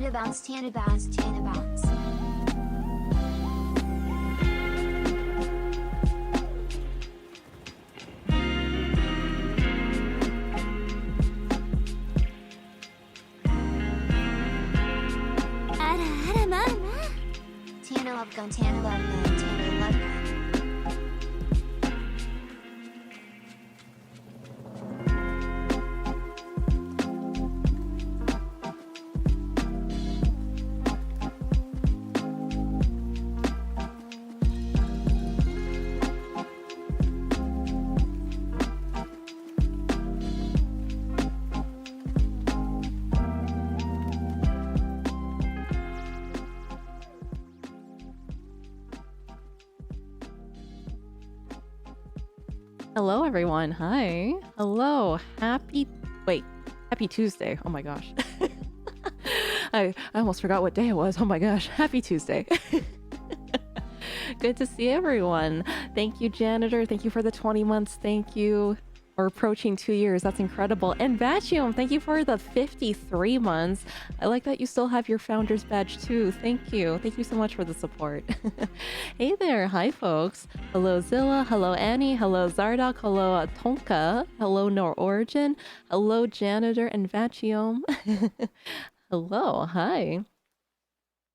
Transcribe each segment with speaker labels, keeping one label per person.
Speaker 1: Tana bounce, Tana bounce, Tana bounce. Tana love gun, Tana love gun, Tana love gun.
Speaker 2: Hello, everyone. Hi. Hello. Happy Tuesday. Oh my gosh. I almost forgot what day it was. Oh my gosh. Happy Tuesday. Good to see everyone. Thank you, Janitor. Thank you for the 20 months. Thank you. We're approaching 2 years. That's incredible. And Vacuum, thank you for the 53 months. I like that you still have your founder's badge too. Thank you. Thank you so much for the support. Hey there. Hi, folks. Hello, Zilla. Hello, Annie. Hello, Zardock. Hello, Tonka. Hello, Nor Origin. Hello, Janitor and Vacuum. Hello. Hi.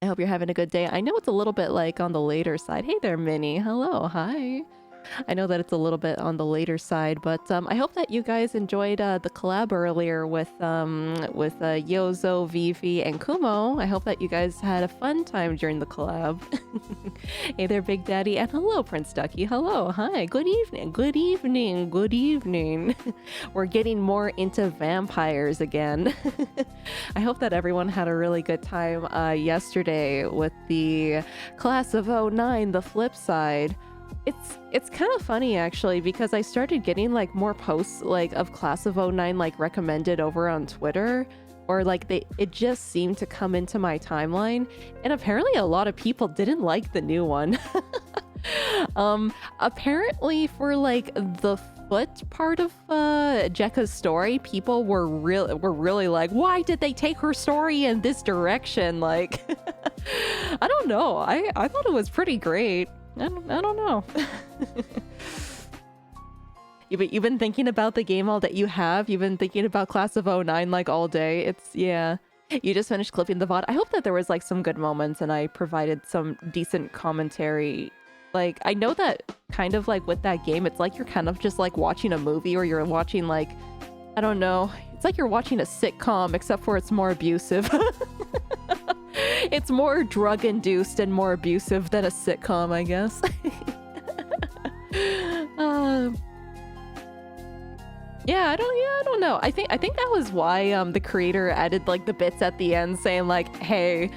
Speaker 2: I hope you're having a good day. I know it's a little bit like on the later side. Hey there, Minnie. Hello. Hi. I know that it's a little bit on the later side, but I hope that you guys enjoyed the collab earlier with Yozo, Vivi, and Kumo. I hope that you guys had a fun time during the collab. Hey there, Big Daddy, and hello, Prince Ducky. Hello, hi, good evening, good evening, good evening. We're getting more into vampires again. I hope that everyone had a really good time yesterday with the Class of '09, the flip side. It's kind of funny actually, because I started getting like more posts like of Class of '09 like recommended over on Twitter, or like it just seemed to come into my timeline, and apparently a lot of people didn't like the new one. Apparently for like the foot part of Jekka's story, people were really like, why did they take her story in this direction? Like I don't know. I thought it was pretty great. I don't know. You've been thinking about the game all that you have. You've been thinking about Class of '09 like all day. Yeah. You just finished clipping the VOD. I hope that there was like some good moments and I provided some decent commentary. Like, I know that kind of like with that game, it's like you're kind of just like watching a movie, or you're watching like, I don't know. It's like you're watching a sitcom, except for it's more abusive. It's more drug-induced and more abusive than a sitcom, I guess. Yeah, I don't know. I think that was why the creator added like the bits at the end saying like, hey,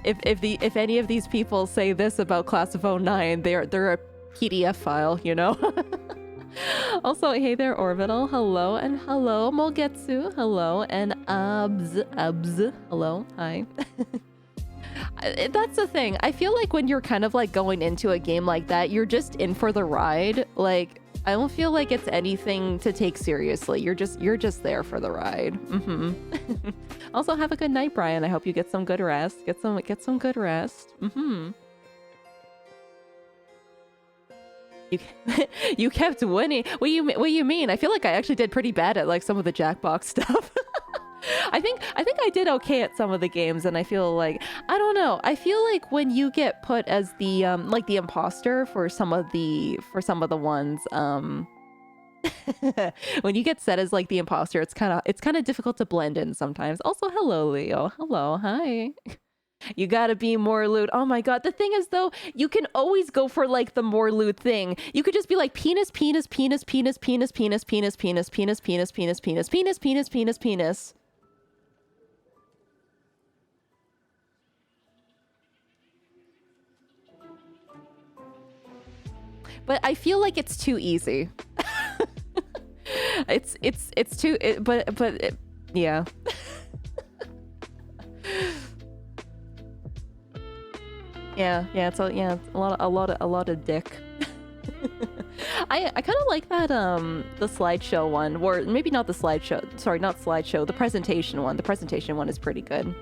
Speaker 2: if any of these people say this about Class of '09, they're a PDF file, you know. Also, hey there, Orbital. Hello, and hello, Molgetsu. Hello, and Abs. Hello, hi. That's the thing. I feel like when you're kind of like going into a game like that, you're just in for the ride. Like, I don't feel like it's anything to take seriously. You're just there for the ride. Also, have a good night, Brian. I hope you get some good rest. Get some good rest. You kept winning. What do you mean? I feel like I actually did pretty bad at like some of the Jackbox stuff. I think I did okay at some of the games, and I feel like, I don't know. I feel like when you get put as the like the imposter for some of the ones, when you get set as like the imposter, it's kind of difficult to blend in sometimes. Also, hello, Leo. Hello, hi. You gotta be more loot. Oh my god. The thing is though, you can always go for like the more loot thing. You could just be like penis, penis, penis, penis, penis, penis, penis, penis, penis, penis, penis, penis, penis, penis, penis, penis. But I feel like it's too easy. It's too, yeah. Yeah, it's a lot of dick. I kind of like that the slideshow one, or maybe not the slideshow. Sorry, not slideshow. The presentation one. The presentation one is pretty good.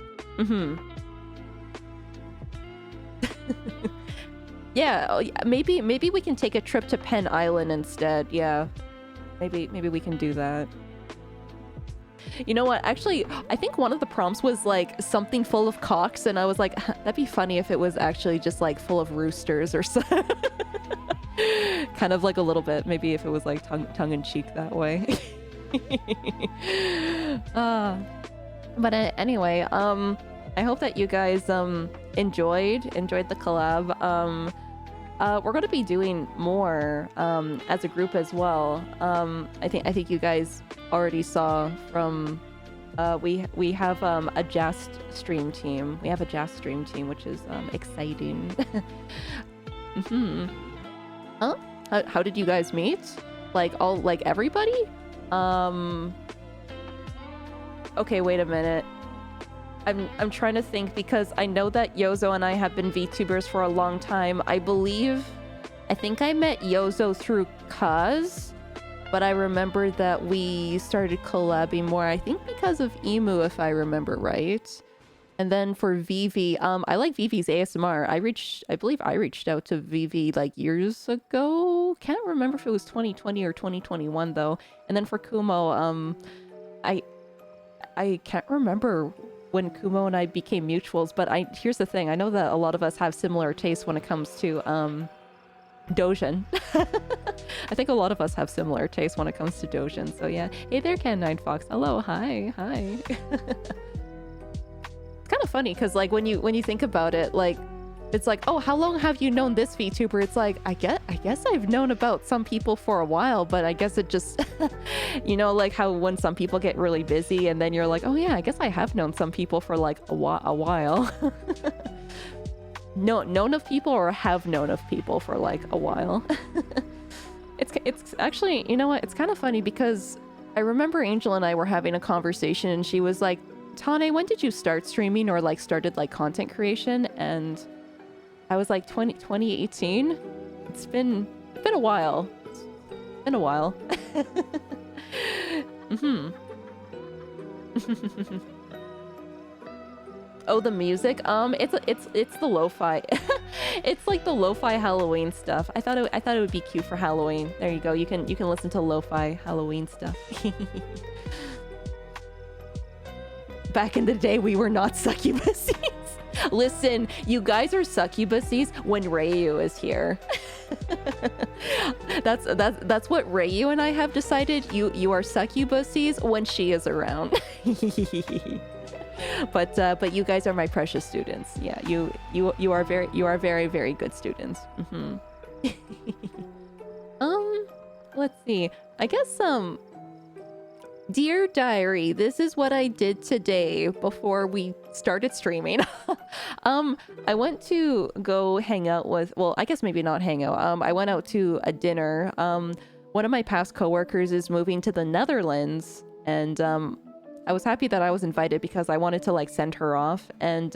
Speaker 2: Yeah, oh, yeah, maybe we can take a trip to Penn Island instead. Yeah, maybe we can do that. You know what? Actually, I think one of the prompts was like something full of cocks, and I was like, that'd be funny if it was actually just like full of roosters or something. Kind of like a little bit, maybe if it was like tongue in cheek that way. But anyway, I hope that you guys enjoyed the collab. We're going to be doing more as a group as well. I think you guys already saw from we have a Jast stream team. We have a Jast stream team, which is exciting. Huh? How did you guys meet? Like everybody? Okay, wait a minute. I'm trying to think, because I know that Yozo and I have been VTubers for a long time. I think I met Yozo through Kaz, but I remember that we started collabing more, I think because of Emu, if I remember right. And then for Vivi, I like Vivi's ASMR. I believe I reached out to Vivi like years ago. Can't remember if it was 2020 or 2021 though. And then for Kumo, I can't remember when Kumo and I became mutuals, but here's the thing. I know that a lot of us have similar tastes when it comes to Dojin. I think a lot of us have similar tastes when it comes to Dojin. So yeah. Hey there, Ken9 Fox. Hello, hi. It's kind of funny because like when you think about it, like it's like, oh, how long have you known this VTuber? It's like, I guess I've known about some people for a while, but I guess it just, you know, like how when some people get really busy and then you're like, oh yeah, I guess I have known some people for like a while. Known of people or have known of people for like a while. It's actually, you know what? It's kind of funny because I remember Angel and I were having a conversation and she was like, Tane, when did you start streaming or like started like content creation? And I was like 2018. It's been a while. It's been a while. Oh, the music. It's the lo-fi. It's like the lo-fi Halloween stuff. I thought it would be cute for Halloween. There you go. You can listen to lo-fi Halloween stuff. Back in the day, we were not succubuses. Listen, you guys are succubuses when Ryu is here. That's what Ryu and I have decided. You are succubuses when she is around. But you guys are my precious students. Yeah, you are very, very good students. Let's see. I guess Dear Diary, this is what I did today before we started streaming. I went to go hang out with, well, I guess maybe not hang out. I went out to a dinner. One of my past coworkers is moving to the Netherlands, and I was happy that I was invited because I wanted to like send her off. And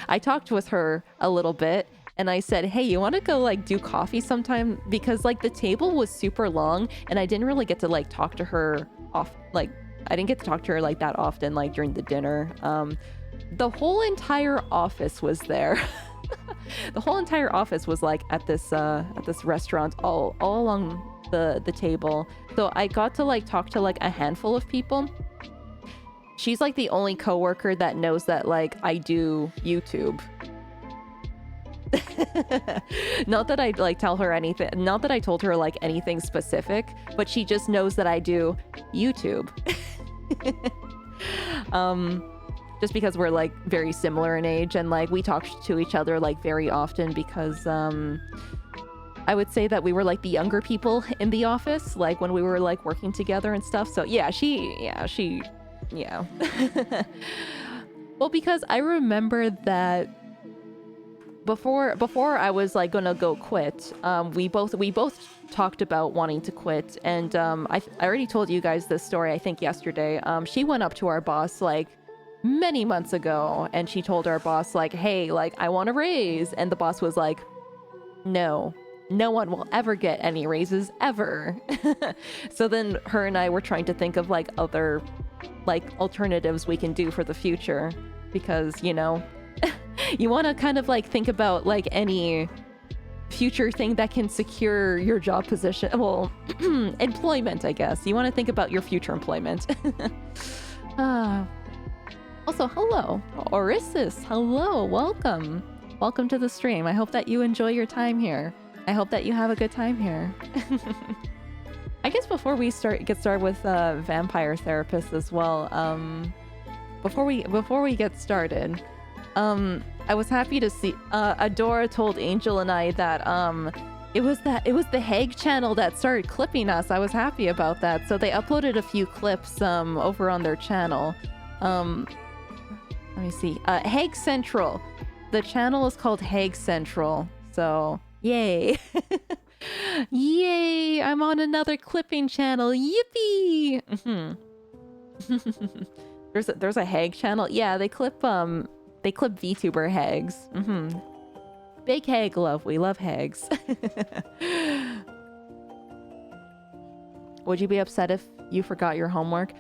Speaker 2: I talked with her a little bit. And I said, hey, you want to go like do coffee sometime? Because like the table was super long and I didn't really get to like talk to her off. Like I didn't get to talk to her like that often, like during the dinner. The whole entire office was there. The whole entire office was like at this restaurant all along the table. So I got to like talk to like a handful of people. She's like the only coworker that knows that like I do YouTube. Not that I like tell her anything, not that I told her like anything specific, but she just knows that I do YouTube. Just because we're like very similar in age and like we talk to each other like very often because I would say that we were like the younger people in the office, like when we were like working together and stuff. So yeah. Well, because I remember that before I was like gonna go quit, we both talked about wanting to quit, and I already told you guys this story I think yesterday. She went up to our boss like many months ago and she told our boss like, hey, like I want a raise, and the boss was like, no one will ever get any raises ever. So then her and I were trying to think of like other like alternatives we can do for the future, because you know You want to kind of like think about like any future thing that can secure your job position. Well, employment, I guess. You want to think about your future employment. Also, hello, Orisis. Hello, welcome. Welcome to the stream. I hope that you enjoy your time here. I hope that you have a good time here. I guess before we get started with vampire therapists as well, before we get started, I was happy to see Adora told Angel and I that it was the Hague channel that started clipping us. I was happy about that. So they uploaded a few clips over on their channel. Let me see. Hague Central. The channel is called Hague Central. So yay. Yay! I'm on another clipping channel. Yippee! There's a Hague channel. Yeah, they clip VTuber Hags. Big Hag love. We love Hags. Would you be upset if you forgot your homework?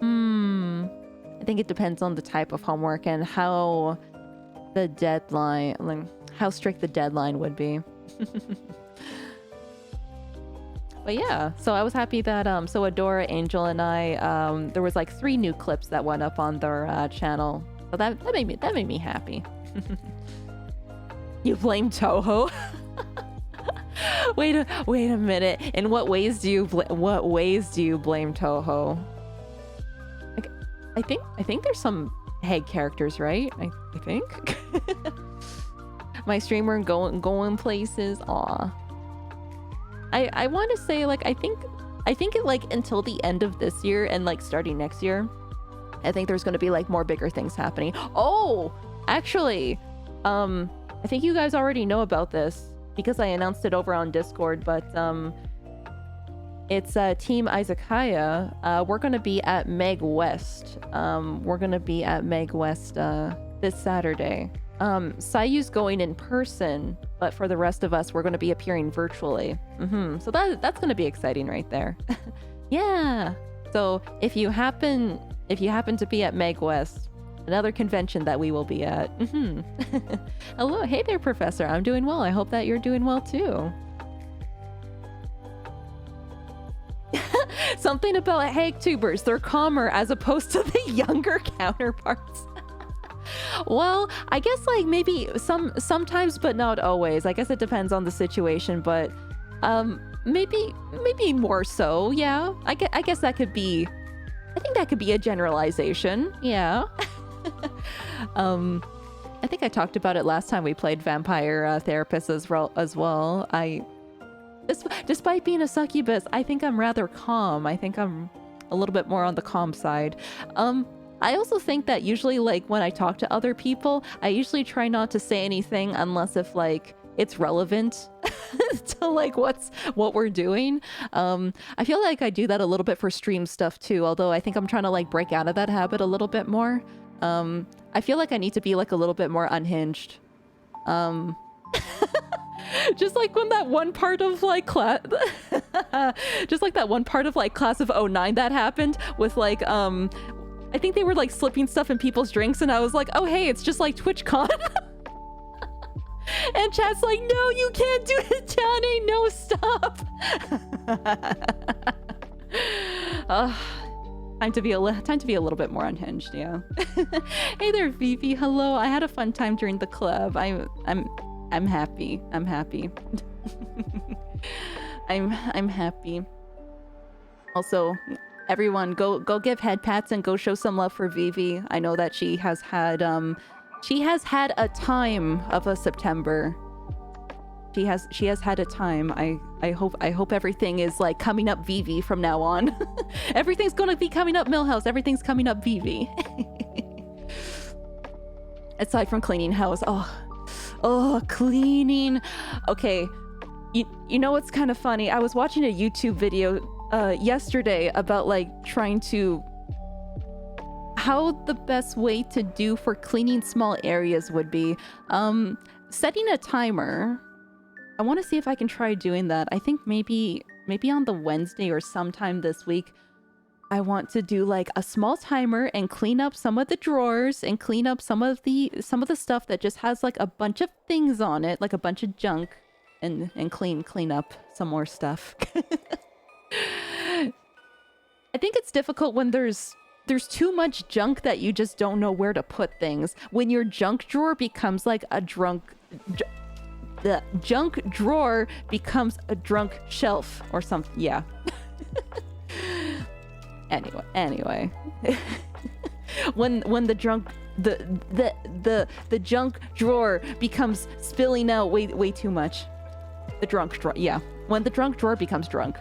Speaker 2: I think it depends on the type of homework and how the deadline, like how strict the deadline would be. But yeah, so I was happy that so Adora, Angel, and I there was like 3 new clips that went up on their channel. So that made me happy. You blame Toho? wait a minute. In what ways do you blame Toho? Like, I think there's some Hague characters, right? I think. My streamer going places. Aw. I want to say like I think it like until the end of this year and like starting next year, I think there's going to be like more bigger things happening. Oh, actually, I think you guys already know about this because I announced it over on Discord, but it's Team Izakaya. We're going to be at Meg West. We're going to be at Meg West this Saturday. Sayu's going in person, but for the rest of us, we're going to be appearing virtually. So that's going to be exciting right there. Yeah. So if you happen to be at Meg West, another convention that we will be at. Hello, hey there, Professor. I'm doing well. I hope that you're doing well too. Something about Hague tubers. They're calmer as opposed to the younger counterparts. Well, I guess like maybe sometimes, but not always. I guess it depends on the situation, but maybe more so. Yeah, I guess that could be. I think that could be a generalization. Yeah. I think I talked about it last time we played Vampire Therapist as well. Despite being a succubus, I think I'm rather calm. I think I'm a little bit more on the calm side. I also think that usually like when I talk to other people, I usually try not to say anything unless if like it's relevant to like what we're doing. I feel like I do that a little bit for stream stuff too, although I think I'm trying to like break out of that habit a little bit more. I feel like I need to be like a little bit more unhinged. Just like when that one part of like class just like that one part of like class of 09 that happened with like I think they were like slipping stuff in people's drinks and I was like, oh hey, it's just like TwitchCon. And chat's like, no, you can't do it, Johnny, no, stop. Time to be a little bit more unhinged, yeah. Hey there, Vivi. Hello. I had a fun time during the club. I'm happy. I'm happy. I'm happy. Also, everyone, go give head pats and go show some love for Vivi. I know that she has had a time of a September. She has had a time. I hope everything is like coming up Vivi from now on. Everything's gonna be coming up Millhouse. Everything's coming up Vivi. Aside from cleaning house. Oh, cleaning. Okay, you know what's kind of funny? I was watching a YouTube video yesterday about like trying to how the best way to do for cleaning small areas would be setting a timer. I want to see if I can try doing that. I think maybe on the Wednesday or sometime this week. I want to do like a small timer and clean up some of the drawers and clean up some of the stuff that just has like a bunch of things on it, like a bunch of junk, and clean up some more stuff. I think it's difficult when there's too much junk that you just don't know where to put things. When your junk drawer becomes like a the junk drawer becomes a drunk shelf or something. Yeah. Anyway. when the junk drawer becomes spilling out way too much. The drunk drawer. Yeah. When the drunk drawer becomes drunk.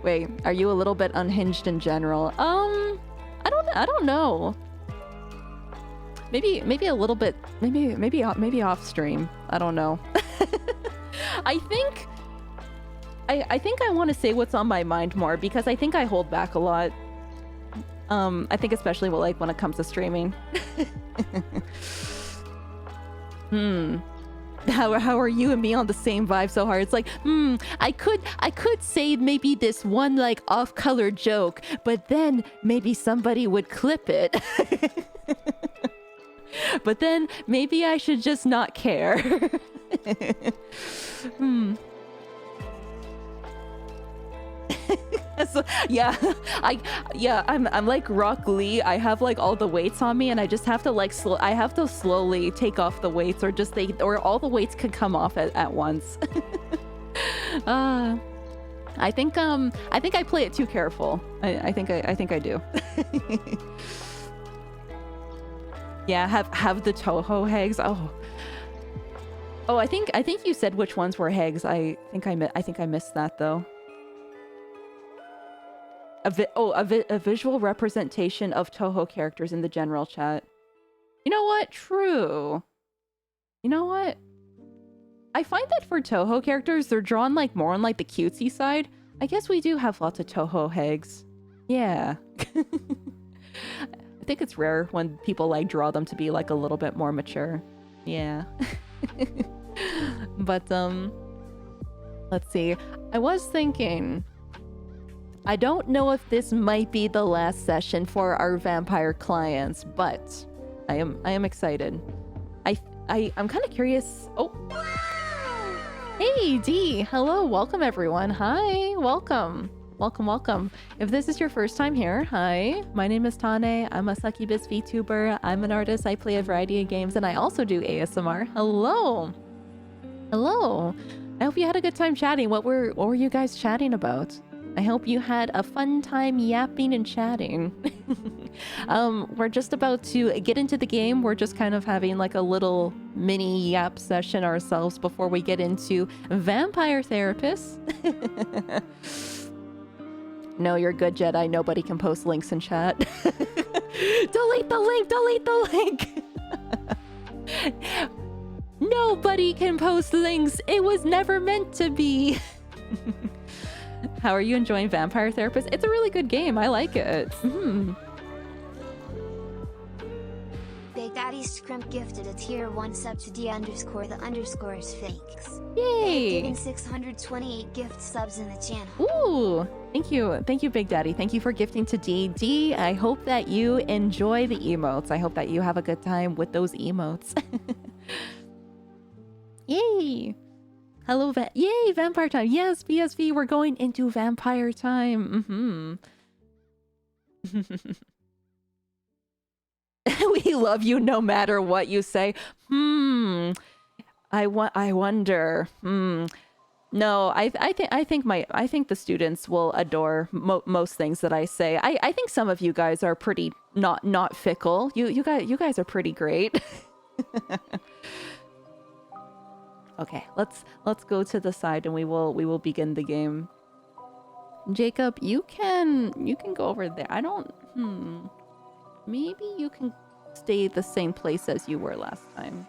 Speaker 2: Wait, are you a little bit unhinged in general? I don't know. Maybe a little bit. Maybe off stream. I don't know. I think I want to say what's on my mind more because I think I hold back a lot. I think especially when it comes to streaming. How are you and me on the same vibe so hard? It's like, I could say maybe this one like off-color joke, but then maybe somebody would clip it. But then maybe I should just not care. So, I'm like Rock Lee. I have like all the weights on me, and I just have to like I have to slowly take off the weights, or all the weights could come off at once. I think I play it too careful. I think I do. Yeah, have the Toho Hags. Oh, I think you said which ones were Hags. I think I missed that though. A visual representation of Toho characters in the general chat. You know what? True. You know what? I find that for Toho characters, they're drawn like more on like the cutesy side. I guess we do have lots of Toho Hags. Yeah. I think it's rare when people like draw them to be like a little bit more mature. Yeah. But let's see. I was thinking, I don't know if this might be the last session for our vampire clients, but I am excited. I'm kind of curious. Oh. Hey, D. Hello. Welcome, everyone. Hi. Welcome. Welcome. If this is your first time here, hi. My name is Tane. I'm a Succubus VTuber. I'm an artist. I play a variety of games, and I also do ASMR. Hello. I hope you had a good time chatting. What were you guys chatting about? I hope you had a fun time yapping and chatting. We're just about to get into the game. We're just kind of having like a little mini yap session ourselves before we get into Vampire Therapists. No, you're good, Jedi. Nobody can post links in chat. Delete the link! Nobody can post links. It was never meant to be. How are you enjoying Vampire Therapist? It's a really good game. I like it.
Speaker 1: Big Daddy Scrimp gifted a tier 1 sub to D_the_is fakes.
Speaker 2: Yay!
Speaker 1: Giving 628 gift subs in the channel.
Speaker 2: Ooh, thank you, Big Daddy. Thank you for gifting to D. D, I hope that you enjoy the emotes. I hope that you have a good time with those emotes. Yay! Hello, yay, Vampire Time. Yes, BSV, we're going into Vampire Time. We love you no matter what you say. I wonder. No, I think the students will adore most things that I say. I think some of you guys are pretty not fickle. You guys are pretty great. Okay, let's go to the side and we will begin the game. Jacob, you can go over there. I don't. Maybe you can stay the same place as you were last time.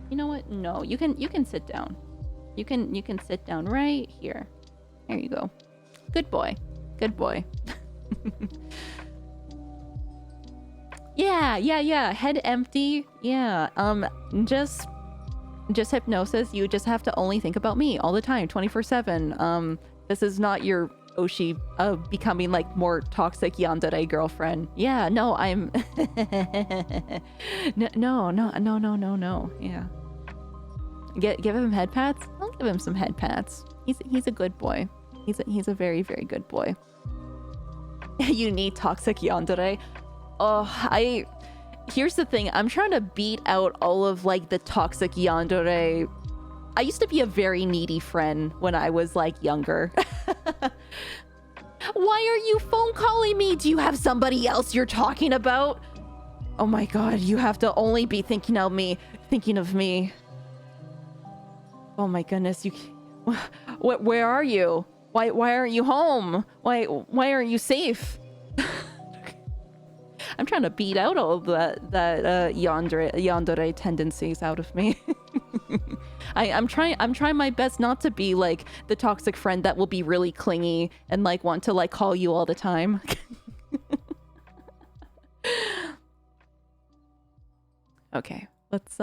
Speaker 2: You know what? No, you can sit down. You can sit down right here. There you go. Good boy. Good boy. Yeah. Head empty. Yeah. Just Just hypnosis. You just have to only think about me all the time, 24/7. This is not your Oshi becoming like more toxic yandere girlfriend. Yeah, no, I'm no. Yeah. Give him head pats? I'll give him some head pats. He's a good boy. He's a very, very good boy. You need toxic yandere. Oh, here's the thing. I'm trying to beat out all of like the toxic yandere. I used to be a very needy friend when I was like younger. Why are you phone calling me? Do you have somebody else you're talking about? Oh my god, you have to only be thinking of me. Oh my goodness, where are you? Why aren't you home? Why aren't you safe? I'm trying to beat out all of that yandere tendencies out of me. I'm trying my best not to be like the toxic friend that will be really clingy and like want to like call you all the time. Okay, let's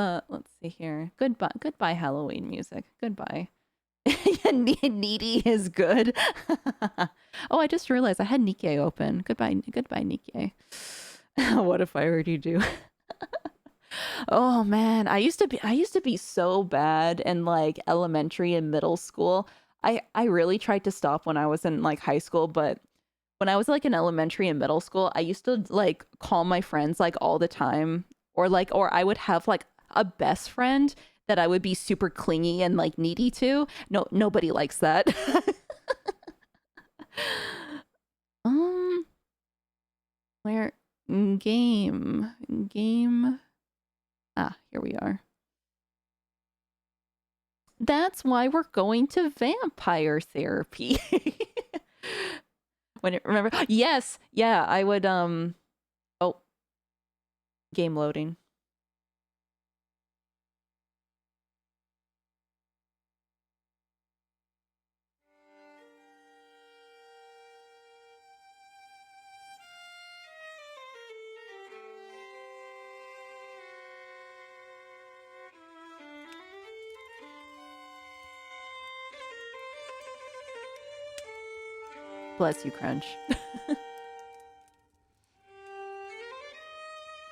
Speaker 2: see here. Goodbye Halloween music. Goodbye. Needy is good. Oh, I just realized I had Nikkei open. Goodbye Nikkei. What if I heard you do? Oh man, I used to be so bad in like elementary and middle school. I really tried to stop when I was in like high school, but when I was like in elementary and middle school, I used to like call my friends like all the time, or I would have like a best friend that I would be super clingy and like needy to. No, nobody likes that. Where game. Ah, here we are. That's why we're going to vampire therapy. Remember? Yes, yeah, I would oh, game loading. Bless you, Crunch.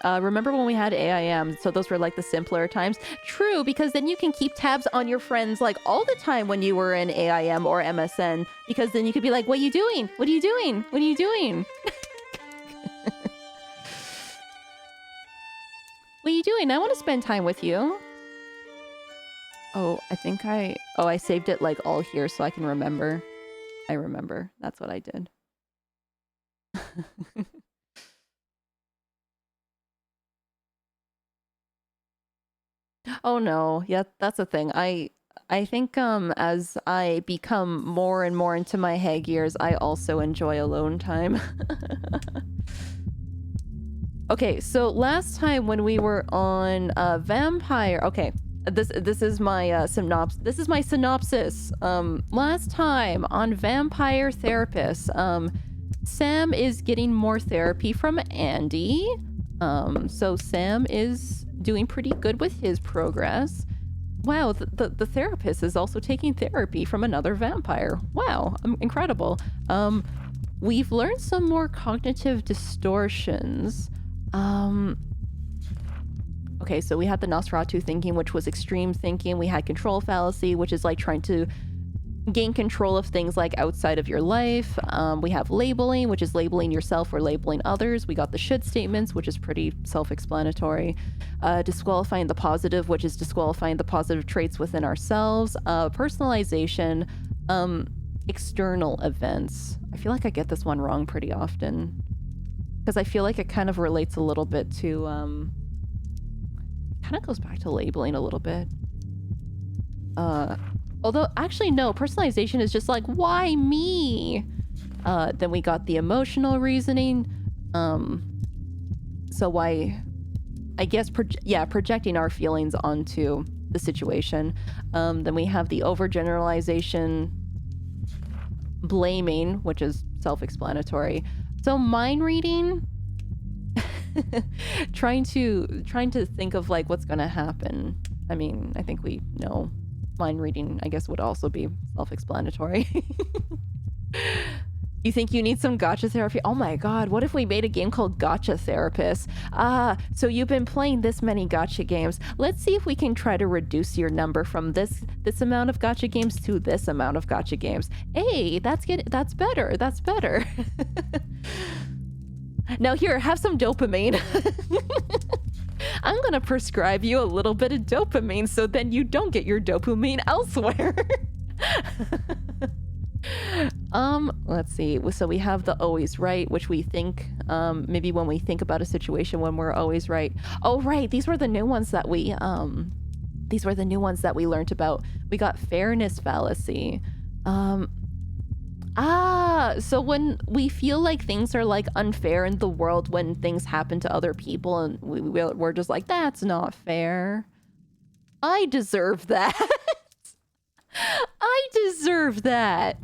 Speaker 2: Remember when we had AIM? So those were like the simpler times. True, because then you can keep tabs on your friends like all the time when you were in AIM or MSN. Because then you could be like, what are you doing? What are you doing? What are you doing? What are you doing? I want to spend time with you. Oh, I think I saved it like all here so I can remember. I remember. That's what I did. Oh no. Yeah, that's the thing. I think as I become more and more into my hag years, I also enjoy alone time. Okay, so last time when we were on Vampire, okay, this is my synopsis. This is my synopsis. Last time on Vampire Therapist, Sam is getting more therapy from Andy. So Sam is doing pretty good with his progress. Wow, the therapist is also taking therapy from another vampire. Wow, incredible. We've learned some more cognitive distortions. Okay, so we had the Nosferatu thinking, which was extreme thinking. We had control fallacy, which is like trying to gain control of things like outside of your life. We have labeling, which is labeling yourself or labeling others. We got the should statements, which is pretty self-explanatory. Disqualifying the positive, which is disqualifying the positive traits within ourselves. Personalization, external events. I feel like I get this one wrong pretty often because I feel like it kind of relates a little bit to kind of goes back to labeling a little bit. Although actually no, personalization is just like, why me? Then we got the emotional reasoning. So why, I guess, projecting our feelings onto the situation. Then we have the overgeneralization, blaming, which is self-explanatory. So mind reading, trying to think of like what's gonna happen. I mean, I think we know mind reading, I guess, would also be self-explanatory. You think you need some gotcha therapy? Oh my god, what if we made a game called Gotcha Therapist? So you've been playing this many gotcha games. Let's see if we can try to reduce your number from this amount of gotcha games to this amount of gotcha games. Hey, that's better. That's better. Now here, have some dopamine. I'm gonna prescribe you a little bit of dopamine so then you don't get your dopamine elsewhere. Let's see. So we have the always right, which we think, maybe when we think about a situation when we're always right. Oh, right. These were the new ones that we learned about. We got fairness fallacy. So when we feel like things are like unfair in the world when things happen to other people and we're just like, that's not fair. I deserve that. I deserve that.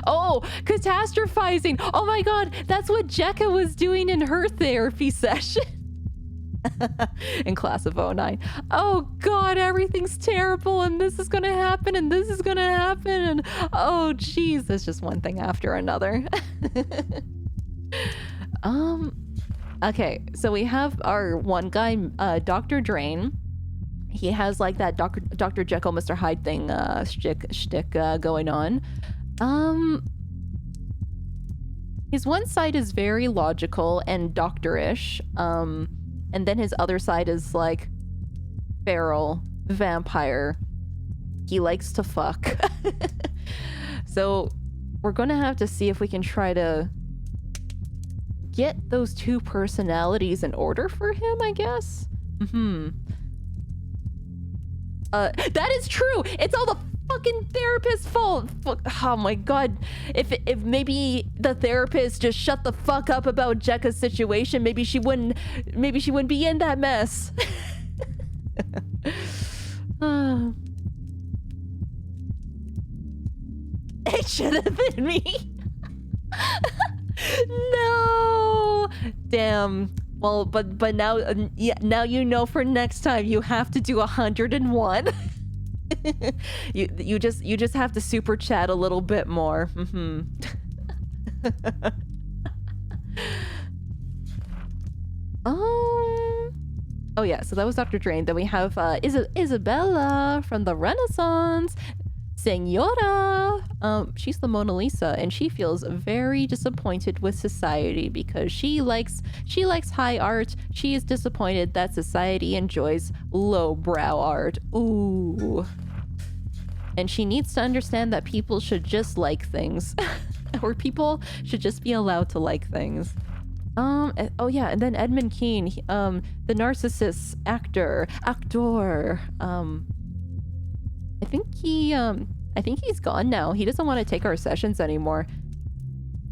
Speaker 2: Oh, catastrophizing. Oh my god, that's what Jekka was doing in her therapy session. In class of 09. Oh god, everything's terrible and this is gonna happen and this is gonna happen and oh geez, there's just one thing after another. Okay, so we have our one guy, Dr. Drain. He has like that Dr. Jekyll, Mr. Hyde thing, shtick going on. His one side is very logical and doctorish, and then his other side is like feral vampire. He likes to fuck. So we're gonna have to see if we can try to get those two personalities in order for him, I guess. That is true. It's all the fucking therapist's fault. Oh my god. If maybe the therapist just shut the fuck up about Jekka's situation, maybe she wouldn't be in that mess. It should have been me. No. Damn. Well, but now, now you know for next time you have to do 101. you just have to super chat a little bit more. Oh yeah, so that was Dr. Drain. Then we have Isabella from the Renaissance. Senora, she's the Mona Lisa, and she feels very disappointed with society because she likes high art. She is disappointed that society enjoys lowbrow art. Ooh. And she needs to understand that people should just like things. Or people should just be allowed to like things. Oh yeah, and then Edmund Keane, the narcissist actor. I think he's gone now. He doesn't want to take our sessions anymore.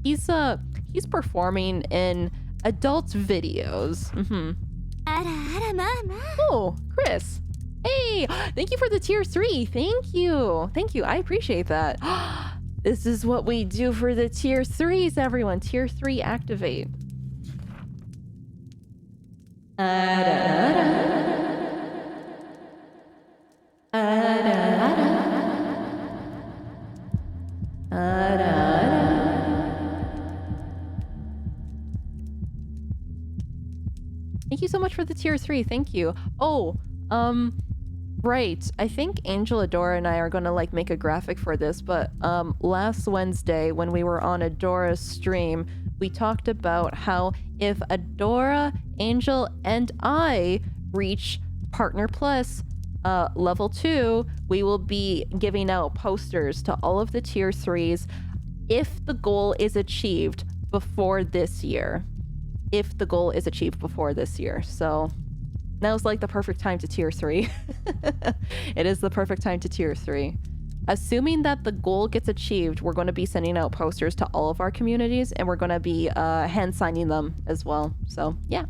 Speaker 2: He's performing in adult videos. Oh, Chris. Hey, thank you for the tier 3. Thank you. I appreciate that. This is what we do for the tier 3s, everyone. Tier 3 activate. Thank you so much for the tier 3. Thank you. Oh, right. I think Angel Adora and I are gonna like make a graphic for this, but last Wednesday when we were on Adora's stream, we talked about how if Adora, Angel, and I reach Partner Plus level 2, we will be giving out posters to all of the tier 3s if the goal is achieved before this year. If the goal is achieved before this year. So now's like the perfect time to tier 3. It is the perfect time to tier 3. Assuming that the goal gets achieved, we're going to be sending out posters to all of our communities, and we're going to be hand signing them as well. So yeah.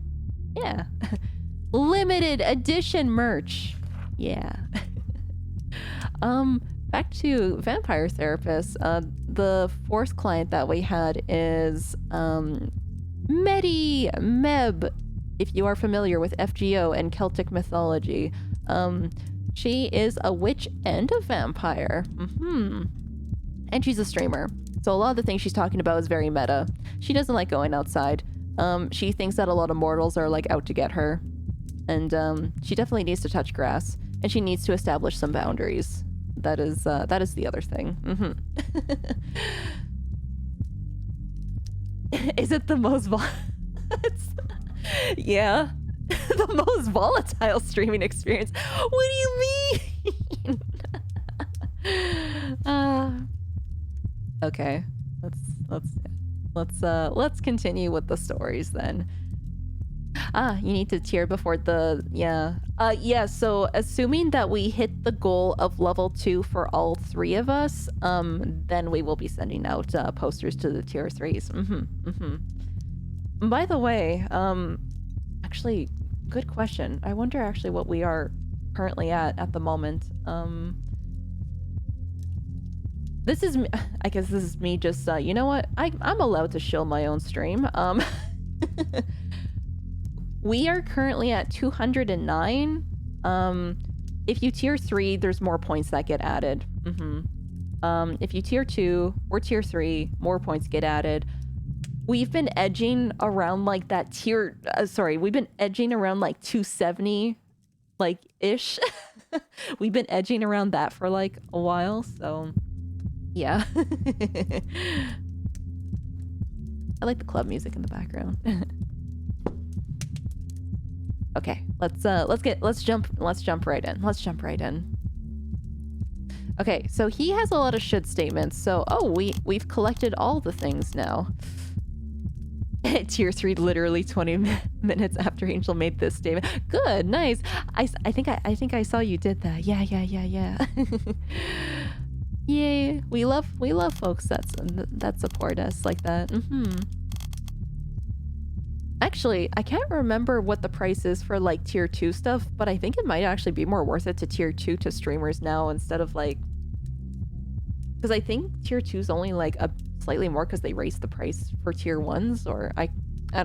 Speaker 2: Limited edition merch. Yeah. Back to Vampire Therapist. The fourth client that we had is Meb. If you are familiar with FGO and Celtic mythology, She is a witch and a vampire. And she's a streamer. So a lot of the things she's talking about is very meta. She doesn't like going outside. She thinks that a lot of mortals are like out to get her. And she definitely needs to touch grass. And she needs to establish some boundaries. That is the other thing. Is it the most yeah. The most volatile streaming experience. What do you mean? Okay. Let's continue with the stories then. You need to tier before the so assuming that we hit the goal of level 2 for all 3 of us, then we will be sending out posters to the tier 3s. By the way, actually, good question. I wonder actually what we are currently at the moment. This is I guess this is me just you know what? I'm allowed to shill my own stream. We are currently at 209. If you tier 3, there's more points that get added. If you tier 2 or tier 3, more points get added. We've been edging around like that tier, we've been edging around like 270, like ish. We've been edging around that for like a while, so yeah. I like the club music in the background. Okay, let's jump right in. Okay, so he has a lot of shit statements. So, we've collected all the things now. Tier 3 literally 20 minutes after Angel made this statement. Good, nice. I think I saw you did that. Yeah. Yay. We love folks that support us like that. Actually, I can't remember what the price is for like tier 2 stuff, but I think it might actually be more worth it to tier 2 to streamers now instead of like, because I think tier 2 is only like a slightly more because they raised the price for tier 1s, or I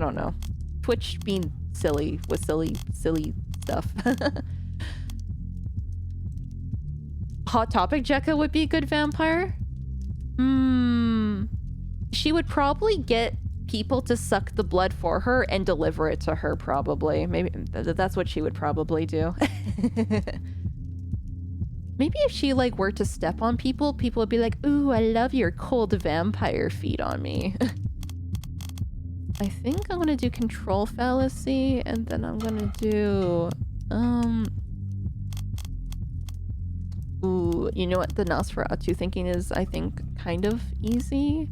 Speaker 2: don't know. Twitch being silly with silly stuff. Hot Topic Jekka would be a good vampire. She would probably get people to suck the blood for her and deliver it to her, probably. Maybe that's what she would probably do. Maybe if she like were to step on people would be like, ooh, I love your cold vampire feet on me. I think I'm gonna do control fallacy, and then I'm gonna do ooh, you know what the Nosferatu thinking is, I think, kind of easy.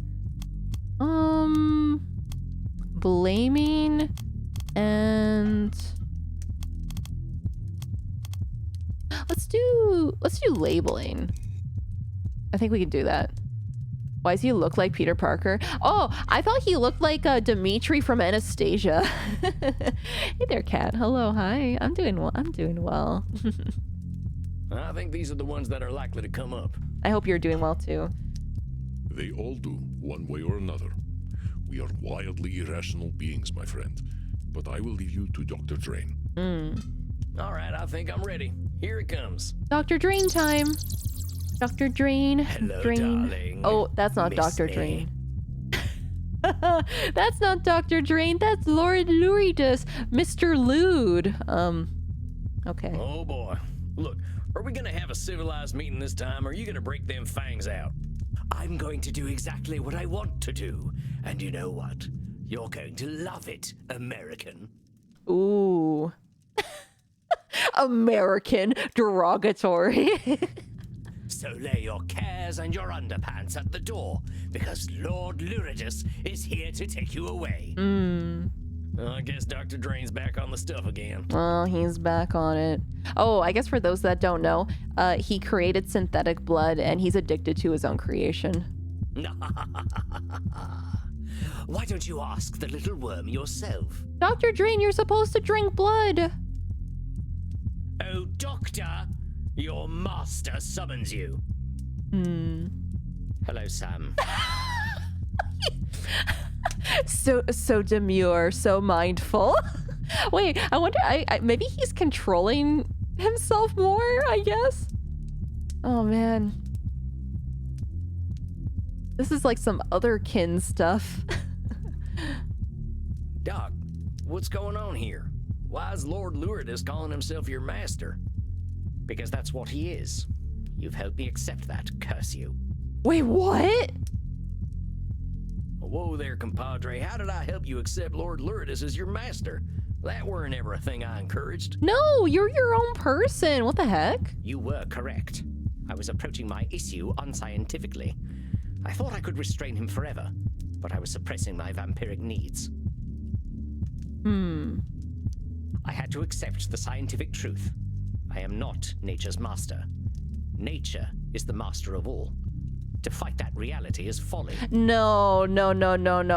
Speaker 2: Blaming and let's do labeling. I think we can do that. Why does he look like Peter Parker? Oh, I thought he looked like Dimitri from Anastasia. Hey there, Kat. Hello, hi. I'm doing well.
Speaker 3: I think these are the ones that are likely to come up.
Speaker 2: I hope you're doing well too.
Speaker 4: They all do, one way or another. We are wildly irrational beings, my friend. But I will leave you to Dr. Drain.
Speaker 3: All right, I think I'm ready. Here it comes.
Speaker 2: Dr. Drain time. Dr. Drain.
Speaker 3: Hello,
Speaker 2: Drain.
Speaker 3: darling.
Speaker 2: Oh, that's not
Speaker 3: Miss
Speaker 2: Dr.
Speaker 3: me.
Speaker 2: Drain. That's not Dr. Drain. That's Lord Luridus, Mr. Lude. Okay.
Speaker 3: Oh boy. Look, are we gonna have a civilized meeting this time, or are you gonna break them fangs out? I'm going to do exactly what I want to do. And you know what? You're going to love it, American.
Speaker 2: Ooh. American derogatory.
Speaker 3: So lay your cares and your underpants at the door, because Lord Luridus is here to take you away. I guess Dr. Drain's back on the stuff again.
Speaker 2: Oh, he's back on it. Oh, I guess for those that don't know, he created synthetic blood and he's addicted to his own creation.
Speaker 3: Why don't you ask the little worm yourself?
Speaker 2: Dr. Drain, you're supposed to drink blood.
Speaker 3: Oh, Doctor, your master summons you. Hello, Sam.
Speaker 2: So demure, so mindful. Wait, I wonder, maybe he's controlling himself more, I guess. Oh man. This is like some other kin stuff.
Speaker 3: Doc, what's going on here? Why is Lord Luridus calling himself your master? Because that's what he is. You've helped me accept that, curse you.
Speaker 2: Wait, what?
Speaker 3: Whoa there, compadre. How did I help you accept Lord Luridus as your master? That weren't ever a thing I encouraged.
Speaker 2: No, you're your own person. What the heck?
Speaker 3: You were correct. I was approaching my issue unscientifically. I thought I could restrain him forever, but I was suppressing my vampiric needs. I had to accept the scientific truth. I am not nature's master. Nature is the master of all. To fight that reality is folly.
Speaker 2: No.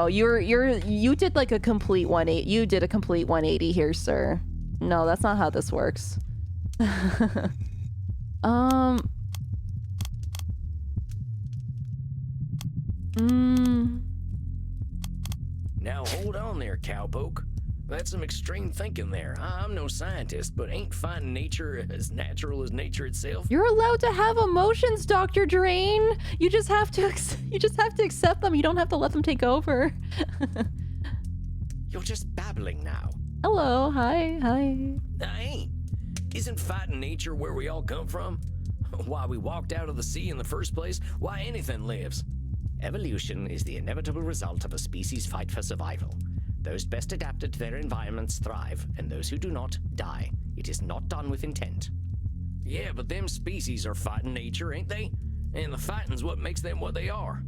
Speaker 2: You did like a complete 180. You did a complete 180 here, sir. No, that's not how this works.
Speaker 3: Now hold on there, cowpoke. That's some extreme thinking there. I'm no scientist, but ain't finding nature as natural as nature itself?
Speaker 2: You're allowed to have emotions, Dr. Drain. You just have to accept them. You don't have to let them take over.
Speaker 3: You're just babbling now.
Speaker 2: Hello, hi.
Speaker 3: I ain't. Isn't fighting nature where we all come from? Why we walked out of the sea in the first place? Why anything lives? Evolution is the inevitable result of a species' fight for survival. Those best adapted to their environments thrive, and those who do not, die. It is not done with intent. Yeah, but them species are fighting nature, ain't they? And the fighting's what makes them what they are.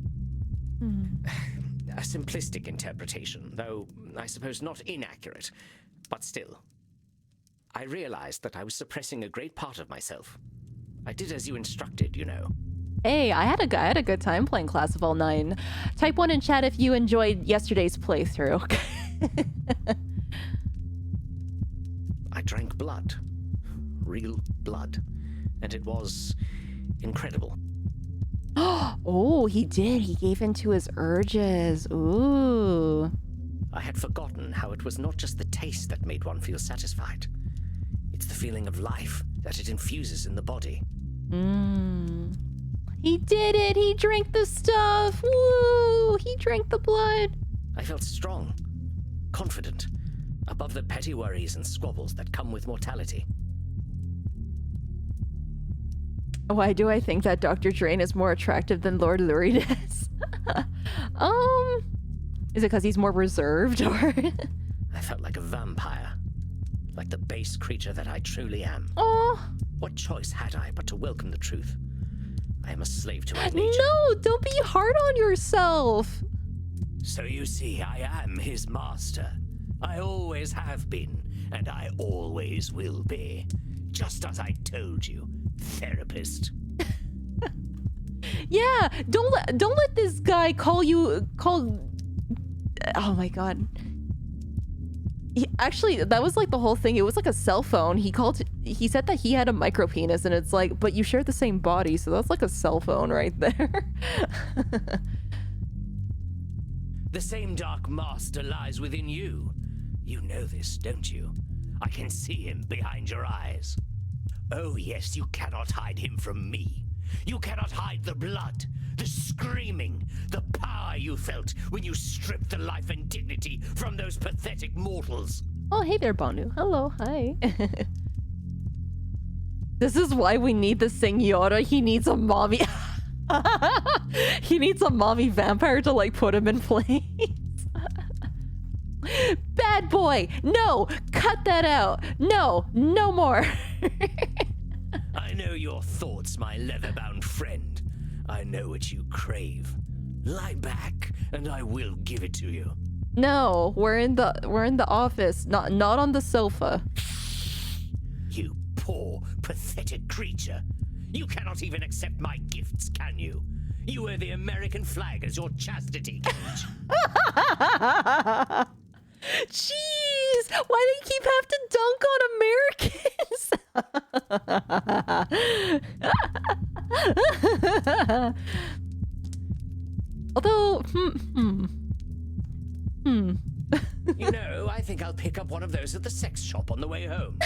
Speaker 3: A simplistic interpretation, though I suppose not inaccurate. But still, I realized that I was suppressing a great part of myself. I did as you instructed, you know.
Speaker 2: Hey, I had a good time playing Class of All 9. Type 1 in chat if you enjoyed yesterday's playthrough.
Speaker 3: I drank blood. Real blood. And it was incredible.
Speaker 2: Oh, he did. He gave in to his urges. Ooh.
Speaker 3: I had forgotten how it was not just the taste that made one feel satisfied. It's the feeling of life that it infuses in the body.
Speaker 2: He did it! He drank the stuff! Woo! He drank the blood!
Speaker 3: I felt strong, confident, above the petty worries and squabbles that come with mortality.
Speaker 2: Why do I think that Dr. Drain is more attractive than Lord Luridus? Is it because he's more reserved, or...?
Speaker 3: I felt like a vampire. Like the base creature that I truly am.
Speaker 2: Oh.
Speaker 3: What choice had I but to welcome the truth? I am a slave to my nature.
Speaker 2: No, don't be hard on yourself.
Speaker 3: So you see, I am his master. I always have been, and I always will be. Just as I told you, therapist.
Speaker 2: Yeah, don't let this guy call. Oh my god. Actually, that was like the whole thing. It was like a cell phone. He said that he had a micro penis, and it's like, but you share the same body, so that's like a cell phone right there.
Speaker 3: The same dark master lies within you. You know this, don't you? I can see him behind your eyes. Oh yes, you cannot hide him from me. You cannot hide the blood, the screaming, the power you felt when you stripped the life and dignity from those pathetic mortals.
Speaker 2: Oh, hey there, Bonu. Hello, hi. This is why we need the Senora. He needs a mommy. He needs a mommy vampire to like put him in flames. Bad boy! No! Cut that out! No! No more!
Speaker 3: I know your thoughts, my leather-bound friend. I know what you crave. Lie back, and I will give it to you.
Speaker 2: No, we're in the office, not on the sofa.
Speaker 3: You poor, pathetic creature. You cannot even accept my gifts, can you? You wear the American flag as your chastity gauge.
Speaker 2: Jeez! Why do you keep have to dunk on Americans? Although,
Speaker 3: You know, I think I'll pick up one of those at the sex shop on the way home.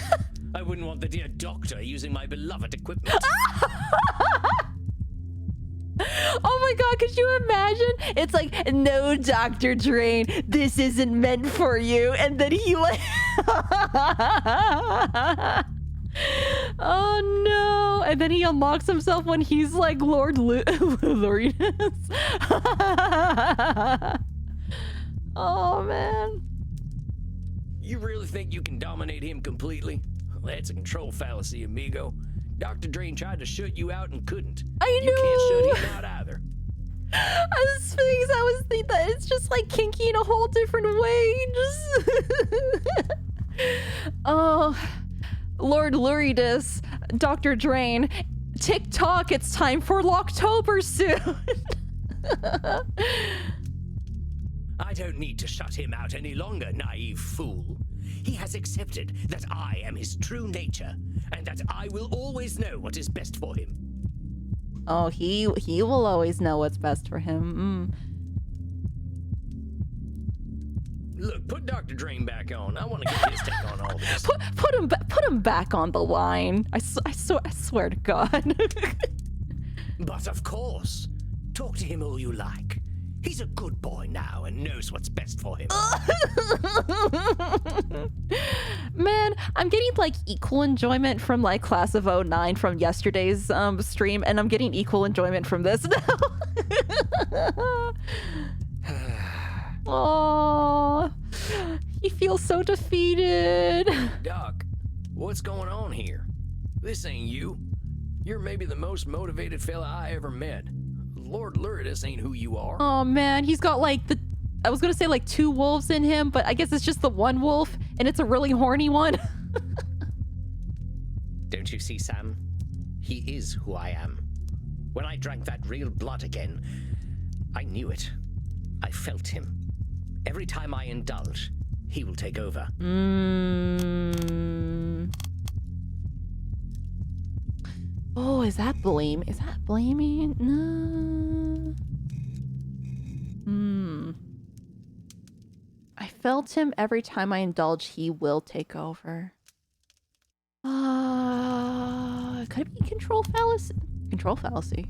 Speaker 3: I wouldn't want the dear doctor using my beloved equipment.
Speaker 2: Oh my god, could you imagine? It's like, no, Dr. Drain, this isn't meant for you. And then he like... Oh no. And then he unlocks himself when he's like Lord Lorinus. Oh man.
Speaker 3: You really think you can dominate him completely? That's a control fallacy, amigo. Dr. Drain tried to shut you out and couldn't.
Speaker 2: I know.
Speaker 3: You can't shut him out either.
Speaker 2: I was thinking that it's just like kinky in a whole different way. Just oh, Lord Luridus, Dr. Drain, TikTok, it's time for Locktober soon.
Speaker 3: I don't need to shut him out any longer, naive fool. He has accepted that I am his true nature, and that I will always know what is best for him.
Speaker 2: Oh, he will always know what's best for him.
Speaker 3: Look, put Dr. Drain back on. I want to get his take on all this.
Speaker 2: Put him back on the line. I swear to God.
Speaker 3: But of course, talk to him all you like. He's a good boy now and knows what's best for him.
Speaker 2: Man, I'm getting like equal enjoyment from like Class of '09 from yesterday's stream, and I'm getting equal enjoyment from this now. Oh, he feels so defeated.
Speaker 3: Doc, what's going on here? This ain't you. You're maybe the most motivated fella I ever met. Lord Luridus ain't who you are.
Speaker 2: Oh man, he's got like I was gonna say like 2 wolves in him, but I guess it's just the one wolf, and it's a really horny one.
Speaker 3: Don't you see, Sam? He is who I am. When I drank that real blood again, I knew it. I felt him. Every time I indulge, he will take over.
Speaker 2: Oh, is that blame? Is that blaming? No. I felt him every time I indulge, he will take over. Could it be control fallacy? Control fallacy.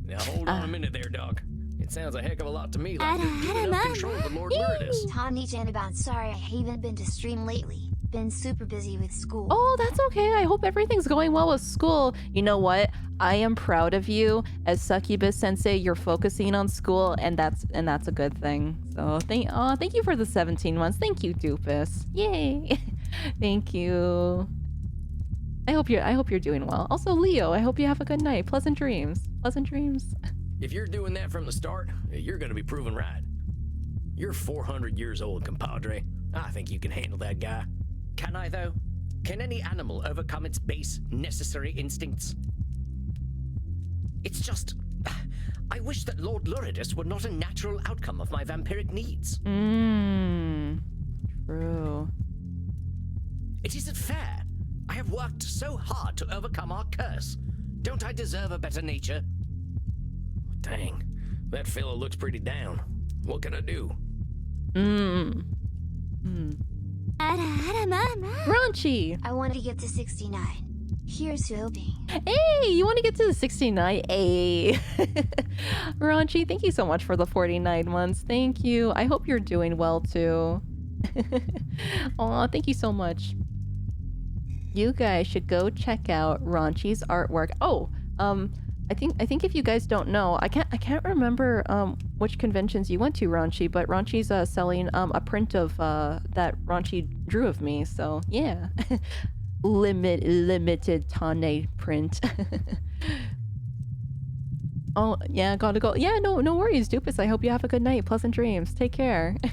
Speaker 3: Now hold on a minute there, Doc. It sounds a heck of a lot to me like you're giving up control of Lord Luridus.
Speaker 1: Tawny Janabout, sorry I haven't been to stream lately. Been super busy with school.
Speaker 2: Oh, that's okay. I hope everything's going well with school. You know what? I am proud of you as Succubus Sensei. You're focusing on school, and that's a good thing. So thank you for the 17 months. Thank you, Dupus. Yay! Thank you. I hope you're doing well. Also, Leo, I hope you have a good night. Pleasant dreams. Pleasant dreams.
Speaker 3: If you're doing that from the start, you're gonna be proven right. You're 400 years old, compadre. I think you can handle that guy. Can I, though? Can any animal overcome its base, necessary instincts? It's just... I wish that Lord Luridus were not a natural outcome of my vampiric needs.
Speaker 2: True.
Speaker 3: It isn't fair. I have worked so hard to overcome our curse. Don't I deserve a better nature? Dang, that fella looks pretty down. What can I do?
Speaker 2: Raunchy!
Speaker 1: I want to get to 69. Here's hoping.
Speaker 2: Hey, you want to get to the 69? Hey. Raunchy, thank you so much for the 49 months. Thank you. I hope you're doing well too. Aw, thank you so much. You guys should go check out Raunchy's artwork. Oh, I think if you guys don't know, I can't remember which conventions you went to, Raunchy, but Raunchy's selling a print of that Raunchy drew of me. So yeah, limited Tane print. Oh yeah, gotta go. Yeah, no worries, Dupus. I hope you have a good night. Pleasant dreams. Take care. I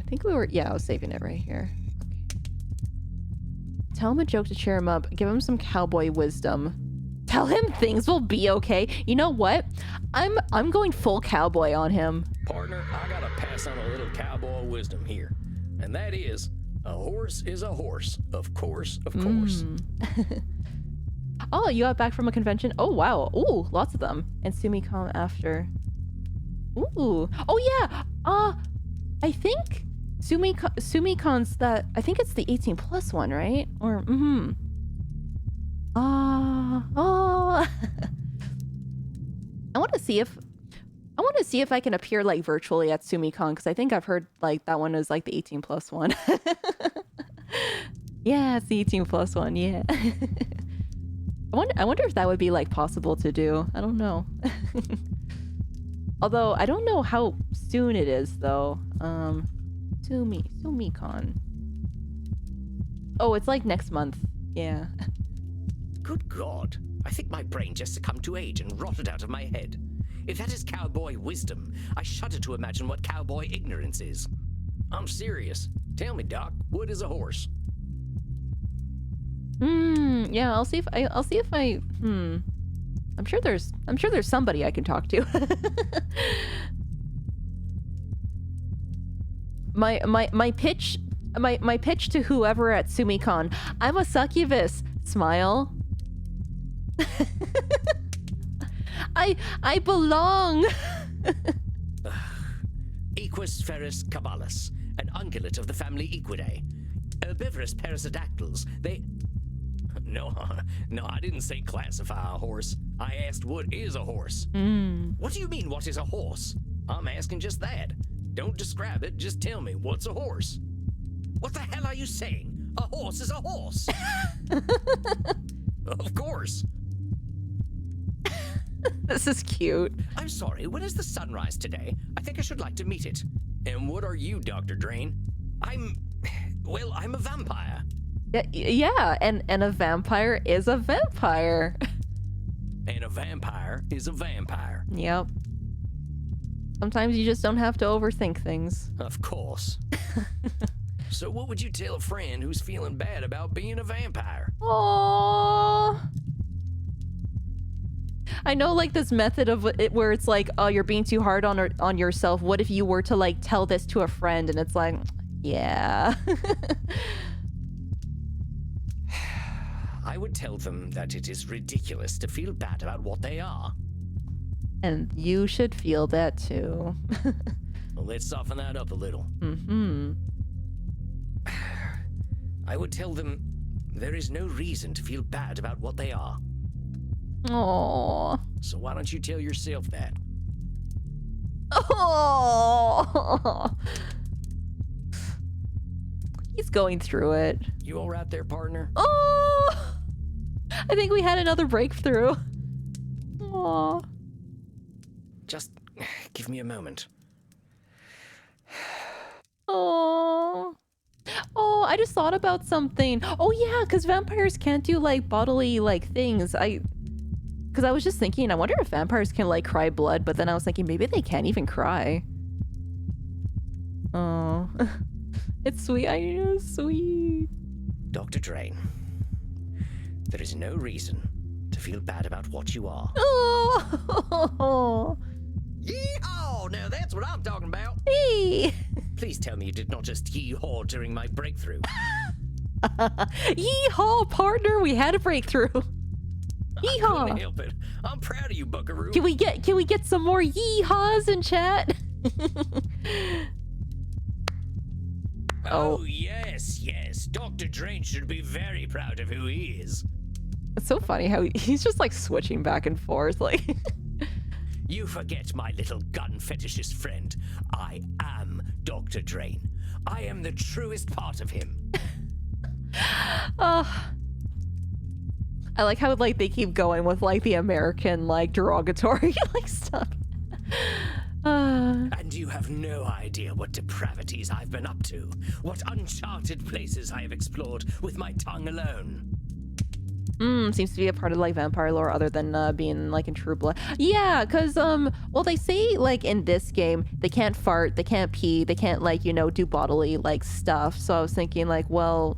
Speaker 2: think I was saving it right here. Tell him a joke to cheer him up. Give him some cowboy wisdom. Tell him things will be okay. You know what? I'm going full cowboy on him.
Speaker 3: Partner, I gotta pass on a little cowboy wisdom here. And that is, a horse is a horse. Of course, of course.
Speaker 2: Oh, you got back from a convention? Oh, wow. Ooh, lots of them. And Sumicom after. Ooh. Oh, yeah. I think Sumicon's that, I think it's the 18 plus one, right? Or, oh. I want to see if I can appear like virtually at SumiCon, because I think I've heard like that one is like the 18 plus one. Yeah, it's the 18 plus one, yeah. I wonder if that would be like possible to do. I don't know. Although I don't know how soon it is though. SumiCon. Oh, it's like next month. Yeah.
Speaker 3: Good God. I think my brain just succumbed to age and rotted out of my head. If that is cowboy wisdom, I shudder to imagine what cowboy ignorance is. I'm serious. Tell me, Doc, what is a horse?
Speaker 2: Yeah, I'll see if I I'm sure there's somebody I can talk to. my pitch to whoever at SumiCon. I'm a succubus. Smile. I belong.
Speaker 3: Equus ferus cabalus, an ungulate of the family Equidae. Herbivorous perissodactyls, they... No, I didn't say classify a horse. I asked what is a horse. What do you mean, what is a horse? I'm asking just that. Don't describe it, just tell me, what's a horse? What the hell are you saying? A horse is a horse. Of course.
Speaker 2: This is cute.
Speaker 3: I'm sorry, when is the sunrise today? I think I should like to meet it. And what are you, Dr. Drain? I'm a vampire.
Speaker 2: Yeah, and a vampire is a vampire.
Speaker 3: And a vampire is a vampire.
Speaker 2: Yep. Sometimes you just don't have to overthink things.
Speaker 3: Of course. So what would you tell a friend who's feeling bad about being a vampire?
Speaker 2: Aww. I know like this method of it where it's like, oh, you're being too hard on yourself. What if you were to like tell this to a friend and it's like, yeah.
Speaker 3: I would tell them that it is ridiculous to feel bad about what they are.
Speaker 2: And you should feel that too.
Speaker 3: Well, let's soften that up a little. I would tell them there is no reason to feel bad about what they are.
Speaker 2: Aww.
Speaker 3: So why don't you tell yourself that?
Speaker 2: Oh. He's going through it.
Speaker 3: You all right there, partner?
Speaker 2: Oh. I think we had another breakthrough. Aww.
Speaker 3: Just give me a moment.
Speaker 2: Oh. Oh, I just thought about something. Oh yeah, because vampires can't do like bodily like things. Because I was just thinking, I wonder if vampires can like cry blood, but then I was thinking maybe they can't even cry. Oh. It's sweet. I know, sweet.
Speaker 3: Dr. Drain, there is no reason to feel bad about what you are.
Speaker 2: Oh.
Speaker 3: Yeehaw! Now that's what I'm talking about.
Speaker 2: Hey.
Speaker 3: Please tell me you did not just yee-haw during my breakthrough.
Speaker 2: Yeehaw, partner! We had a breakthrough.
Speaker 3: I couldn't help it. I'm proud of you, Buckaroo.
Speaker 2: Can we get some more yeehaws in chat?
Speaker 3: Oh, yes. Dr. Drain should be very proud of who he is.
Speaker 2: It's so funny how he's just like switching back and forth, like.
Speaker 3: You forget, my little gun fetishist friend. I am Dr. Drain. I am the truest part of him.
Speaker 2: I like how like they keep going with like the American like derogatory like stuff.
Speaker 3: And you have no idea what depravities I've been up to, what uncharted places I have explored with my tongue alone.
Speaker 2: Seems to be a part of like vampire lore other than being like in True Blood. Yeah, because well, they say like in this game they can't fart, they can't pee, they can't like, you know, do bodily like stuff. So I was thinking like, well,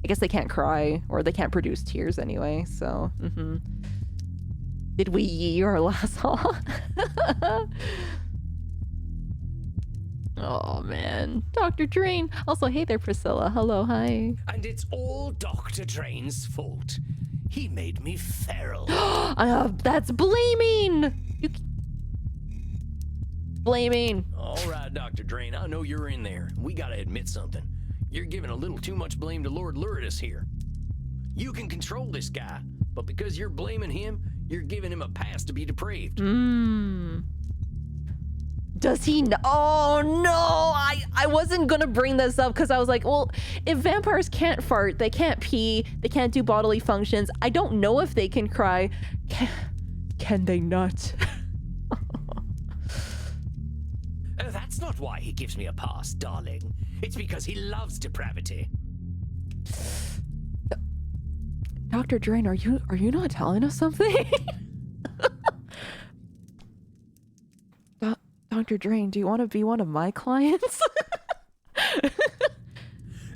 Speaker 2: I guess they can't cry or they can't produce tears anyway. So did we yee our last haul? Oh man, Dr. Drain. Also, hey there, Priscilla. Hello, hi.
Speaker 3: And it's all Dr. Drain's fault. He made me feral.
Speaker 2: That's blaming. blaming.
Speaker 3: All right, Dr. Drain, I know you're in there. We gotta admit something. You're giving a little too much blame to Lord Luridus here. You can control this guy, but because you're blaming him, you're giving him a pass to be depraved.
Speaker 2: Does he know? Oh no, I wasn't gonna bring this up because I was like, well, if vampires can't fart, they can't pee, they can't do bodily functions, I don't know if they can cry. Can they not?
Speaker 3: That's not why he gives me a pass, darling. It's because he loves depravity.
Speaker 2: Dr. Drain, are you not telling us something? Dr. Drain, do you want to be one of my clients?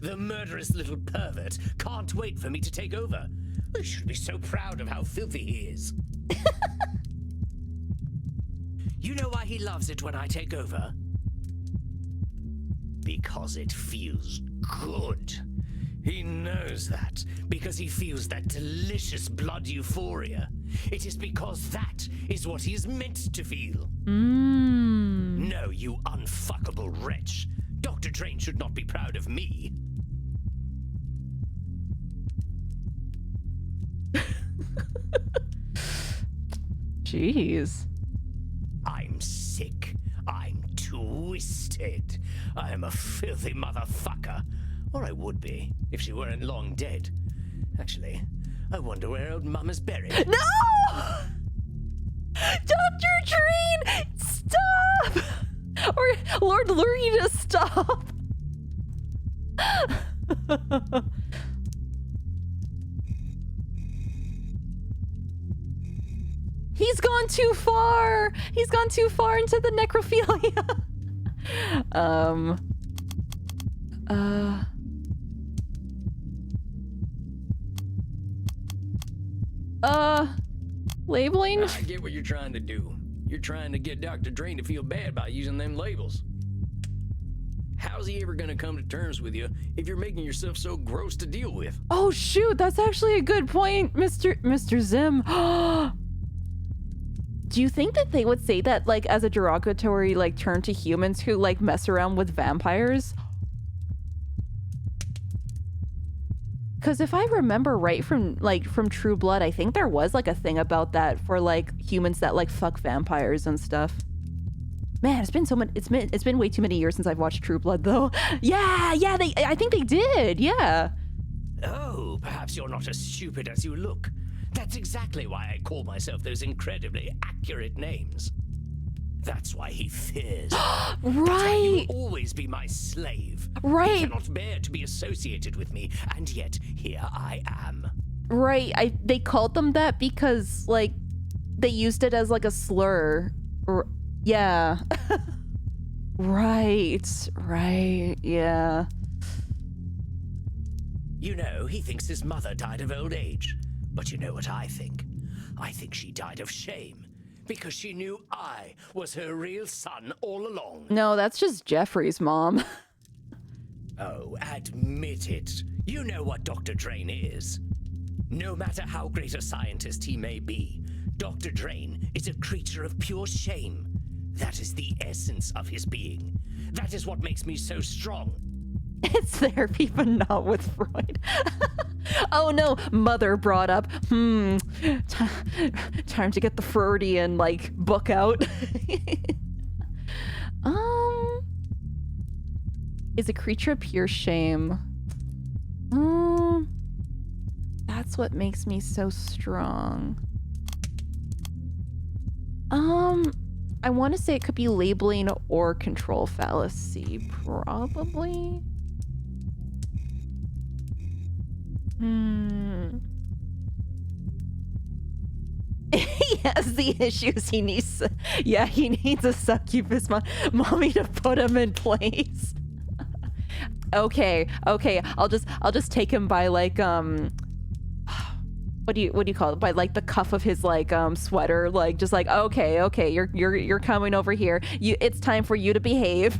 Speaker 3: The murderous little pervert can't wait for me to take over. I should be so proud of how filthy he is. You know why he loves it when I take over? Because it feels good. He knows that because he feels that delicious blood euphoria. It is because that is what he is meant to feel. No, you unfuckable wretch. Dr. Drain should not be proud of me.
Speaker 2: Jeez.
Speaker 3: I'm sick. I'm twisted. I am a filthy motherfucker. Or I would be, if she weren't long dead. Actually, I wonder where old Mama's buried.
Speaker 2: No! Dr. Drain, stop! Or Lord Luridus, stop! He's gone too far! He's gone too far into the necrophilia! Labeling?
Speaker 3: I get what you're trying to do. You're trying to get Dr. Drain to feel bad by using them labels. How's he ever gonna come to terms with you if you're making yourself so gross to deal with?
Speaker 2: Oh shoot, that's actually a good point, Mr. Zim. Do you think that they would say that like as a derogatory like term to humans who like mess around with vampires? Because if I remember right from True Blood, I think there was like a thing about that for like humans that like fuck vampires and stuff. Man, it's been so much. It's been way too many years since I've watched True Blood, though. Yeah. I think they did. Yeah.
Speaker 3: Oh, perhaps you're not as stupid as you look. That's exactly why I call myself those incredibly accurate names. That's why he fears.
Speaker 2: Right.
Speaker 3: That's why he will always be my slave.
Speaker 2: Right.
Speaker 3: He cannot bear to be associated with me, and yet here I am.
Speaker 2: Right. They called them that because like they used it as like a slur. Yeah. Right. Yeah.
Speaker 3: You know, he thinks his mother died of old age. But you know what I think? I think she died of shame. Because she knew I was her real son all along.
Speaker 2: No, that's just Jeffrey's mom.
Speaker 3: Oh, admit it. You know what Dr. Drain is. No matter how great a scientist he may be, Dr. Drain is a creature of pure shame. That is the essence of his being. That is what makes me so strong.
Speaker 2: It's therapy, but not with Freud. Oh no, mother brought up, time to get the Freudian, like, book out. Is a creature of pure shame. That's what makes me so strong. I want to say it could be labeling or control fallacy, probably. He has the issues. He needs, he needs a succubus mommy to put him in place. Okay. I'll just take him by like what do you call it? By like the cuff of his like sweater, like just like okay, you're coming over here. It's time for you to behave.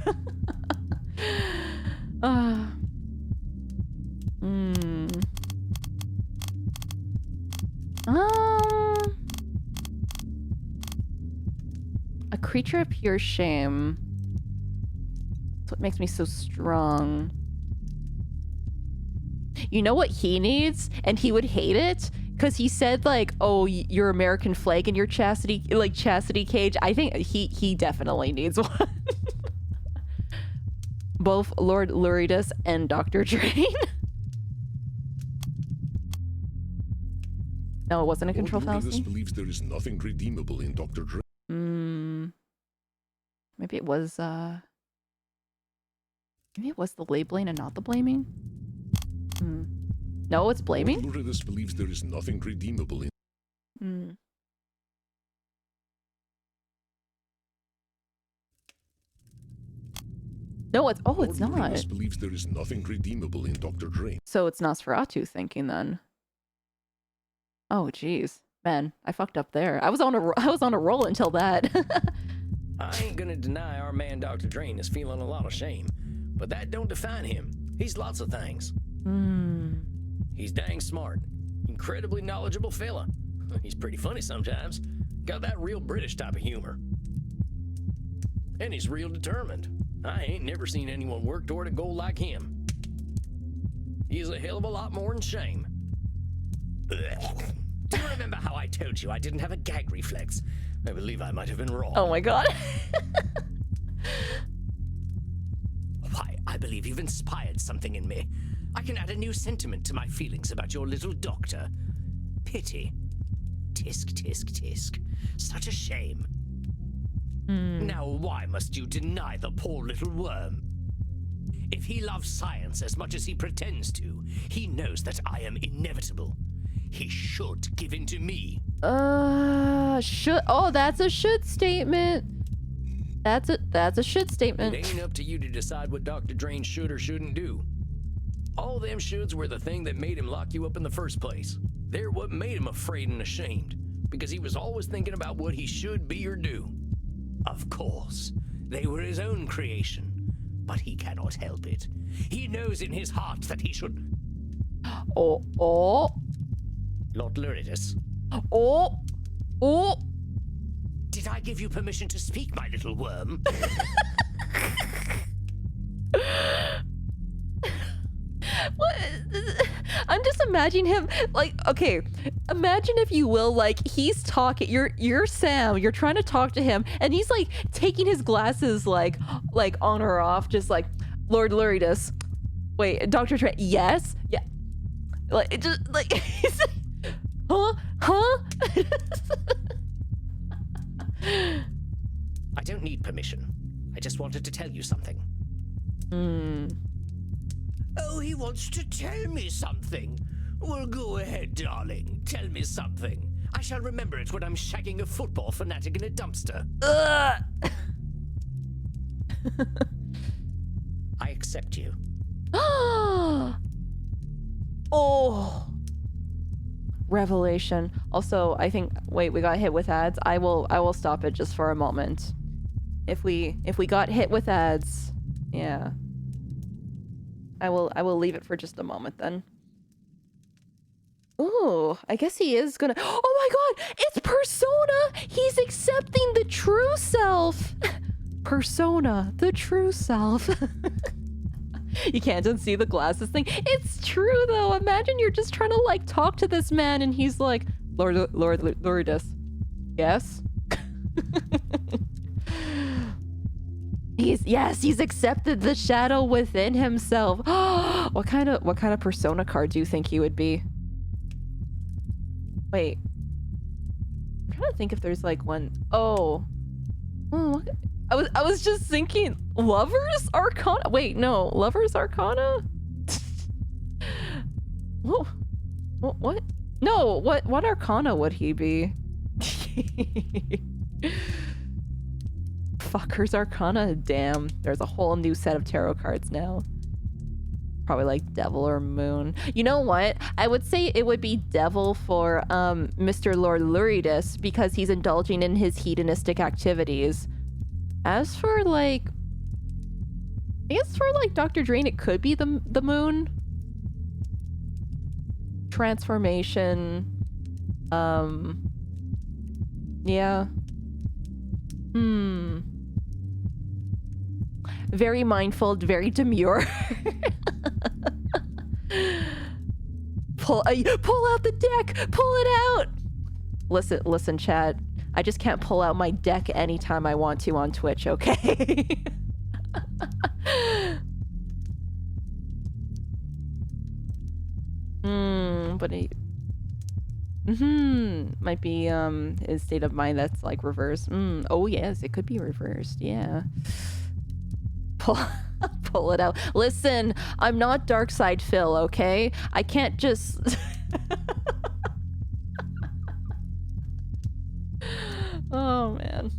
Speaker 2: A creature of pure shame. That's what makes me so strong. You know what he needs? And he would hate it? Because he said, like, oh, your American flag in your chastity cage. I think he definitely needs one. Both Lord Luridus and Dr. Drain. No, it wasn't a control
Speaker 4: Lord
Speaker 2: fallacy.
Speaker 4: believes there is nothing redeemable in Dr. Drain.
Speaker 2: Maybe it was the labeling and not the blaming. No, it's blaming.
Speaker 4: Lord Luridus believes there is nothing redeemable in.
Speaker 2: No, it's
Speaker 4: Lord
Speaker 2: it's not.
Speaker 4: Luridus believes there is nothing redeemable in Dr. Drain.
Speaker 2: So it's Nosferatu thinking then. Oh, jeez, man, I fucked up there. I was on a roll until that.
Speaker 3: I ain't gonna deny our man Dr. Drain is feeling a lot of shame, but that don't define him. He's lots of things. He's dang smart, incredibly knowledgeable fella. He's pretty funny sometimes. Got that real British type of humor. And he's real determined. I ain't never seen anyone work toward a goal like him. He's a hell of a lot more than shame. Do you remember how I told you I didn't have a gag reflex? I believe I might have been wrong.
Speaker 2: Oh my god.
Speaker 3: Why, I believe you've inspired something in me. I can add a new sentiment to my feelings about your little doctor. Pity. Tisk, tisk, tisk. Such a shame. Now why must you deny the poor little worm? If he loves science as much as he pretends to, he knows that I am inevitable. He should give in to me.
Speaker 2: Should. Oh, that's a should statement. That's a should statement.
Speaker 3: It ain't up to you to decide what Dr. Drain should or shouldn't do. All them shoulds were the thing that made him lock you up in the first place. They're what made him afraid and ashamed, because he was always thinking about what he should be or do. Of course, they were his own creation, but he cannot help it. He knows in his heart that he should...
Speaker 2: Oh.
Speaker 3: Lord Luridus.
Speaker 2: Oh.
Speaker 3: Did I give you permission to speak, my little worm?
Speaker 2: What? I'm just imagining him like, okay, imagine if you will, like he's talking, you're Sam, you're trying to talk to him and he's like taking his glasses like on or off, just like, Lord Luridus, wait, Dr. Trent, yes, yeah, like it just like he's like, huh
Speaker 3: I don't need permission. I just wanted to tell you something. Oh, he wants to tell me something. Well, go ahead, darling. Tell me something. I shall remember it when I'm shagging a football fanatic in a dumpster. I accept you.
Speaker 2: Oh. Revelation. Also, I think, wait, we got hit with ads. I will stop it just for a moment. If we got hit with ads, yeah. I will leave it for just a moment then. Ooh, I guess he is gonna... Oh my god! It's Persona! He's accepting the true self! Persona, the true self. You can't unsee the glasses thing. It's true though. Imagine you're just trying to like talk to this man and he's like, Lord Luridus. Yes? He's accepted the shadow within himself. What kind of persona card do you think he would be? Wait. I'm trying to think if there's like one. Oh, I was just thinking Lovers Arcana. Wait, no, Lovers Arcana? Whoa. What? No, what Arcana would he be? Fuckers Arcana? Damn, there's a whole new set of tarot cards now. Probably like Devil or Moon. You know what? I would say it would be Devil for Mr. Lord Luridus because he's indulging in his hedonistic activities. As for like, I guess for like Dr. Drain, it could be the Moon. Transformation. Yeah. Very mindful, very demure. Pull out the deck! Pull it out! Listen, chat. I just can't pull out my deck anytime I want to on Twitch, okay? But it... might be, his state of mind that's, like, reversed. Oh, yes, it could be reversed, yeah. Pull it out. Listen, I'm not Darkside Phil, okay? I can't just... Oh, man.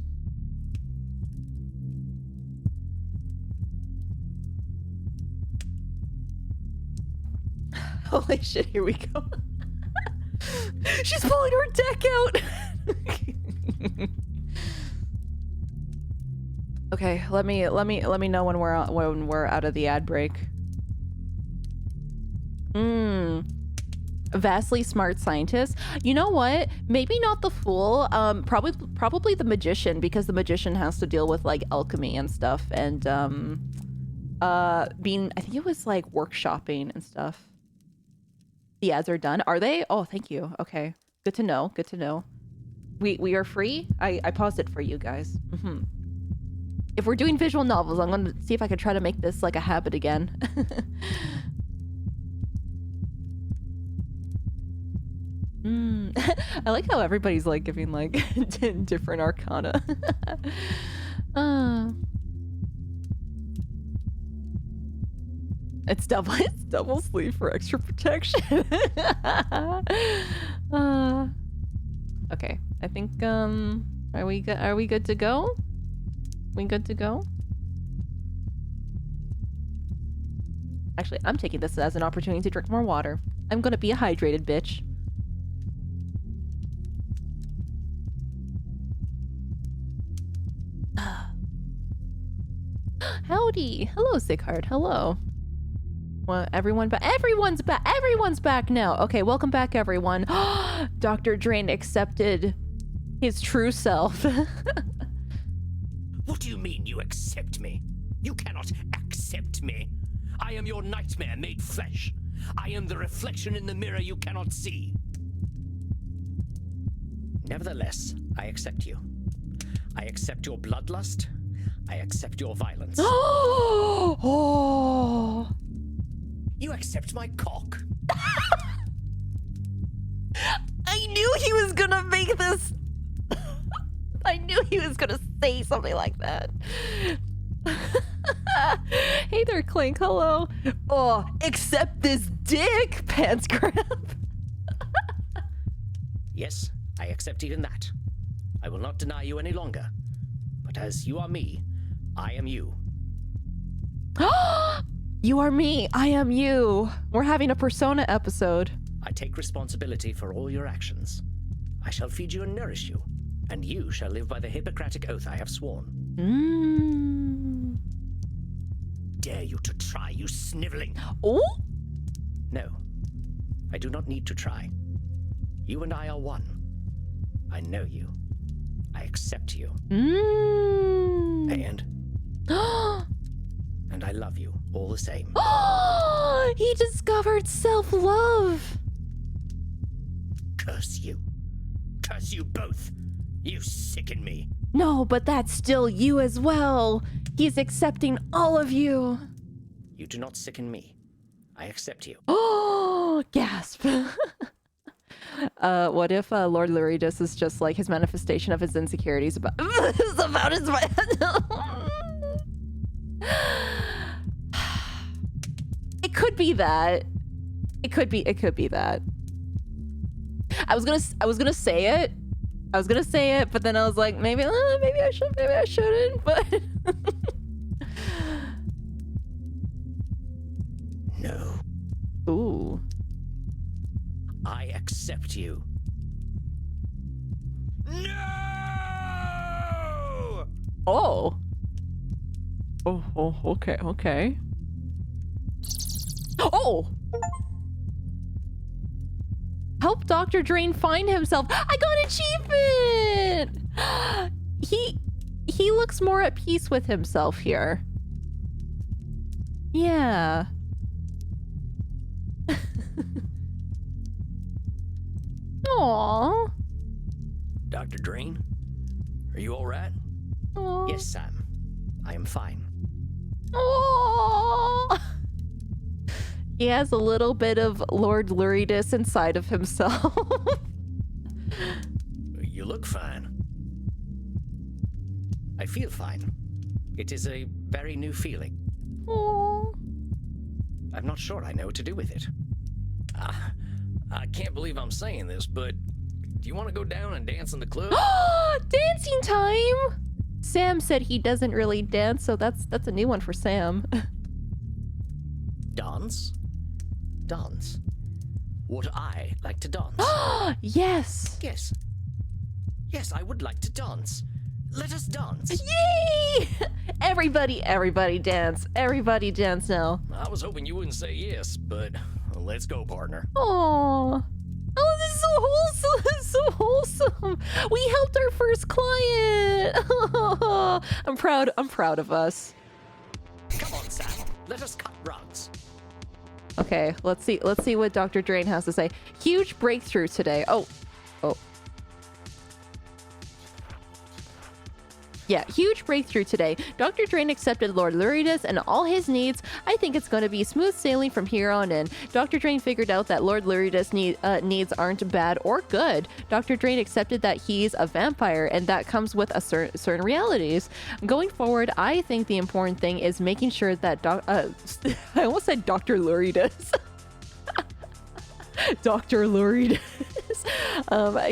Speaker 2: Holy shit, here we go. She's pulling her deck out! Okay, let me know when we're out of the ad break. Vastly smart scientist. You know what? Maybe not the fool. Probably the magician, because the magician has to deal with like alchemy and stuff, and I think it was like workshopping and stuff. The ads are done. Are they? Oh, thank you. Okay, good to know. Good to know. We are free. I paused it for you guys. If we're doing visual novels, I'm gonna see if I can try to make this like a habit again. I like how everybody's like giving like different arcana. It's double sleeve for extra protection. Okay, I think are we good to go? We good to go? Actually, I'm taking this as an opportunity to drink more water. I'm gonna be a hydrated bitch. Howdy! Hello, Sickheart. Hello. Well, everyone's back. Everyone's back now. Okay, welcome back, everyone. Dr. Drain accepted his true self.
Speaker 3: What do you mean you accept me? You cannot accept me. I am your nightmare made flesh. I am the reflection in the mirror you cannot see. Nevertheless, I accept you. I accept your bloodlust. I accept your violence.
Speaker 2: Oh!
Speaker 3: You accept my cock.
Speaker 2: I knew he was gonna make this. I knew he was gonna say something like that. Hey there, Clink. Hello. Oh, accept this dick, pants grab.
Speaker 3: Yes, I accept even that. I will not deny you any longer. But as you are me, I am you.
Speaker 2: You are me, I am you. We're having a Persona episode.
Speaker 3: I take responsibility for all your actions. I shall feed you and nourish you, and you shall live by the Hippocratic oath I have sworn. Dare you to try, you sniveling.
Speaker 2: Oh?
Speaker 3: No, I do not need to try. You and I are one. I know you. I accept you. And I love you all the same.
Speaker 2: He discovered self-love.
Speaker 3: Curse you. Curse you both. You sicken me.
Speaker 2: No, but that's still you as well. He's accepting all of you.
Speaker 3: You do not sicken me. I accept you.
Speaker 2: Oh, gasp. What if Lord Luridus is just like his manifestation of his insecurities about his It could be that. It could be that. I was gonna say it. But then I was like, maybe I shouldn't, but
Speaker 3: No.
Speaker 2: Ooh.
Speaker 3: I accept you. No!
Speaker 2: Oh. Oh, okay. Oh! Help Dr. Drain find himself. I got an achievement! he looks more at peace with himself here. Yeah. Aww.
Speaker 3: Dr. Drain, are you all right?
Speaker 2: Aww.
Speaker 3: Yes, Sam. I am fine.
Speaker 2: Aww. He has a little bit of Lord Luridus inside of himself.
Speaker 3: You look fine. I feel fine. It is a very new feeling.
Speaker 2: Aww.
Speaker 3: I'm not sure I know what to do with it. I can't believe I'm saying this, but do you want to go down and dance in the club?
Speaker 2: Dancing time! Sam said he doesn't really dance, so that's a new one for Sam.
Speaker 3: Dance? Dance? Would I like to dance?
Speaker 2: Yes!
Speaker 3: Yes. Yes, I would like to dance. Let us dance.
Speaker 2: Yay! Everybody dance. Everybody dance now.
Speaker 3: I was hoping you wouldn't say yes, but let's go, partner.
Speaker 2: Aww. Oh, this is so wholesome. This is so wholesome. We helped our first client. I'm proud of us.
Speaker 3: Come on, Sam. Let us cut rugs.
Speaker 2: Okay, let's see what Dr. Drain has to say. Huge breakthrough today. Oh. Yeah, huge breakthrough today. Dr. Drain accepted Lord Luridus and all his needs. I think it's going to be smooth sailing from here on in. Dr. Drain figured out that Lord Luridus needs aren't bad or good. Dr. Drain accepted that he's a vampire and that comes with certain realities. Going forward, I think the important thing is making sure that I almost said Dr. Luridus. Dr. Luridus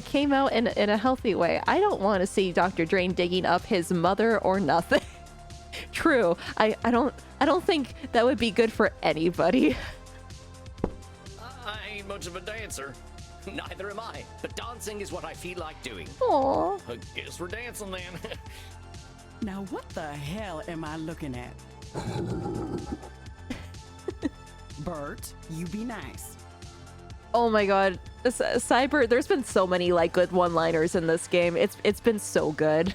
Speaker 2: came out in a healthy way. I don't want to see Dr. Drain digging up his mother or nothing. True. I don't think that would be good for anybody.
Speaker 3: I ain't much of a dancer. Neither am I. But dancing is what I feel like doing.
Speaker 2: Aww.
Speaker 3: I guess we're dancing then.
Speaker 5: Now what the hell am I looking at? Bert, you be nice.
Speaker 2: Oh my god. Cyber, there's been so many like good one-liners in this game. It's been so good.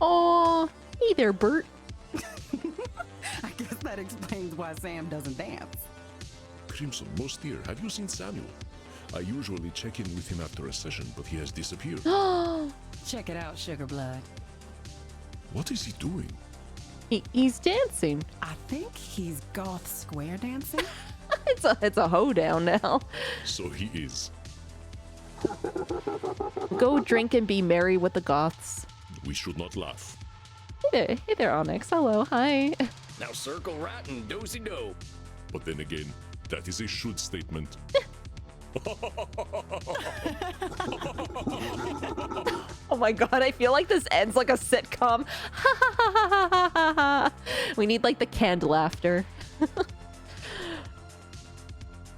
Speaker 2: Aw, hey there, Bert.
Speaker 5: I guess that explains why Sam doesn't dance.
Speaker 4: Crimson, most dear, have you seen Samuel? I usually check in with him after a session, but he has disappeared.
Speaker 5: Check it out, Sugar Blood.
Speaker 4: What is he doing?
Speaker 2: He's dancing.
Speaker 5: I think he's goth square dancing.
Speaker 2: It's a hoedown now.
Speaker 4: So he is.
Speaker 2: Go drink and be merry with the goths.
Speaker 4: We should not laugh.
Speaker 2: Hey there, Onyx. Hello, hi.
Speaker 3: Now circle right and do-si-do.
Speaker 4: But then again, that is a should statement.
Speaker 2: Oh my god, I feel like this ends like a sitcom. We need like the canned laughter.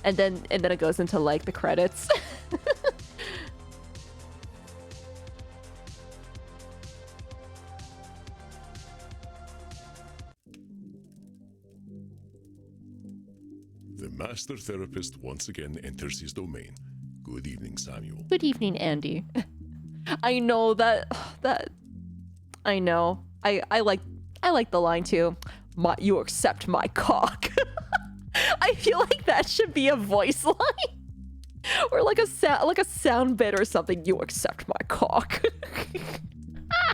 Speaker 2: And then it goes into like the credits.
Speaker 4: The master therapist once again enters his domain. Good evening, Samuel.
Speaker 2: Good evening, Andy. I know that I know. I like the line too. You accept my cock. I feel like that should be a voice line. Or like a sound bit or something. You accept my cock.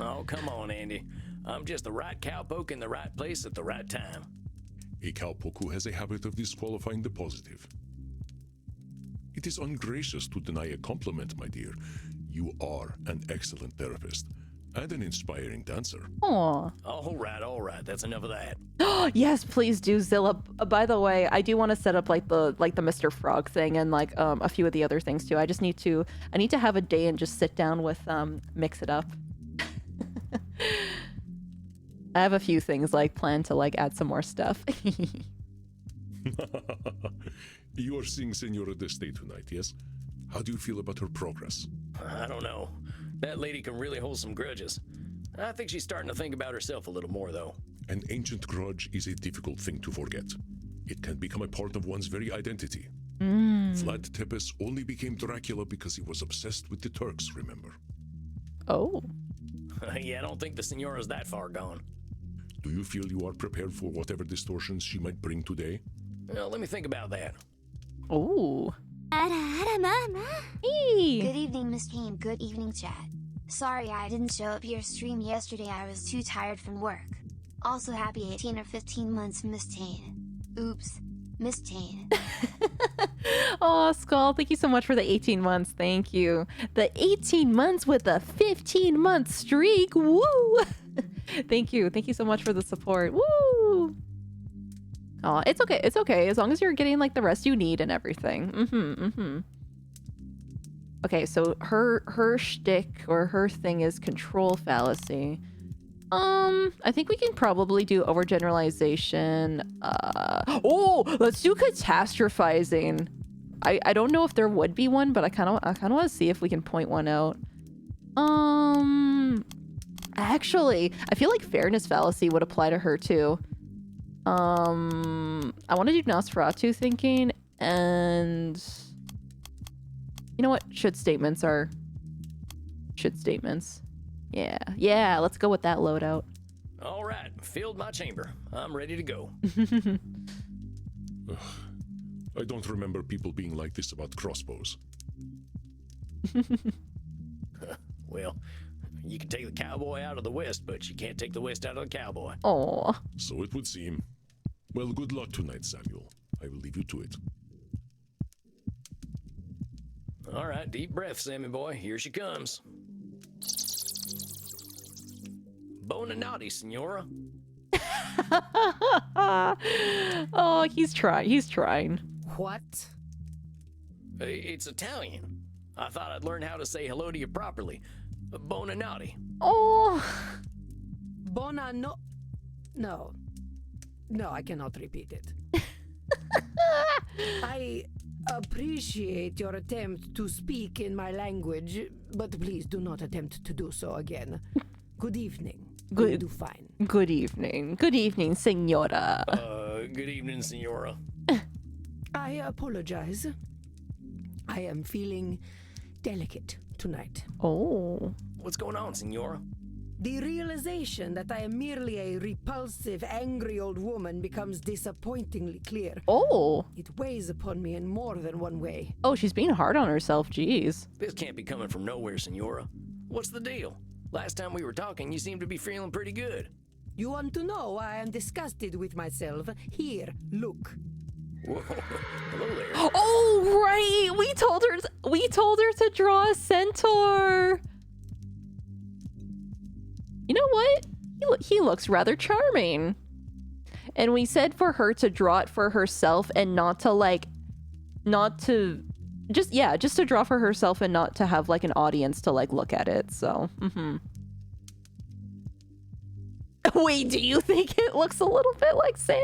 Speaker 3: Oh, come on, Andy. I'm just the right cowpoke in the right place at the right time.
Speaker 4: A cowpoke who has a habit of disqualifying the positive. It is ungracious to deny a compliment, my dear. You are an excellent therapist and an inspiring dancer.
Speaker 2: Aw.
Speaker 3: All right. That's enough of that.
Speaker 2: Yes, please do, Zilla. By the way, I do want to set up like the Mr. Frog thing and like a few of the other things too. I need to have a day and just sit down with Mix It Up. I have a few things like planned to like add some more stuff.
Speaker 4: You are seeing Senora Deste tonight, yes? How do you feel about her progress?
Speaker 3: I don't know. That lady can really hold some grudges. I think she's starting to think about herself a little more, though.
Speaker 4: An ancient grudge is a difficult thing to forget. It can become a part of one's very identity. Vlad Tepes only became Dracula because he was obsessed with the Turks, remember?
Speaker 2: Oh.
Speaker 3: Yeah, I don't think the Senora's that far gone.
Speaker 4: Do you feel you are prepared for whatever distortions she might bring today?
Speaker 3: Well, let me think about that.
Speaker 2: Oh.
Speaker 1: Good
Speaker 2: Hey.
Speaker 1: evening, Miss Payne. Good evening, chat. Sorry I didn't show up your stream yesterday, I was too tired from work. Also happy 18 or 15 months, Miss Tane. Oops, Miss Tane.
Speaker 2: Oh, Skull, thank you so much for the 18 months. Thank you. The 18 months with a 15-month streak. Woo! Thank you. Thank you so much for the support. Woo! Oh, it's okay. It's okay. As long as you're getting like the rest you need and everything. Okay, so her shtick or her thing is control fallacy. I think we can probably do overgeneralization. Let's do catastrophizing. I don't know if there would be one, but I kind of want to see if we can point one out. Actually, I feel like fairness fallacy would apply to her too. I want to do Nosferatu thinking, and you know what? Should statements. Yeah, let's go with that loadout.
Speaker 3: All right, filled my chamber. I'm ready to go.
Speaker 4: I don't remember people being like this about crossbows.
Speaker 3: Well, you can take the cowboy out of the West, but you can't take the West out of the cowboy.
Speaker 2: Oh,
Speaker 4: So it would seem. Well, good luck tonight, Samuel. I will leave you to it.
Speaker 3: All right, deep breath, Sammy boy. Here she comes. Bonanati, Senora.
Speaker 2: oh, he's trying.
Speaker 5: What?
Speaker 3: It's Italian. I thought I'd learn how to say hello to you properly. Bonanati.
Speaker 2: Oh,
Speaker 5: No. No, I cannot repeat it. I appreciate your attempt to speak in my language, but please do not attempt to do so again. Good evening.
Speaker 2: Good.
Speaker 5: You do fine.
Speaker 2: Good evening. Good evening, Senora.
Speaker 3: Good evening, Senora.
Speaker 5: I apologize. I am feeling delicate tonight.
Speaker 2: Oh.
Speaker 3: What's going on, Senora?
Speaker 5: The realization that I am merely a repulsive, angry old woman becomes disappointingly clear.
Speaker 2: Oh.
Speaker 5: It weighs upon me in more than one way.
Speaker 2: Oh, she's being hard on herself. Jeez.
Speaker 3: This can't be coming from nowhere, Senora. What's the deal? Last time we were talking, you seemed to be feeling pretty good.
Speaker 5: You want to know why I am disgusted with myself? Here, look.
Speaker 3: Whoa. Hello there.
Speaker 2: Oh, right. We told her to draw a centaur. You know what? He looks rather charming. And we said for her to draw it for herself and just to draw for herself and not to have like an audience to like look at it. So, Wait, do you think it looks a little bit like Sam?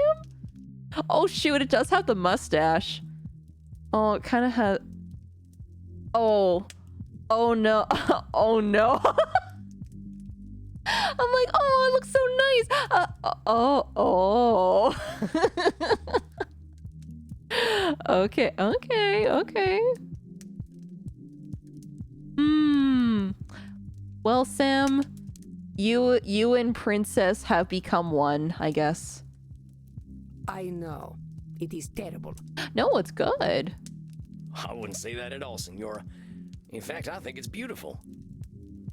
Speaker 2: Oh shoot, it does have the mustache. Oh, it kind of has. Oh no. Oh no. I'm like, oh, it looks so nice. Okay. Well, Sam, you and Princess have become one, I guess.
Speaker 5: I know. It is terrible.
Speaker 2: No, it's good.
Speaker 3: I wouldn't say that at all, Senora. In fact, I think it's beautiful.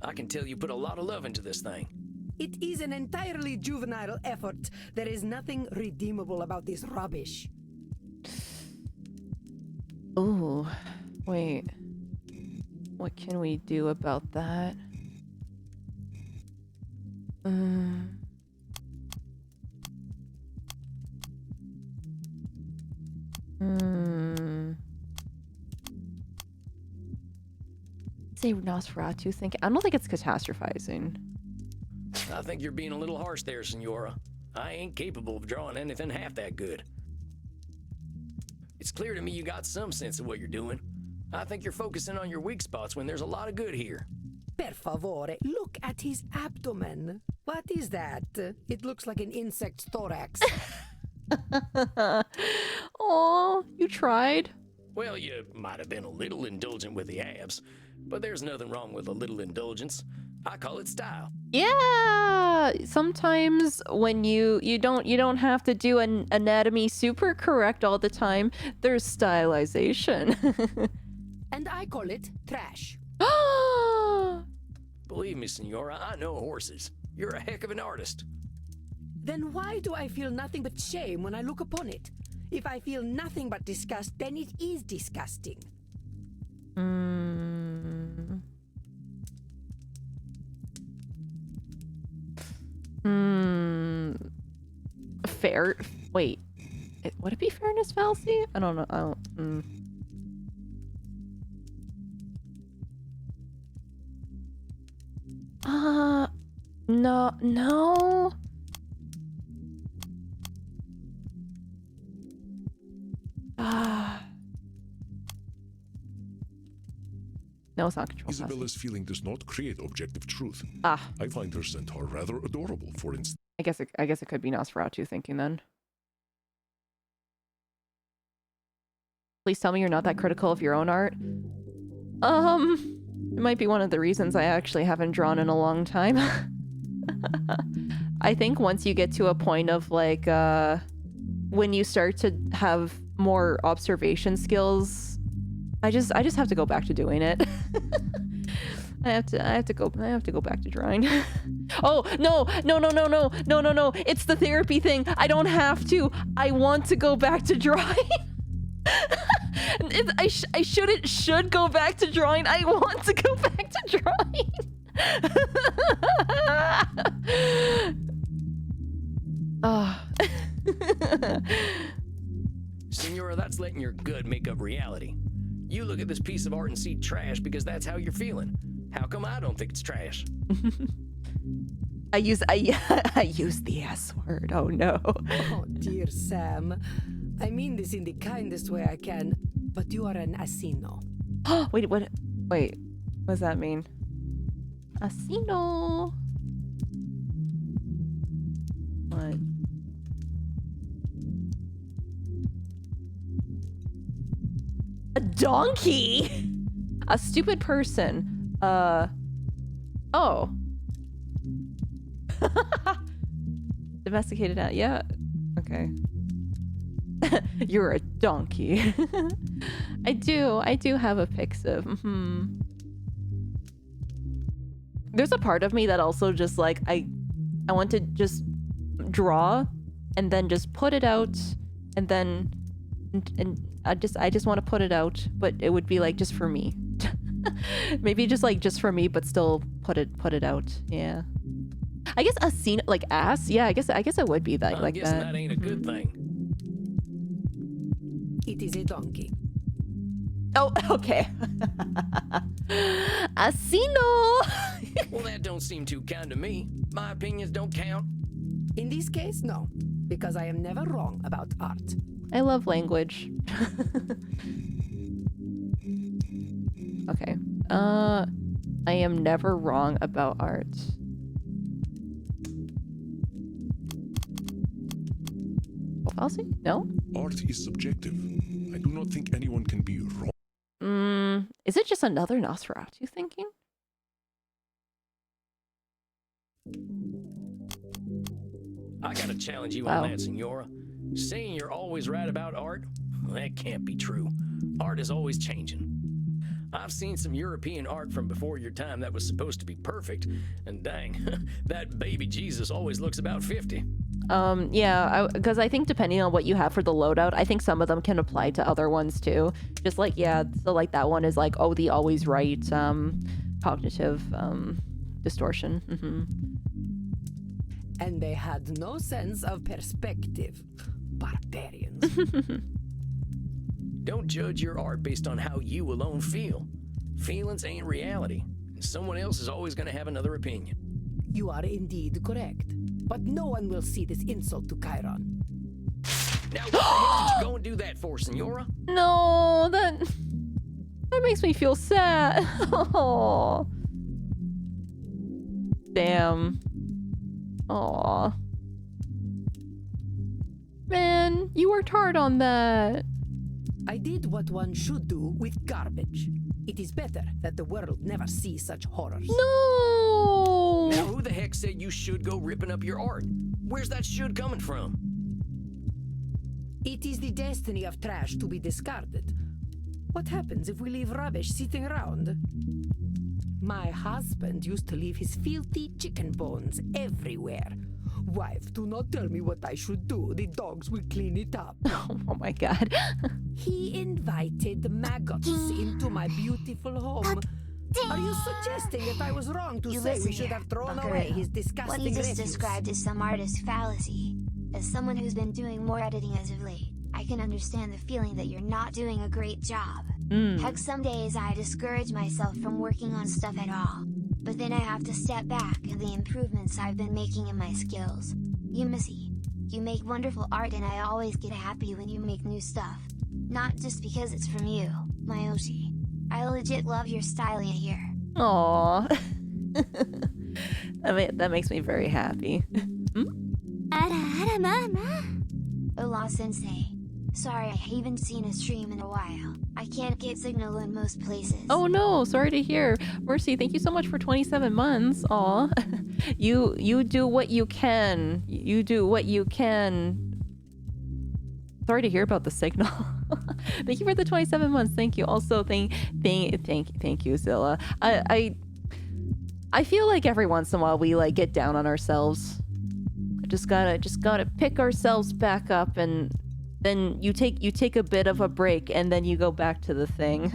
Speaker 3: I can tell you put a lot of love into this thing.
Speaker 5: It is an entirely juvenile effort. There is nothing redeemable about this rubbish.
Speaker 2: Ooh, wait. What can we do about that? Say Nosferatu thinking. I don't think it's catastrophizing.
Speaker 3: I think you're being a little harsh there, Senora. I ain't capable of drawing anything half that good. It's clear to me you got some sense of what you're doing. I think you're focusing on your weak spots when there's a lot of good here.
Speaker 5: Per favore, look at his abdomen. What is that? It looks like an insect's thorax.
Speaker 2: Oh, you tried.
Speaker 3: Well, you might have been a little indulgent with the abs, but there's nothing wrong with a little indulgence. I call it style.
Speaker 2: Yeah, sometimes when you don't have to do an anatomy super correct all the time. There's stylization.
Speaker 5: And I call it trash.
Speaker 3: Believe me, Senora, I know horses. You're a heck of an artist.
Speaker 5: Then why do I feel nothing but shame when I look upon it? If I feel nothing but disgust, then it is disgusting.
Speaker 2: Fair. Wait. Would it be fairness fallacy? I don't know. I don't. No. No, it's not control.
Speaker 4: Isabella's feeling does not create objective truth.
Speaker 2: I
Speaker 4: find her centaur rather adorable, for instance.
Speaker 2: I guess it could be Nosferatu thinking then. Please tell me you're not that critical of your own art. It might be one of the reasons I actually haven't drawn in a long time. I think once you get to a point of like when you start to have more observation skills, I just have to go back to doing it. I have to go back to drawing. Oh, no. It's the therapy thing. I don't have to. I want to go back to drawing. I should go back to drawing. I want to go back to drawing.
Speaker 3: Senora, that's letting your good make up reality. You look at this piece of art and see trash because that's how you're feeling. How come I don't think it's trash?
Speaker 2: I use the S word. Oh no.
Speaker 5: Oh, dear Sam. I mean this in the kindest way I can, but you are an asino.
Speaker 2: Wait, what does that mean? Asino. What? A donkey? A stupid person. Oh. Domesticated out. Yeah. Okay. You're a donkey. I do have a Pixiv. There's a part of me that also just like I want to just draw and then just put it out and then and I just want to put it out, but it would be like just for me. Maybe just for me, but still put it out. Yeah. I guess a scene like ass. Yeah, I guess it would be that like that.
Speaker 3: That ain't a good thing.
Speaker 5: It is a donkey.
Speaker 2: Oh, okay. Asino.
Speaker 3: Well, that don't seem too kind to me. My opinions don't count.
Speaker 5: In this case, no, because I am never wrong about art.
Speaker 2: I love language. Okay. I am never wrong about art. Fallacy? No?
Speaker 4: Art is subjective. I do not think anyone can be wrong.
Speaker 2: Is it just another Nosferatu thinking?
Speaker 3: I gotta challenge you on that, Senora. Saying you're always right about art, that can't be true. Art is always changing. I've seen some European art from before your time that was supposed to be perfect, and dang, that baby Jesus always looks about 50.
Speaker 2: Yeah, because I think depending on what you have for the loadout, I think some of them can apply to other ones too. Just like, yeah, so like that one is like, oh, the always right, cognitive, distortion.
Speaker 5: And they had no sense of perspective. Barbarians.
Speaker 3: Don't judge your art based on how you alone feel. Feelings ain't reality, and someone else is always gonna have another opinion.
Speaker 5: You are indeed correct, but no one will see this insult to Chiron.
Speaker 3: Now, what the heck did you go and do that for, Senora?
Speaker 2: No, that makes me feel sad. Oh, damn. Aw. Man, you worked hard on that.
Speaker 5: I did what one should do with garbage. It is better that the world never see such horrors.
Speaker 2: No!
Speaker 3: Now, who the heck said you should go ripping up your art? Where's that should coming from?
Speaker 5: It is the destiny of trash to be discarded. What happens if we leave rubbish sitting around? My husband used to leave his filthy chicken bones everywhere. Wife, do not tell me what I should do. The dogs will clean it up.
Speaker 2: Oh my god.
Speaker 5: He invited maggots into my beautiful home. Are you suggesting that I was wrong to
Speaker 1: You
Speaker 5: say
Speaker 1: listen
Speaker 5: we should
Speaker 1: here,
Speaker 5: have thrown
Speaker 1: buckaroo.
Speaker 5: away his
Speaker 1: What
Speaker 5: disgusting
Speaker 1: you just
Speaker 5: refuse?
Speaker 1: described is some artist fallacy. As someone who's been doing more editing as of late, I can understand the feeling that you're not doing a great job. Heck, some days I discourage myself from working on stuff at all. But then I have to step back at the improvements I've been making in my skills. You Missy, you make wonderful art and I always get happy when you make new stuff. Not just because it's from you, my Oshi. I legit love your style in here.
Speaker 2: Aww. That makes me very happy.
Speaker 1: Hola sensei. Sorry, I haven't seen a stream in a while. I can't get signal in most places.
Speaker 2: Oh no, sorry to hear. Mercy, thank you so much for 27 months. Aw. You do what you can. You do what you can. Sorry to hear about the signal. Thank you for the 27 months. Thank you. Also, thank you, Zilla. I feel like every once in a while we like get down on ourselves. Just gotta pick ourselves back up, and then you take a bit of a break and then you go back to the thing.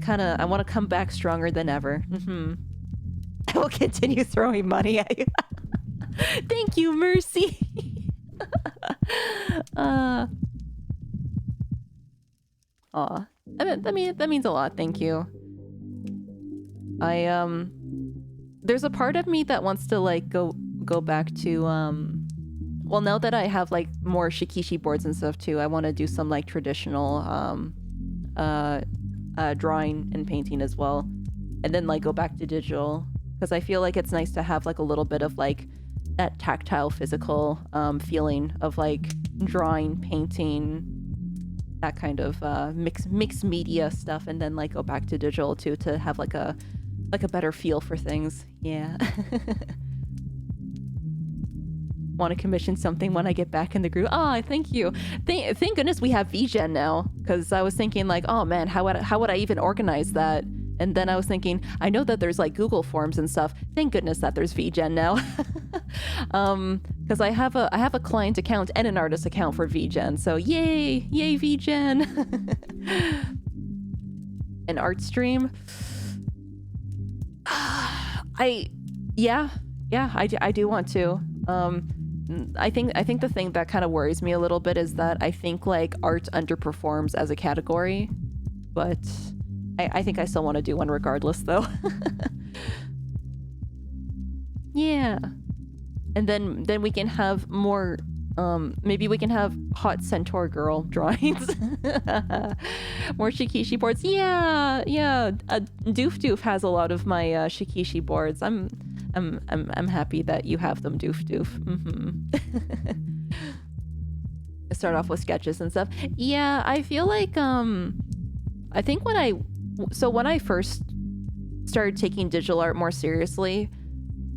Speaker 2: I want to come back stronger than ever. I will continue throwing money at you. Thank you, Mercy. Aw. That means a lot. Thank you. There's a part of me that wants to like go back to well, now that I have like more shikishi boards and stuff too, I want to do some like traditional drawing and painting as well, and then like go back to digital, because I feel like it's nice to have like a little bit of like that tactile physical feeling of like drawing, painting, that kind of mixed media stuff, and then like go back to digital too to have like a better feel for things. Yeah. Want to commission something when I get back in the groove. Oh, thank you. Thank goodness we have VGen now, because I was thinking like, oh man, how would I even organize that? And then I was thinking, I know that there's like Google Forms and stuff. Thank goodness that there's VGen now. Because I have a client account and an artist account for VGen. So yay VGen. An art stream. I do want to. I think the thing that kind of worries me a little bit is that I think like art underperforms as a category, but I think I still want to do one regardless though. Yeah. And then we can have more maybe we can have hot centaur girl drawings. More shikishi boards. Yeah. Doof has a lot of my shikishi boards. I'm happy that you have them, Doof. Start off with sketches and stuff. Yeah, I feel like I think when I first started taking digital art more seriously,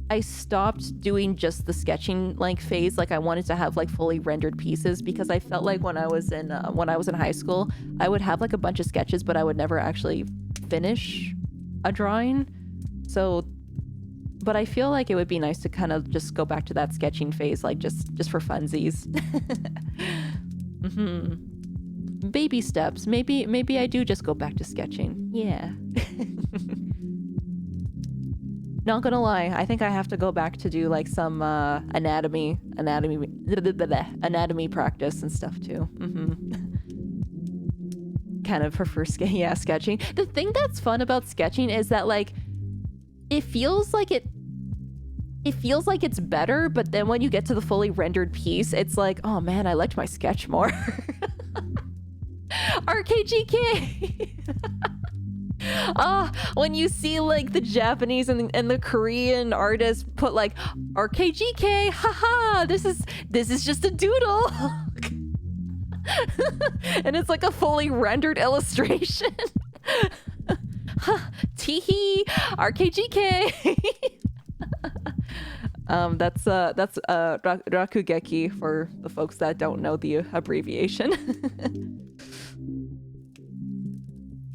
Speaker 2: I stopped doing just the sketching like phase. Like I wanted to have like fully rendered pieces, because I felt like when I was in high school, I would have like a bunch of sketches, but I would never actually finish a drawing. But I feel like it would be nice to kind of just go back to that sketching phase, like just for funsies. Baby steps. Maybe I do just go back to sketching. Yeah. Not gonna lie, I think I have to go back to do like some anatomy practice and stuff too. Kind of prefer sketching. The thing that's fun about sketching is that like it feels like it's better, but then when you get to the fully rendered piece, it's like, oh man, I liked my sketch more. RKGK. When you see like the Japanese and the Korean artists put like RKGK, haha, this is just a doodle. And it's like a fully rendered illustration. Teehee! RKGK! That's Rakugeki for the folks that don't know the abbreviation.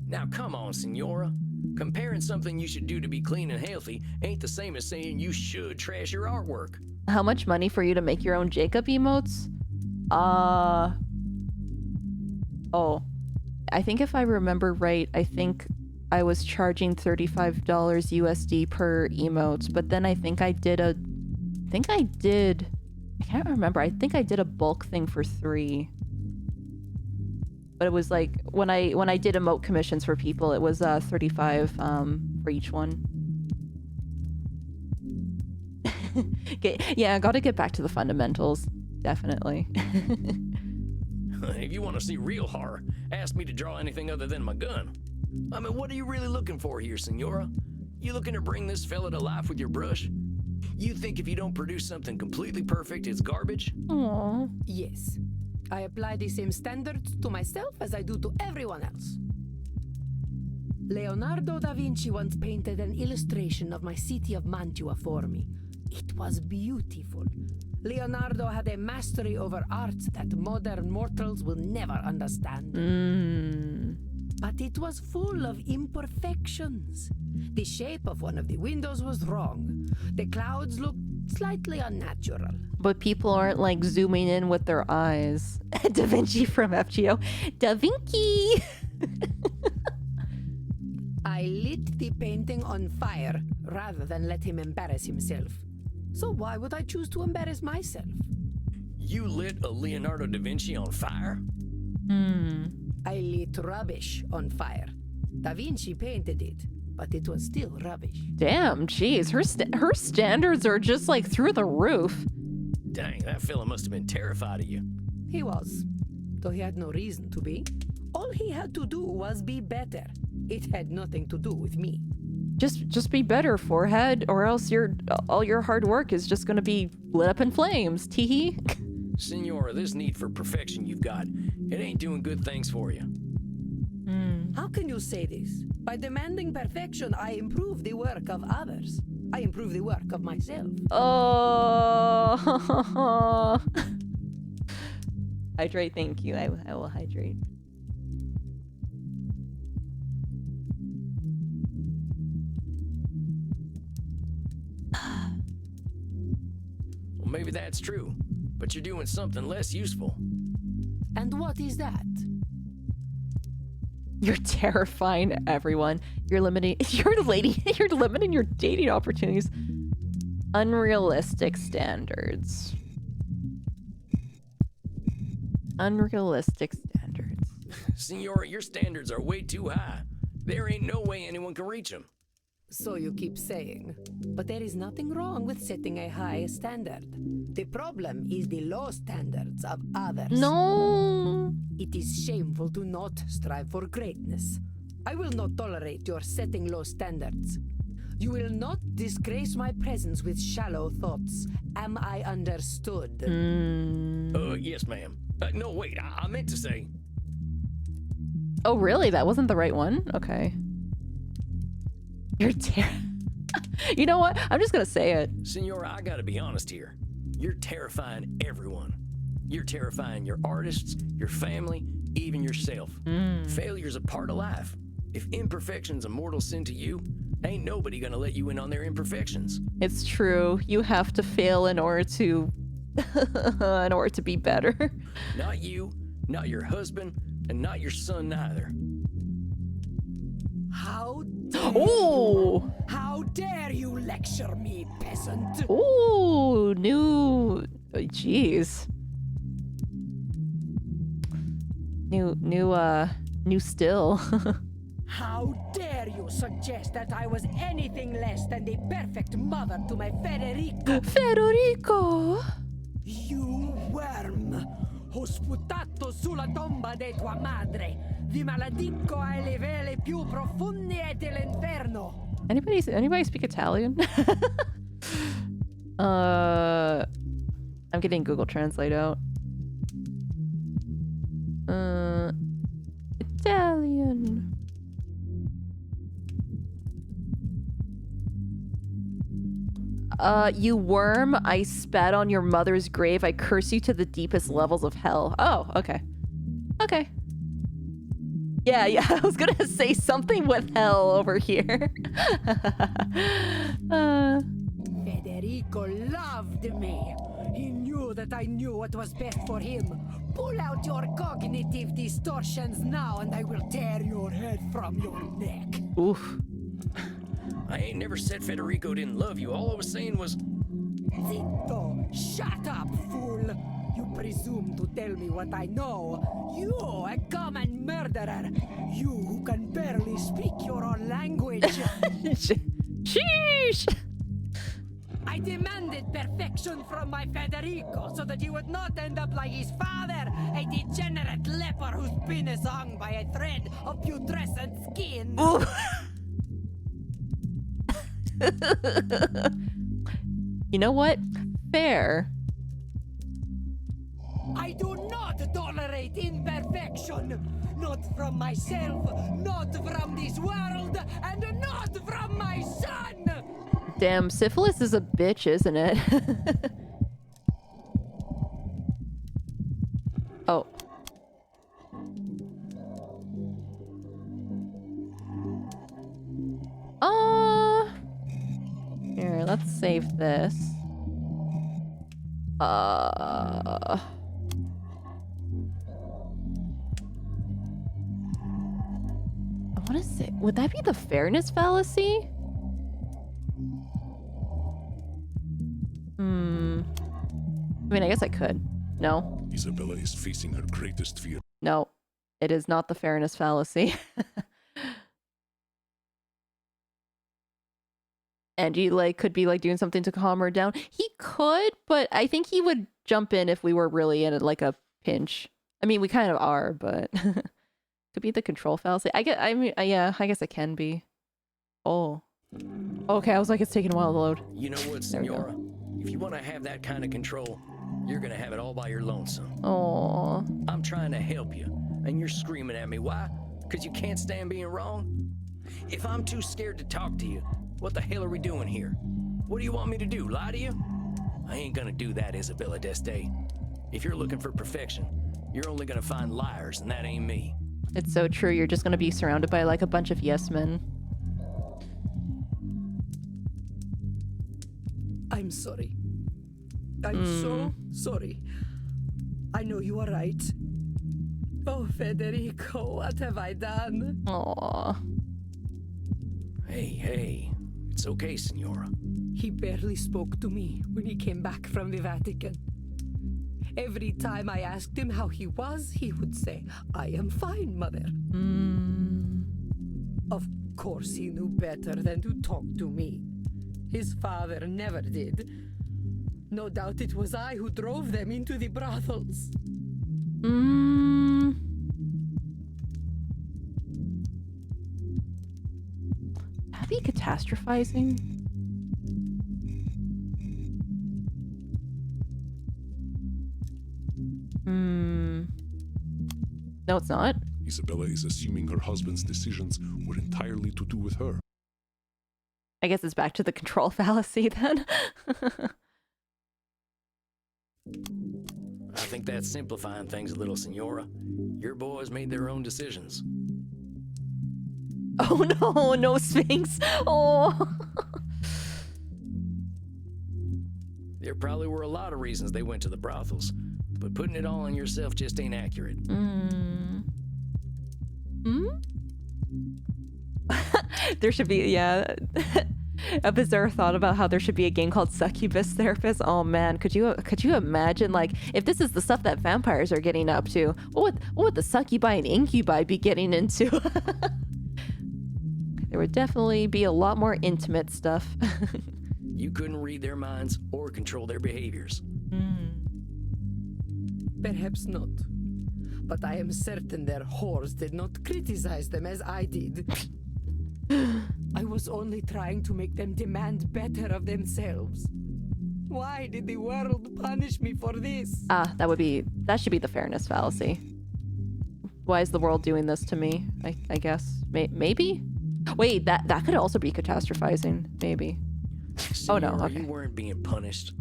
Speaker 3: Now come on, Senora. Comparing something you should do to be clean and healthy ain't the same as saying you should trash your artwork.
Speaker 2: How much money for you to make your own Jacob emotes? Oh. I think if I remember right, I think I was charging $35 USD per emote, but then I can't remember. I think I did a bulk thing for 3. But it was like when I did emote commissions for people, it was 35 for each one. Yeah, I got to get back to the fundamentals, definitely.
Speaker 3: If you want to see real horror, ask me to draw anything other than my gun. I mean, what are you really looking for here, Senora? You looking to bring this fella to life with your brush? You think if you don't produce something completely perfect, it's garbage?
Speaker 2: Aww.
Speaker 5: Yes. I apply the same standards to myself as I do to everyone else. Leonardo da Vinci once painted an illustration of my city of Mantua for me. It was beautiful. Leonardo had a mastery over art that modern mortals will never understand. But it was full of imperfections. The shape of one of the windows was wrong. The clouds looked slightly unnatural.
Speaker 2: But people aren't like zooming in with their eyes. Da Vinci from FGO. Da Vinci!
Speaker 5: I lit the painting on fire rather than let him embarrass himself. So why would I choose to embarrass myself?
Speaker 3: You lit a Leonardo da Vinci on fire?
Speaker 5: I lit rubbish on fire. Da Vinci painted it, but it was still rubbish.
Speaker 2: Damn, jeez. Her standards are just like through the roof.
Speaker 3: Dang, that fella must have been terrified of you.
Speaker 5: He was, though he had no reason to be. All he had to do was be better. It had nothing to do with me.
Speaker 2: Just be better, forehead, or else all your hard work is just gonna be lit up in flames. Teehee.
Speaker 3: Senora, this need for perfection you've got, it ain't doing good things for you.
Speaker 5: How can you say this? By demanding perfection, I improve the work of others. I improve the work of myself.
Speaker 2: Oh. Hydrate, thank you. I will hydrate.
Speaker 3: Well, maybe that's true, but you're doing something less useful.
Speaker 5: And what is that?
Speaker 2: You're terrifying everyone. You're limiting your dating opportunities. Unrealistic standards. Unrealistic standards.
Speaker 3: Senora, your standards are way too high. There ain't no way anyone can reach them.
Speaker 5: So you keep saying. But there is nothing wrong with setting a high standard. The problem is the low standards of others.
Speaker 2: No.
Speaker 5: It is shameful to not strive for greatness. I will not tolerate your setting low standards. You will not disgrace my presence with shallow thoughts. Am I understood?
Speaker 3: Yes, ma'am. No, wait, I meant to say...
Speaker 2: Oh, really? That wasn't the right one? Okay. You're You know what? I'm just gonna say it.
Speaker 3: Senora, I gotta be honest here. You're terrifying everyone. You're terrifying your artists, your family, even yourself. Failure's a part of life. If imperfection's a mortal sin to you, ain't nobody gonna let you in on their imperfections.
Speaker 2: It's true. You have to fail in order to be better.
Speaker 3: Not you, not your husband, and not your son neither.
Speaker 5: How dare you lecture me, peasant?
Speaker 2: Ooh, new jeez. New still.
Speaker 5: How dare you suggest that I was anything less than the perfect mother to my Federico?
Speaker 2: Federico!
Speaker 5: You worm! Ho sputato sulla tomba di tua madre! Vi maledico alle vele più profonde dell'inferno!
Speaker 2: Anybody speak Italian? I'm getting Google Translate out. Italian. You worm, I spat on your mother's grave. I curse you to the deepest levels of hell. Oh, okay. Okay. Yeah, I was gonna say something with hell over here.
Speaker 5: Federico loved me. He knew that I knew what was best for him. Pull out your cognitive distortions now and I will tear your head from your neck.
Speaker 2: Oof.
Speaker 3: I ain't never said Federico didn't love you. All I was saying was...
Speaker 5: Zitto, shut up, fool. You presume to tell me what I know. You, a common murderer. You who can barely speak your own language.
Speaker 2: Sheesh.
Speaker 5: I demanded perfection from my Federico so that he would not end up like his father, a degenerate leper whose penis hung by a thread of putrescent skin.
Speaker 2: You know what? Fair.
Speaker 5: I do not tolerate imperfection. Not from myself, not from this world, and not from my son!
Speaker 2: Damn, syphilis is a bitch, isn't it? Oh. Here, let's save this. I want to say, would that be the fairness fallacy? I mean, I guess I could. No.
Speaker 4: Isabella is facing her greatest fear.
Speaker 2: No, it is not the fairness fallacy. Angie, like, could be, like, doing something to calm her down. He could, but I think he would jump in if we were really in, like, a pinch. I mean, we kind of are, but... Could be the control fallacy. Yeah, I guess it can be. Oh. Okay, I was like, it's taking a while to load.
Speaker 3: You know what, Senora? If you want to have that kind of control, you're gonna have it all by your lonesome.
Speaker 2: Oh.
Speaker 3: I'm trying to help you, and you're screaming at me. Why? Because you can't stand being wrong? If I'm too scared to talk to you, what the hell are we doing here? What do you want me to do, lie to you? I ain't gonna do that, Isabella d'Este. If you're looking for perfection, you're only gonna find liars, and that ain't me.
Speaker 2: It's so true. You're just gonna be surrounded by, like, a bunch of yes men.
Speaker 5: I'm sorry. I'm so sorry. I know you are right. Oh, Federico, what have I done?
Speaker 2: Aww.
Speaker 3: Hey. It's okay, Senora.
Speaker 5: He barely spoke to me when he came back from the Vatican. Every time I asked him how he was, he would say, I am fine, mother. Of course he knew better than to talk to me. His father never did. No doubt it was I who drove them into the brothels.
Speaker 2: That'd be catastrophizing. No, it's not.
Speaker 4: Isabella is assuming her husband's decisions were entirely to do with her.
Speaker 2: I guess it's back to the control fallacy then.
Speaker 3: I think that's simplifying things a little, Senora. Your boys made their own decisions.
Speaker 2: Oh no, no Sphinx. Oh.
Speaker 3: There probably were a lot of reasons they went to the brothels, but putting it all on yourself just ain't accurate.
Speaker 2: There should be, yeah, a bizarre thought about how there should be a game called Succubus Therapist. Oh man, could you imagine, like, if this is the stuff that vampires are getting up to, what would the succubi and incubi be getting into? There would definitely be a lot more intimate stuff.
Speaker 3: You couldn't read their minds or control their behaviors.
Speaker 5: Perhaps not. But I am certain their whores did not criticize them as I did. I was only trying to make them demand better of themselves. Why did the world punish me for this?
Speaker 2: That should be the fairness fallacy. Why is the world doing this to me? I guess. Maybe? Wait, that could also be catastrophizing. Maybe. Oh no,
Speaker 3: Senora,
Speaker 2: okay.
Speaker 3: you weren't being punished.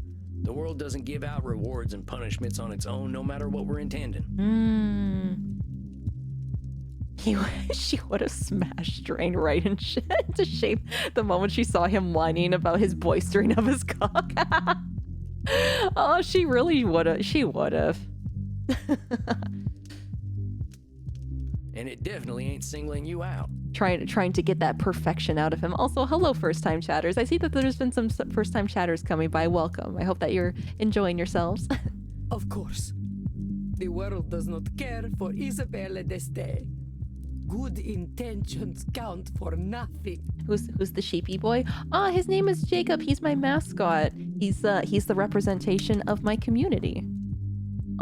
Speaker 3: The world doesn't give out rewards and punishments on its own, no matter what we're intending.
Speaker 2: She would have smashed Drain right into shape the moment she saw him whining about his boistering of his cock. Oh, she really would have. She would have.
Speaker 3: And it definitely ain't singling you out.
Speaker 2: Trying to get that perfection out of him. Also, hello, first-time chatters. I see that there's been some first-time chatters coming by. Welcome. I hope that you're enjoying yourselves.
Speaker 5: Of course. The world does not care for Isabella d'Este. Good intentions count for nothing.
Speaker 2: Who's the sheepy boy? Ah, his name is Jacob. He's my mascot. He's the representation of my community.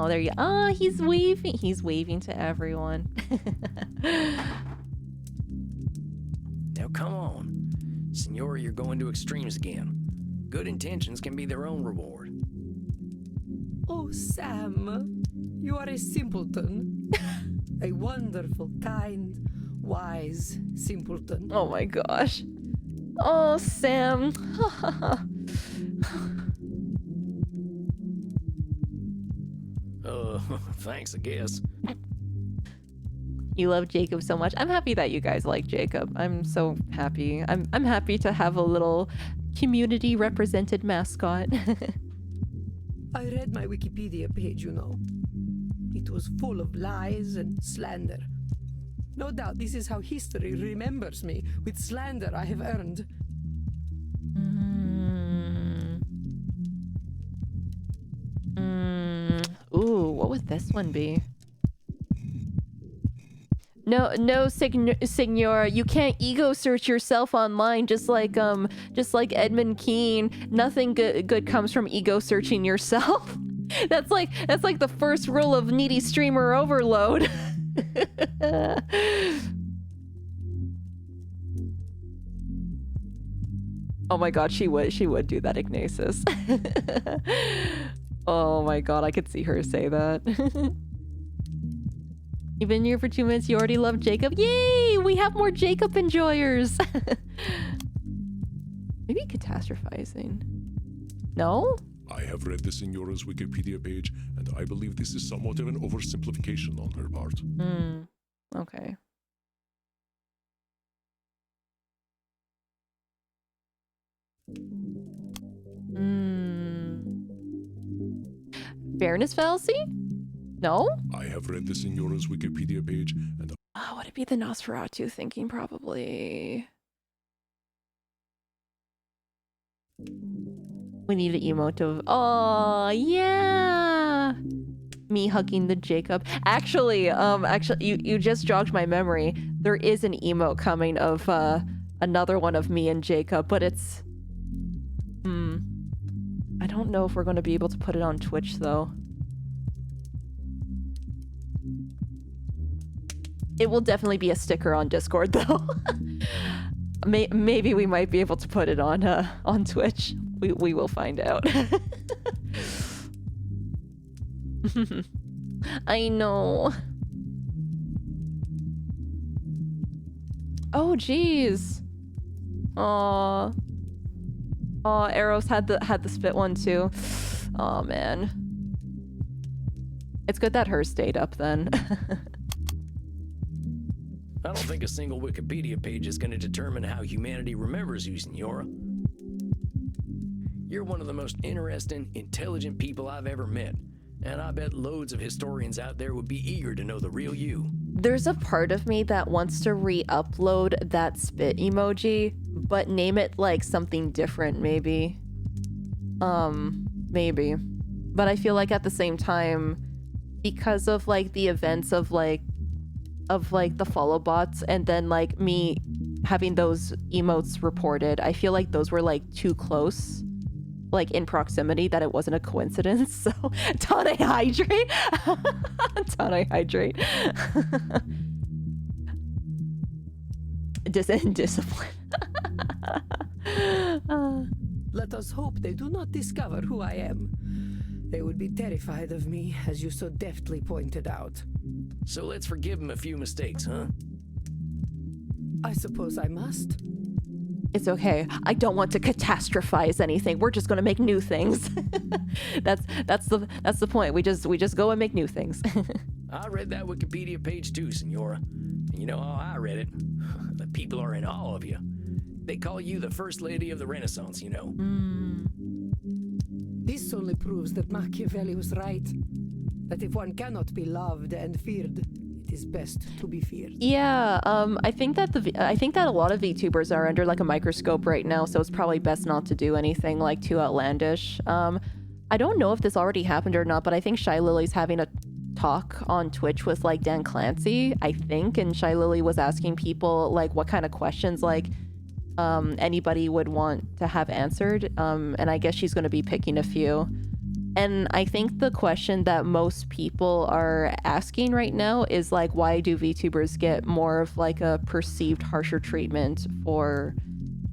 Speaker 2: Oh, there you. Ah, he's waving. He's waving to everyone.
Speaker 3: Now come on. Senora, you're going to extremes again. Good intentions can be their own reward.
Speaker 5: Oh, Sam, you are a simpleton. A wonderful, kind, wise simpleton.
Speaker 2: Oh my gosh. Oh, Sam.
Speaker 3: Thanks, I guess.
Speaker 2: You love Jacob so much. I'm happy that you guys like Jacob. I'm so happy. I'm happy to have a little community represented mascot.
Speaker 5: I read my Wikipedia page, you know. It was full of lies and slander. No doubt this is how history remembers me, with slander I have earned.
Speaker 2: Ooh, what would this one be? No, Signora, you can't ego search yourself online just like Edmund Keane. Nothing good comes from ego searching yourself. That's like the first rule of needy streamer overload. Oh my god, she would do that, Ignatius. Oh my god, I could see her say that. You've been here for 2 minutes, you already love Jacob? Yay! We have more Jacob enjoyers! Maybe catastrophizing. No?
Speaker 4: I have read the Signora's Wikipedia page, and I believe this is somewhat of an oversimplification on her part.
Speaker 2: Okay. Fairness fallacy? No?
Speaker 4: I have read the Signora's Wikipedia page, and
Speaker 2: Oh, would it be the Nosferatu thinking? Probably. We need an emote of. Oh yeah, me hugging the Jacob. Actually, you just jogged my memory. There is an emote coming of another one of me and Jacob, but it's. I don't know if we're going to be able to put it on Twitch though. It will definitely be a sticker on Discord though. Maybe we might be able to put it on Twitch. We will find out. I know. Oh jeez. Aw. Oh, Arrows had the spit one too. Oh man. It's good that hers stayed up then.
Speaker 3: I don't think a single Wikipedia page is going to determine how humanity remembers you, Senora. You're one of the most interesting, intelligent people I've ever met, and I bet loads of historians out there would be eager to know the real you.
Speaker 2: There's a part of me that wants to re-upload that spit emoji, but name it like something different, maybe. Maybe. But I feel like at the same time, because of like the events of like the follow bots and then like me having those emotes reported, I feel like those were like too close, like in proximity, that it wasn't a coincidence. So Tane hydrate. Tane hydrate. Discipline.
Speaker 5: Let us hope they do not discover who I am. They would be terrified of me, as you so deftly pointed out.
Speaker 3: So let's forgive him a few mistakes, huh?
Speaker 5: I suppose I must.
Speaker 2: It's okay. I don't want to catastrophize anything. We're just gonna make new things. that's the point. We just go and make new things.
Speaker 3: I read that Wikipedia page too, Senora. And you know how I read it. The people are in awe of you. They call you the First Lady of the Renaissance, you know.
Speaker 5: This only proves that Machiavelli was right. That if one cannot be loved and feared, it is best to be feared.
Speaker 2: Yeah, I think that a lot of VTubers are under like a microscope right now, so it's probably best not to do anything like too outlandish. I don't know if this already happened or not, but I think Shy Lily's having a talk on Twitch with like Dan Clancy, I think, and Shy Lily was asking people like what kind of questions like anybody would want to have answered, and I guess she's going to be picking a few. And I think the question that most people are asking right now is like, why do VTubers get more of like a perceived harsher treatment for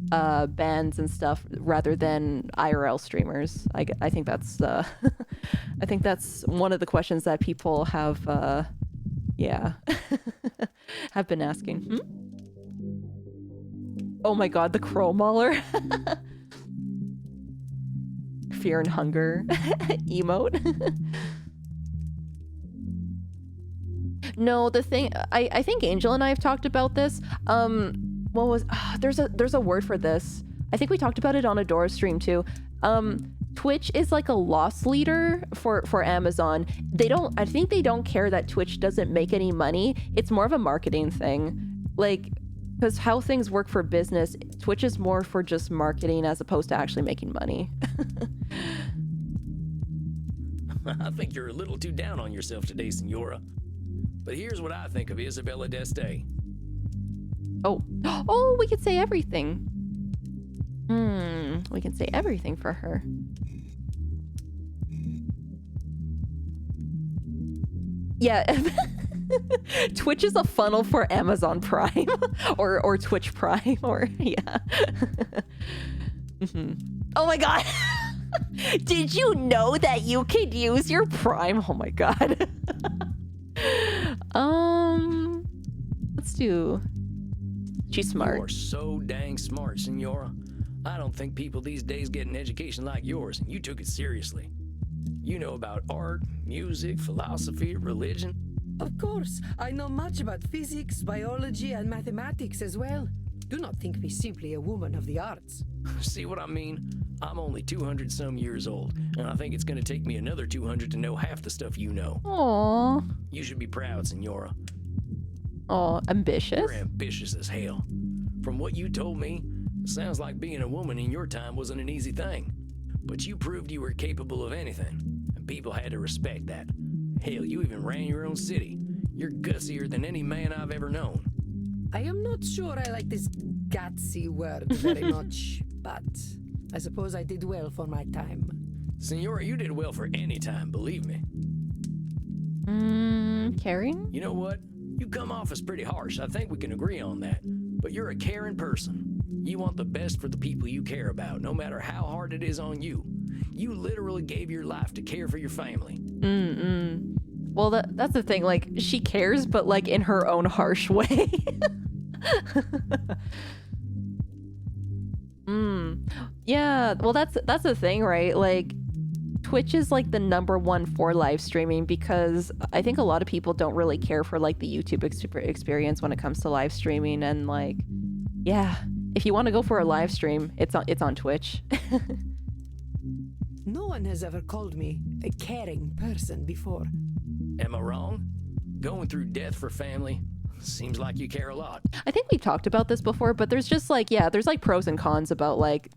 Speaker 2: bans and stuff rather than IRL streamers? I think that's I think that's one of the questions that people have have been asking. Oh my god, the crow mauler. Fear and hunger emote. No, the thing, I think Angel and I have talked about this. What was there's a word for this. I think we talked about it on Adora stream too. Twitch is like a loss leader for Amazon. I think they don't care that Twitch doesn't make any money. It's more of a marketing thing. Like, because how things work for business, Twitch is more for just marketing as opposed to actually making money.
Speaker 3: I think you're a little too down on yourself today, Senora. But here's what I think of Isabella d'Este.
Speaker 2: Oh, we could say everything. We can say everything for her. Yeah. Twitch is a funnel for Amazon Prime or Twitch Prime or yeah. Oh my god. Did you know that you could use your Prime? Oh my god. Let's do. She's smart.
Speaker 3: You are so dang smart, Senora. I don't think people these days get an education like yours, and you took it seriously. You know about art, music, philosophy, religion.
Speaker 5: Of course, I know much about physics, biology, and mathematics as well. Do not think me simply a woman of the arts.
Speaker 3: See what I mean? I'm only 200 some years old, and I think it's gonna take me another 200 to know half the stuff you know.
Speaker 2: Aww.
Speaker 3: You should be proud, Senora.
Speaker 2: Oh, ambitious?
Speaker 3: You're ambitious as hell. From what you told me, it sounds like being a woman in your time wasn't an easy thing. But you proved you were capable of anything, and people had to respect that. Hell, you even ran your own city. You're gutsier than any man I've ever known.
Speaker 5: I am not sure I like this gutsy word very much, but I suppose I did well for my time.
Speaker 3: Senora, you did well for any time, believe me.
Speaker 2: Caring?
Speaker 3: You know what? You come off as pretty harsh. I think we can agree on that. But you're a caring person. You want the best for the people you care about, no matter how hard it is on you. You literally gave your life to care for your family.
Speaker 2: Well, that's the thing. Like, she cares, but like in her own harsh way. Yeah. Well, that's the thing, right? Like, Twitch is like the #1 for live streaming because I think a lot of people don't really care for like the YouTube experience when it comes to live streaming, and like, yeah, if you want to go for a live stream, it's on Twitch.
Speaker 5: No one has ever called me a caring person before.
Speaker 3: Am I wrong? Going through death for family seems like you care a lot.
Speaker 2: I think we've talked about this before, but there's just like, yeah, there's like pros and cons about like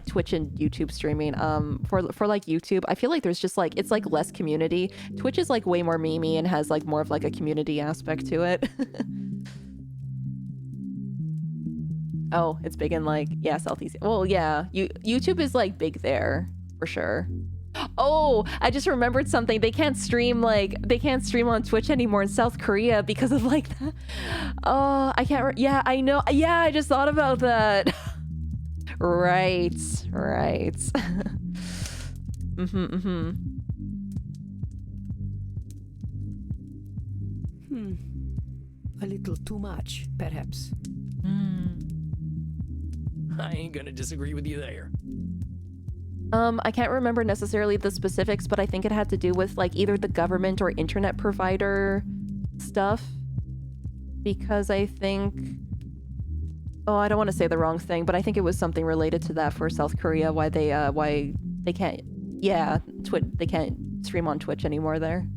Speaker 2: Twitch and YouTube streaming. For like YouTube, I feel like there's just like, it's like less community. Twitch is like way more memey and has like more of like a community aspect to it. Oh, it's big in like, yeah, Southeast. Well, yeah, YouTube is like big there for sure. Oh, I just remembered something. They can't stream on Twitch anymore in South Korea because of like that. Oh, I can't. Yeah, I know. Yeah, I just thought about that. Right.
Speaker 5: A little too much, perhaps.
Speaker 3: I ain't gonna disagree with you there.
Speaker 2: I can't remember necessarily the specifics, but I think it had to do with like either the government or internet provider stuff. Because I think, oh, I don't want to say the wrong thing, but I think it was something related to that for South Korea, why they can't, yeah, they can't stream on Twitch anymore there.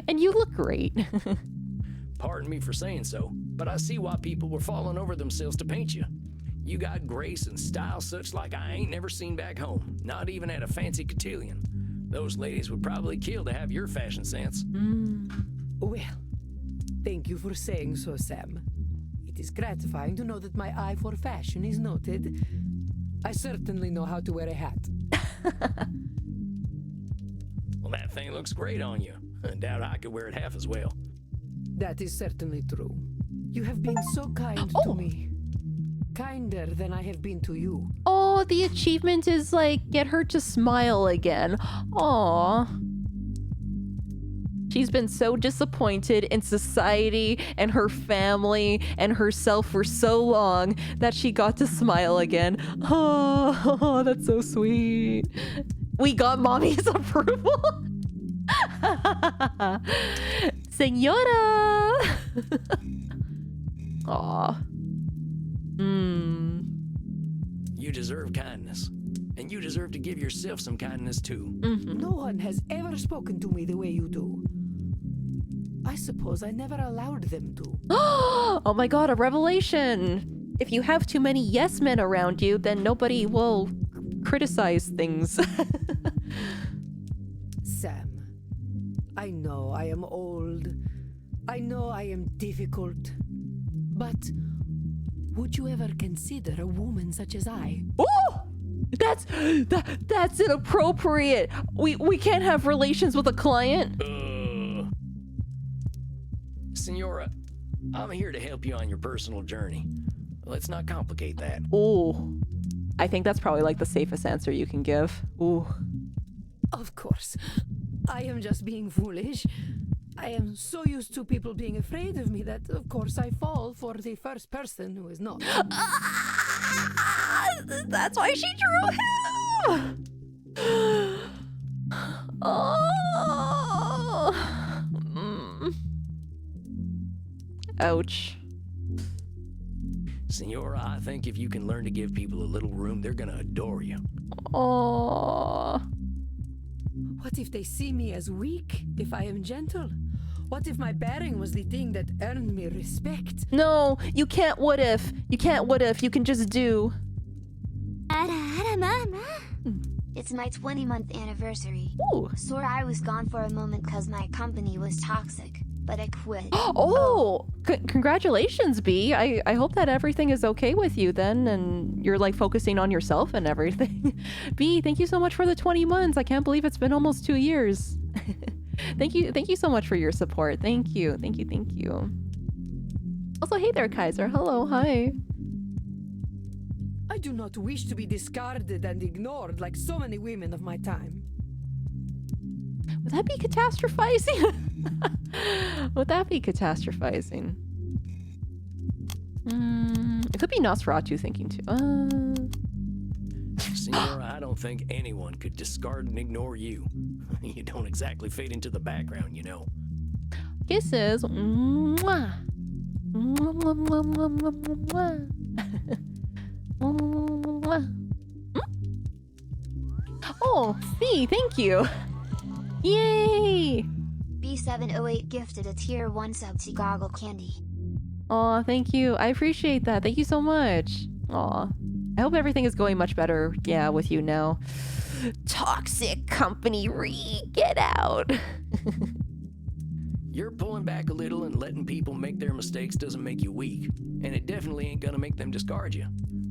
Speaker 2: And you look great.
Speaker 3: Pardon me for saying so, but I see why people were falling over themselves to paint you. You got grace and style such like I ain't never seen back home, not even at a fancy cotillion. Those ladies would probably kill to have your fashion sense.
Speaker 5: Well, thank you for saying so, Sam. It is gratifying to know that my eye for fashion is noted. I certainly know how to wear a hat.
Speaker 3: Well, that thing looks great on you. I doubt I could wear it half as well.
Speaker 5: That is certainly true. You have been so kind to me. Kinder than I have been to you.
Speaker 2: Oh, the achievement is like, get her to smile again. Aww. She's been so disappointed in society and her family and herself for so long that she got to smile again. Oh, that's so sweet. We got mommy's approval. Senora! Aw.
Speaker 3: You deserve kindness. And you deserve to give yourself some kindness too.
Speaker 5: No one has ever spoken to me the way you do. I suppose I never allowed them to.
Speaker 2: Oh my god, a revelation! If you have too many yes men around you, then nobody will criticize things.
Speaker 5: Sam, I know I am old. I know I am difficult. But would you ever consider a woman such as I?
Speaker 2: Oh! That's inappropriate. We can't have relations with a client.
Speaker 3: Senora, I'm here to help you on your personal journey. Let's not complicate that.
Speaker 2: Oh, I think that's probably like the safest answer you can give. Ooh.
Speaker 5: Of course. I am just being foolish. I am so used to people being afraid of me that, of course, I fall for the first person who is not.
Speaker 2: That's why she drew him! Oh. Ouch.
Speaker 3: Senora, I think if you can learn to give people a little room, they're gonna adore you.
Speaker 2: Oh.
Speaker 5: What if they see me as weak if I am gentle? What if my bearing was the thing that earned me respect?
Speaker 2: No, you can't what if. You can't what if. You can just do.
Speaker 1: It's my 20-month anniversary.
Speaker 2: Ooh.
Speaker 1: Sore I was gone for a moment cause my company was toxic, but I quit.
Speaker 2: Oh, congratulations, B. I hope that everything is okay with you then, and you're like focusing on yourself and everything. B, thank you so much for the 20 months. I can't believe it's been almost 2 years. Thank you so much for your support. Thank you. Also, hey there, Kaiser. Hello, hi.
Speaker 5: I do not wish to be discarded and ignored like so many women of my time.
Speaker 2: Would that be catastrophizing? Would that be catastrophizing? It could be Nosferatu thinking too.
Speaker 3: Senora, I don't think anyone could discard and ignore you. You don't exactly fade into the background, you know.
Speaker 2: Kisses. Mwah. Mwah, mwah, mwah, mwah, mwah, mwah. Oh, B, thank you. Yay!
Speaker 1: B708 gifted a tier 1 sub to Goggle Candy.
Speaker 2: Aw, thank you. I appreciate that. Thank you so much. Aw. I hope everything is going much better, yeah, with you now. Toxic company get out.
Speaker 3: You're pulling back a little and letting people make their mistakes doesn't make you weak. And it definitely ain't gonna make them discard you.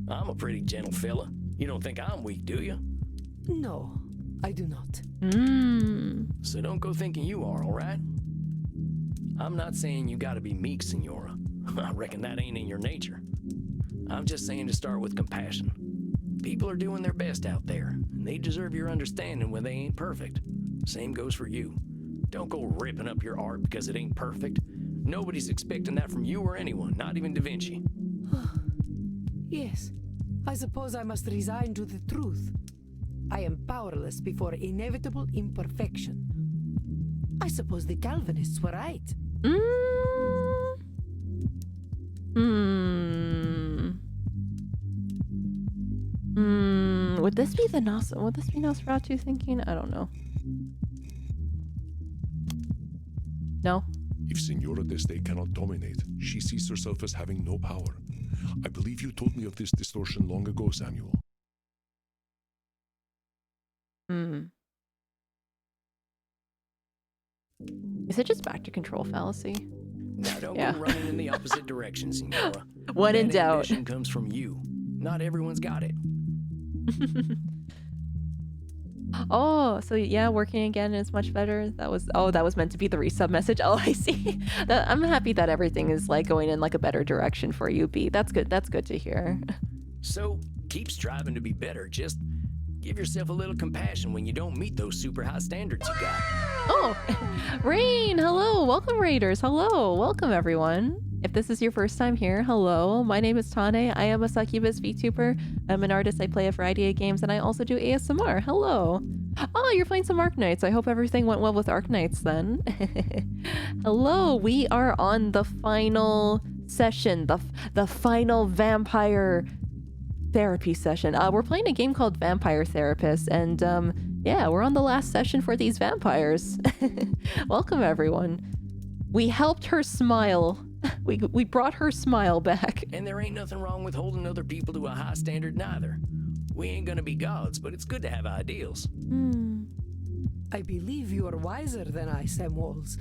Speaker 3: I'm a pretty gentle fella. You don't think I'm weak, do you?
Speaker 5: No, I do not.
Speaker 3: So don't go thinking you are, alright? I'm not saying you gotta be meek, Senora. I reckon that ain't in your nature. I'm just saying to start with compassion. People are doing their best out there, and they deserve your understanding when they ain't perfect. Same goes for you. Don't go ripping up your art because it ain't perfect. Nobody's expecting that from you or anyone, not even Da Vinci.
Speaker 5: Yes, I suppose I must resign to the truth. I am powerless before inevitable imperfection. I suppose the Calvinists were right.
Speaker 2: Would this be Nosferatu thinking? I don't know. No?
Speaker 4: If Senora Deste cannot dominate, she sees herself as having no power. I believe you told me of this distortion long ago, Samuel.
Speaker 2: Is it just back to control fallacy?
Speaker 3: Now don't go running in the opposite direction, Senora.
Speaker 2: When in
Speaker 3: That
Speaker 2: doubt.
Speaker 3: ambition comes from you. Not everyone's got it.
Speaker 2: Oh, so yeah, working again is much better. That was meant to be the resub message. Oh, I see. I'm happy that everything is like going in like a better direction for you, B. That's good. That's good to hear.
Speaker 3: So keep striving to be better. Just give yourself a little compassion when you don't meet those super high standards you got.
Speaker 2: Oh, Rain, hello. Welcome, Raiders. Hello. Welcome, everyone. If this is your first time here, hello. My name is Tane. I am a Succubus VTuber. I'm an artist. I play a variety of games, and I also do ASMR. Hello. Oh, you're playing some Arknights. I hope everything went well with Arknights then. Hello. We are on the final session, the final vampire therapy session. We're playing a game called Vampire Therapist, and yeah, we're on the last session for these vampires. Welcome, everyone. We helped her smile. We brought her smile back.
Speaker 3: And there ain't nothing wrong with holding other people to a high standard neither. We ain't gonna be gods, but it's good to have ideals.
Speaker 5: I believe you are wiser than I, Sam Walls.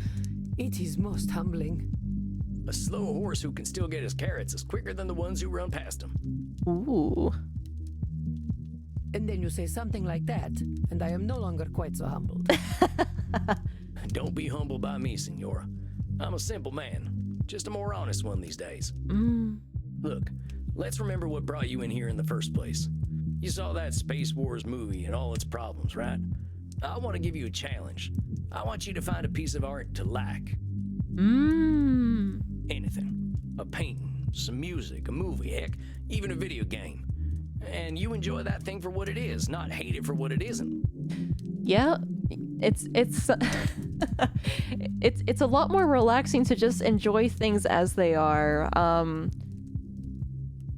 Speaker 5: It is most humbling.
Speaker 3: A slow horse who can still get his carrots is quicker than the ones who run past him.
Speaker 2: Ooh.
Speaker 5: And then you say something like that, and I am no longer quite so humbled.
Speaker 3: Don't be humbled by me, Senora. I'm a simple man. Just a more honest one these days. Look, let's remember what brought you in here in the first place. You saw that Space Wars movie and all its problems, right? I want to give you a challenge. I want you to find a piece of art to like. Anything. A painting, some music, a movie, heck, even a video game. And you enjoy that thing for what it is, not hate it for what it isn't.
Speaker 2: Yeah, it's it's a lot more relaxing to just enjoy things as they are.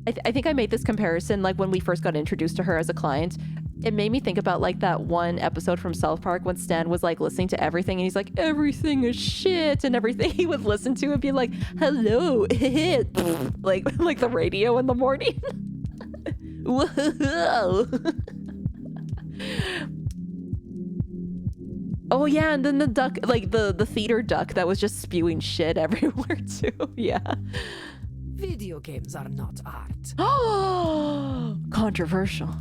Speaker 2: I think I made this comparison like when we first got introduced to her as a client. It made me think about like that one episode from South Park when Stan was like listening to everything and he's like, everything is shit, and everything he would listen to would be like, hello, like the radio in the morning. Whoa. Oh yeah, and then the duck, like the theater duck that was just spewing shit everywhere too. Yeah.
Speaker 5: Video games are not art.
Speaker 2: Oh, controversial.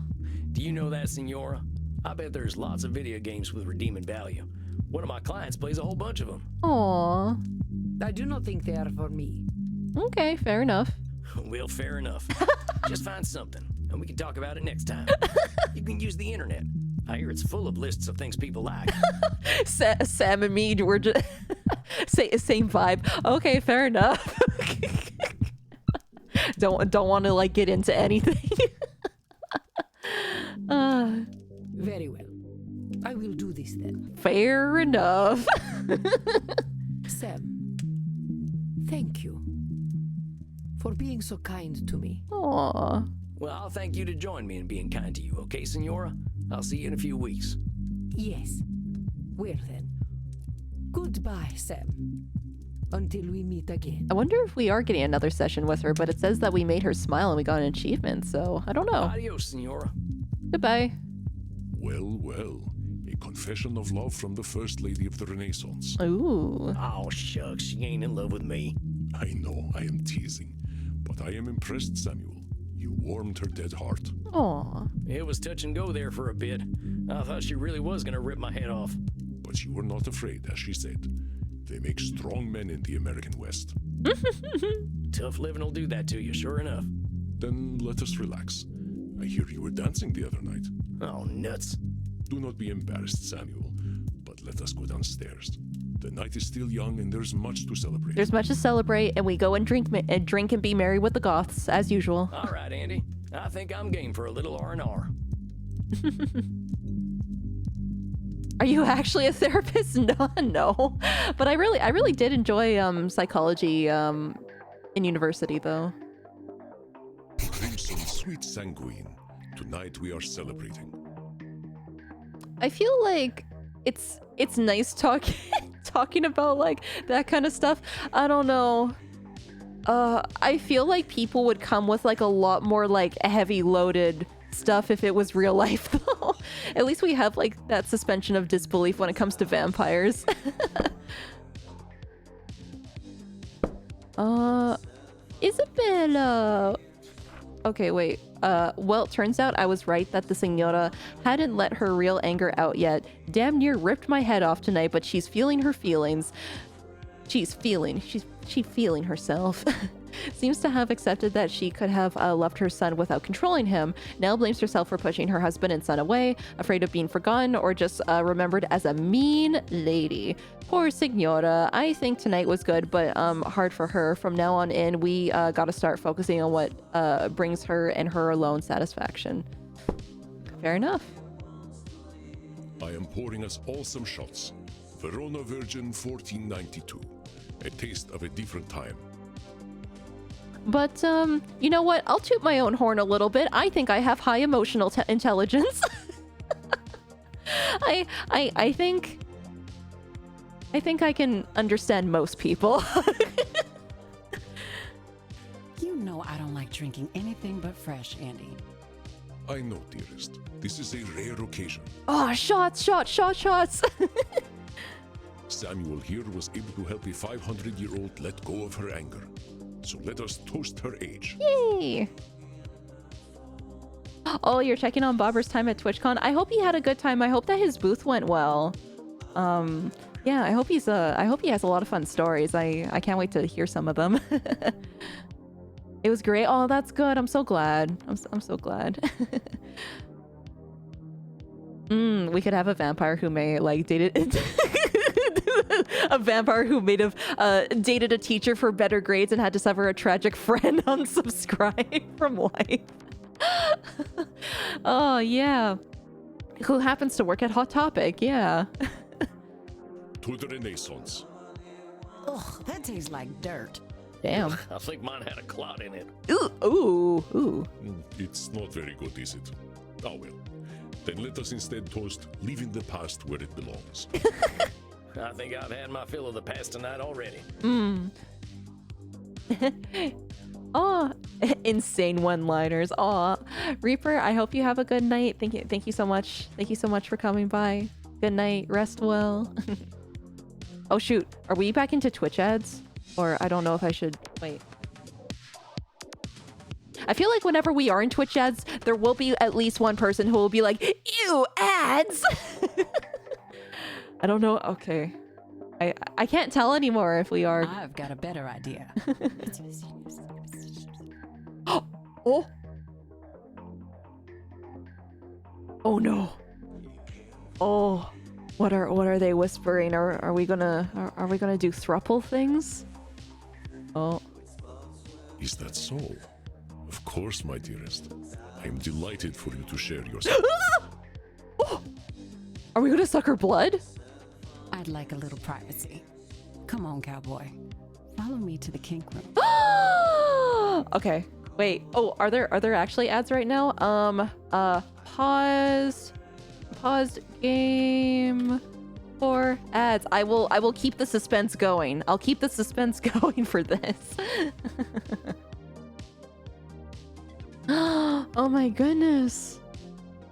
Speaker 3: Do you know that, Senora? I bet there's lots of video games with redeeming value. One of my clients plays a whole bunch of them.
Speaker 2: Aw.
Speaker 5: I do not think they are for me.
Speaker 2: Okay, fair enough.
Speaker 3: Well, fair enough. Just find something, and we can talk about it next time. You can use the internet. I hear it's full of lists of things people like.
Speaker 2: Sam and me, we're just same vibe. Okay, fair enough. Don't want to like get into anything.
Speaker 5: Very well. I will do this then.
Speaker 2: Fair enough.
Speaker 5: Sam, thank you for being so kind to me.
Speaker 2: Aw.
Speaker 3: Well, I'll thank you to join me in being kind to you, okay, Senora? I'll see you in a few weeks.
Speaker 5: Yes. Well then. Goodbye, Sam. Until we meet again.
Speaker 2: I wonder if we are getting another session with her, but it says that we made her smile and we got an achievement, so I don't know.
Speaker 3: Adios, Senora.
Speaker 2: Goodbye.
Speaker 4: Well, well. A confession of love from the First Lady of the Renaissance.
Speaker 2: Ooh.
Speaker 3: Oh, shucks, she ain't in love with me.
Speaker 4: I know, I am teasing. But I am impressed, Samuel. You warmed her dead heart.
Speaker 2: Aw.
Speaker 3: It was touch and go there for a bit. I thought she really was gonna rip my head off.
Speaker 4: But you were not afraid, as she said. They make strong men in the American West.
Speaker 3: Tough living will do that to you, sure enough.
Speaker 4: Then let us relax. I hear you were dancing the other night.
Speaker 3: Oh, nuts.
Speaker 4: Do not be embarrassed, Samuel, but let us go downstairs. The night is still young and there's much to celebrate.
Speaker 2: There's much to celebrate, and we go and drink and be merry with the Goths, as usual.
Speaker 3: All right, Andy. I think I'm game for a little R&R.
Speaker 2: Are you actually a therapist? No. But I really did enjoy psychology in university, though.
Speaker 4: Crimson, sweet sanguine. Tonight we are celebrating.
Speaker 2: I feel like it's nice talking about like that kind of stuff. I don't know. I feel like people would come with like a lot more like heavy loaded stuff if it was real life, though. At least we have like that suspension of disbelief when it comes to vampires. Isabella. Okay, wait. Well, it turns out I was right that the Senora hadn't let her real anger out yet. Damn near ripped my head off tonight, but she's feeling her feelings. She's feeling herself. Seems to have accepted that she could have left her son without controlling him. Now blames herself for pushing her husband and son away, afraid of being forgotten or just remembered as a mean lady. Poor Signora. I think tonight was good, but hard for her. From now on in, we gotta start focusing on what brings her and her alone satisfaction. Fair enough.
Speaker 4: I am pouring us all some shots. Verona Virgin 1492. A taste of a different time.
Speaker 2: But, you know what? I'll toot my own horn a little bit. I think I have high emotional intelligence. I think I can understand most people.
Speaker 6: You know I don't like drinking anything but fresh, Andy.
Speaker 4: I know, dearest. This is a rare occasion.
Speaker 2: Oh, shots.
Speaker 4: Samuel here was able to help a 500-year-old let go of her anger. So let us toast her age.
Speaker 2: Yay! Oh, you're checking on Bobber's time at TwitchCon. I hope he had a good time. I hope that his booth went well. Yeah, I hope he has a lot of fun stories. I can't wait to hear some of them. It was great. Oh, that's good. I'm so glad. I'm so glad. We could have a vampire who may like date it. A vampire who may have dated a teacher for better grades and had to suffer a tragic friend unsubscribe from life. Oh, yeah. Who happens to work at Hot Topic, yeah.
Speaker 4: To the Renaissance.
Speaker 6: Ugh, that tastes like dirt.
Speaker 2: Damn.
Speaker 3: I think mine had a clot in it.
Speaker 2: Ooh.
Speaker 4: It's not very good, is it? Oh well. Then let us instead toast leaving the past where it belongs.
Speaker 3: I think I've had my fill of the past tonight already.
Speaker 2: Oh, insane one-liners. Aw, Reaper, I hope you have a good night. Thank you so much. Thank you so much for coming by. Good night. Rest well. Oh shoot, are we back into Twitch ads? Or I don't know if I should wait. I feel like whenever we are in Twitch ads, there will be at least one person who will be like, "Ew, ads." I don't know. Okay. I can't tell anymore if we are.
Speaker 6: I've got a better idea.
Speaker 2: Oh. Oh no. Oh. What are they whispering? Are we gonna do thruple things? Oh.
Speaker 4: Is that so? Of course, my dearest. I am delighted for you to share your...
Speaker 2: Oh. Are we gonna suck her blood?
Speaker 6: I'd like a little privacy. Come on, cowboy. Follow me to the kink room.
Speaker 2: Okay. Wait. Oh, are there actually ads right now? Paused game for ads. I will keep the suspense going. I'll keep the suspense going for this. Oh my goodness.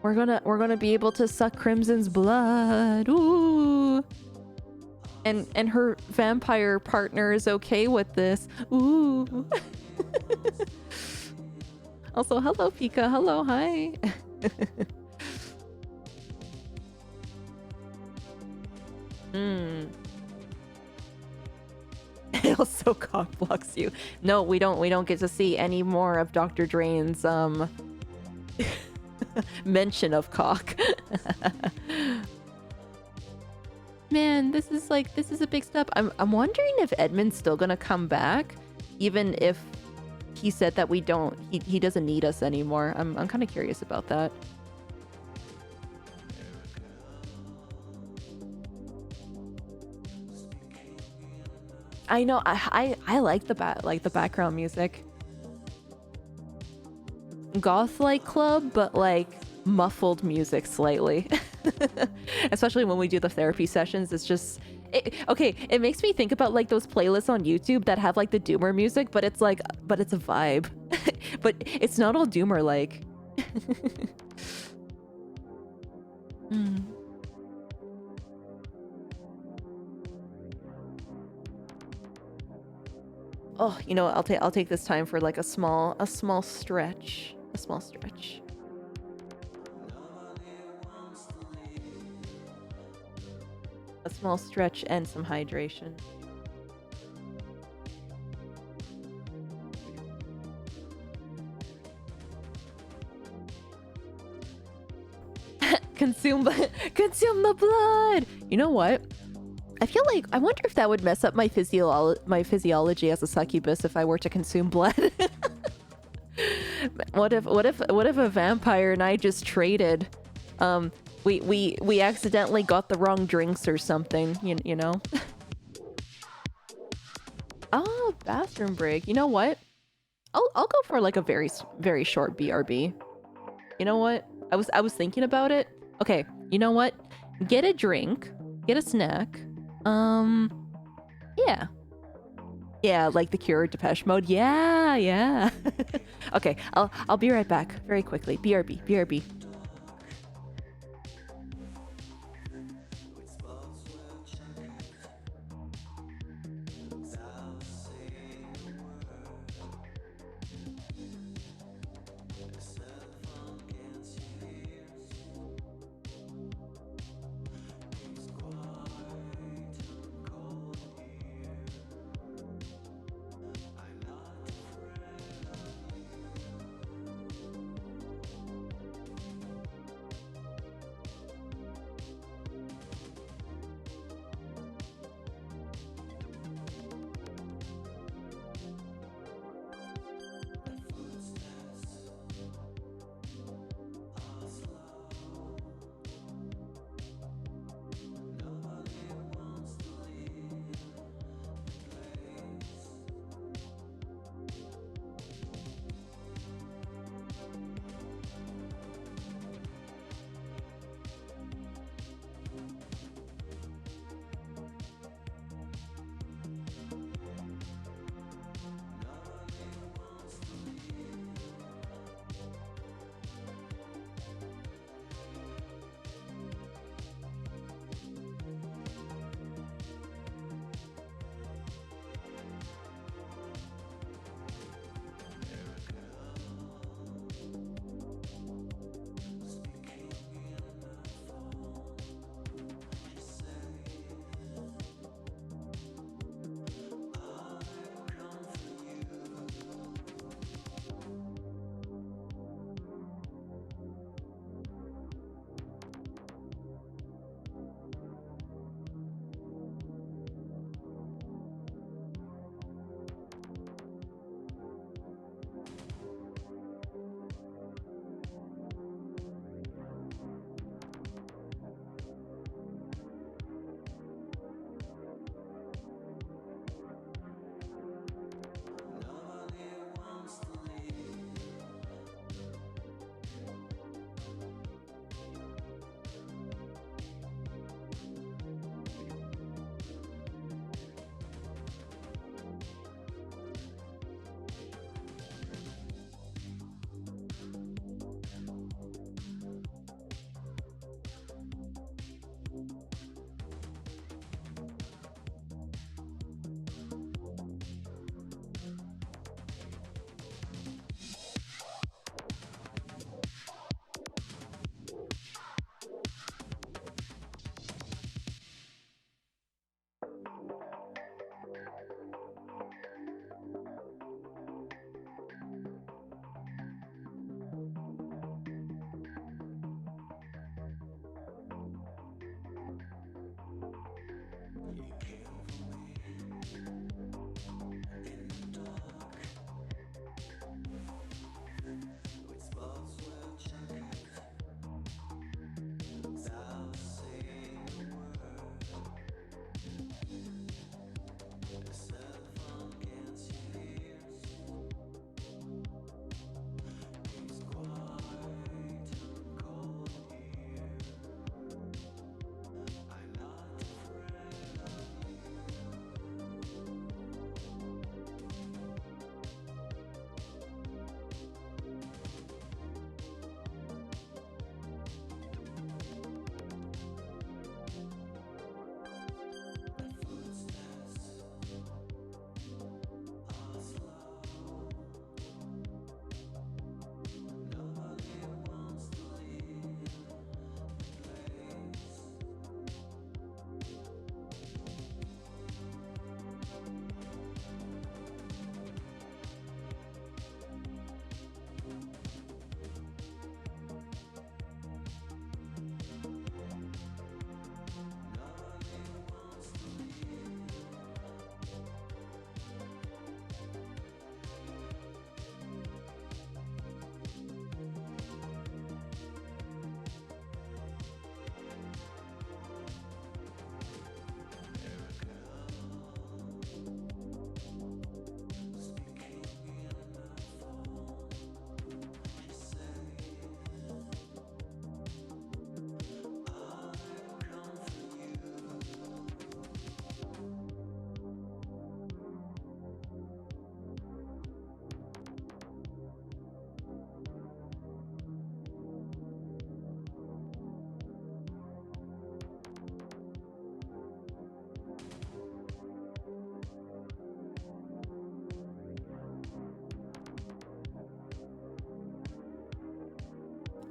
Speaker 2: We're gonna be able to suck Crimson's blood. Ooh. And her vampire partner is okay with this. Ooh. Also, hello Pika. Hello, hi. It also cock blocks you. No, we don't get to see any more of Dr. Drain's mention of cock. man, this is a big step. I'm wondering if Edmund's still gonna come back, even if he said that he doesn't need us anymore. I'm kind of curious about that. I know, I like the background music. Goth like club, but like muffled music slightly. Especially when we do the therapy sessions, it's just okay, it makes me think about like those playlists on YouTube that have like the doomer music, but it's a vibe. But it's not all doomer like. Oh, you know what? I'll take this time for like a small stretch. A small stretch. A small stretch and some hydration. Consume the blood. You know what? I feel like I wonder if that would mess up my physiology as a succubus if I were to consume blood. What if a vampire and I just traded? We accidentally got the wrong drinks or something, you know? Oh, bathroom break. You know what? I'll go for like a very short BRB. You know what? I was thinking about it. Okay, you know what? Get a drink, get a snack. Yeah. Yeah, like the Cure, Depeche Mode. Yeah. Okay, I'll be right back very quickly. BRB.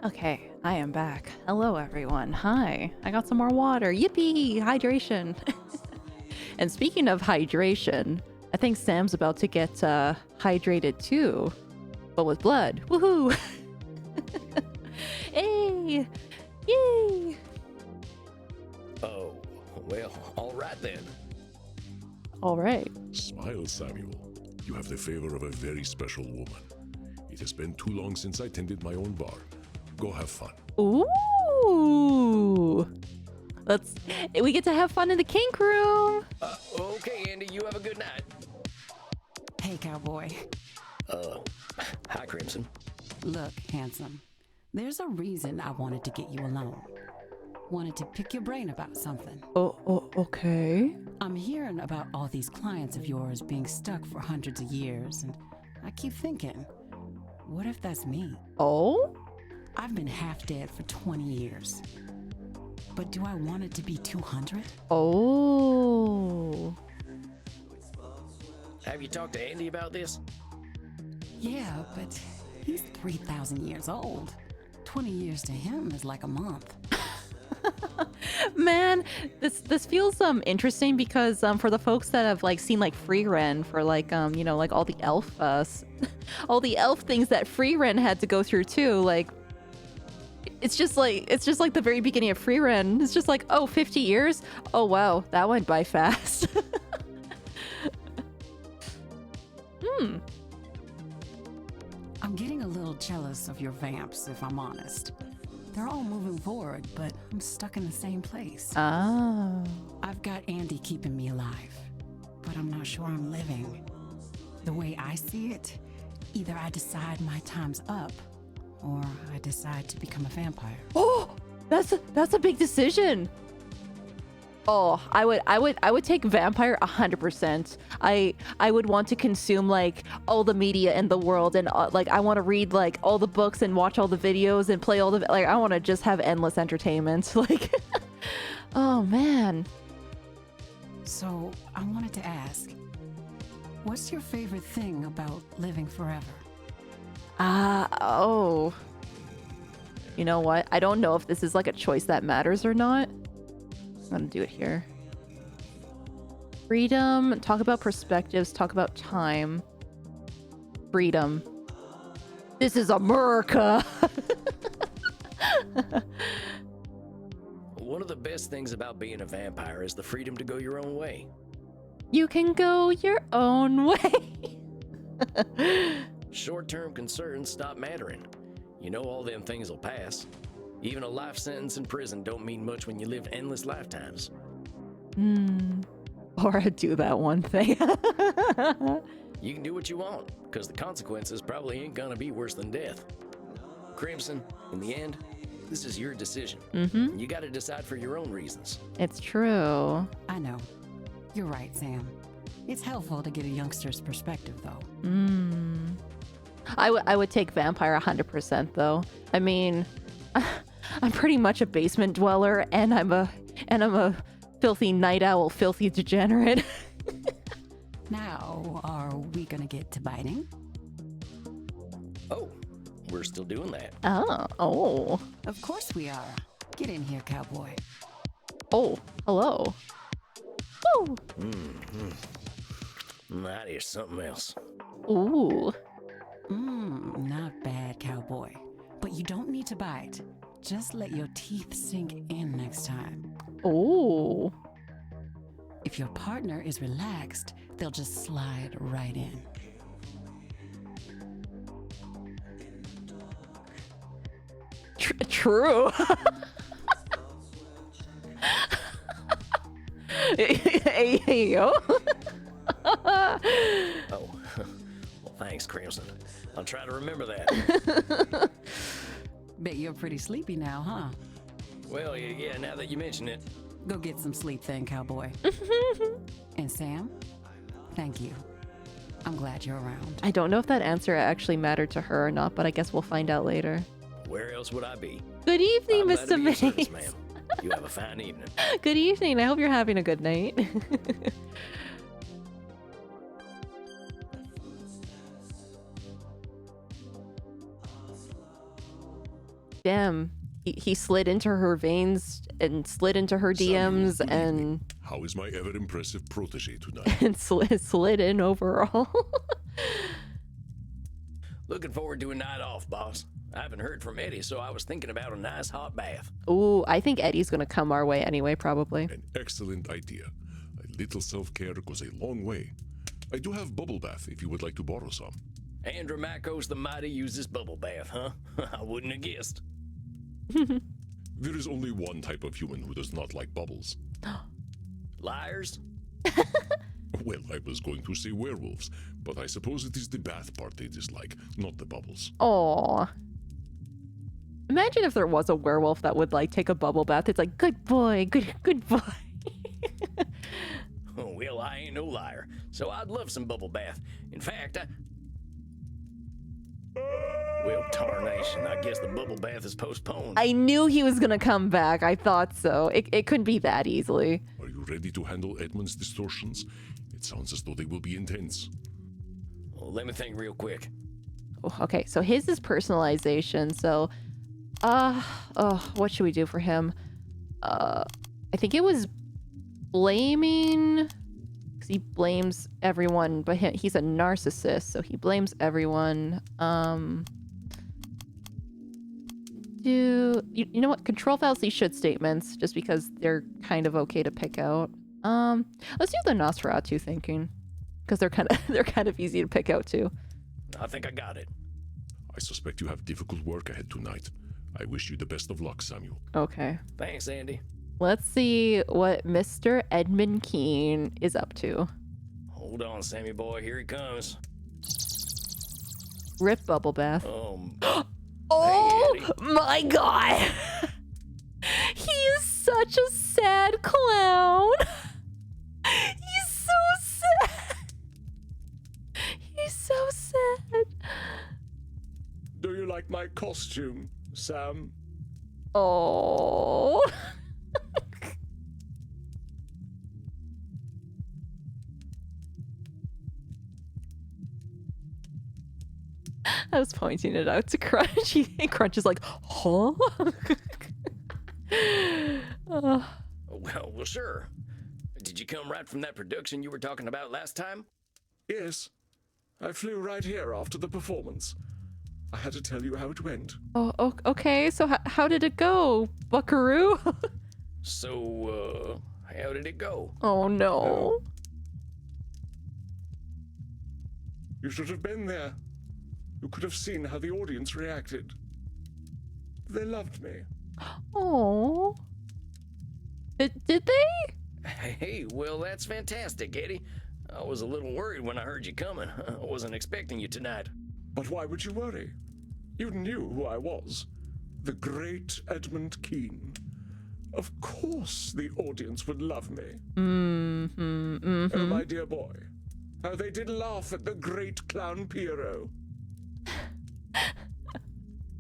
Speaker 2: Okay, I am back. Hello, everyone. Hi. I got some more water. Yippee! Hydration. And speaking of hydration, I think Sam's about to get hydrated too, but with blood. Woohoo! Hey! Yay!
Speaker 3: Oh, well, all right then.
Speaker 2: All right.
Speaker 4: Smile, Samuel. You have the favor of a very special woman. It has been too long since I tended my own bar. Go have fun.
Speaker 2: Ooh! We get to have fun in the kink room.
Speaker 3: Okay, Andy, you have a good night.
Speaker 6: Hey, cowboy.
Speaker 3: Hi, Crimson.
Speaker 6: Look, handsome. There's a reason I wanted to get you alone. Wanted to pick your brain about something.
Speaker 2: Oh, okay.
Speaker 6: I'm hearing about all these clients of yours being stuck for hundreds of years, and I keep thinking, what if that's me?
Speaker 2: Oh?
Speaker 6: I've been half dead for 20 years. But do I want it to be 200?
Speaker 2: Oh.
Speaker 3: Have you talked to Andy about this?
Speaker 6: Yeah, but he's 3,000 years old. 20 years to him is like a month.
Speaker 2: Man, this feels interesting because for the folks that have like seen like Free Ren for like you know, like all the elf all the elf things that Free Ren had to go through too, like it's just like the very beginning of Free Ren. It's just like, oh, 50 years? Oh wow, that went by fast.
Speaker 6: I'm getting a little jealous of your vamps, if I'm honest. They're all moving forward, but I'm stuck in the same place.
Speaker 2: Oh.
Speaker 6: I've got Andy keeping me alive, but I'm not sure I'm living. The way I see it, either I decide my time's up, or I decide to become a vampire.
Speaker 2: Oh, that's a big decision. Oh, I would take vampire 100%. I would want to consume like all the media in the world, and like I want to read like all the books and watch all the videos and play all the like I want to just have endless entertainment. Like, oh man.
Speaker 6: So I wanted to ask, what's your favorite thing about living forever?
Speaker 2: Oh. You know what? I don't know if this is like a choice that matters or not. I'm gonna do it here. Freedom, talk about perspectives, talk about time. Freedom. This is America.
Speaker 3: One of the best things about being a vampire is the freedom to go your own way.
Speaker 2: You can go your own way.
Speaker 3: Short-term concerns stop mattering. You know all them things will pass. Even a life sentence in prison don't mean much when you live endless lifetimes.
Speaker 2: Or do that one thing.
Speaker 3: You can do what you want, because the consequences probably ain't gonna be worse than death. Crimson, in the end, this is your decision. You gotta decide for your own reasons.
Speaker 2: It's true.
Speaker 6: I know. You're right, Sam. It's helpful to get a youngster's perspective, though.
Speaker 2: I would take vampire 100% though. I mean, I'm pretty much a basement dweller, and I'm a filthy night owl, filthy degenerate.
Speaker 6: Now, are we gonna get to biting?
Speaker 3: Oh, we're still doing that.
Speaker 2: Oh.
Speaker 6: Of course we are. Get in here, cowboy.
Speaker 2: Oh, hello. Woo.
Speaker 3: That is something else.
Speaker 2: Ooh.
Speaker 6: Not bad, cowboy. But you don't need to bite. Just let your teeth sink in next time.
Speaker 2: Oh.
Speaker 6: If your partner is relaxed, they'll just slide right in.
Speaker 2: True. Hey, yo.
Speaker 3: Oh, well, thanks, Crimson. I'll try to remember that.
Speaker 6: Bet you're pretty sleepy now, huh?
Speaker 3: Well, yeah, now that you mention it.
Speaker 6: Go get some sleep then, cowboy. And Sam, thank you. I'm glad you're around.
Speaker 2: I don't know if that answer actually mattered to her or not, but I guess we'll find out later.
Speaker 3: Where else would I be?
Speaker 2: Good evening,
Speaker 3: I'm glad to
Speaker 2: Mr.
Speaker 3: be of service,
Speaker 2: Mace.
Speaker 3: ma'am. You have a fine evening.
Speaker 2: Good evening. I hope you're having a good night. damn, he slid into her veins and slid into her DMs
Speaker 4: Samuel,
Speaker 2: and
Speaker 4: how is my ever impressive protege tonight?
Speaker 2: and slid in overall.
Speaker 3: Looking forward to a night off, boss. I haven't heard from Eddie, so I was thinking about a nice hot bath.
Speaker 2: Ooh, I think Eddie's gonna come our way anyway, probably.
Speaker 4: An excellent idea. A little self-care goes a long way. I do have bubble bath if you would like to borrow some.
Speaker 3: Andromachos the Mighty uses bubble bath, huh? I wouldn't have guessed.
Speaker 4: There is only one type of human who does not like bubbles.
Speaker 3: Liars?
Speaker 4: Well, I was going to say werewolves, but I suppose it is the bath part they dislike, not the bubbles.
Speaker 2: Aw. Imagine if there was a werewolf that would like take a bubble bath. It's like, good boy, good boy.
Speaker 3: Oh, well, I ain't no liar, so I'd love some bubble bath. In fact, well, tarnation, I guess the bubble bath is postponed.
Speaker 2: I knew he was gonna come back. I thought so. It couldn't be that easily.
Speaker 4: Are you ready to handle Edmund's distortions? It sounds as though they will be intense.
Speaker 3: Well, let me think real quick.
Speaker 2: Oh, okay, so his is personalization. So, what should we do for him? I think it was blaming, because he blames everyone, but he's a narcissist, so he blames everyone. You know what? Control fallacy should statements, just because they're kind of okay to pick out. Let's do the Nosferatu thinking, because they're kind of easy to pick out too.
Speaker 3: I think I got it.
Speaker 4: I suspect you have difficult work ahead tonight. I wish you the best of luck, Samuel.
Speaker 2: Okay.
Speaker 3: Thanks, Andy.
Speaker 2: Let's see what Mr. Edmund Keene is up to.
Speaker 3: Hold on, Sammy boy, here he comes.
Speaker 2: Rip bubble bath.
Speaker 3: Oh, hey, Eddie.
Speaker 2: My god! He is such a sad clown. He's so sad. He's so sad.
Speaker 7: Do you like my costume, Sam?
Speaker 2: Oh. I was pointing it out to Crunch. Crunch is like, huh?
Speaker 3: Well, sure. Did you come right from that production you were talking about last time?
Speaker 7: Yes. I flew right here after the performance. I had to tell you how it went.
Speaker 2: Oh, okay. So how did it go, Buckaroo?
Speaker 3: So, how did it go?
Speaker 2: Oh, no.
Speaker 7: You should have been there. You could have seen how the audience reacted. They loved me.
Speaker 2: Oh. Did they?
Speaker 3: Hey, well, that's fantastic, Eddie. I was a little worried when I heard you coming. I wasn't expecting you tonight.
Speaker 7: But why would you worry? You knew who I was. The great Edmund Keene. Of course the audience would love me. Oh, my dear boy. How they did laugh at the great clown Pierrot.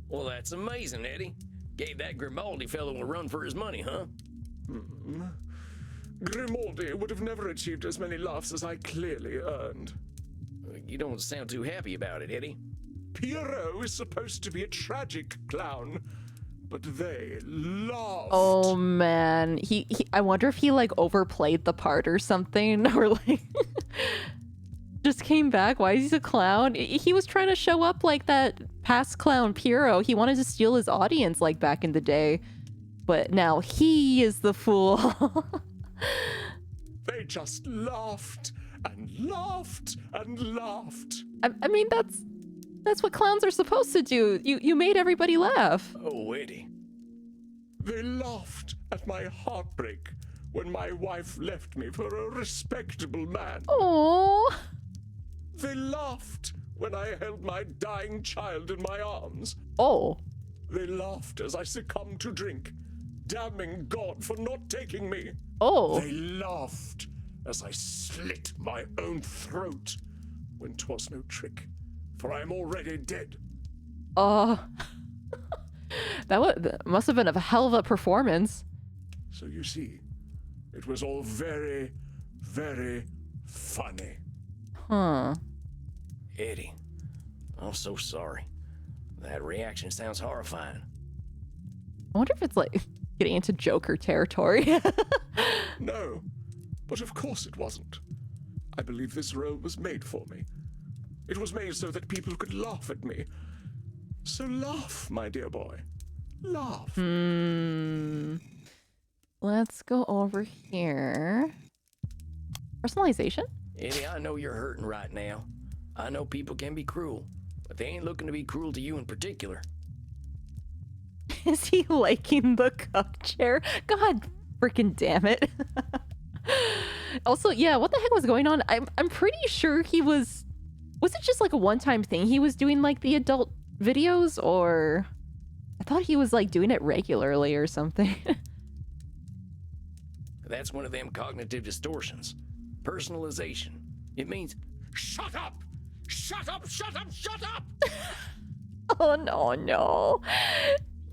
Speaker 3: Well, that's amazing, Eddie. Gave that Grimaldi fellow a run for his money, huh?
Speaker 7: Grimaldi would have never achieved as many laughs as I clearly earned.
Speaker 3: You don't sound too happy about it, Eddie.
Speaker 7: Pierrot is supposed to be a tragic clown, but they laughed.
Speaker 2: Oh man, I wonder if he like overplayed the part or something, or like just came back. Why is he a clown? He was trying to show up like that past clown Pierrot. He wanted to steal his audience like back in the day, but now he is the fool.
Speaker 7: They just laughed and laughed and laughed.
Speaker 2: I mean, that's what clowns are supposed to do. You made everybody laugh.
Speaker 3: Oh, Eddie.
Speaker 7: They laughed at my heartbreak when my wife left me for a respectable man.
Speaker 2: Oh.
Speaker 7: They laughed when I held my dying child in my arms.
Speaker 2: Oh.
Speaker 7: They laughed as I succumbed to drink, damning God for not taking me.
Speaker 2: Oh.
Speaker 7: They laughed as I slit my own throat when 'twas no trick, for I am already dead.
Speaker 2: That must have been a hell of a performance.
Speaker 7: So you see, it was all very, very funny.
Speaker 2: Huh.
Speaker 3: Eddie, I'm so sorry. That reaction sounds horrifying.
Speaker 2: I wonder if it's like getting into Joker territory.
Speaker 7: No, but of course it wasn't. I believe this role was made for me. It was made so that people could laugh at me. So laugh, my dear boy. Laugh.
Speaker 2: Let's go over here. Personalization?
Speaker 3: Eddie, I know you're hurting right now. I know people can be cruel, but they ain't looking to be cruel to you in particular.
Speaker 2: Is he liking the cup chair? God freaking damn it. Also, yeah, what the heck was going on? I'm pretty sure he was it just like a one-time thing? He was doing like the adult videos, or I thought he was like doing it regularly or something.
Speaker 3: That's one of them cognitive distortions. Personalization. It means, shut up! Shut up, shut up, shut up!
Speaker 2: Oh no.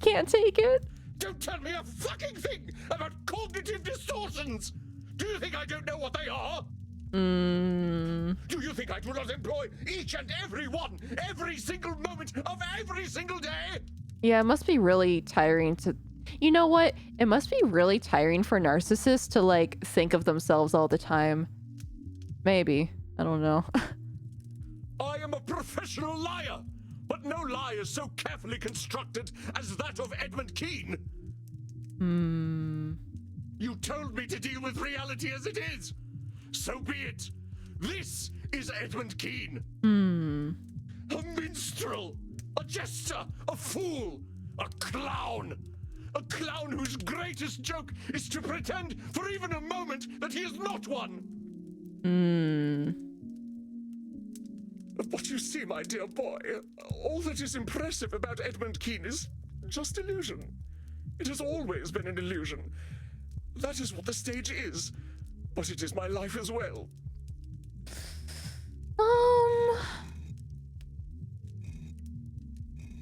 Speaker 2: Can't take it.
Speaker 7: Don't tell me a fucking thing about cognitive distortions! Do you think I don't know what they are? Do you think I do not employ each and every one, every single moment of every single day?
Speaker 2: Yeah, it must be really tiring to... You know what? It must be really tiring for narcissists to, like, think of themselves all the time. Maybe. I don't know.
Speaker 7: I am a professional liar, but no lie is so carefully constructed as that of Edmund Kean. You told me to deal with reality as it is. So be it. This is Edmund Kean. A minstrel, a jester, a fool, a clown. A clown whose greatest joke is to pretend for even a moment that he is not one. But you see, my dear boy, all that is impressive about Edmund Kean is just illusion. It has always been an illusion. That is what the stage is, but it is my life as well.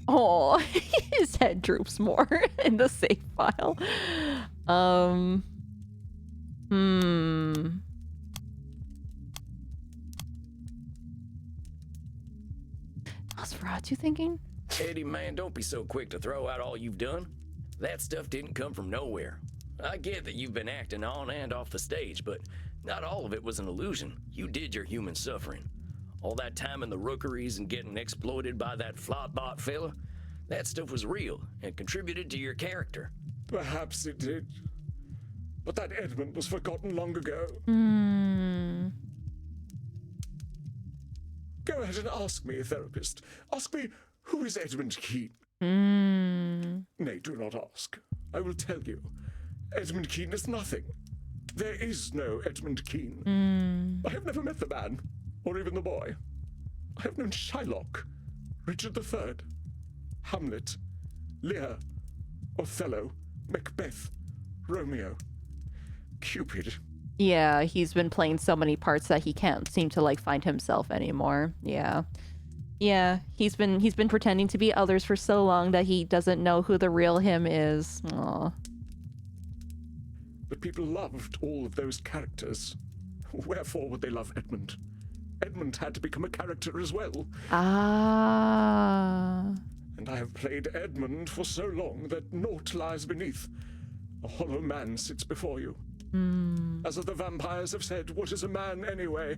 Speaker 2: Oh, his head droops more in the save file. Nosferatu thinking?
Speaker 3: Eddie, man, don't be so quick to throw out all you've done. That stuff didn't come from nowhere. I get that you've been acting on and off the stage, but not all of it was an illusion. You did your human suffering. All that time in the rookeries and getting exploited by that flopbot fella, that stuff was real and contributed to your character.
Speaker 7: Perhaps it did. But that Edmund was forgotten long ago. Go ahead and ask me, therapist. Ask me, who is Edmund Kean? Nay, do not ask. I will tell you. Edmund Kean is nothing. There is no Edmund Kean. I have never met the man, or even the boy. I have known Shylock, Richard III, Hamlet, Lear, Othello, Macbeth, Romeo, Cupid.
Speaker 2: Yeah, he's been playing so many parts that he can't seem to like find himself anymore. Yeah. He's been pretending to be others for so long that he doesn't know who the real him is. Aw.
Speaker 7: But people loved all of those characters. Wherefore would they love Edmund? Edmund had to become a character as well.
Speaker 2: Ah.
Speaker 7: And I have played Edmund for so long that naught lies beneath. A hollow man sits before you. As the vampires have said, what is a man anyway?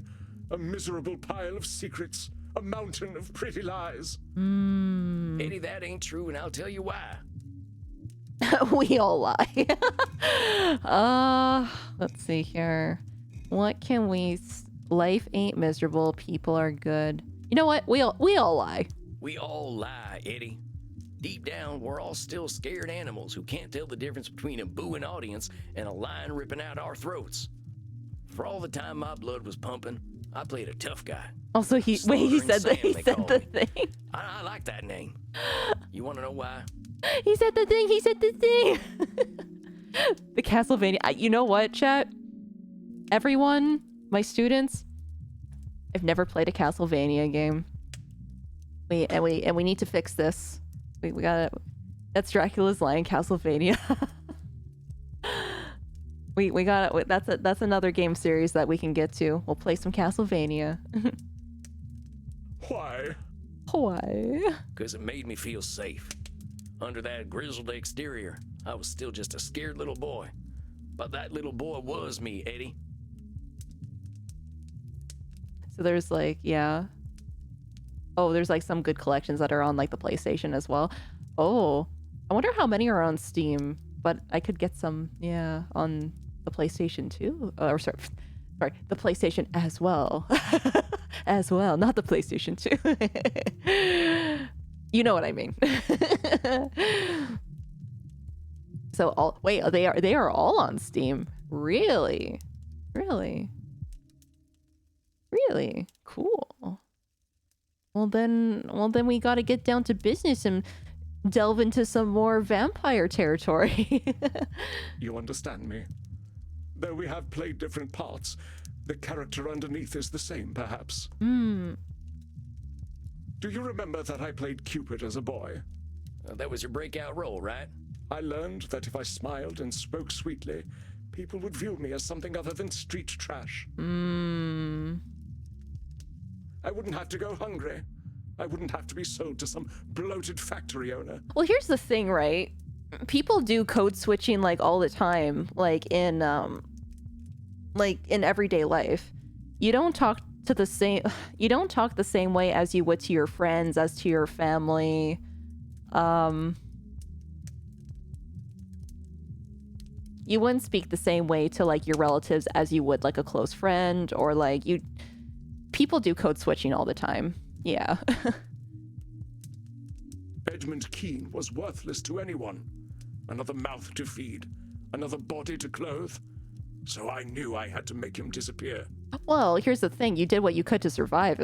Speaker 7: A miserable pile of secrets, a mountain of pretty lies.
Speaker 3: Eddie, that ain't true, and I'll tell you why.
Speaker 2: We all lie. Let's see here. What can we... Life ain't miserable, people are good. You know what? We all lie.
Speaker 3: We all lie, Eddie. Deep down, we're all still scared animals who can't tell the difference between a booing audience and a lion ripping out our throats. For all the time my blood was pumping, I played a tough guy.
Speaker 2: Also, he said the thing.
Speaker 3: I like that name. You want to know why?
Speaker 2: He said the thing. The Castlevania. You know what, chat? Everyone, my students, I've never played a Castlevania game. We need to fix this. We gotta... That's Dracula's Lie in Castlevania. we gotta... That's another game series that we can get to. We'll play some Castlevania.
Speaker 7: Why?
Speaker 2: Why?
Speaker 3: Because it made me feel safe. Under that grizzled exterior, I was still just a scared little boy. But that little boy was me, Eddie.
Speaker 2: So there's like, yeah. Oh, there's like some good collections that are on like the PlayStation as well. Oh, I wonder how many are on Steam, but I could get some, yeah, on the PlayStation too. Or sorry, the PlayStation as well. As well, not the PlayStation 2. You know what I mean. So they are all on Steam. Really? Really? Really? Cool. Well then we got to get down to business and delve into some more vampire territory.
Speaker 7: You understand me? Though we have played different parts, the character underneath is the same, perhaps. Do you remember that I played Cupid as a boy?
Speaker 3: That was your breakout role, right?
Speaker 7: I learned that if I smiled and spoke sweetly, people would view me as something other than street trash. I wouldn't have to go hungry. I wouldn't have to be sold to some bloated factory owner.
Speaker 2: Well, here's the thing, right? People do code switching like all the time, like in everyday life. You don't talk the same way as you would to your friends, as to your family. You wouldn't speak the same way to like your relatives as you would like a close friend, or like people do code switching all the time. Yeah.
Speaker 7: Edmund Keene was worthless to anyone. Another mouth to feed, another body to clothe. So I knew I had to make him disappear.
Speaker 2: Well, here's the thing. You did what you could to survive.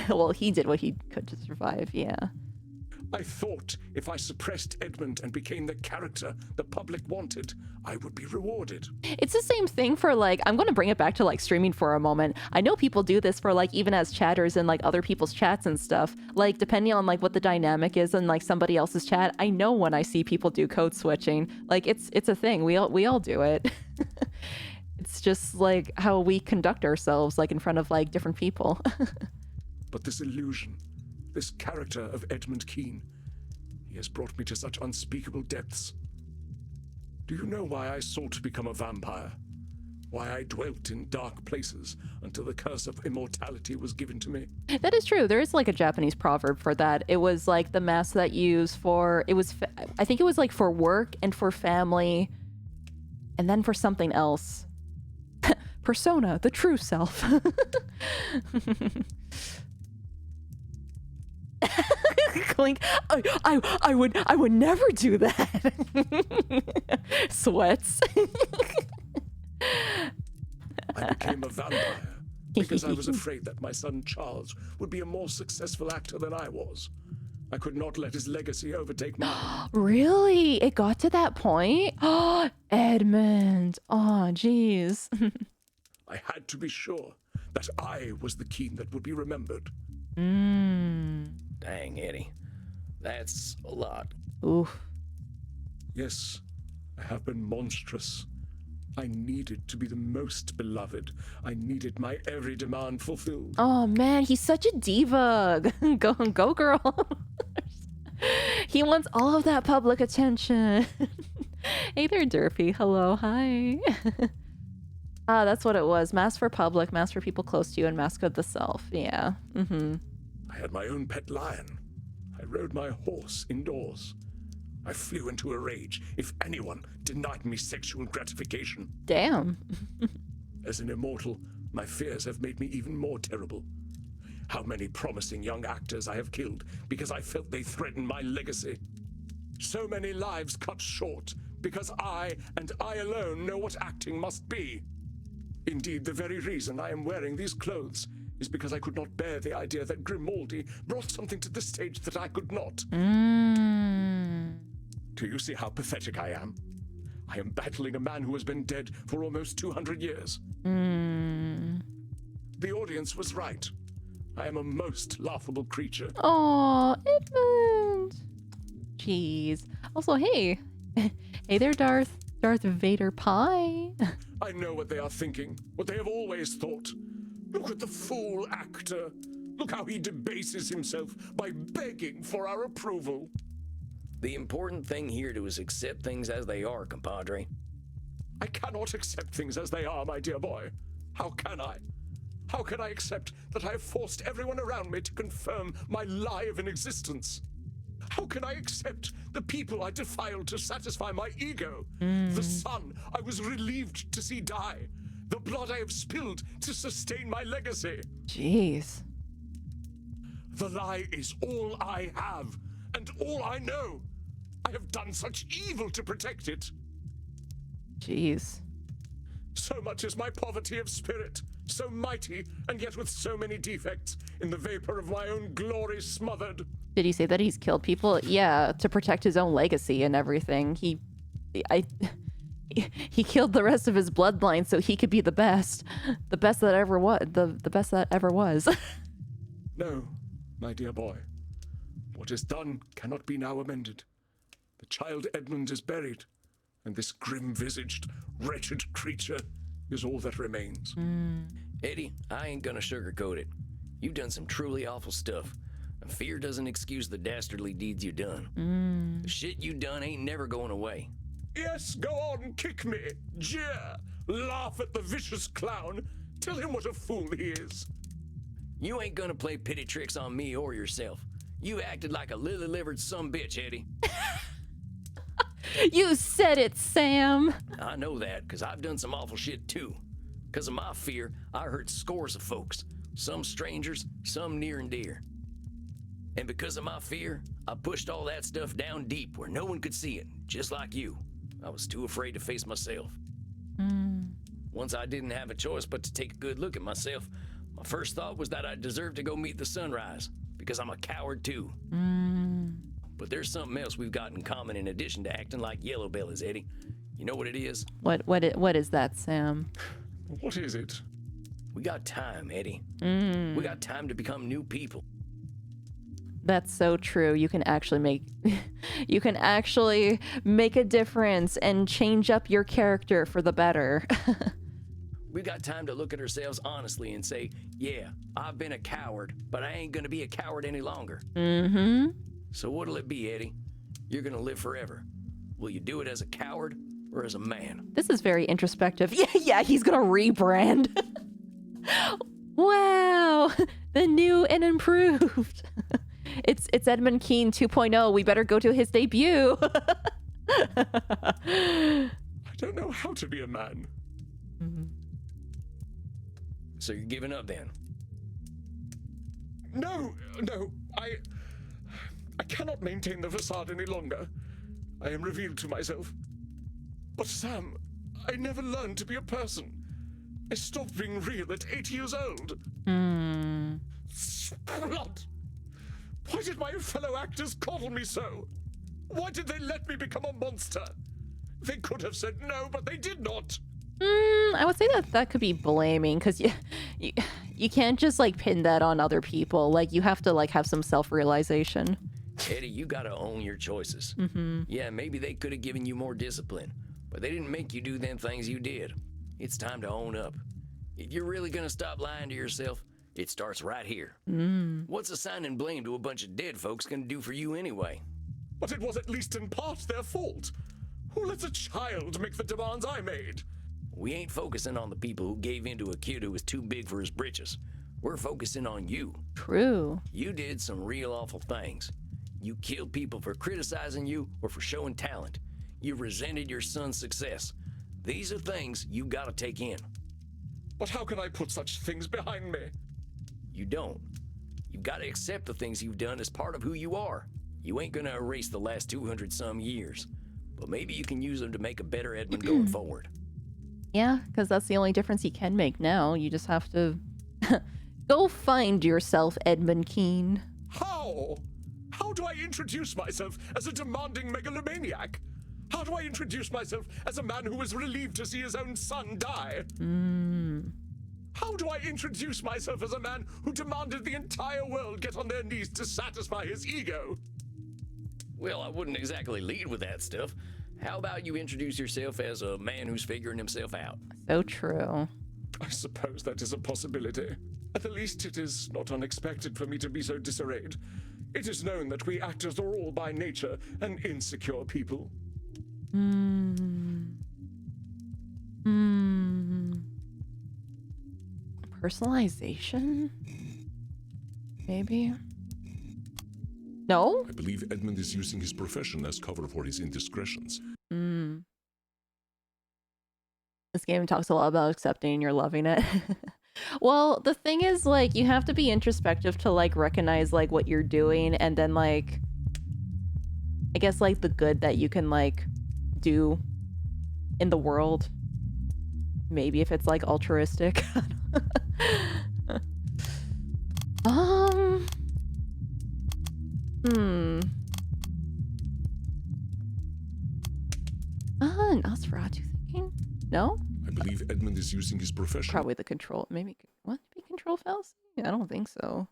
Speaker 2: Well, he did what he could to survive, yeah.
Speaker 7: I thought if I suppressed Edmund and became the character the public wanted, I would be rewarded.
Speaker 2: It's the same thing for like, I'm going to bring it back to like streaming for a moment. I know people do this for like even as chatters in like other people's chats and stuff. Like depending on like what the dynamic is in like somebody else's chat, I know when I see people do code switching. Like it's a thing. We all do it. It's just like how we conduct ourselves like in front of like different people.
Speaker 7: But this illusion, this character of Edmund Keene, he has brought me to such unspeakable depths. Do you know why I sought to become a vampire? Why I dwelt in dark places until the curse of immortality was given to me?
Speaker 2: That is true. There is like a Japanese proverb for that. It was like the mask that you use for, I think it was like for work and for family and then for something else. Persona, the true self. Clink. I would never do that. Sweats.
Speaker 7: I became a vampire because I was afraid that my son Charles would be a more successful actor than I was. I could not let his legacy overtake mine.
Speaker 2: Really? It got to that point? Oh, Edmund. Oh, jeez.
Speaker 7: I had to be sure that I was the Keene that would be remembered.
Speaker 3: Dang, Eddie. That's a lot.
Speaker 2: Oof.
Speaker 7: Yes, I have been monstrous. I needed to be the most beloved. I needed my every demand fulfilled.
Speaker 2: Oh man, he's such a diva. Go girl. He wants all of that public attention. Hey there, Derpy. Hello, hi. That's what it was. Mask for public, mask for people close to you, and mask of the self. Yeah.
Speaker 7: I had my own pet lion. I rode my horse indoors. I flew into a rage if anyone denied me sexual gratification.
Speaker 2: Damn.
Speaker 7: As an immortal, my fears have made me even more terrible. How many promising young actors I have killed because I felt they threatened my legacy. So many lives cut short because I, and I alone, know what acting must be. Indeed, the very reason I am wearing these clothes is because I could not bear the idea that Grimaldi brought something to the stage that I could not. Do you see how pathetic I am? I am battling a man who has been dead for almost 200 years. The audience was right. I am a most laughable creature.
Speaker 2: Aw, Edmund. Jeez. Also, hey. Hey there, Darth Vader Pie.
Speaker 7: I know what they are thinking, what they have always thought. Look at the fool actor. Look how he debases himself by begging for our approval.
Speaker 3: The important thing here is accept things as they are, compadre.
Speaker 7: I cannot accept things as they are, my dear boy. How can I? How can I accept that I have forced everyone around me to confirm my lie of an existence? How can I accept the people I defiled to satisfy my ego? The son I was relieved to see die? The blood I have spilled to sustain my legacy?
Speaker 2: Jeez.
Speaker 7: The lie is all I have, and all I know. I have done such evil to protect it.
Speaker 2: Jeez.
Speaker 7: So much is my poverty of spirit, so mighty, and yet with so many defects, in the vapor of my own glory smothered.
Speaker 2: Did he say that he's killed people? Yeah, to protect his own legacy and everything. He killed the rest of his bloodline so he could be the best that ever was. The best that ever was.
Speaker 7: No, my dear boy. What is done cannot be now amended. The child Edmund is buried, and this grim-visaged, wretched creature is all that remains.
Speaker 3: Eddie, I ain't gonna sugarcoat it. You've done some truly awful stuff. And fear doesn't excuse the dastardly deeds you done. The shit you done ain't never going away.
Speaker 7: Yes, go on, kick me, jeer, laugh at the vicious clown, tell him what a fool he is.
Speaker 3: You ain't gonna play pity tricks on me or yourself. You acted like a lily-livered sumbitch, Eddie.
Speaker 2: You said it, Sam.
Speaker 3: I know that, because I've done some awful shit too. Because of my fear, I hurt scores of folks. Some strangers, some near and dear. And because of my fear, I pushed all that stuff down deep where no one could see it, just like you. I was too afraid to face myself. Once I didn't have a choice but to take a good look at myself, my first thought was that I deserved to go meet the sunrise, because I'm a coward too. But there's something else we've got in common in addition to acting like yellow bellies, Eddie. You know what it is?
Speaker 2: What is that, Sam?
Speaker 7: What is it?
Speaker 3: We got time, Eddie. We got time to become new people.
Speaker 2: That's so true. You can actually make a difference and change up your character for the better.
Speaker 3: We got time to look at ourselves honestly and say, yeah, I've been a coward, but I ain't gonna be a coward any longer. So what'll it be, Eddie? You're gonna live forever. Will you do it as a coward or as a man?
Speaker 2: This is very introspective. Yeah, he's gonna rebrand. Wow, the new and improved. It's Edmund Keane 2.0. We better go to his debut.
Speaker 7: I don't know how to be a man.
Speaker 3: So you're giving up then?
Speaker 7: No, I cannot maintain the facade any longer. I am revealed to myself. But Sam, I never learned to be a person. I stopped being real at 8 years old. Splot! Why did my fellow actors coddle me so? Why did they let me become a monster? They could have said no, but they did not.
Speaker 2: I would say that could be blaming, because you can't just like pin that on other people. Like you have to like have some self-realization.
Speaker 3: Eddie, you gotta own your choices. Yeah, maybe they could have given you more discipline, but they didn't make you do them things you did. It's time to own up. If you're really gonna stop lying to yourself, it starts right here. What's assigning blame to a bunch of dead folks gonna do for you anyway?
Speaker 7: But it was at least in part their fault. Who lets a child make the demands I made?
Speaker 3: We ain't focusing on the people who gave in to a kid who was too big for his britches. We're focusing on you.
Speaker 2: True.
Speaker 3: You did some real awful things. You killed people for criticizing you or for showing talent. You resented your son's success. These are things you gotta take in.
Speaker 7: But how can I put such things behind me?
Speaker 3: You don't. You've gotta accept the things you've done as part of who you are. You ain't gonna erase the last 200 some years, but maybe you can use them to make a better Edmund going forward.
Speaker 2: Yeah, because that's the only difference he can make now. You just have to go find yourself, Edmund Keane.
Speaker 7: How? How do I introduce myself as a demanding megalomaniac? How do I introduce myself as a man who was relieved to see his own son die? How do I introduce myself as a man who demanded the entire world get on their knees to satisfy his ego?
Speaker 3: Well, I wouldn't exactly lead with that stuff. How about you introduce yourself as a man who's figuring himself out?
Speaker 2: So true.
Speaker 7: I suppose that is a possibility. At the least, it is not unexpected for me to be so disarrayed, It is known that we actors are all by nature an insecure people.
Speaker 2: Personalization? Maybe? No?
Speaker 4: I believe Edmund is using his profession as cover for his indiscretions.
Speaker 2: This game talks a lot about accepting and you're loving it. Well, the thing is, like, you have to be introspective to, like, recognize, like, what you're doing and then, like, I guess, like, the good that you can, like, do in the world. Maybe if it's, like, altruistic. Nosferatu thinking? No?
Speaker 4: I believe Edmund is using his profession.
Speaker 2: Probably the control. Maybe. What? Be control fallacy? I don't think so.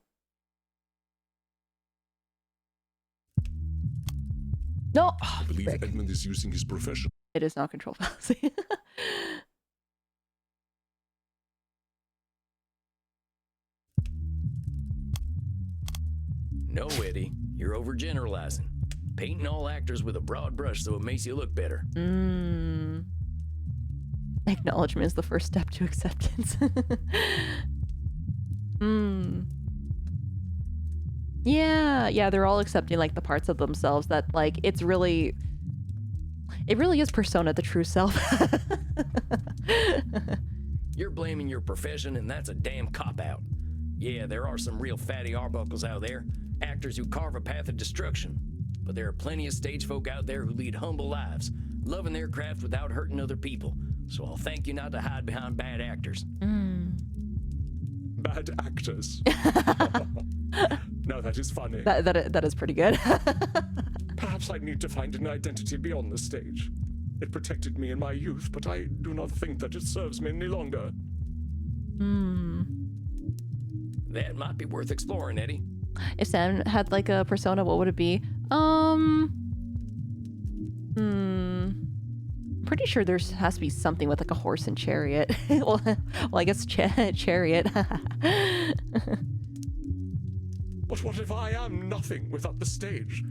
Speaker 2: No!
Speaker 4: I believe Edmund is using his profession.
Speaker 2: It is not control fallacy.
Speaker 3: No, Eddie. You're overgeneralizing. Painting all actors with a broad brush so it makes you look better.
Speaker 2: Acknowledgement is the first step to acceptance. Yeah, they're all accepting, like, the parts of themselves that, like, it really is persona, the true self.
Speaker 3: You're blaming your profession, and that's a damn cop-out. Yeah, there are some real fatty arbuckles out there, actors who carve a path of destruction. But there are plenty of stage folk out there who lead humble lives, loving their craft without hurting other people. So I'll thank you not to hide behind bad actors.
Speaker 7: Bad actors. No, that is funny.
Speaker 2: That is pretty good.
Speaker 7: Perhaps I need to find an identity beyond the stage. It protected me in my youth, but I do not think that it serves me any longer.
Speaker 3: That might be worth exploring, Eddie.
Speaker 2: If Sam had, like, a persona, what would it be? Pretty sure there has to be something with, like, a horse and chariot. well, I guess chariot.
Speaker 7: But what if I am nothing without the stage?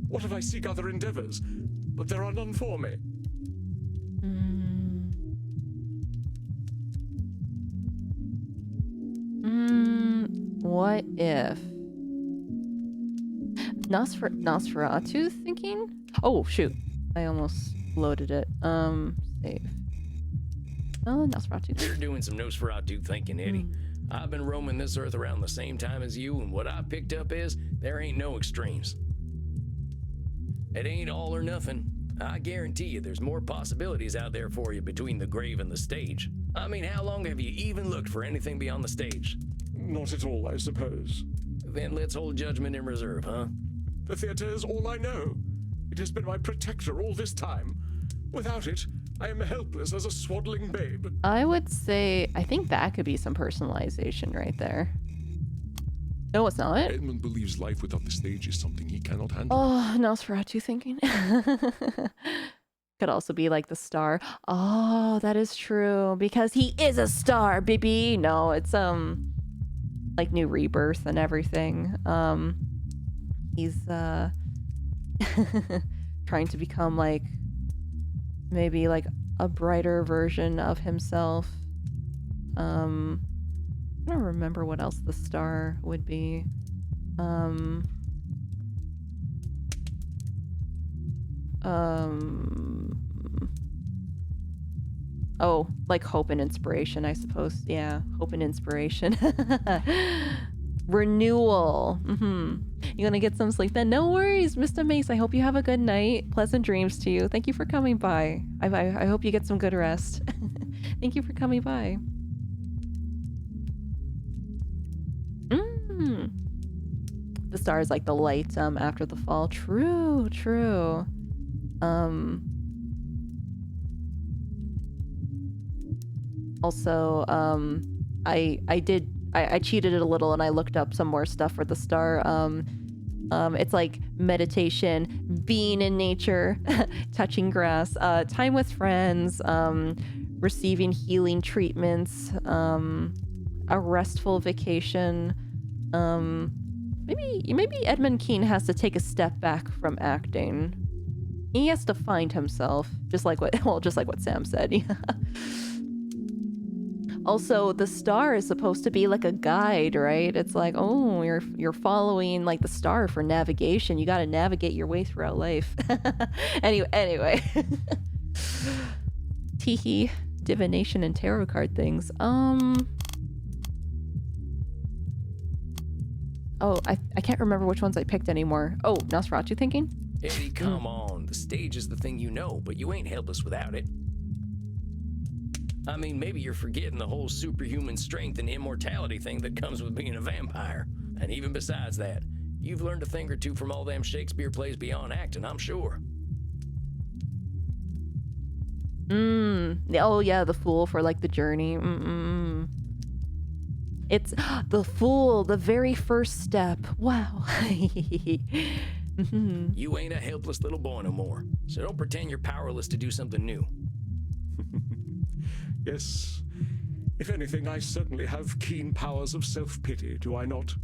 Speaker 7: What if I seek other endeavors, but there are none for me?
Speaker 2: What if Nosferatu thinking? Oh shoot, I almost loaded it. Save. Oh, Nosferatu.
Speaker 3: You're doing some Nosferatu thinking, Eddie. I've been roaming this earth around the same time as you, and what I picked up is there ain't no extremes. It ain't all or nothing. I guarantee you there's more possibilities out there for you between the grave and the stage. I mean, how long have you even looked for anything beyond the stage?
Speaker 7: Not at all, I suppose.
Speaker 3: Then let's hold judgment in reserve, huh?
Speaker 7: The theater is all I know. It has been my protector all this time. Without it, I am helpless as a swaddling babe.
Speaker 2: I would say, I think that could be some personalization right there. No, it's not.
Speaker 4: Edmund believes life without the stage is something he cannot handle.
Speaker 2: Oh, Nosferatu thinking. Could also be like the star. Oh, that is true. Because he is a star, baby. No, it's like New Rebirth and everything. He's trying to become like maybe like a brighter version of himself. I don't remember what else the star would be. Oh, like hope and inspiration, I suppose. Yeah, hope and inspiration. Renewal. You gonna get some sleep then? No worries, Mr. Mace. I hope you have a good night. Pleasant dreams to you. Thank you for coming by. I hope you get some good rest. Thank you for coming by. The star is like the light after the fall. True. Also, I cheated it a little and I looked up some more stuff for the star. It's like meditation, being in nature, touching grass, time with friends, receiving healing treatments, a restful vacation, Maybe Edmund Keane has to take a step back from acting. He has to find himself, just like what Sam said. Also, the star is supposed to be like a guide, right? It's like, oh, you're following like the star for navigation. You got to navigate your way throughout life. Anyway. Teehee, divination and tarot card things. Oh, I can't remember which ones I picked anymore. Oh, Nosferatu thinking?
Speaker 3: Eddie, come on. The stage is the thing you know, but you ain't helpless without it. I mean, maybe you're forgetting the whole superhuman strength and immortality thing that comes with being a vampire. And even besides that, you've learned a thing or two from all them Shakespeare plays beyond acting, I'm sure.
Speaker 2: Oh yeah, the Fool for like the journey. It's the Fool, the very first step. Wow.
Speaker 3: You ain't a helpless little boy no more, so don't pretend you're powerless to do something new.
Speaker 7: Yes. If anything, I certainly have keen powers of self-pity, do I not?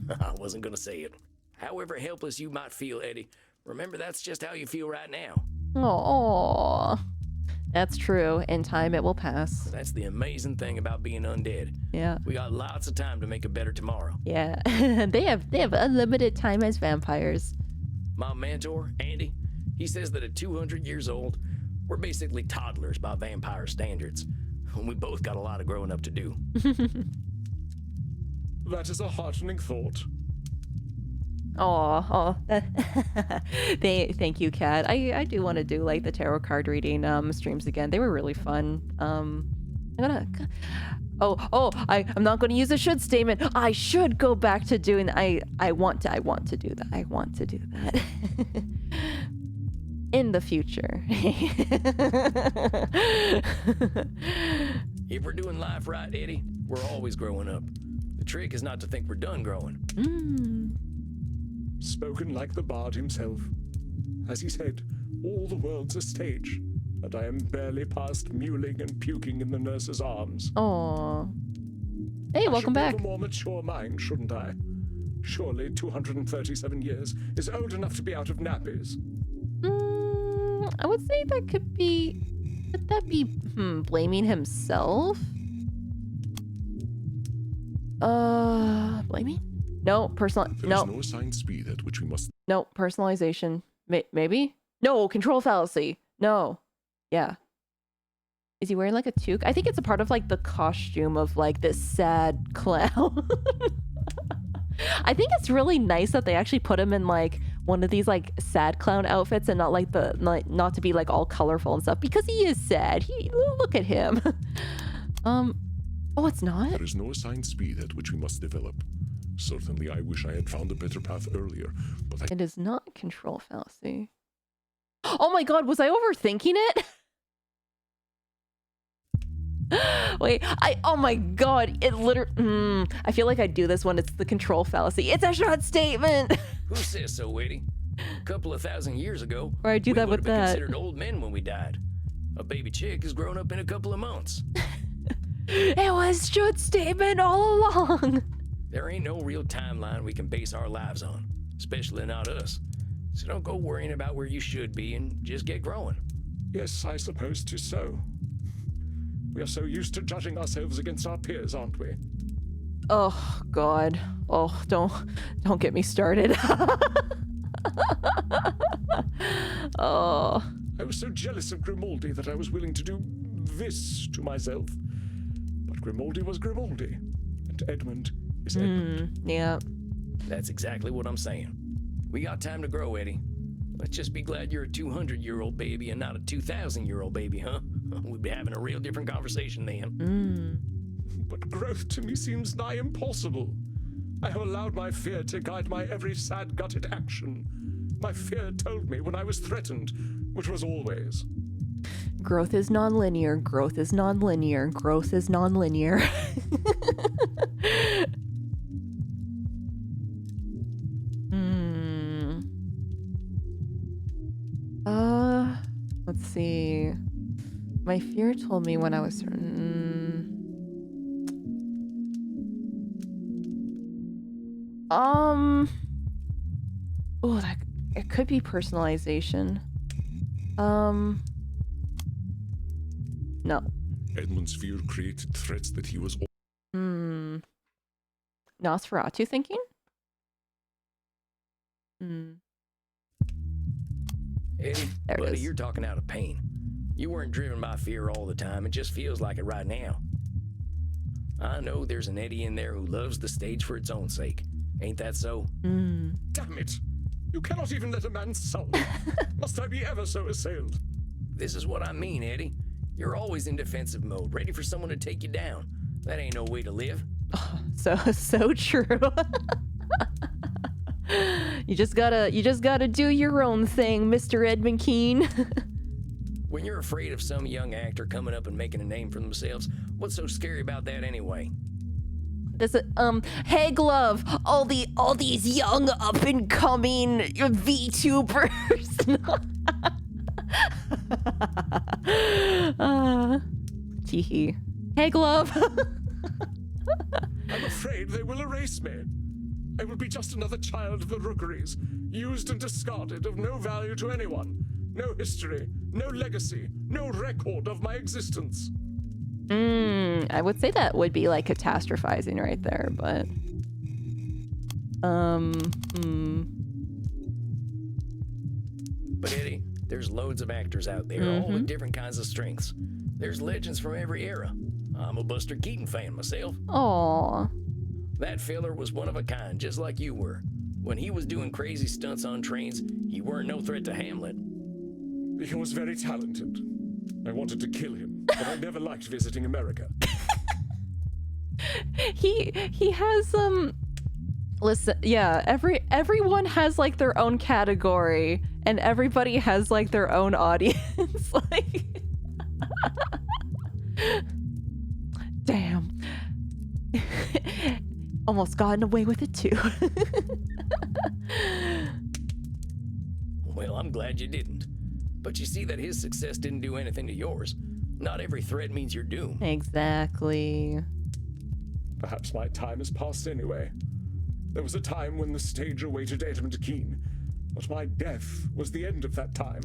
Speaker 3: I wasn't gonna say it. However helpless you might feel, Eddie, remember that's just how you feel right now.
Speaker 2: Oh, that's true. In time, it will pass.
Speaker 3: That's the amazing thing about being undead.
Speaker 2: Yeah.
Speaker 3: We got lots of time to make a better tomorrow.
Speaker 2: Yeah. they have unlimited time as vampires.
Speaker 3: My mentor, Andy, he says that at 200 years old, we're basically toddlers by vampire standards. We both got a lot of growing up to do.
Speaker 7: That is a heartening thought.
Speaker 2: Thank you, Kat. I do want to do like the tarot card reading streams again. They were really fun. I'm not going to use a should statement. I should go back to doing. I want to do that. I want to do that. In the future.
Speaker 3: If we're doing life right, Eddie, we're always growing up. The trick is not to think we're done growing.
Speaker 7: Spoken like the bard himself. As he said, all the world's a stage, and I am barely past mewling and puking in the nurse's arms.
Speaker 2: Aww. Hey, welcome back.
Speaker 7: I should have a more mature mind, shouldn't I? Surely 237 years is old enough to be out of nappies.
Speaker 2: I would say that could be... Could that be, blaming himself? Blaming? No, personal...
Speaker 4: There is no assigned speed at which we must...
Speaker 2: No, personalization. Maybe? No, control fallacy. No. Yeah. Is he wearing like a toque? I think it's a part of like the costume of like this sad clown. I think it's really nice that they actually put him in like one of these like sad clown outfits and not like not to be like all colorful and stuff, because he is sad. Look at him. Oh, it's not?
Speaker 4: There is no assigned speed at which we must develop. Certainly I wish I had found a better path earlier, but
Speaker 2: It is not control fallacy. Oh my god, was I overthinking it? Wait, oh my god, it literally, I feel like I do this when it's the control fallacy. It's a short statement!
Speaker 3: Who says so, Eddie? A couple of thousand years ago,
Speaker 2: or I do that with
Speaker 3: we would have
Speaker 2: that.
Speaker 3: been considered old men when we died. A baby chick has grown up in a couple of months.
Speaker 2: It was a short statement all along!
Speaker 3: There ain't no real timeline we can base our lives on, especially not us. So don't go worrying about where you should be and just get growing.
Speaker 7: Yes, I suppose 'tis so. We are so used to judging ourselves against our peers, aren't we?
Speaker 2: Oh god. Oh, don't get me started. Oh.
Speaker 7: I was so jealous of Grimaldi that I was willing to do this to myself. But Grimaldi was Grimaldi, and Edmund is Edmund.
Speaker 2: Yeah.
Speaker 3: That's exactly what I'm saying. We got time to grow, Eddie. Let's just be glad you're a 200-year-old baby and not a 2,000-year-old baby, huh? We'd be having a real different conversation then.
Speaker 7: But growth to me seems nigh impossible. I have allowed my fear to guide my every sad-gutted action. My fear told me when I was threatened, which was always.
Speaker 2: Growth is non-linear. Growth is non-linear. Growth is non-linear. Let's see. My fear told me when I was Oh, that it could be personalization. No.
Speaker 4: Edmund's fear created threats that he was...
Speaker 2: Nosferatu thinking?
Speaker 3: Eddie,
Speaker 2: There it
Speaker 3: buddy,
Speaker 2: is.
Speaker 3: you're talking out of pain. You weren't driven by fear all the time. It just feels like it right now. I know there's an Eddie in there who loves the stage for its own sake. Ain't that so?
Speaker 7: Damn it! You cannot even let a man sulk. Must I be ever so assailed?
Speaker 3: This is what I mean, Eddie. You're always in defensive mode, ready for someone to take you down. That ain't no way to live.
Speaker 2: So true. You just gotta do your own thing, Mr. Edmund Keene.
Speaker 3: When you're afraid of some young actor coming up and making a name for themselves, what's so scary about that anyway?
Speaker 2: Hey Glove, all these young up and coming VTubers. Teehee. Hey Glove.
Speaker 7: I'm afraid they will erase me. I will be just another child of the rookeries, used and discarded, of no value to anyone. No history, no legacy, no record of my existence.
Speaker 2: I would say that would be like catastrophizing right there, but
Speaker 3: But Eddie, there's loads of actors out there, all with different kinds of strengths. There's legends from every era. I'm a Buster Keaton fan myself.
Speaker 2: Aw.
Speaker 3: That fella was one of a kind, just like you were. When he was doing crazy stunts on trains, he weren't no threat to Hamlet.
Speaker 7: He was very talented. I wanted to kill him, but I never liked visiting America.
Speaker 2: He has listen, yeah, everyone has like their own category and everybody has like their own audience. Like damn. Almost gotten away with it too.
Speaker 3: Well, I'm glad you didn't. But you see that his success didn't do anything to yours. Not every threat means you're doomed.
Speaker 2: Exactly.
Speaker 7: Perhaps my time has passed anyway. There was a time when the stage awaited Edmund Keene, but my death was the end of that time.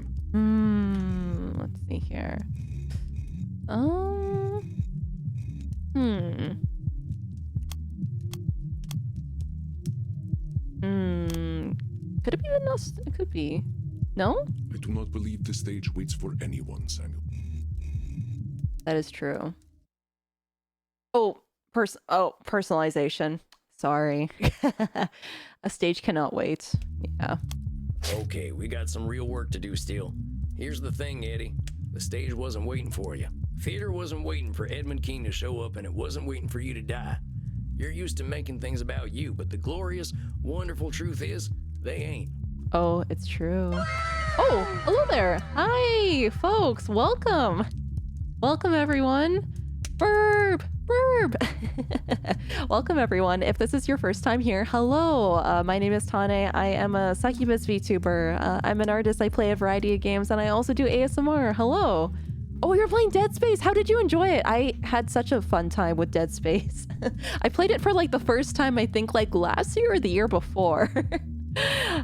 Speaker 2: Let's see here. Could it be the Nost? It could be. No?
Speaker 4: I do not believe the stage waits for anyone, Samuel.
Speaker 2: That is true. Oh, personalization. Sorry. A stage cannot wait. Yeah.
Speaker 3: Okay, we got some real work to do still. Here's the thing, Eddie. The stage wasn't waiting for you. Theater wasn't waiting for Edmund Keene to show up, and it wasn't waiting for you to die. You're used to making things about you, but the glorious, wonderful truth is, they ain't.
Speaker 2: Oh, it's true. Oh, hello there. Hi, folks. Welcome. Welcome, everyone. Burb. Welcome, everyone. If this is your first time here, hello. My name is Tane. I am a Succubus VTuber. I'm an artist. I play a variety of games, and I also do ASMR. Hello. Oh, you're playing Dead Space. How did you enjoy it? I had such a fun time with Dead Space. I played it for like the first time, I think like last year or the year before.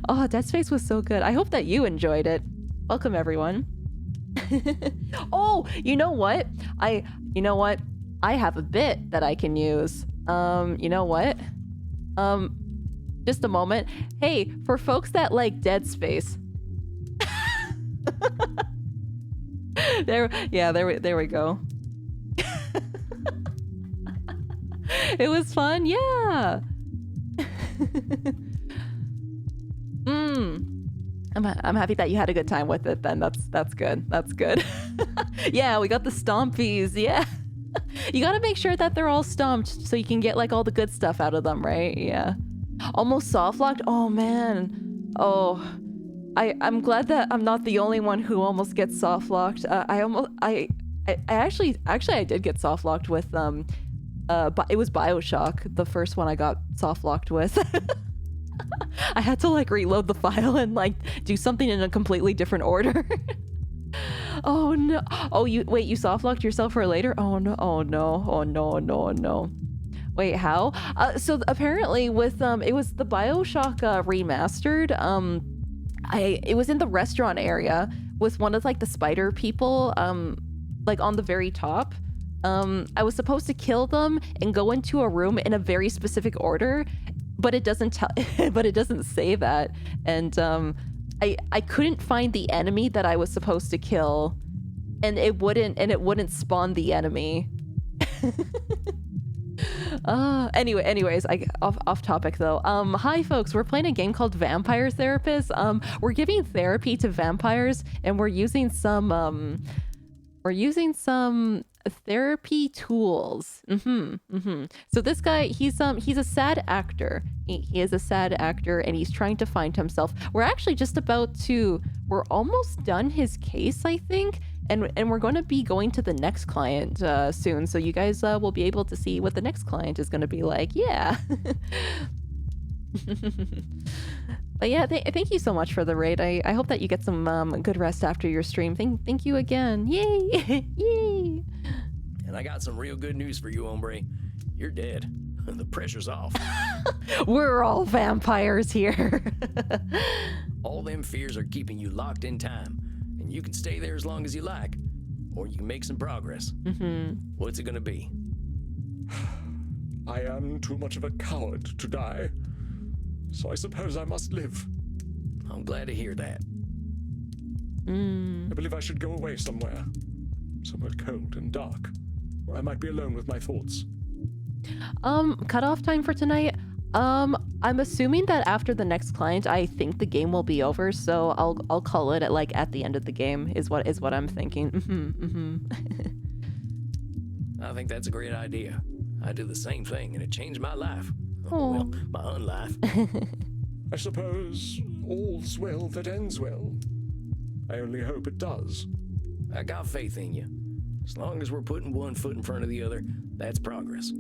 Speaker 2: Oh, Dead Space was so good. I hope that you enjoyed it. Welcome, everyone. Oh, you know what? I have a bit that I can use. You know what? Just a moment. Hey, for folks that like Dead Space. There we go. It was fun, yeah. I'm happy that you had a good time with it then. That's good. That's good. Yeah, we got the stompies, yeah. You gotta make sure that they're all stomped so you can get like all the good stuff out of them, right? Yeah. Almost soft locked? Oh man. Oh. I'm glad that I'm not the only one who almost gets soft locked. I actually I did get soft locked with but it was BioShock, the first one I got soft locked with. I had to like reload the file and like do something in a completely different order. Oh no. Oh, you soft locked yourself for later? Oh no. Oh no. Oh no. No. No. Wait, how? So apparently with it was the BioShock remastered. It was in the restaurant area with one of like the spider people, like on the very top. I was supposed to kill them and go into a room in a very specific order, but it doesn't tell, but it doesn't say that. And I couldn't find the enemy that I was supposed to kill, and it wouldn't spawn the enemy. Anyways, off topic though. Hi folks, we're playing a game called Vampire Therapist. We're giving therapy to vampires, and we're using some therapy tools. So this guy, he's a sad actor. He is a sad actor, and he's trying to find himself. We're actually we're almost done his case, I think. And we're going to be going to the next client soon, so you guys will be able to see what the next client is going to be like. Yeah. But yeah, thank you so much for the raid. I hope that you get some good rest after your stream. Thank you again. Yay! Yay!
Speaker 3: And I got some real good news for you, hombre. You're dead. The pressure's off.
Speaker 2: We're all vampires here.
Speaker 3: All them fears are keeping you locked in time. And you can stay there as long as you like, or you can make some progress. What's it gonna be?
Speaker 7: I am too much of a coward to die, so I suppose I must live.
Speaker 3: I'm glad to hear that.
Speaker 7: I believe I should go away somewhere cold and dark, where I might be alone with my thoughts.
Speaker 2: Cutoff time for tonight. I'm assuming that after the next client, I think the game will be over, so I'll call it at the end of the game is what I'm thinking.
Speaker 3: I think that's a great idea. I did the same thing, and it changed my life.
Speaker 2: Oh.
Speaker 3: Well, my unlife.
Speaker 7: I suppose all's well that ends well. I only hope it does.
Speaker 3: I got faith in you. As long as we're putting one foot in front of the other, that's progress.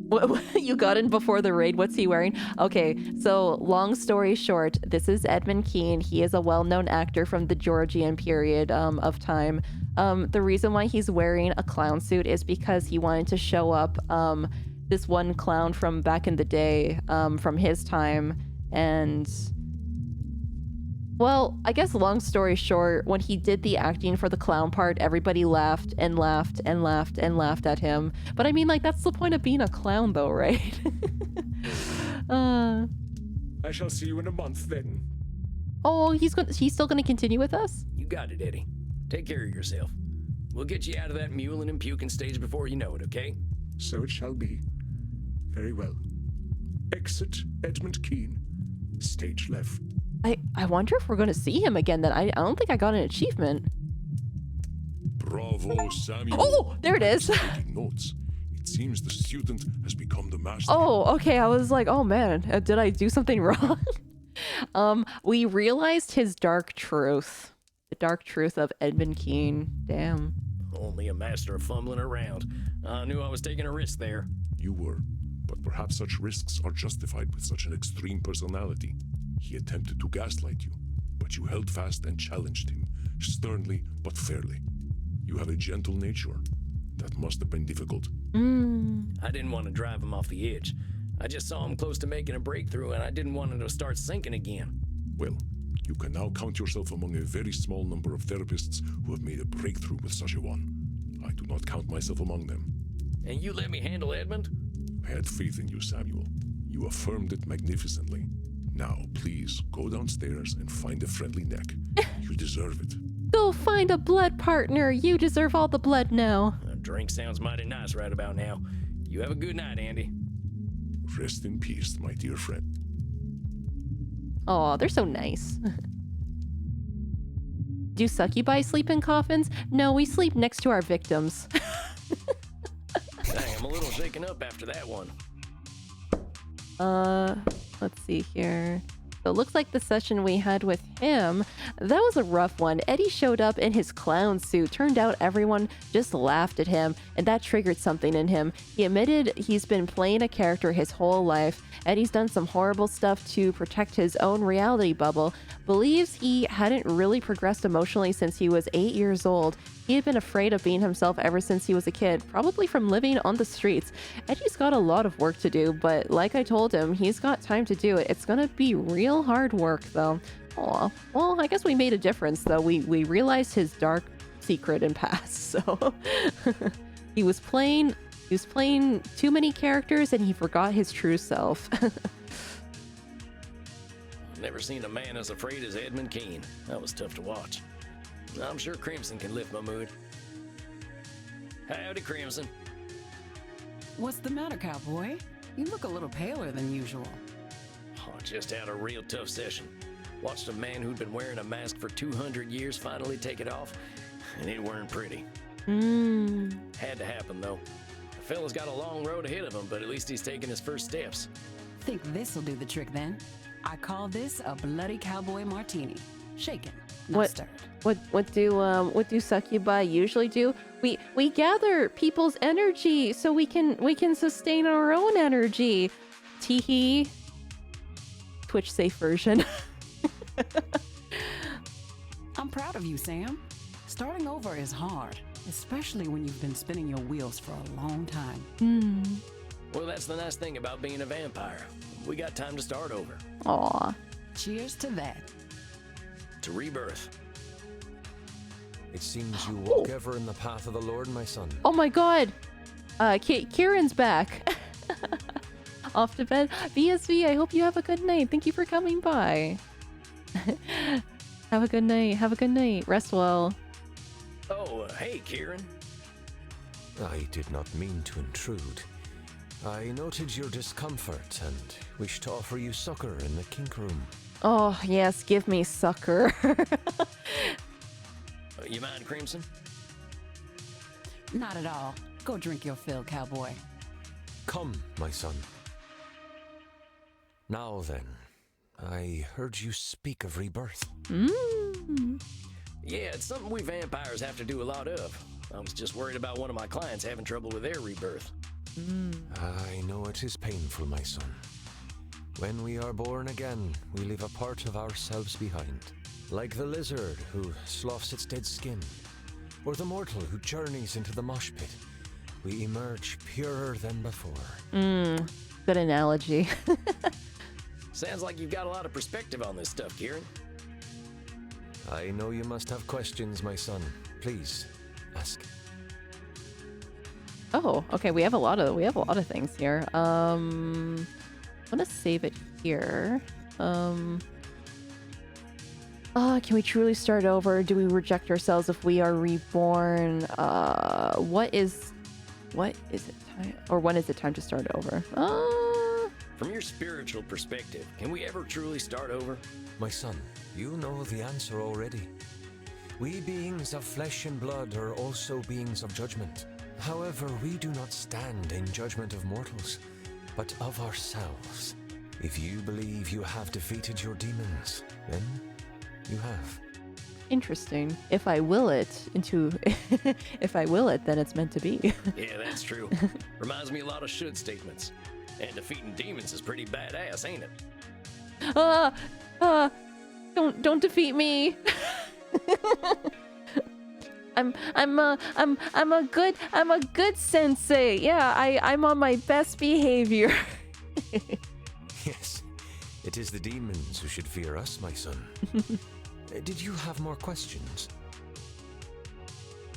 Speaker 2: What you got in before the raid? What's he wearing? Okay, so long story short, this is Edmund Keane. He is a well-known actor from the Georgian period of time. The reason why he's wearing a clown suit is because he wanted to show up this one clown from back in the day, from his time. And well, I guess long story short, when he did the acting for the clown part, everybody laughed and laughed and laughed and laughed at him. But I mean, that's the point of being a clown though, right?
Speaker 7: I shall see you in a month then.
Speaker 2: Oh, he's still gonna continue with us?
Speaker 3: You got it, Eddie. Take care of yourself. We'll get you out of that mewling and puking stage before you know it, okay?
Speaker 7: So it shall be. Very well. Exit Edmund Keane. Stage left.
Speaker 2: I wonder if we're going to see him again then. I don't think I got an achievement.
Speaker 4: Bravo, Samuel.
Speaker 2: Oh, there it is.
Speaker 4: Taking notes. It seems the student has become the master.
Speaker 2: Oh, okay. I was like, oh man, did I do something wrong? We realized his dark truth. The dark truth of Edmund Keane. Damn.
Speaker 3: Only a master of fumbling around. I knew I was taking a risk there.
Speaker 4: You were, but perhaps such risks are justified with such an extreme personality. He attempted to gaslight you, but you held fast and challenged him, sternly but fairly. You have a gentle nature. That must have been difficult.
Speaker 3: I didn't want to drive him off the edge. I just saw him close to making a breakthrough, and I didn't want him to start sinking again.
Speaker 4: Well, you can now count yourself among a very small number of therapists who have made a breakthrough with such a one. I do not count myself among them.
Speaker 3: And you let me handle Edmund?
Speaker 4: I had faith in you, Samuel. You affirmed it magnificently. Now, please, go downstairs and find a friendly neck. You deserve it.
Speaker 2: Go find a blood partner. You deserve all the blood now.
Speaker 3: A drink sounds mighty nice right about now. You have a good night, Andy.
Speaker 4: Rest in peace, my dear friend.
Speaker 2: Oh, they're so nice. Do succubi sleep in coffins? No, we sleep next to our victims.
Speaker 3: Dang, I'm a little shaken up after that one.
Speaker 2: Let's see here. So it looks like the session we had with him, that was a rough one. Eddie showed up in his clown suit. Turned out everyone just laughed at him, and that triggered something in him. He admitted he's been playing a character his whole life. Eddie's done some horrible stuff to protect his own reality bubble. Believes he hadn't really progressed emotionally since he was 8 years old. He had been afraid of being himself ever since he was a kid, probably from living on the streets. Eddie's got a lot of work to do, but like I told him, he's got time to do it. It's gonna be real hard work, though. Aw, well, I guess we made a difference, though. We realized his dark secret and past, so... he was playing too many characters, and he forgot his true self.
Speaker 3: Never seen a man as afraid as Edmund Keene. That was tough to watch. I'm sure Crimson can lift my mood. Howdy, Crimson.
Speaker 6: What's the matter, cowboy? You look a little paler than usual.
Speaker 3: Oh, just had a real tough session. Watched a man who'd been wearing a mask for 200 years finally take it off, and it weren't pretty. Had to happen, though. The fella's got a long road ahead of him, but at least he's taking his first steps.
Speaker 6: Think this'll do the trick then? I call this a bloody cowboy martini. Shaken, not stirred.
Speaker 2: What do succubi usually do? We gather people's energy so we can sustain our own energy. Teehee. Twitch safe version.
Speaker 6: I'm proud of you, Sam. Starting over is hard, especially when you've been spinning your wheels for a long time.
Speaker 3: Well, that's the nice thing about being a vampire. We got time to start over.
Speaker 2: Aw.
Speaker 6: Cheers to that.
Speaker 3: To rebirth.
Speaker 8: It seems you walk ever in the path of the Lord, my son.
Speaker 2: Oh my god. Kieran's back. Off to bed. VSV, I hope you have a good night. Thank you for coming by. Have a good night. Have a good night. Rest well.
Speaker 3: Oh, hey, Kieran.
Speaker 8: I did not mean to intrude. I noted your discomfort and wish to offer you succor in the kink room.
Speaker 2: Oh, yes, give me succor.
Speaker 3: You mind, Crimson?
Speaker 6: Not at all. Go drink your fill, cowboy.
Speaker 8: Come, my son. Now then, I heard you speak of rebirth.
Speaker 3: Yeah, it's something we vampires have to do a lot of. I was just worried about one of my clients having trouble with their rebirth.
Speaker 8: I know it is painful, my son. When we are born again, we leave a part of ourselves behind. Like the lizard who sloughs its dead skin, or the mortal who journeys into the mosh pit. We emerge purer than before.
Speaker 2: Good analogy.
Speaker 3: Sounds like you've got a lot of perspective on this stuff, Kieran.
Speaker 8: I know you must have questions, my son. Please, ask.
Speaker 2: Oh, okay. We have a lot of things here. I'm gonna save it here. Can we truly start over? Do we reject ourselves if we are reborn? What is it time, or when is it time to start over?
Speaker 3: From your spiritual perspective, can we ever truly start over?
Speaker 8: My son, you know the answer already. We beings of flesh and blood are also beings of judgment. However, we do not stand in judgment of mortals, but of ourselves. If you believe you have defeated your demons, then you have.
Speaker 2: Interesting. If I will it, then it's meant to be.
Speaker 3: Yeah, that's true. Reminds me a lot of should statements. And defeating demons is pretty badass, ain't it?
Speaker 2: Don't defeat me. I'm a good sensei. Yeah, I'm on my best behavior.
Speaker 8: Yes, it is the demons who should fear us, my son. Did you have more questions?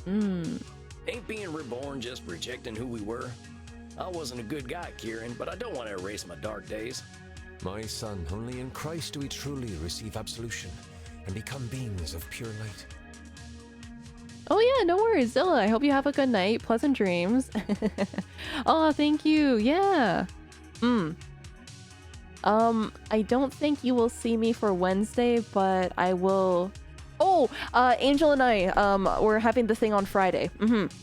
Speaker 3: Ain't being reborn just rejecting who we were? I wasn't a good guy, Kieran, but I don't want to erase my dark days.
Speaker 8: My son, only in Christ do we truly receive absolution and become beings of pure light.
Speaker 2: Oh yeah, no worries, Zilla. I hope you have a good night. Pleasant dreams. Oh, thank you. Yeah. I don't think you will see me for Wednesday, but I will Oh, Angel and I, we're having the thing on Friday.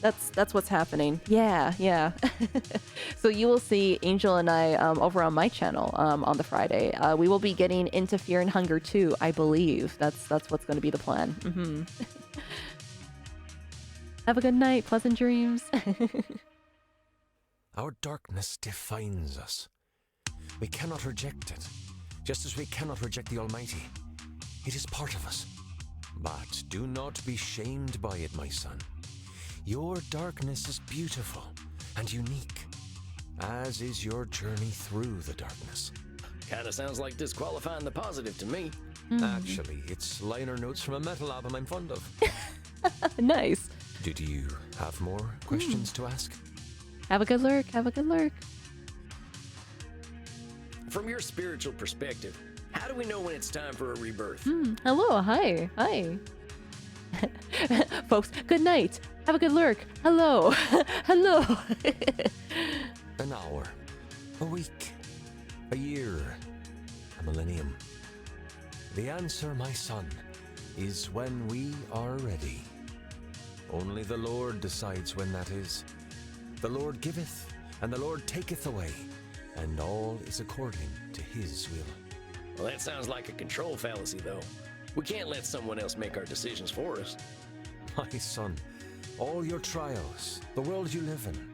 Speaker 2: That's what's happening. Yeah. So you will see Angel and I over on my channel on the Friday. We will be getting into Fear and Hunger 2, I believe. That's what's going to be the plan. Have a good night. Pleasant dreams.
Speaker 8: Our darkness defines us. We cannot reject it, just as we cannot reject the Almighty. It is part of us. But do not be shamed by it, my son. Your darkness is beautiful and unique, as is your journey through the darkness.
Speaker 3: Kinda sounds like disqualifying the positive to me.
Speaker 8: Actually, it's liner notes from a metal album I'm fond of.
Speaker 2: Nice.
Speaker 8: Did you have more questions to ask?
Speaker 2: Have a good lurk. Have a good lurk.
Speaker 3: From your spiritual perspective, how do we know when it's time for a rebirth?
Speaker 2: Hello. Hi. Folks, good night. Have a good lurk. Hello. Hello.
Speaker 8: An hour, a week, a year, a millennium. The answer, my son, is when we are ready. Only the Lord decides when that is. The Lord giveth, and the Lord taketh away, and all is according to his will.
Speaker 3: Well, that sounds like a control fallacy, though. We can't let someone else make our decisions for us.
Speaker 8: My son, all your trials, the world you live in,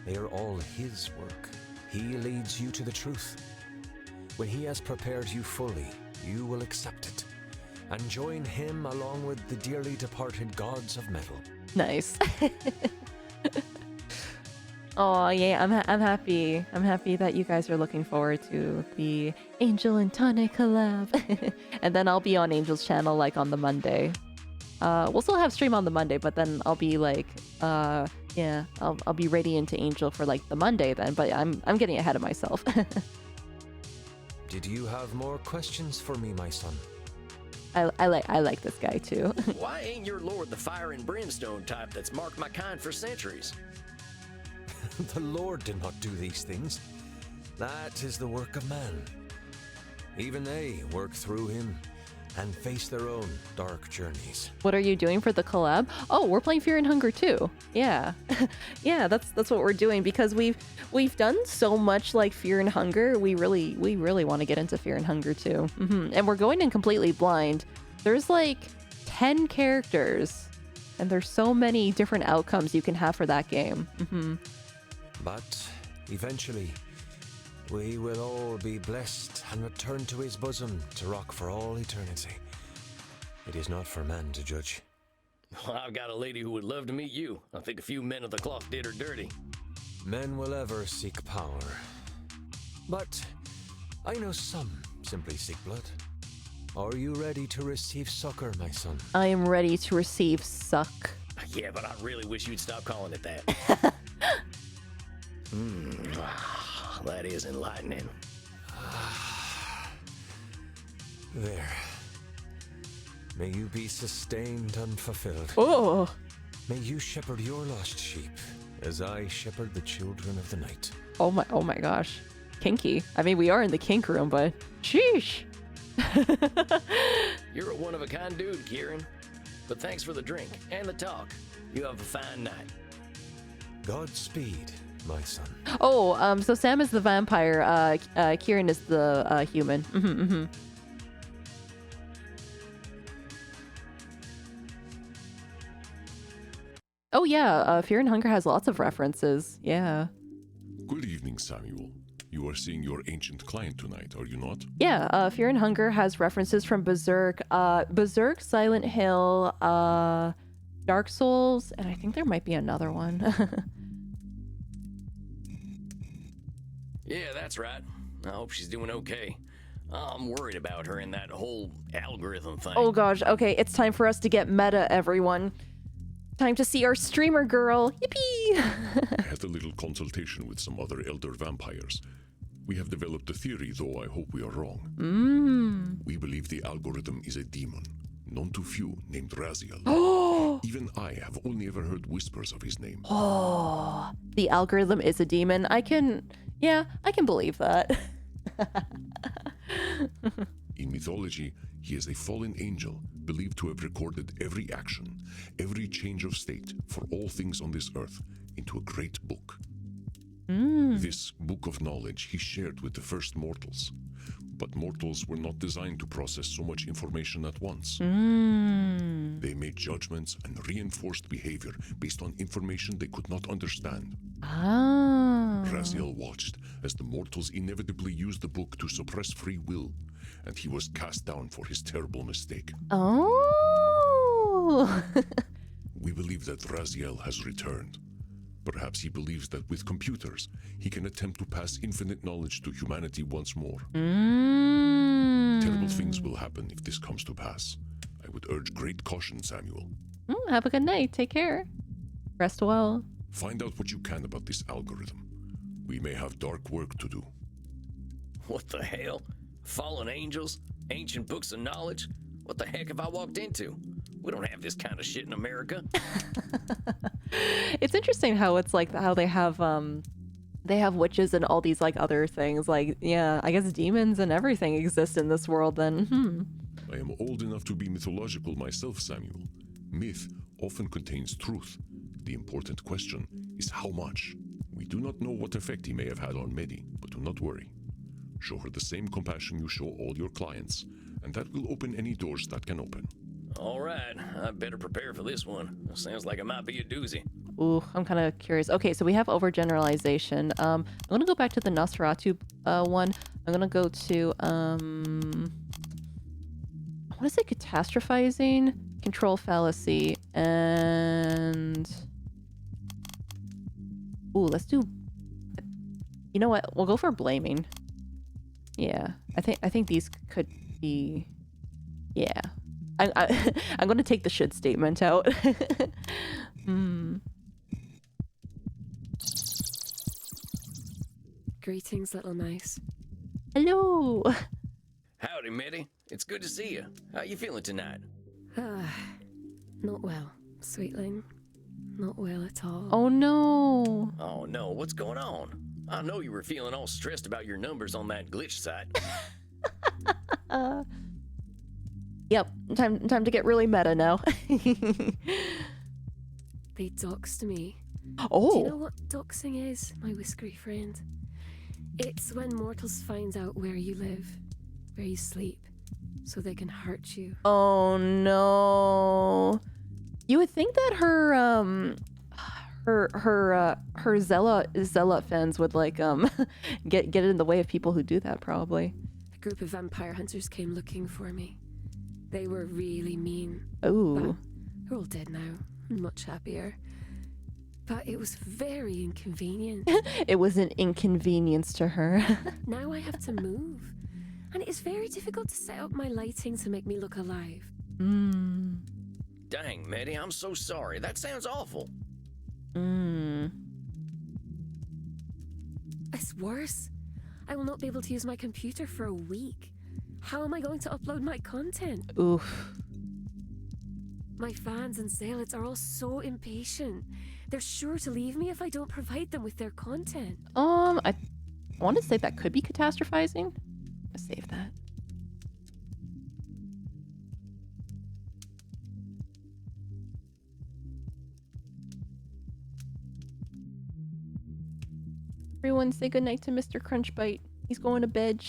Speaker 8: they are all his work. He leads you to the truth. When he has prepared you fully, you will accept it and join him along with the dearly departed gods of metal.
Speaker 2: Nice. Oh yeah, I'm happy. I'm happy that you guys are looking forward to the Angel and Tonic collab. And then I'll be on Angel's channel like on the Monday. We'll still have stream on the Monday, but then I'll be like, yeah, I'll be radiant to Angel for like the Monday then. But I'm getting ahead of myself.
Speaker 8: Did you have more questions for me, my son?
Speaker 2: I like this guy too.
Speaker 3: Why ain't your lord the fire and brimstone type that's marked my kind for centuries?
Speaker 8: The Lord did not do these things. That is the work of man. Even they work through him and face their own dark journeys.
Speaker 2: What are you doing for the collab? Oh, we're playing Fear and Hunger too. Yeah. Yeah, that's what we're doing because we've done so much like Fear and Hunger. We really want to get into Fear and Hunger too. And we're going in completely blind. There's like 10 characters and there's so many different outcomes you can have for that game.
Speaker 8: But eventually, we will all be blessed and return to his bosom to rock for all eternity. It is not for man to judge.
Speaker 3: Well, I've got a lady who would love to meet you. I think a few men of the cloth did her dirty.
Speaker 8: Men will ever seek power. But I know some simply seek blood. Are you ready to receive succor, my son?
Speaker 2: I am ready to receive suck.
Speaker 3: Yeah, but I really wish you'd stop calling it that. That is enlightening.
Speaker 8: There. May you be sustained and fulfilled.
Speaker 2: Oh.
Speaker 8: May you shepherd your lost sheep as I shepherd the children of the night.
Speaker 2: Oh my gosh. Kinky. I mean, we are in the kink room, but sheesh.
Speaker 3: You're a one-of-a-kind dude, Kieran. But thanks for the drink and the talk. You have a fine night.
Speaker 8: Godspeed, my son.
Speaker 2: Oh, so Sam is the vampire. Kieran is the human. Oh yeah, Fear and Hunger has lots of references. Yeah.
Speaker 4: Good evening, Samuel. You are seeing your ancient client tonight, are you not?
Speaker 2: Yeah, Fear and Hunger has references from Berserk, Silent Hill, Dark Souls, and I think there might be another one.
Speaker 3: Yeah, that's right. I hope she's doing okay. I'm worried about her and that whole algorithm thing.
Speaker 2: Oh gosh, okay, it's time for us to get meta, everyone. Time to see our streamer girl. Yippee!
Speaker 4: I had a little consultation with some other elder vampires. We have developed a theory, though I hope we are wrong. We believe the algorithm is a demon, none too few, named Raziel. Even I have only ever heard whispers of his name.
Speaker 2: Oh, the algorithm is a demon. I can believe that.
Speaker 4: In mythology, He is a fallen angel, believed to have recorded every action, every change of state for all things on this earth into a great book. This book of knowledge he shared with the first mortals. But mortals were not designed to process so much information at once. They made judgments and reinforced behavior based on information they could not understand. Raziel watched as the mortals inevitably used the book to suppress free will, and he was cast down for his terrible mistake. We believe that Raziel has returned. Perhaps he believes that with computers, he can attempt to pass infinite knowledge to humanity once more. Terrible things will happen if this comes to pass. I would urge great caution, Samuel.
Speaker 2: Have a good night. Take care. Rest well.
Speaker 4: Find out what you can about this algorithm. We may have dark work to do.
Speaker 3: What the hell? Fallen angels? Ancient books of knowledge? What the heck have I walked into? We don't have this kind of shit in America.
Speaker 2: It's interesting how it's like how they have witches and all these like other things. Like, yeah, I guess demons and everything exist in this world then.
Speaker 4: I am old enough to be mythological myself, Samuel. Myth often contains truth. The important question is how much. We do not know what effect he may have had on Medi, but do not worry. Show her the same compassion you show all your clients, and that will open any doors that can open.
Speaker 3: All right, I better prepare for this one. Sounds like it might be a doozy.
Speaker 2: Ooh, I'm kind of curious. Okay, so we have overgeneralization. I'm going to go back to the Nosferatu one. I'm going to go to, I want to say catastrophizing, control fallacy, and... Ooh, let's do... You know what? We'll go for blaming. Yeah, I think these could be... Yeah. I'm going to take the should statement out.
Speaker 9: Greetings, little mouse.
Speaker 2: Hello.
Speaker 3: Howdy, Mitty. It's good to see you. How you feeling tonight?
Speaker 9: Not well, sweetling. Not well at all.
Speaker 2: Oh no.
Speaker 3: Oh no, what's going on? I know you were feeling all stressed about your numbers on that glitch site.
Speaker 2: Yep, time to get really meta now.
Speaker 9: They doxed me.
Speaker 2: Oh.
Speaker 9: Do you know what doxing is, my whiskery friend? It's when mortals find out where you live, where you sleep, so they can hurt you.
Speaker 2: Oh no. You would think that her zealot fans would like get in the way of people who do that probably.
Speaker 9: A group of vampire hunters came looking for me. They were really mean.
Speaker 2: Ooh.
Speaker 9: They're all dead now. I'm much happier. But it was very inconvenient.
Speaker 2: It was an inconvenience to her.
Speaker 9: Now I have to move. And it is very difficult to set up my lighting to make me look alive.
Speaker 3: Dang, Mitty, I'm so sorry. That sounds awful.
Speaker 9: It's worse. I will not be able to use my computer for a week. How am I going to upload my content?
Speaker 2: Oof.
Speaker 9: My fans and zealots are all so impatient. They're sure to leave me if I don't provide them with their content.
Speaker 2: I want to say that could be catastrophizing. Let's save that. Everyone say goodnight to Mr. Crunchbite. He's going to bed.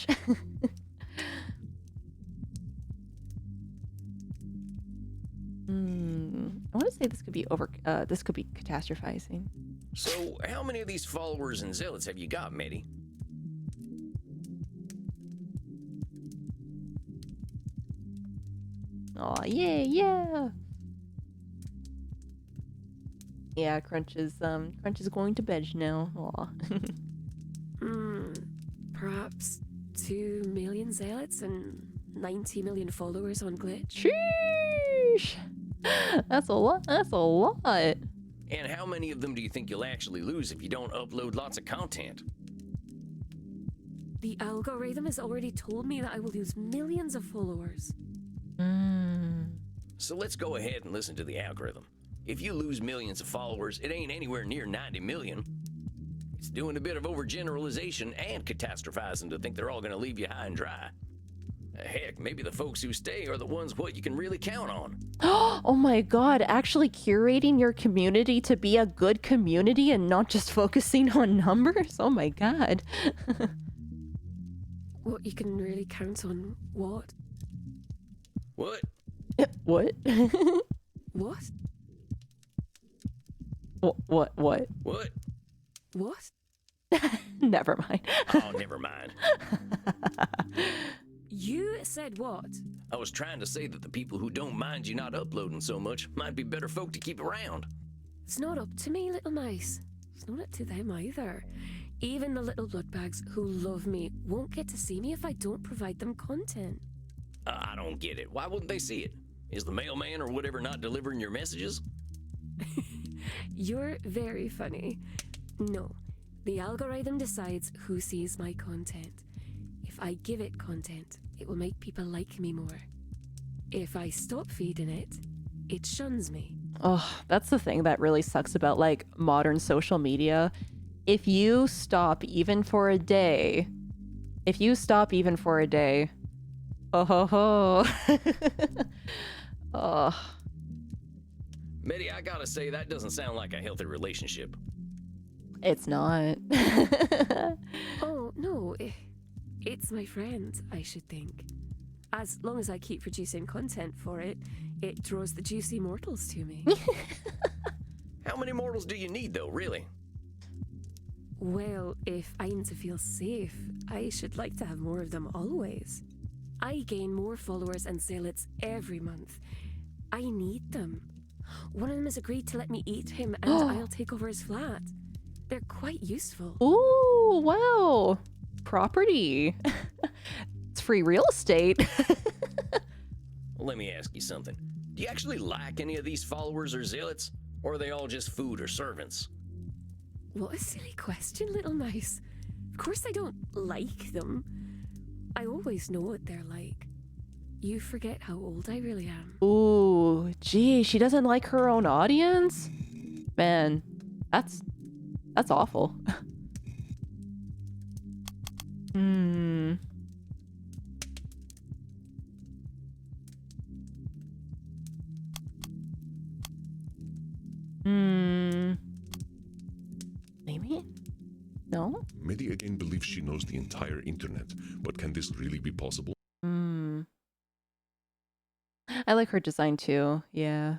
Speaker 2: I want to say this could be this could be catastrophizing.
Speaker 3: So, how many of these followers and zealots have you got, Mitty?
Speaker 2: Aw, yeah. Yeah, Crunch is going to bed now. Aw.
Speaker 9: Perhaps 2 million zealots and 90 million followers on Glitch.
Speaker 2: Sheesh. That's a lot.
Speaker 3: And how many of them do you think you'll actually lose if you don't upload lots of content?
Speaker 9: The algorithm has already told me that I will lose millions of followers.
Speaker 3: So let's go ahead and listen to the algorithm. If you lose millions of followers, it ain't anywhere near 90 million. It's doing a bit of overgeneralization and catastrophizing to think they're all going to leave you high and dry. Heck, maybe the folks who stay are the ones what you can really count on.
Speaker 2: Oh my god, actually curating your community to be a good community and not just focusing on numbers? Oh my god.
Speaker 9: What you can really count on what?
Speaker 3: What?
Speaker 2: What?
Speaker 9: What?
Speaker 2: What?
Speaker 3: What?
Speaker 9: What?
Speaker 2: Never mind.
Speaker 3: Oh, never mind.
Speaker 9: You said what?
Speaker 3: I was trying to say that the people who don't mind you not uploading so much might be better folk to keep around.
Speaker 9: It's not up to me, little mice. It's not up to them either. Even the little bloodbags who love me won't get to see me if I don't provide them content.
Speaker 3: I don't get it. Why wouldn't they see it? Is the mailman or whatever not delivering your messages?
Speaker 9: You're very funny. No, the algorithm decides who sees my content. If I give it content, it will make people like me more. If I stop feeding it, it shuns me.
Speaker 2: Oh, that's the thing that really sucks about like modern social media. If you stop even for a day, oh ho ho. Oh.
Speaker 3: Mitty, I gotta say, that doesn't sound like a healthy relationship.
Speaker 2: It's not.
Speaker 9: Oh, no. It's my friend, I should think. As long as I keep producing content for it, it draws the juicy mortals to me.
Speaker 3: How many mortals do you need, though, really?
Speaker 9: Well, if I'm to feel safe, I should like to have more of them always. I gain more followers and zealots every month. I need them. One of them has agreed to let me eat him and I'll take over his flat. They're quite useful.
Speaker 2: Ooh, wow. Property. It's free real estate.
Speaker 3: Well, let me ask you something. Do you actually like any of these followers or zealots? Or are they all just food or servants?
Speaker 9: What a silly question, little mouse. Of course I don't like them. I always know what they're like. You forget how old I really am.
Speaker 2: Ooh, gee, she doesn't like her own audience? Man, that's awful. Hmm. Maybe? No?
Speaker 4: Medi again believes she knows the entire internet, but can this really be possible?
Speaker 2: I like her design too, yeah.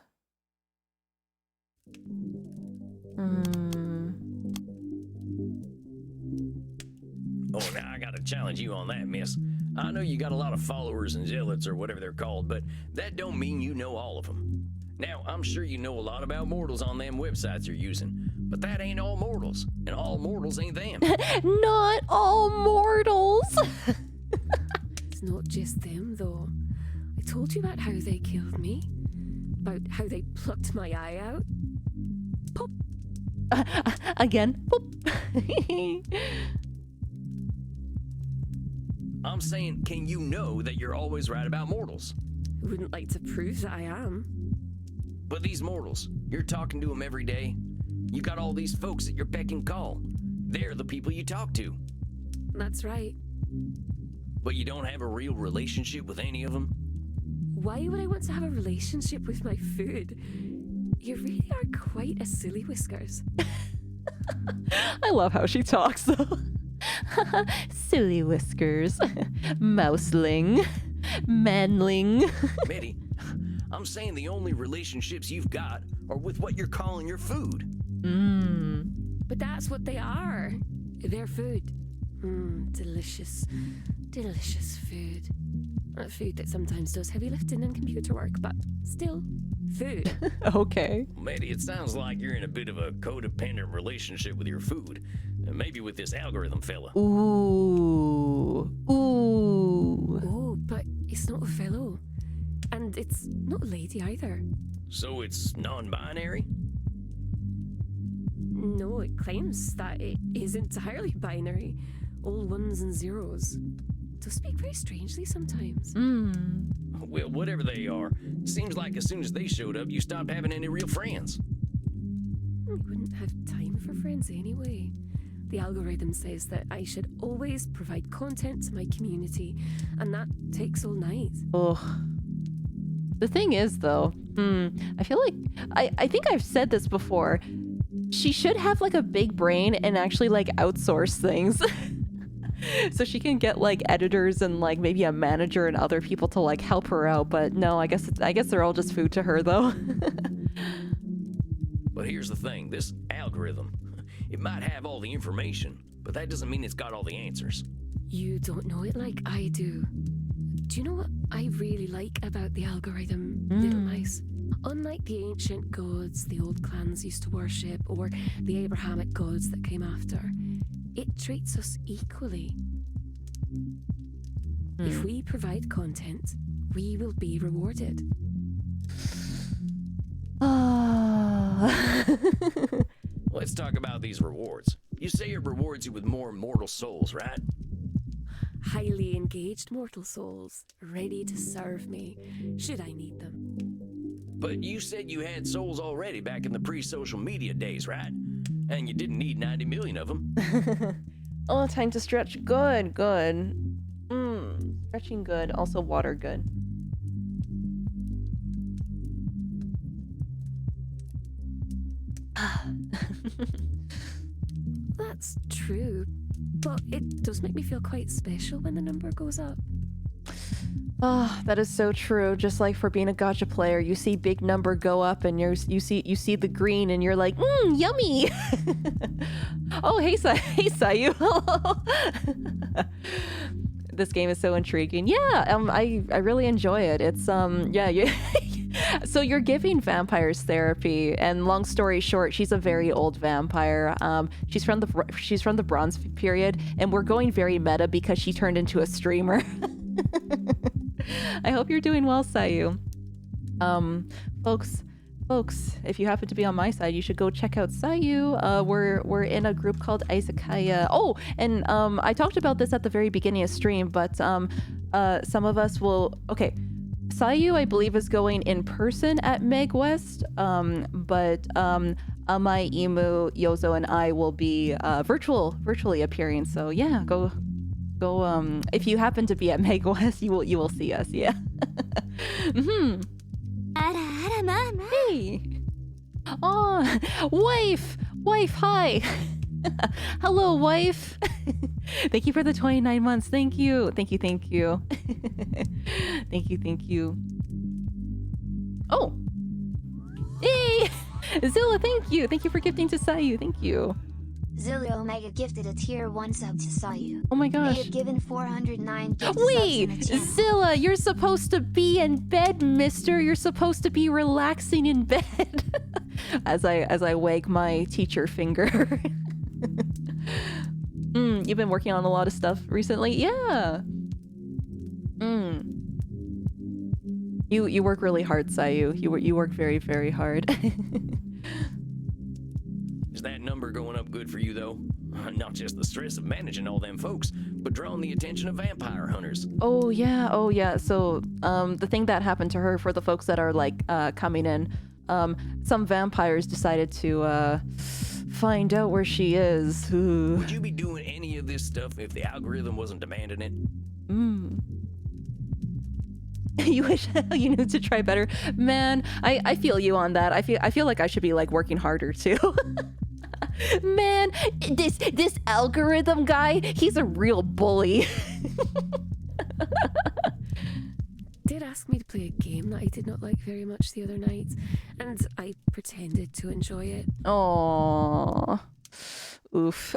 Speaker 3: Oh, now I gotta challenge you on that, miss. I know you got a lot of followers and zealots or whatever they're called, but that don't mean you know all of them. Now, I'm sure you know a lot about mortals on them websites you're using, but that ain't all mortals, and all mortals ain't them.
Speaker 2: Not all mortals!
Speaker 9: It's not just them, though. I told you about how they killed me. About how they plucked my eye out. Pop!
Speaker 2: Again, pop!
Speaker 3: I'm saying, can you know that you're always right about mortals?
Speaker 9: I wouldn't like to prove that I am.
Speaker 3: But these mortals, you're talking to them every day. You got all these folks at your beck and call. They're the people you talk to.
Speaker 9: That's right.
Speaker 3: But you don't have a real relationship with any of them?
Speaker 9: Why would I want to have a relationship with my food? You really are quite a silly whiskers.
Speaker 2: I love how she talks though. Silly whiskers. Mouseling. Manling.
Speaker 3: Mitty, I'm saying the only relationships you've got are with what you're calling your food.
Speaker 9: But that's what they are. They're food. Delicious, delicious food. Food that sometimes does heavy lifting and computer work, but still, food.
Speaker 2: Okay.
Speaker 3: Mitty, it sounds like you're in a bit of a codependent relationship with your food. Maybe with this algorithm fella.
Speaker 2: Ooh. Ooh.
Speaker 9: Oh, but it's not a fellow. And it's not a lady either.
Speaker 3: So it's non-binary?
Speaker 9: No, it claims that it is entirely binary. All ones and zeros. Does speak very strangely sometimes.
Speaker 3: Well, whatever they are, seems like as soon as they showed up, you stopped having any real friends.
Speaker 9: We wouldn't have time for friends anyway. The algorithm says that I should always provide content to my community, and that takes all night.
Speaker 2: Ugh. The thing is, though, I feel like I think I've said this before. She should have like a big brain and actually like outsource things. So she can get like editors and like maybe a manager and other people to like help her out. But no, I guess they're all just food to her though.
Speaker 3: But here's the thing, this algorithm, it might have all the information, but that doesn't mean it's got all the answers.
Speaker 9: You don't know it like I do. Do you know what I really like about the algorithm, Little Mice? Unlike the ancient gods the old clans used to worship, or the Abrahamic gods that came after, it treats us equally. If we provide content, we will be rewarded.
Speaker 3: Let's talk about these rewards. You say it rewards you with more immortal souls, right?
Speaker 9: Highly engaged mortal souls, ready to serve me, should I need them.
Speaker 3: But you said you had souls already back in the pre-social media days, right? And you didn't need 90 million of them.
Speaker 2: Oh, time to stretch. Good. Stretching good. Also water good.
Speaker 9: That's true, but it does make me feel quite special when the number goes up.
Speaker 2: That is so true. Just like for being a gacha player, you see big number go up and you see the green and you're like, yummy. Oh, hey Sayu. Hello. This game is so intriguing. Yeah, I really enjoy it. It's so you're giving vampires therapy, and long story short, she's a very old vampire. She's from the Bronze period, and we're going very meta because she turned into a streamer. I hope you're doing well, Sayu. Folks, if you happen to be on my side, you should go check out Sayu. We're in a group called Izakaya. Oh, and I talked about this at the very beginning of stream, but some of us will. Okay, Sayu, I believe, is going in person at Meg West, but Amai, Imu, Yozo, and I will be virtually appearing. So yeah, go. If you happen to be at Meg West, you will see us. Yeah. Hey. Oh, wife, hi. Hello, wife. Thank you for the 29 months. Thank you. Thank you. Oh. Hey. Zilla, thank you. Thank you for gifting to Sayu. Thank you.
Speaker 1: Zilla Omega gifted a tier 1 sub to Sayu.
Speaker 2: Oh my gosh.
Speaker 1: They have given 409 gift
Speaker 2: Wait,
Speaker 1: subs in the channel.
Speaker 2: Zilla, you're supposed to be in bed, mister. You're supposed to be relaxing in bed. as I wag my teacher finger. You've been working on a lot of stuff recently? Yeah. You work really hard, Sayu. You work very, very hard.
Speaker 3: Is that number going up good for you, though? Not just the stress of managing all them folks, but drawing the attention of vampire hunters.
Speaker 2: Oh yeah. So the thing that happened to her, for the folks that are like coming in, some vampires decided to find out where she is.
Speaker 3: Would you be doing any of this stuff if the algorithm wasn't demanding it?
Speaker 2: You wish you knew to try better. Man, I feel you on that. I feel like I should be like working harder too. Man, this algorithm guy, he's a real bully.
Speaker 9: Did ask me to play a game that I did not like very much the other night, and I pretended to enjoy it.
Speaker 2: Aww. Oof.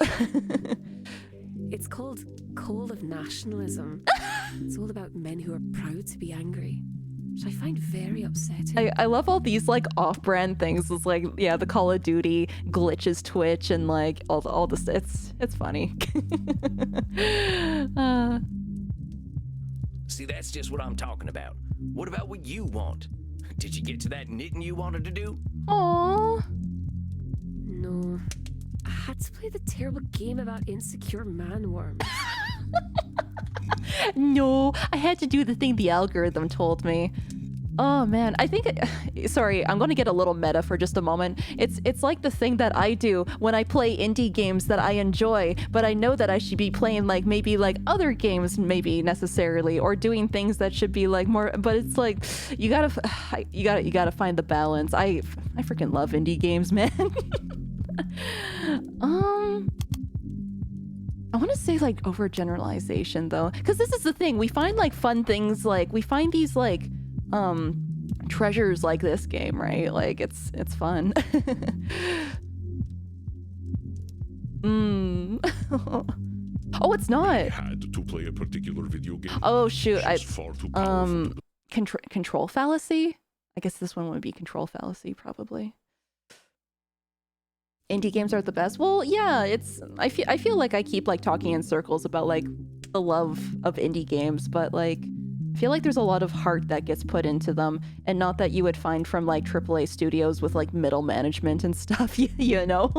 Speaker 9: It's called Call of Nationalism. It's all about men who are proud to be angry, which I find very upsetting.
Speaker 2: I love all these like off-brand things. It's like, yeah, the Call of Duty glitches Twitch and like all this. It's funny.
Speaker 3: See, that's just what I'm talking about. What about what you want? Did you get to that knitting you wanted to do?
Speaker 2: Aww.
Speaker 9: No. I had to play the terrible game about insecure man-worms.
Speaker 2: No, I had to do the thing the algorithm told me. Oh man, I think sorry, I'm going to get a little meta for just a moment. It's like the thing that I do when I play indie games that I enjoy, but I know that I should be playing like maybe like other games maybe necessarily, or doing things that should be like more, but it's like you got to find the balance. I freaking love indie games, man. I want to say like overgeneralization though, because this is the thing. We find like fun things, like we find these like treasures like this game, right? Like it's fun. Oh, it's not.
Speaker 4: I had to play a particular video game.
Speaker 2: Oh shoot,
Speaker 4: It's far too powerful.
Speaker 2: Control fallacy. I guess this one would be control fallacy, probably. Indie games are the best. Well, yeah, it's. I feel like I keep like talking in circles about like the love of indie games, but like I feel like there's a lot of heart that gets put into them, and not that you would find from like AAA studios with like middle management and stuff. You know.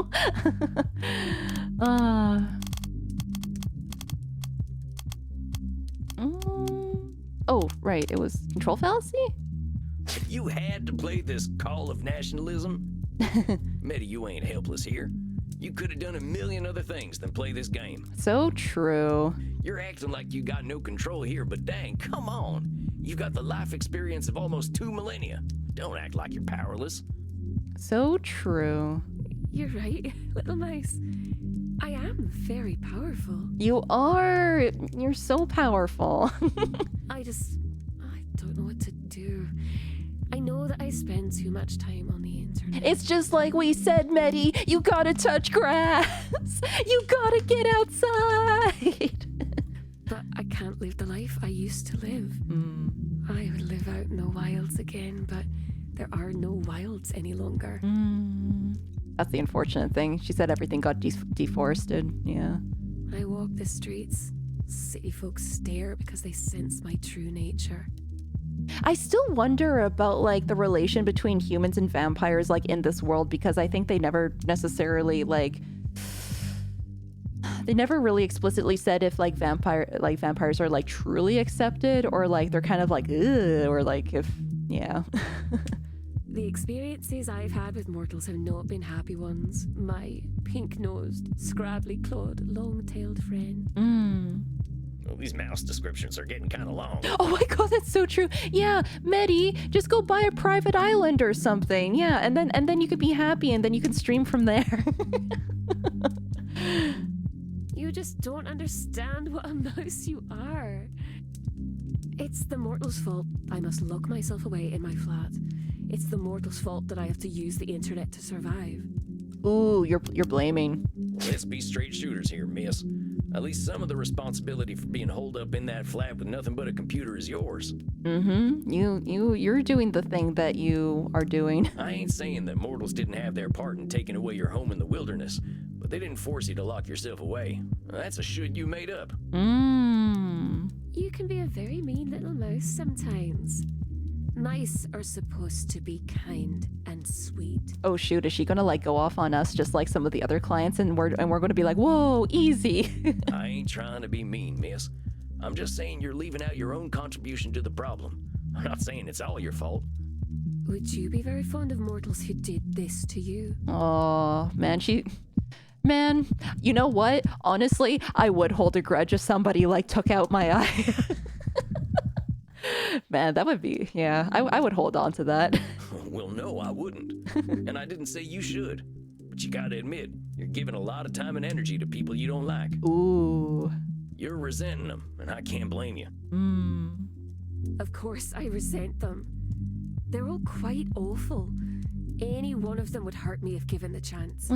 Speaker 2: Oh, right. It was control fallacy.
Speaker 3: You had to play this call of nationalism? Medi, you ain't helpless here. You could have done a million other things than play this game.
Speaker 2: So true.
Speaker 3: You're acting like you got no control here, but dang, come on. You've got the life experience of almost 2 millennia. Don't act like you're powerless.
Speaker 2: So true.
Speaker 9: You're right, little mouse. I am very powerful.
Speaker 2: You are. You're so powerful.
Speaker 9: I don't know what to do. I know that I spend too much time on the internet.
Speaker 2: It's just like we said, Medi. You gotta touch grass. You gotta get outside.
Speaker 9: But I can't live the life I used to live. I would live out in the wilds again, but there are no wilds any longer.
Speaker 2: That's the unfortunate thing. She said everything got deforested. Yeah.
Speaker 9: When I walk the streets, city folks stare because they sense my true nature.
Speaker 2: I still wonder about like the relation between humans and vampires like in this world, because I think they never necessarily like they never really explicitly said if like vampires are like truly accepted, or like they're kind of like ugh, or like if yeah.
Speaker 9: The experiences I've had with mortals have not been happy ones. My pink-nosed, scrabbly-clawed, long-tailed friend.
Speaker 3: Well, these mouse descriptions are getting kind of long.
Speaker 2: Oh my god, that's so true. Yeah, Medi, just go buy a private island or something. Yeah, and then you could be happy, and then you can stream from there.
Speaker 9: You just don't understand what a mouse you are. It's the mortal's fault I must lock myself away in my flat. It's the mortal's fault that I have to use the internet to survive.
Speaker 2: Ooh, you're blaming.
Speaker 3: Let's be straight shooters here, miss. At least some of the responsibility for being holed up in that flat with nothing but a computer is yours.
Speaker 2: You're doing the thing that you are doing.
Speaker 3: I ain't saying that mortals didn't have their part in taking away your home in the wilderness, but they didn't force you to lock yourself away. That's a should you made up.
Speaker 9: You can be a very mean little mouse sometimes. Mice are supposed to be kind and sweet.
Speaker 2: Oh shoot, is she gonna like go off on us just like some of the other clients, and we're gonna be like, whoa, easy.
Speaker 3: I ain't trying to be mean, miss. I'm just saying you're leaving out your own contribution to the problem. I'm not saying it's all your fault.
Speaker 9: Would you be very fond of mortals who did this to you?
Speaker 2: Oh man, man, you know what? Honestly, I would hold a grudge if somebody like took out my eye. Man, that would be, yeah, I would hold on to that.
Speaker 3: Well, no, I wouldn't. And I didn't say you should. But you gotta admit, you're giving a lot of time and energy to people you don't like.
Speaker 2: Ooh.
Speaker 3: You're resenting them, and I can't blame you.
Speaker 9: Of course I resent them. They're all quite awful. Any one of them would hurt me if given the chance.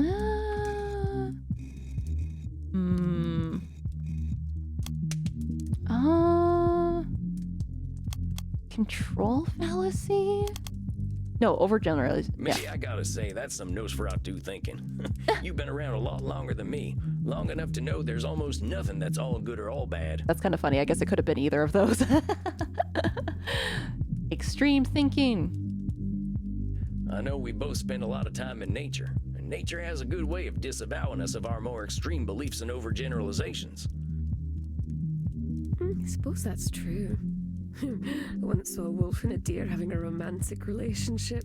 Speaker 2: Control fallacy? No, overgeneralization.
Speaker 3: Maybe I gotta say, that's some Nosferatu thinking. You've been around a lot longer than me. Long enough to know there's almost nothing that's all good or all bad.
Speaker 2: That's kind of funny. I guess it could have been either of those. Extreme thinking.
Speaker 3: I know we both spend a lot of time in nature, and nature has a good way of disavowing us of our more extreme beliefs and overgeneralizations.
Speaker 9: I suppose that's true. I once saw a wolf and a deer having a romantic relationship.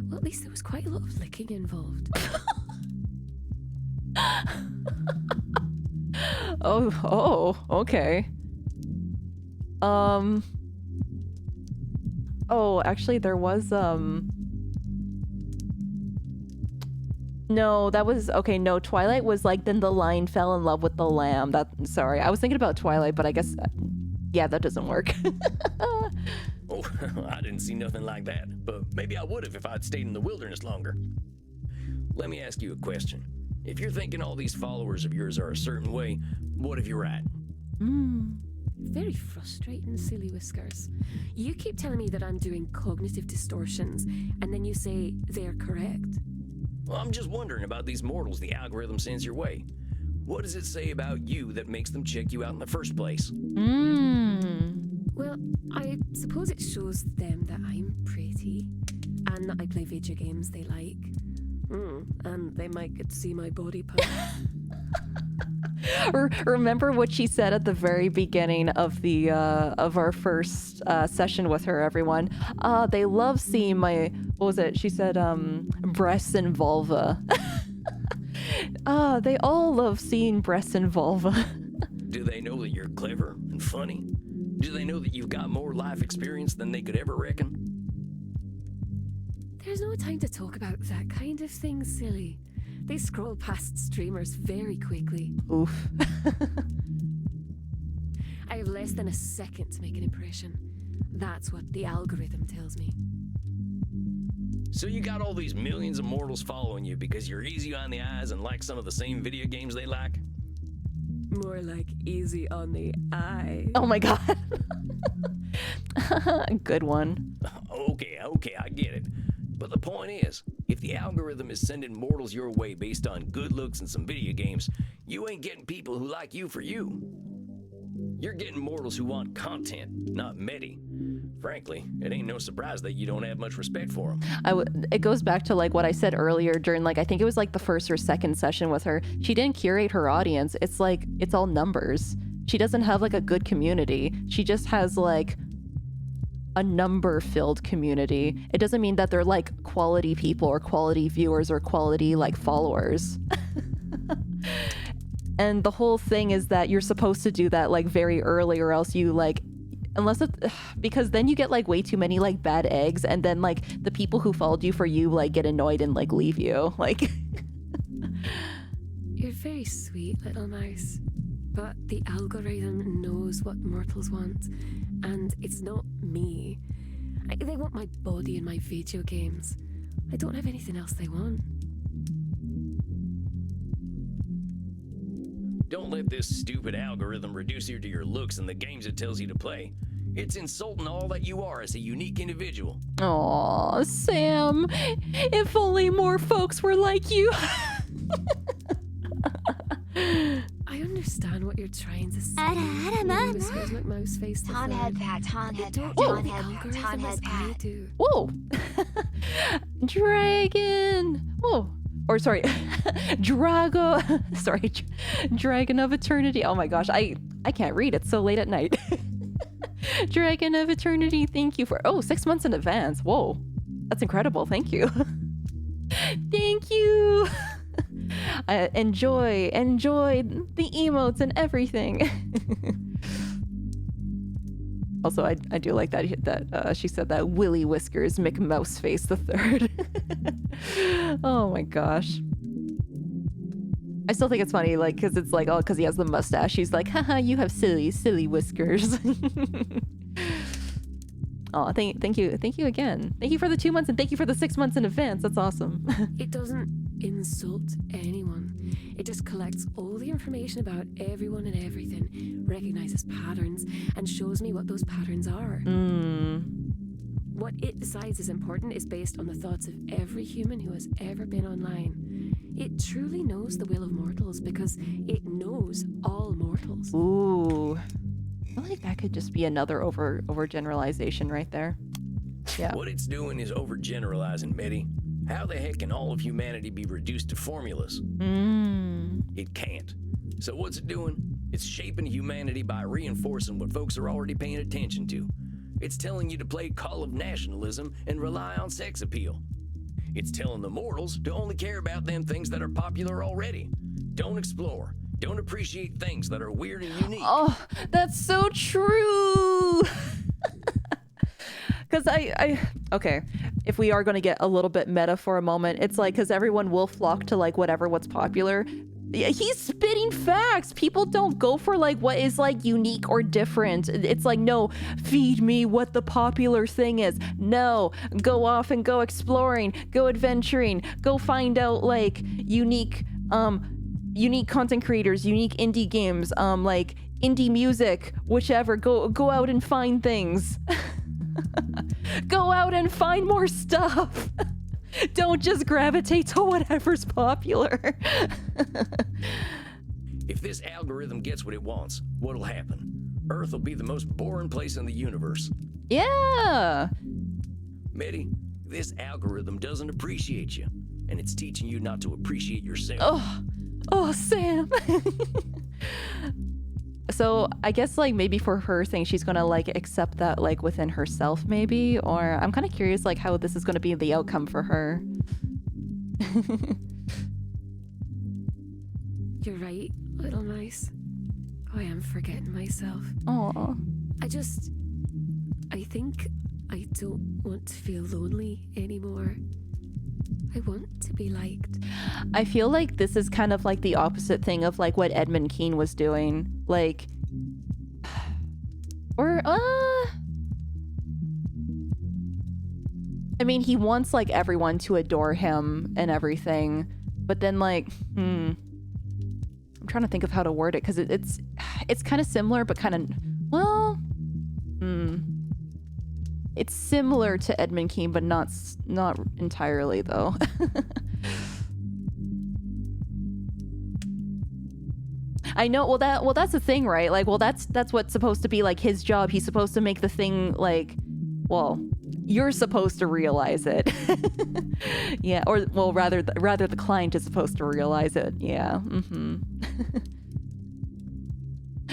Speaker 9: Well, at least there was quite a lot of licking involved.
Speaker 2: Okay. Oh, actually there was no, that was okay. No, Twilight was like then the lion fell in love with the lamb. Sorry, I was thinking about Twilight, but I guess yeah, that doesn't work.
Speaker 3: Oh, I didn't see nothing like that, but maybe I would have if I'd stayed in the wilderness longer. Let me ask you a question. If you're thinking all these followers of yours are a certain way, what if you're right?
Speaker 9: Very frustrating, Silly Whiskers. You keep telling me that I'm doing cognitive distortions, and then you say they're correct.
Speaker 3: Well, I'm just wondering about these mortals the algorithm sends your way. What does it say about you that makes them check you out in the first place?
Speaker 9: Well, I suppose it shows them that I'm pretty, and that I play video games they like. And they might get to see my body parts.
Speaker 2: Remember what she said at the very beginning of the of our first session with her, everyone. They love seeing my, what was it? She said breasts and vulva. They all love seeing breasts and vulva.
Speaker 3: Do they know that you're clever and funny? Do they know that you've got more life experience than they could ever reckon?
Speaker 9: There's no time to talk about that kind of thing, Silly. They scroll past streamers very quickly.
Speaker 2: Oof.
Speaker 9: I have less than a second to make an impression. That's what the algorithm tells me.
Speaker 3: So you got all these millions of mortals following you because you're easy on the eyes and like some of the same video games they like?
Speaker 9: More like easy on the eye.
Speaker 2: Oh my god. Good one.
Speaker 3: Okay, I get it. But the point is, if the algorithm is sending mortals your way based on good looks and some video games, you ain't getting people who like you for you. You're getting mortals who want content, not medi. Frankly, it ain't no surprise that you don't have much respect for them.
Speaker 2: It goes back to like what I said earlier during like, I think it was like the first or second session with her. She didn't curate her audience. It's like, it's all numbers. She doesn't have like a good community. She just has like a number-filled community. It doesn't mean that they're like quality people or quality viewers or quality like followers. And the whole thing is that you're supposed to do that like very early, or else you like, unless it, because then you get like way too many like bad eggs, and then like the people who followed you for you like get annoyed and like leave you. Like
Speaker 9: You're very sweet, little mouse. But the algorithm knows what mortals want, and it's not me. They want my body and my video games. I don't have anything else they want.
Speaker 3: Don't let this stupid algorithm reduce you to your looks and the games it tells you to play. It's insulting all that you are as a unique individual.
Speaker 2: Aw, Sam, if only more folks were like you.
Speaker 9: I understand what you're trying to say. Whiskers McMouse face to
Speaker 1: Ton
Speaker 9: third.
Speaker 1: head pat, ton head pat,
Speaker 9: Don't
Speaker 1: ton
Speaker 9: the
Speaker 1: head pat, ton
Speaker 9: algorithm
Speaker 1: head
Speaker 9: as I
Speaker 1: pat.
Speaker 9: do.
Speaker 2: Whoa. Dragon. Whoa. Or sorry, Drago. Sorry, Dragon of Eternity. Oh my gosh, I can't read. It's so late at night. Dragon of Eternity, thank you for 6 months in advance. Whoa, that's incredible. Thank you. Thank you. Enjoy the emotes and everything. Also, I do like that she said that Willy Whiskers McMouseface the third. Oh my gosh. I still think it's funny, like, because it's like, oh, because he has the mustache. She's like, haha, you have silly whiskers. Oh, thank you again. Thank you for the 2 months and thank you for the 6 months in advance. That's awesome.
Speaker 9: It doesn't insult anyone. It just collects all the information about everyone and everything, recognizes patterns, and shows me what those patterns are. What it decides is important is based on the thoughts of every human who has ever been online. It truly knows the will of mortals because it knows all mortals.
Speaker 2: Ooh. I feel like that could just be another overgeneralization right there. Yeah.
Speaker 3: What it's doing is overgeneralizing, Medi. How the heck can all of humanity be reduced to formulas? It can't. So what's it doing? It's shaping humanity by reinforcing what folks are already paying attention to. It's telling you to play Call of Nationalism and rely on sex appeal. It's telling the mortals to only care about them things that are popular already. Don't explore. Don't appreciate things that are weird and unique.
Speaker 2: Oh, that's so true. Because okay, if we are going to get a little bit meta for a moment, it's like, because everyone will flock to like what's popular. Yeah, he's spitting facts. People don't go for like what is like unique or different. It's like, no, feed me what the popular thing is. No, go off and go exploring, go adventuring, go find out like unique content creators, unique indie games, like indie music, whichever. Go out and find things. Go out and find more stuff. Don't just gravitate to whatever's popular.
Speaker 3: If this algorithm gets what it wants, what'll happen? Earth will be the most boring place in the universe.
Speaker 2: Yeah.
Speaker 3: Mitty, this algorithm doesn't appreciate you, and it's teaching you not to appreciate yourself.
Speaker 2: Oh, Sam. So I guess like maybe for her thing, she's gonna like accept that like within herself maybe, or I'm kind of curious like how this is gonna be the outcome for her.
Speaker 9: You're right, little mice. Oh, I am forgetting myself.
Speaker 2: Aw.
Speaker 9: I think I don't want to feel lonely anymore. I want to be liked.
Speaker 2: I feel like this is kind of like the opposite thing of like what Edmund Keane was doing. Like, or, I mean, he wants like everyone to adore him and everything, but then like, I'm trying to think of how to word it, because it's kind of similar, but kind of, well, it's similar to Edmund Keane, but not entirely though. I know. Well, that's the thing, right? Like, well, that's what's supposed to be like his job. He's supposed to make the thing like, well, you're supposed to realize it. Yeah, or well, rather the client is supposed to realize it. Yeah.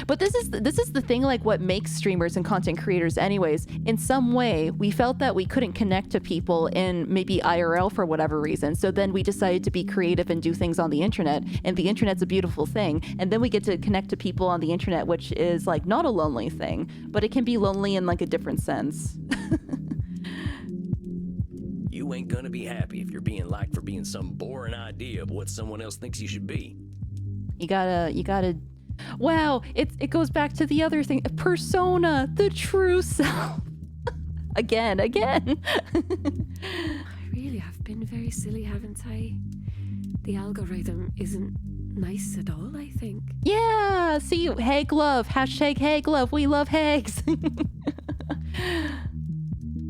Speaker 2: But this is the thing, like what makes streamers and content creators anyways. In some way, we felt that we couldn't connect to people in maybe IRL for whatever reason. So then we decided to be creative and do things on the internet. And the internet's a beautiful thing. And then we get to connect to people on the internet, which is like not a lonely thing, but it can be lonely in like a different sense.
Speaker 3: You ain't gonna be happy if you're being liked for being some boring idea of what someone else thinks you should be.
Speaker 2: You gotta wow, it goes back to the other thing. Persona, the true self. Again.
Speaker 9: I really have been very silly, haven't I? The algorithm isn't nice at all, I think.
Speaker 2: Yeah, see, Hag love, hashtag Hag love, we love Hags.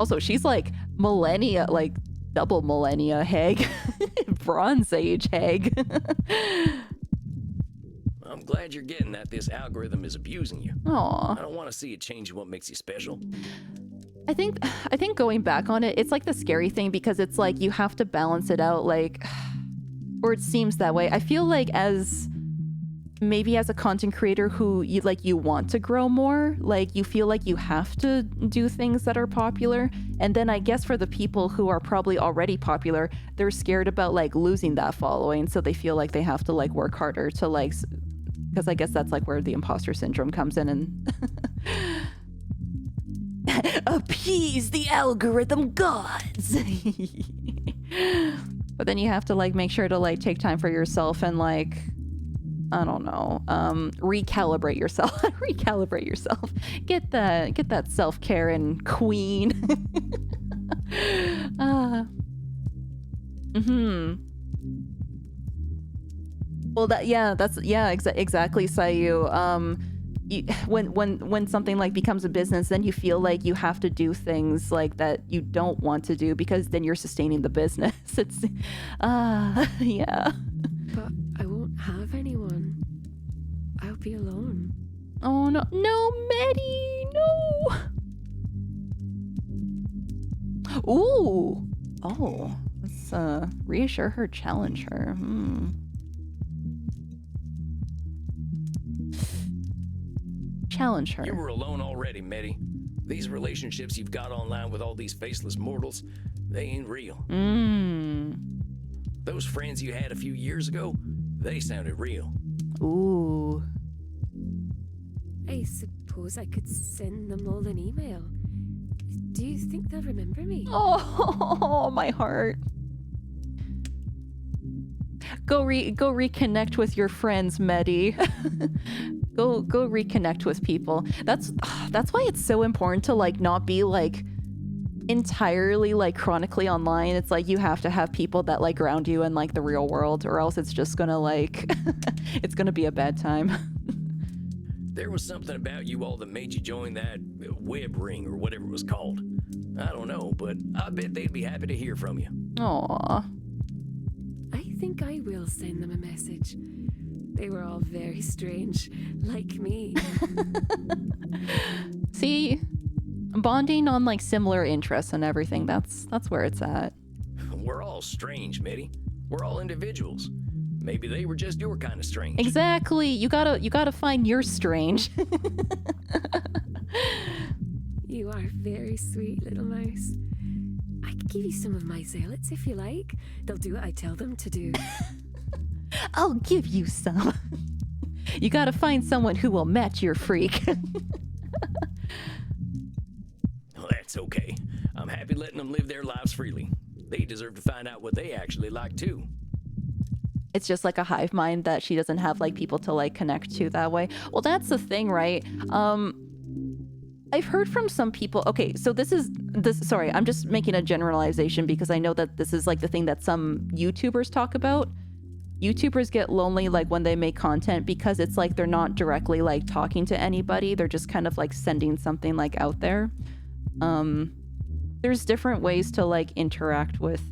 Speaker 2: Also, she's like millennia, like double millennia Hag. Bronze Age Hag.
Speaker 3: I'm glad you're getting that this algorithm is abusing you.
Speaker 2: Aw.
Speaker 3: I don't want to see it change what makes you special.
Speaker 2: I think going back on it, it's like the scary thing, because it's like you have to balance it out, like, or it seems that way. I feel like as a content creator who you want to grow more, like you feel like you have to do things that are popular. And then I guess for the people who are probably already popular, they're scared about like losing that following. So they feel like they have to like work harder to like, because I guess that's like where the imposter syndrome comes in and appease the algorithm gods. But then you have to like make sure to like take time for yourself and like, I don't know, recalibrate yourself. Recalibrate yourself. Get that self-care in, queen. Well, exactly, Sayu. When something like becomes a business, then you feel like you have to do things like that you don't want to do, because then you're sustaining the business. It's yeah.
Speaker 9: But I won't have anyone. I'll be alone.
Speaker 2: Oh no, Maddie, no. Ooh. Oh, let's reassure her, challenge her. Challenge her.
Speaker 3: You were alone already, Mitty. These relationships you've got online with all these faceless mortals, they ain't real. Those friends you had a few years ago, they sounded real.
Speaker 2: Ooh.
Speaker 9: I suppose I could send them all an email. Do you think they'll remember me?
Speaker 2: Oh, my heart. Go reconnect with your friends, Medi. go reconnect with people. That's why it's so important to like not be like entirely like chronically online. It's like you have to have people that like ground you in like the real world, or else it's just gonna like it's gonna be a bad time.
Speaker 3: There was something about you all that made you join that web ring or whatever it was called. I don't know, but I bet they'd be happy to hear from you.
Speaker 2: Aw.
Speaker 9: I think I will send them a message. They were all very strange, like me.
Speaker 2: See, bonding on like similar interests and everything, that's where it's at.
Speaker 3: We're all strange, Mitty. We're all individuals. Maybe they were just your kind of strange.
Speaker 2: Exactly. You gotta find your strange.
Speaker 9: You are very sweet, little mouse. I could give you some of my zealots if you like. They'll do what I tell them to do.
Speaker 2: I'll give you some. You gotta find someone who will match your freak.
Speaker 3: Well, that's okay. I'm happy letting them live their lives freely. They deserve to find out what they actually like too.
Speaker 2: It's just like a hive mind that she doesn't have like people to like connect to that way. Well, that's the thing, right? I've heard from some people. Okay, so sorry, I'm just making a generalization because I know that this is like the thing that some YouTubers talk about. YouTubers get lonely like when they make content because it's like they're not directly like talking to anybody. They're just kind of like sending something like out there. There's different ways to like interact with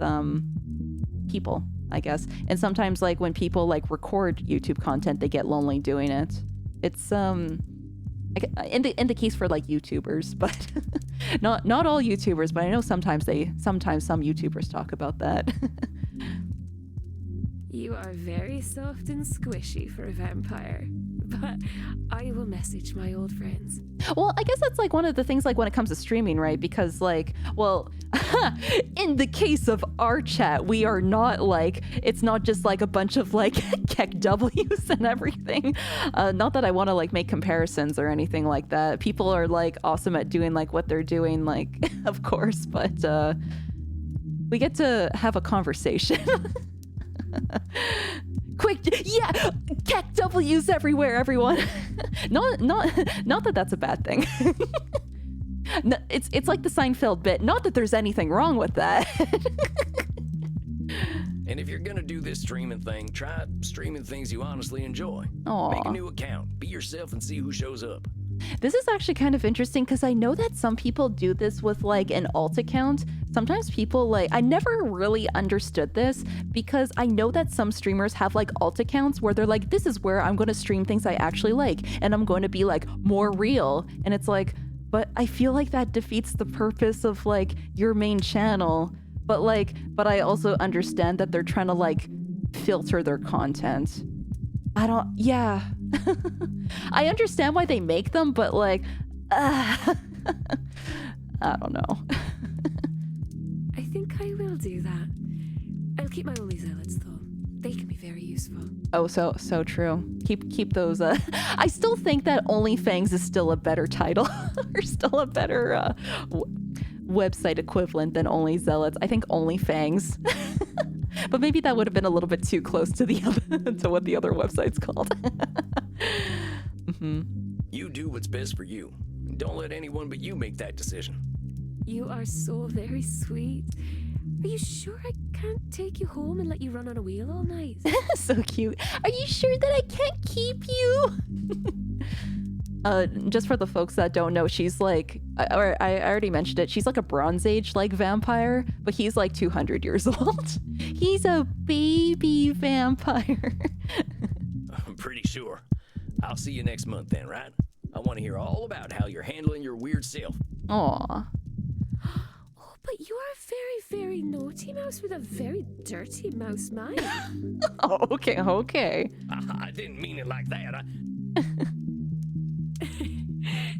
Speaker 2: people, I guess. And sometimes like when people like record YouTube content, they get lonely doing it. It's in the case for like YouTubers, but not all YouTubers, but I know sometimes some YouTubers talk about that.
Speaker 9: You are very soft and squishy for a vampire, but I will message my old friends.
Speaker 2: Well, I guess that's like one of the things like when it comes to streaming, right? Because like, well, in the case of our chat, we are not like, it's not just like a bunch of like Keck W's and everything. Not that I want to like make comparisons or anything like that. People are like awesome at doing like what they're doing, like, of course, but we get to have a conversation. Quick, yeah, Keck W's everywhere, everyone. not that that's a bad thing. No, it's like the Seinfeld bit. Not that there's anything wrong with that.
Speaker 3: And if you're gonna do this streaming thing, try streaming things you honestly enjoy.
Speaker 2: Aww.
Speaker 3: Make a new account, be yourself, and see who shows up.
Speaker 2: This is actually kind of interesting because I know that some people do this with like an alt account. Sometimes people like, I never really understood this because I know that some streamers have like alt accounts where they're like, this is where I'm going to stream things I actually like and I'm going to be like more real. And it's like, but I feel like that defeats the purpose of like your main channel. But I also understand that they're trying to like filter their content. Yeah. I understand why they make them, but like, I don't know.
Speaker 9: I think I will do that. I'll keep my only zealots though. They can be very useful.
Speaker 2: Oh, so true. Keep those. I still think that OnlyFangs is still a better title, or still a better website equivalent than Only Zealots. I think OnlyFangs. But maybe that would have been a little bit too close to the other, to what the other website's called. Mm-hmm.
Speaker 3: You do what's best for you. Don't let anyone but you make that decision.
Speaker 9: You are so very sweet. Are you sure I can't take you home and let you run on a wheel all night?
Speaker 2: So cute. Are you sure that I can't keep you? Just for the folks that don't know, she's like, I already mentioned it, she's like a Bronze Age like vampire, but he's like 200 years old. He's a baby vampire.
Speaker 3: I'm pretty sure. I'll see you next month then, right? I want to hear all about how you're handling your weird self.
Speaker 2: Aw.
Speaker 9: Oh, but you are a very, very naughty mouse with a very dirty mouse mind.
Speaker 2: Oh, okay.
Speaker 3: I didn't mean it like that.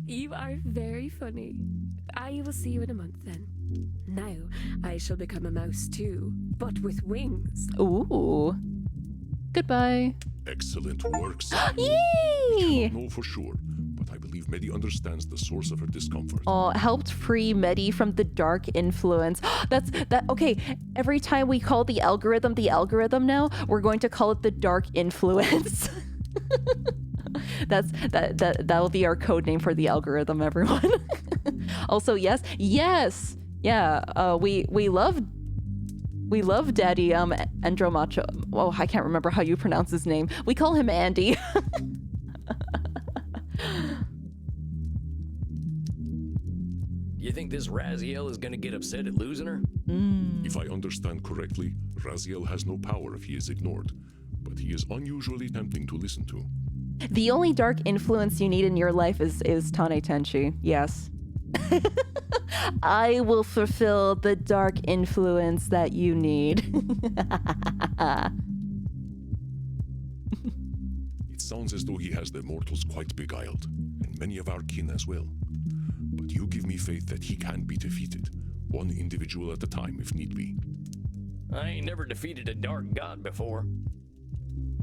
Speaker 9: You You are very funny. I will see you in a month then. Now, I shall become a mouse too, but with wings.
Speaker 2: Ooh. Goodbye.
Speaker 4: Excellent work, Samuel.
Speaker 2: Yay!
Speaker 4: I don't know for sure, but I believe Medi understands the source of her discomfort.
Speaker 2: Oh, helped free Medi from the dark influence. Okay, every time we call the algorithm now, we're going to call it the dark influence. That'll be our code name for the algorithm, everyone. Also, yes. Yeah, we love Daddy Andromacho. Oh, I can't remember how you pronounce his name. We call him Andy.
Speaker 3: You think this Raziel is gonna get upset at losing her?
Speaker 4: If I understand correctly, Raziel has no power if he is ignored, but he is unusually tempting to listen to.
Speaker 2: The only dark influence you need in your life is Tane Tenchi. Yes. I will fulfill the dark influence that you need.
Speaker 4: It sounds as though he has the mortals quite beguiled, and many of our kin as well. But you give me faith that he can be defeated, one individual at a time if need be.
Speaker 3: I ain't never defeated a dark god before.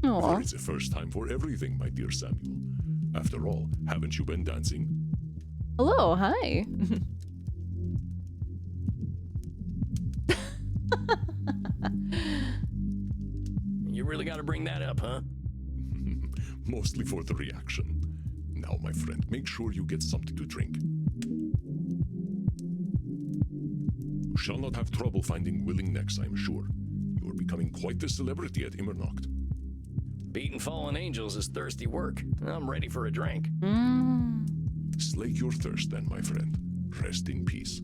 Speaker 2: Aw.
Speaker 4: There is a first time for everything, my dear Samuel. After all, haven't you been dancing?
Speaker 2: Hello, hi.
Speaker 3: You really gotta bring that up, huh?
Speaker 4: Mostly for the reaction. Now, my friend, make sure you get something to drink. You shall not have trouble finding willing necks, I am sure. You are becoming quite the celebrity at Immernacht.
Speaker 3: Beating fallen angels is thirsty work. I'm ready for a drink.
Speaker 4: Slake your thirst then, my friend. Rest in peace.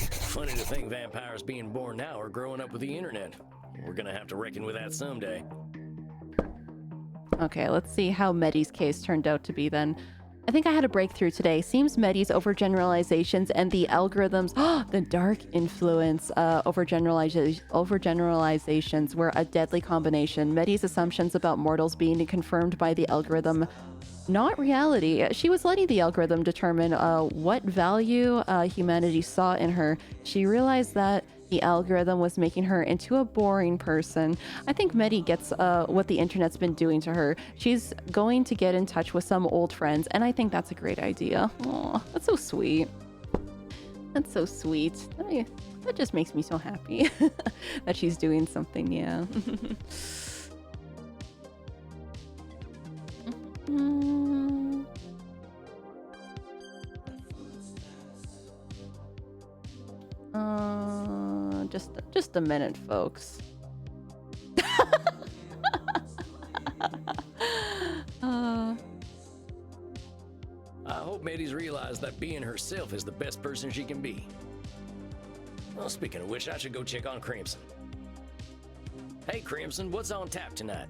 Speaker 3: Funny to think vampires being born now are growing up with the internet. We're gonna have to reckon with that someday.
Speaker 2: Okay, let's see how Medi's case turned out to be then. I think I had a breakthrough today. Seems Medi's overgeneralizations and the algorithms, the dark influence overgeneralizations were a deadly combination. Medi's assumptions about mortals being confirmed by the algorithm, not reality. She was letting the algorithm determine what value humanity saw in her. She realized that the algorithm was making her into a boring person. I think Medi gets what the internet's been doing to her. She's going to get in touch with some old friends, and I think that's a great idea. Aw, that's so sweet. That's so sweet. That just makes me so happy that she's doing something, yeah. Just a minute, folks.
Speaker 3: I hope Medi's realized that being herself is the best person she can be. Well, speaking of which, I should go check on Crimson. Hey, Crimson, what's on tap tonight?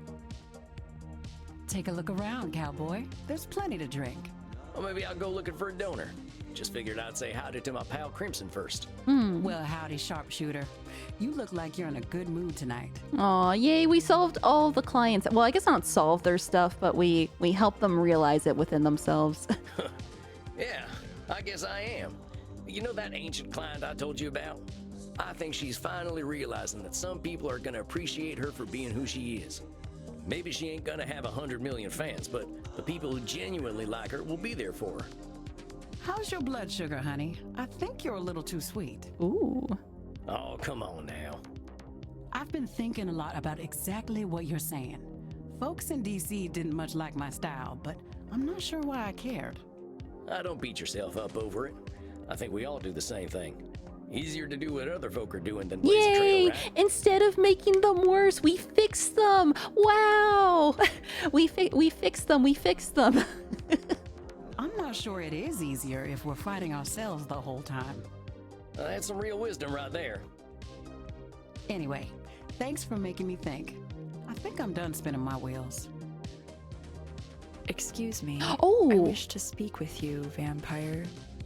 Speaker 6: Take a look around, cowboy. There's plenty to drink.
Speaker 3: Well, maybe I'll go looking for a donor. Just figured I'd say howdy to my pal Crimson first.
Speaker 6: Well, howdy, sharpshooter. You look like you're in a good mood tonight.
Speaker 2: Aw, yay, we solved all the clients. Well, I guess not solve their stuff, but we helped them realize it within themselves.
Speaker 3: Yeah, I guess I am. You know that ancient client I told you about? I think she's finally realizing that some people are gonna appreciate her for being who she is. Maybe she ain't gonna have 100 million fans, but the people who genuinely like her will be there for her.
Speaker 6: How's your blood sugar, honey? I think you're a little too sweet.
Speaker 2: Ooh.
Speaker 3: Oh, come on now.
Speaker 6: I've been thinking a lot about exactly what you're saying. Folks in DC didn't much like my style, but I'm not sure why I cared.
Speaker 3: Don't beat yourself up over it. I think we all do the same thing. Easier to do what other folk are doing than blaze a trail,
Speaker 2: Yay!
Speaker 3: right?
Speaker 2: Instead of making them worse, we fixed them. Wow! We fixed them. We fixed them.
Speaker 6: I'm not sure it is easier if we're fighting ourselves the whole time.
Speaker 3: That's some real wisdom right there.
Speaker 6: Anyway, thanks for making me think. I think I'm done spinning my wheels.
Speaker 10: Excuse me.
Speaker 2: Oh.
Speaker 10: I wish to speak with you, vampire.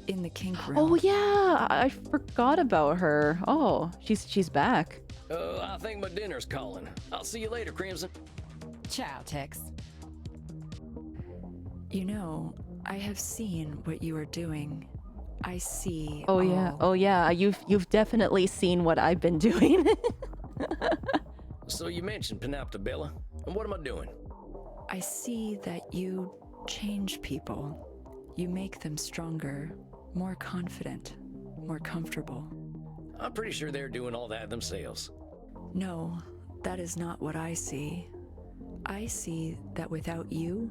Speaker 10: in the kink room.
Speaker 2: Oh yeah, I forgot about her. Oh, she's back.
Speaker 3: I think my dinner's calling. I'll see you later, Crimson.
Speaker 6: Ciao, Tex.
Speaker 10: You know, I have seen what you are doing. I see.
Speaker 2: Oh yeah. Oh yeah. You've definitely seen what I've been doing.
Speaker 3: So you mentioned Panoptabella, and what am I doing?
Speaker 10: I see that you change people. You make them stronger, more confident, more comfortable.
Speaker 3: I'm pretty sure they're doing all that themselves.
Speaker 10: No, that is not what I see. I see that without you,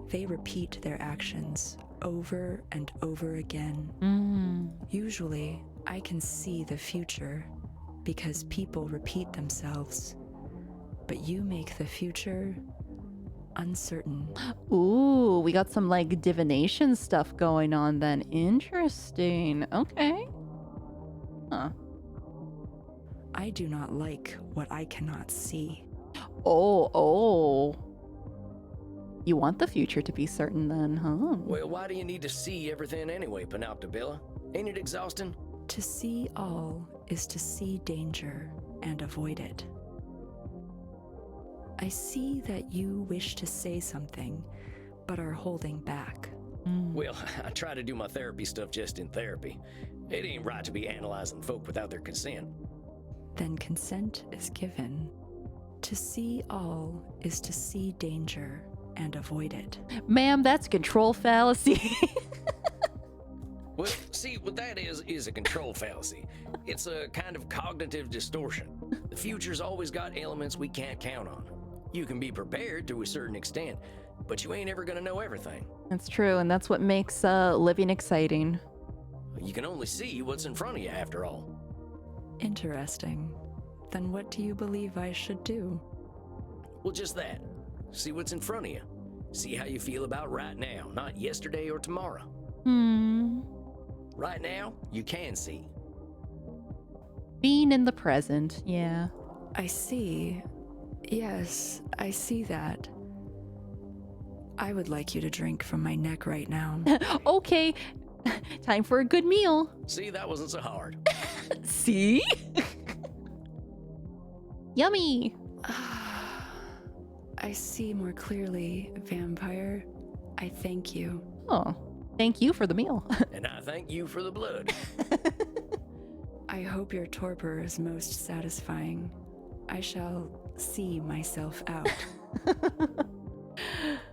Speaker 10: they repeat their actions over and over again. Usually, I can see the future because people repeat themselves. But you make the future uncertain.
Speaker 2: Ooh, we got some like divination stuff going on then. Interesting. Okay. Huh.
Speaker 10: I do not like what I cannot see.
Speaker 2: Oh. You want the future to be certain then, huh?
Speaker 3: Well, why do you need to see everything anyway, Panoptabella? Ain't it exhausting?
Speaker 10: To see all is to see danger and avoid it. I see that you wish to say something, but are holding back.
Speaker 3: Well, I try to do my therapy stuff just in therapy. It ain't right to be analyzing folk without their consent.
Speaker 10: Then consent is given. To see all is to see danger and avoid it.
Speaker 2: Ma'am, that's control fallacy.
Speaker 3: Well, see, what that is a control fallacy. It's a kind of cognitive distortion. The future's always got elements we can't count on. You can be prepared to a certain extent, but you ain't ever gonna know everything.
Speaker 2: That's true, and that's what makes living exciting.
Speaker 3: You can only see what's in front of you, after all.
Speaker 10: Interesting. Then what do you believe I should do?
Speaker 3: Well, just that. See what's in front of you. See how you feel about right now, not yesterday or tomorrow. Right now, you can see.
Speaker 2: Being in the present, yeah.
Speaker 10: I see. Yes, I see that. I would like you to drink from my neck right now.
Speaker 2: Okay, time for a good meal.
Speaker 3: See, that wasn't so hard.
Speaker 2: See? Yummy.
Speaker 10: I see more clearly, vampire. I thank you.
Speaker 2: Oh, thank you for the meal.
Speaker 3: And I thank you for the blood.
Speaker 10: I hope your torpor is most satisfying. I shall see myself out.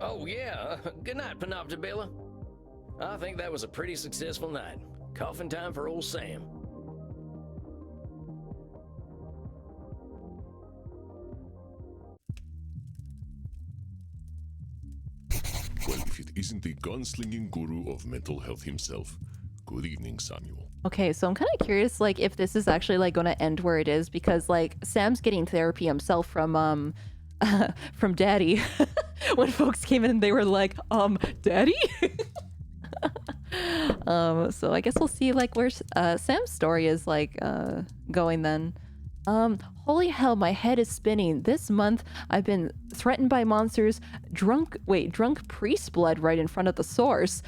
Speaker 3: Oh, yeah. Good night, Panoptabella. I think that was a pretty successful night. Coffin time for old Sam.
Speaker 4: Well, if it isn't the gunslinging guru of mental health himself. Good evening, Samuel.
Speaker 2: Okay, so I'm kind of curious, like, if this is actually, like, going to end where it is, because, like, Sam's getting therapy himself from Daddy. When folks came in, they were like, Daddy? So I guess we'll see, like, where Sam's story is, like, going then. Holy hell, my head is spinning. This month, I've been threatened by monsters, drunk priest blood right in front of the source,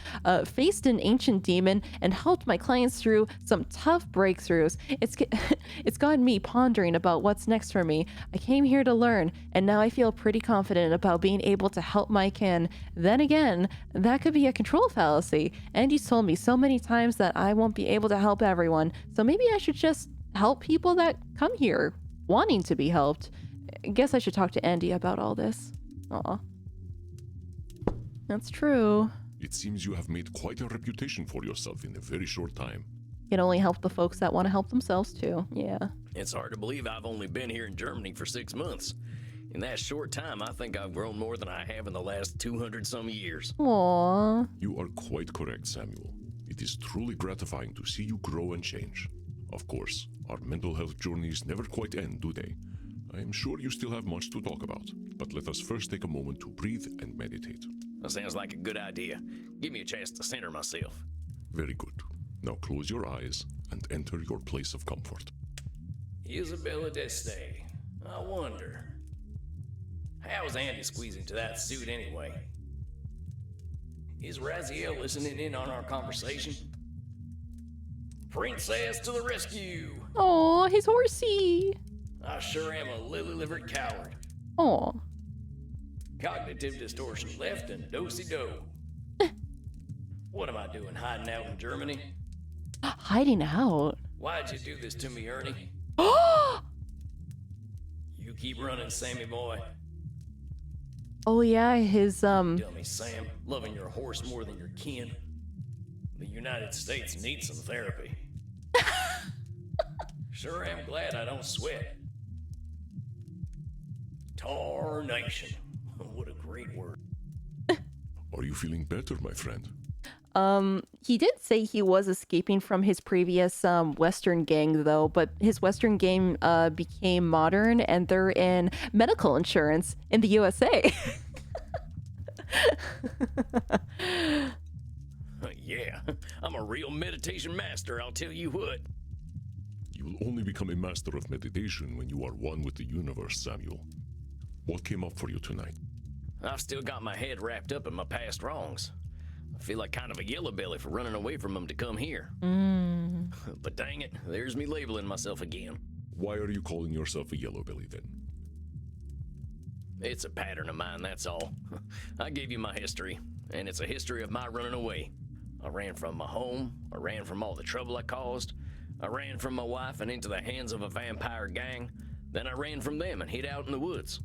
Speaker 2: faced an ancient demon, and helped my clients through some tough breakthroughs. It's gotten me pondering about what's next for me. I came here to learn, and now I feel pretty confident about being able to help my kin. Then again, that could be a control fallacy. Andy's told me so many times that I won't be able to help everyone, so maybe I should just help people that come here wanting to be helped. I guess I should talk to Andy about all this. Aw. That's true.
Speaker 4: It seems you have made quite a reputation for yourself in a very short time.
Speaker 2: You can only help the folks that want to help themselves too. Yeah.
Speaker 3: It's hard to believe I've only been here in Germany for 6 months. In that short time, I think I've grown more than I have in the last 200-some years.
Speaker 2: Aww.
Speaker 4: You are quite correct, Samuel. It is truly gratifying to see you grow and change. Of course, our mental health journeys never quite end, do they? I am sure you still have much to talk about, but let us first take a moment to breathe and meditate.
Speaker 3: That sounds like a good idea. Give me a chance to center myself.
Speaker 4: Very good. Now close your eyes and enter your place of comfort.
Speaker 3: Isabella d'Este. I wonder. How is Andy squeezing to that suit anyway? Is Raziel listening in on our conversation? Princess to the rescue!
Speaker 2: Oh, his horsey.
Speaker 3: I sure am a lily-livered coward.
Speaker 2: Oh.
Speaker 3: Cognitive distortion left and do-si-do. What am I doing hiding out in Germany?
Speaker 2: Hiding out?
Speaker 3: Why'd you do this to me, Ernie? You keep running, Sammy boy.
Speaker 2: Oh yeah, his
Speaker 3: Dummy Sam, loving your horse more than your kin. The United States needs some therapy. Sure am glad I don't sweat. Tarnation. What a great word.
Speaker 4: Are you feeling better, my friend?
Speaker 2: He did say he was escaping from his previous Western gang though, but his Western gang became modern and they're in medical insurance in the USA.
Speaker 3: Yeah, I'm a real meditation master, I'll tell you what.
Speaker 4: You will only become a master of meditation when you are one with the universe, Samuel. What came up for you tonight?
Speaker 3: I've still got my head wrapped up in my past wrongs. I feel like kind of a yellow belly for running away from them to come here. But dang it, there's me labeling myself again.
Speaker 4: Why are you calling yourself a yellow belly then?
Speaker 3: It's a pattern of mine, that's all. I gave you my history, and it's a history of my running away. I ran from my home, I ran from all the trouble I caused, I ran from my wife and into the hands of a vampire gang, then I ran from them and hid out in the woods.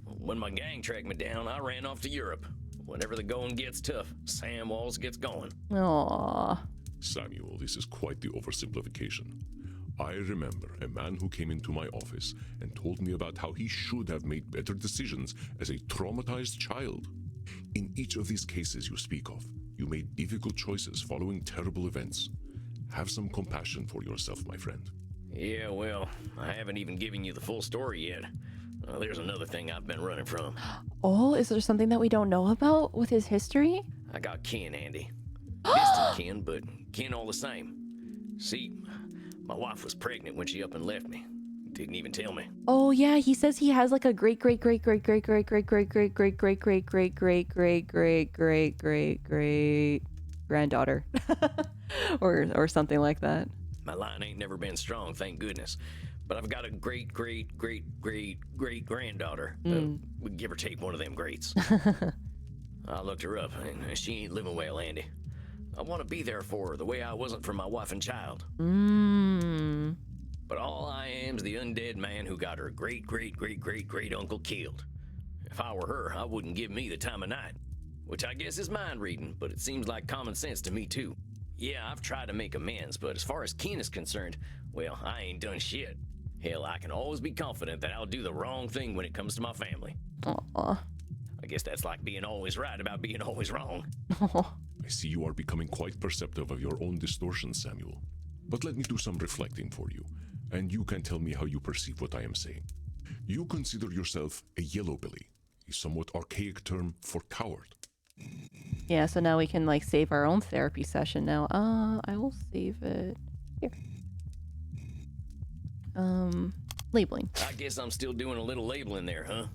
Speaker 3: When my gang tracked me down, I ran off to Europe. Whenever the going gets tough, Sam Walls gets going.
Speaker 2: Aww.
Speaker 4: Samuel, this is quite the oversimplification. I remember a man who came into my office and told me about how he should have made better decisions as a traumatized child. In each of these cases you speak of, you made difficult choices following terrible events. Have some compassion for yourself, my friend.
Speaker 3: Yeah, well, I haven't even given you the full story yet. There's another thing I've been running from.
Speaker 2: Oh, is there something that we don't know about with his history?
Speaker 3: I got kin, Andy. Distant kin, but kin all the same. See, my wife was pregnant when she up and left me. Didn't even tell me.
Speaker 2: Oh yeah, he says he has like a great great great great great great great great great great great great great great great great great great great granddaughter, or something like that.
Speaker 3: My line ain't never been strong, thank goodness. But I've got a great great great great great granddaughter. We give or take one of them greats. I looked her up, and she ain't living well, Andy. I want to be there for her the way I wasn't for my wife and child. But all I am's the undead man who got her great great great great great uncle killed. If I were her, I wouldn't give me the time of night. Which I guess is mind reading, but it seems like common sense to me too. Yeah, I've tried to make amends, but as far as kin is concerned, well, I ain't done shit. Hell, I can always be confident that I'll do the wrong thing when it comes to my family.
Speaker 2: Aww.
Speaker 3: I guess that's like being always right about being always wrong.
Speaker 4: I see you are becoming quite perceptive of your own distortions, Samuel. But let me do some reflecting for you, and you can tell me how you perceive what I am saying. You consider yourself a yellow belly, a somewhat archaic term for coward.
Speaker 2: Yeah, so now we can like save our own therapy session now. I will save it here. Labeling.
Speaker 3: I guess I'm still doing a little labeling there, huh?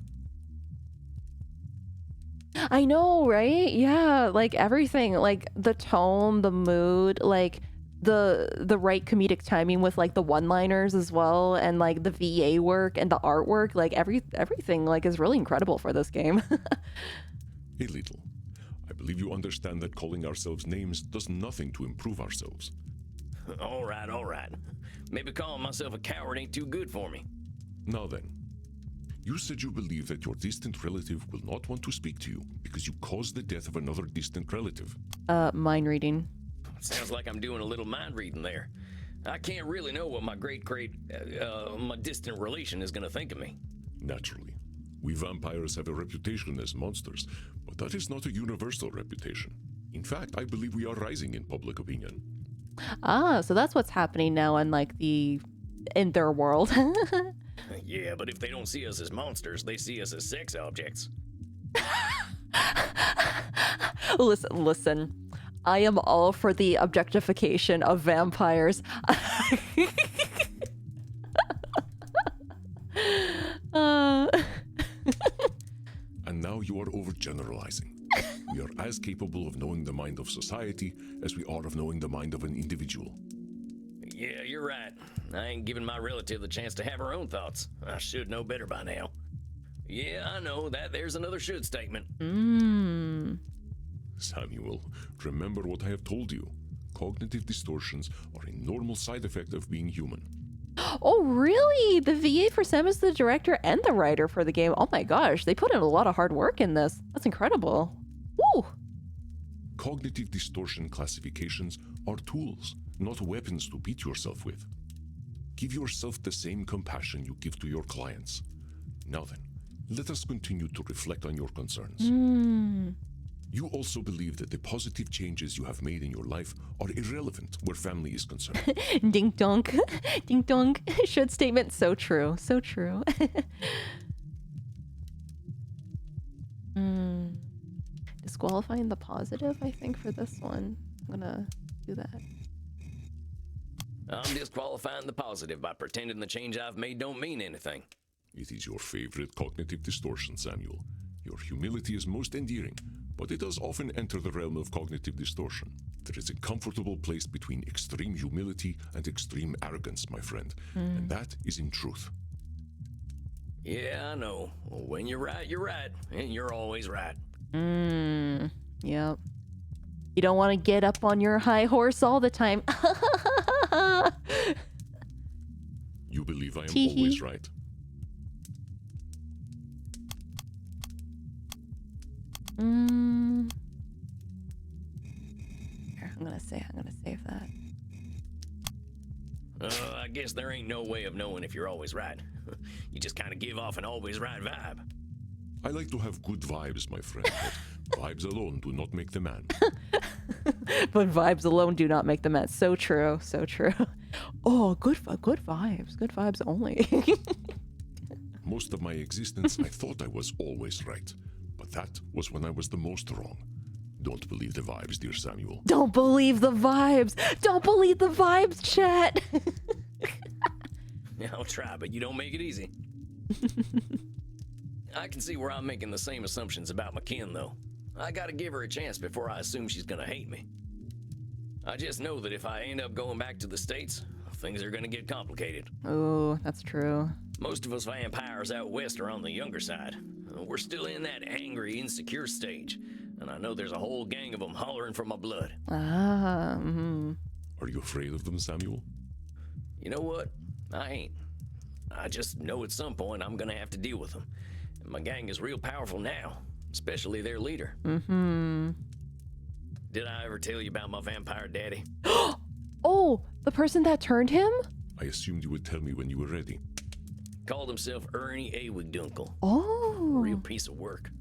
Speaker 2: I know, right? Yeah, like everything, like the tone, the mood, like the right comedic timing with like the one-liners as well, and like the VA work and the artwork, like everything like is really incredible for this game.
Speaker 4: A little. I believe you understand that calling ourselves names does nothing to improve ourselves.
Speaker 3: All right. Maybe calling myself a coward ain't too good for me.
Speaker 4: Now then, you said you believe that your distant relative will not want to speak to you because you caused the death of another distant relative.
Speaker 2: Mind reading.
Speaker 3: Sounds like I'm doing a little mind reading there. I can't really know what my my distant relation is gonna think of me.
Speaker 4: Naturally. We vampires have a reputation as monsters, but that is not a universal reputation. In fact, I believe we are rising in public opinion.
Speaker 2: Ah, so that's what's happening now in like in their world.
Speaker 3: Yeah, but if they don't see us as monsters, they see us as sex objects.
Speaker 2: Listen. I am all for the objectification of vampires.
Speaker 4: And now you are overgeneralizing. We are as capable of knowing the mind of society as we are of knowing the mind of an individual.
Speaker 3: Yeah, you're right. I ain't giving my relative the chance to have her own thoughts. I should know better by now. Yeah, I know that there's another should statement.
Speaker 4: Samuel, remember what I have told you. Cognitive distortions are a normal side effect of being human.
Speaker 2: Oh, really? The VA for Sam is the director and the writer for the game. Oh my gosh, they put in a lot of hard work in this. That's incredible. Woo!
Speaker 4: Cognitive distortion classifications are tools, not weapons to beat yourself with. Give yourself the same compassion you give to your clients. Now then, let us continue to reflect on your concerns. You also believe that the positive changes you have made in your life are irrelevant where family is concerned.
Speaker 2: Dink donk. Dink donk. Should statement. So true. So true. Disqualifying the positive, I think, for this one. I'm gonna do that.
Speaker 3: I'm disqualifying the positive by pretending the change I've made don't mean anything.
Speaker 4: It is your favorite cognitive distortion, Samuel. Your humility is most endearing, but it does often enter the realm of cognitive distortion. There is a comfortable place between extreme humility and extreme arrogance, my friend, and that is in truth.
Speaker 3: Yeah, I know. When you're right, and you're always right.
Speaker 2: Yep. You don't want to get up on your high horse all the time.
Speaker 4: You believe I am
Speaker 2: Tee-hee.
Speaker 4: always right.
Speaker 2: Here, I'm gonna save that.
Speaker 3: I guess there ain't no way of knowing if you're always right. You just kind of give off an always right vibe.
Speaker 4: I like to have good vibes, my friend, but vibes alone do not make the man.
Speaker 2: But vibes alone do not make the man. So true. So true. Oh, good vibes. Good vibes only.
Speaker 4: Most of my existence, I thought I was always right, but that was when I was the most wrong. Don't believe the vibes, dear Samuel.
Speaker 2: Don't believe the vibes. Don't believe the vibes, chat.
Speaker 3: I'll try, but you don't make it easy. I can see where I'm making the same assumptions about McKinn, though. I gotta give her a chance before I assume she's gonna hate me. I just know that if I end up going back to the States, things are gonna get complicated.
Speaker 2: Oh, that's true.
Speaker 3: Most of us vampires out west are on the younger side. We're still in that angry, insecure stage, and I know there's a whole gang of them hollering for my blood.
Speaker 2: Ah,
Speaker 4: Are you afraid of them, Samuel?
Speaker 3: You know what? I ain't. I just know at some point I'm gonna have to deal with them. And my gang is real powerful now, especially their leader. Did I ever tell you about my vampire daddy?
Speaker 2: Oh, the person that turned him?
Speaker 4: I assumed you would tell me when you were ready.
Speaker 3: Called himself Ernie Awigdunkle.
Speaker 2: Oh.
Speaker 3: Real piece of work.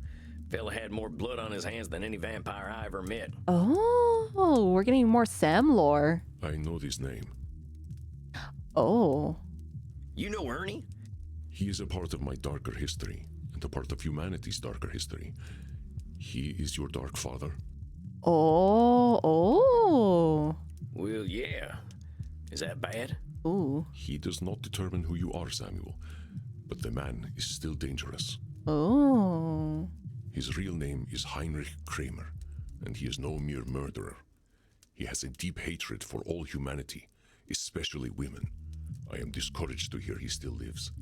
Speaker 3: Fella had more blood on his hands than any vampire I ever met.
Speaker 2: Oh, we're getting more Sam lore.
Speaker 4: I know this name.
Speaker 2: Oh.
Speaker 3: You know Ernie?
Speaker 4: He is a part of my darker history, and a part of humanity's darker history. He is your dark father.
Speaker 2: Oh.
Speaker 3: Well, yeah. Is that bad?
Speaker 2: Ooh.
Speaker 4: He does not determine who you are, Samuel, but the man is still dangerous.
Speaker 2: Oh.
Speaker 4: His real name is Heinrich Kramer, and he is no mere murderer. He has a deep hatred for all humanity, especially women. I am discouraged to hear he still lives.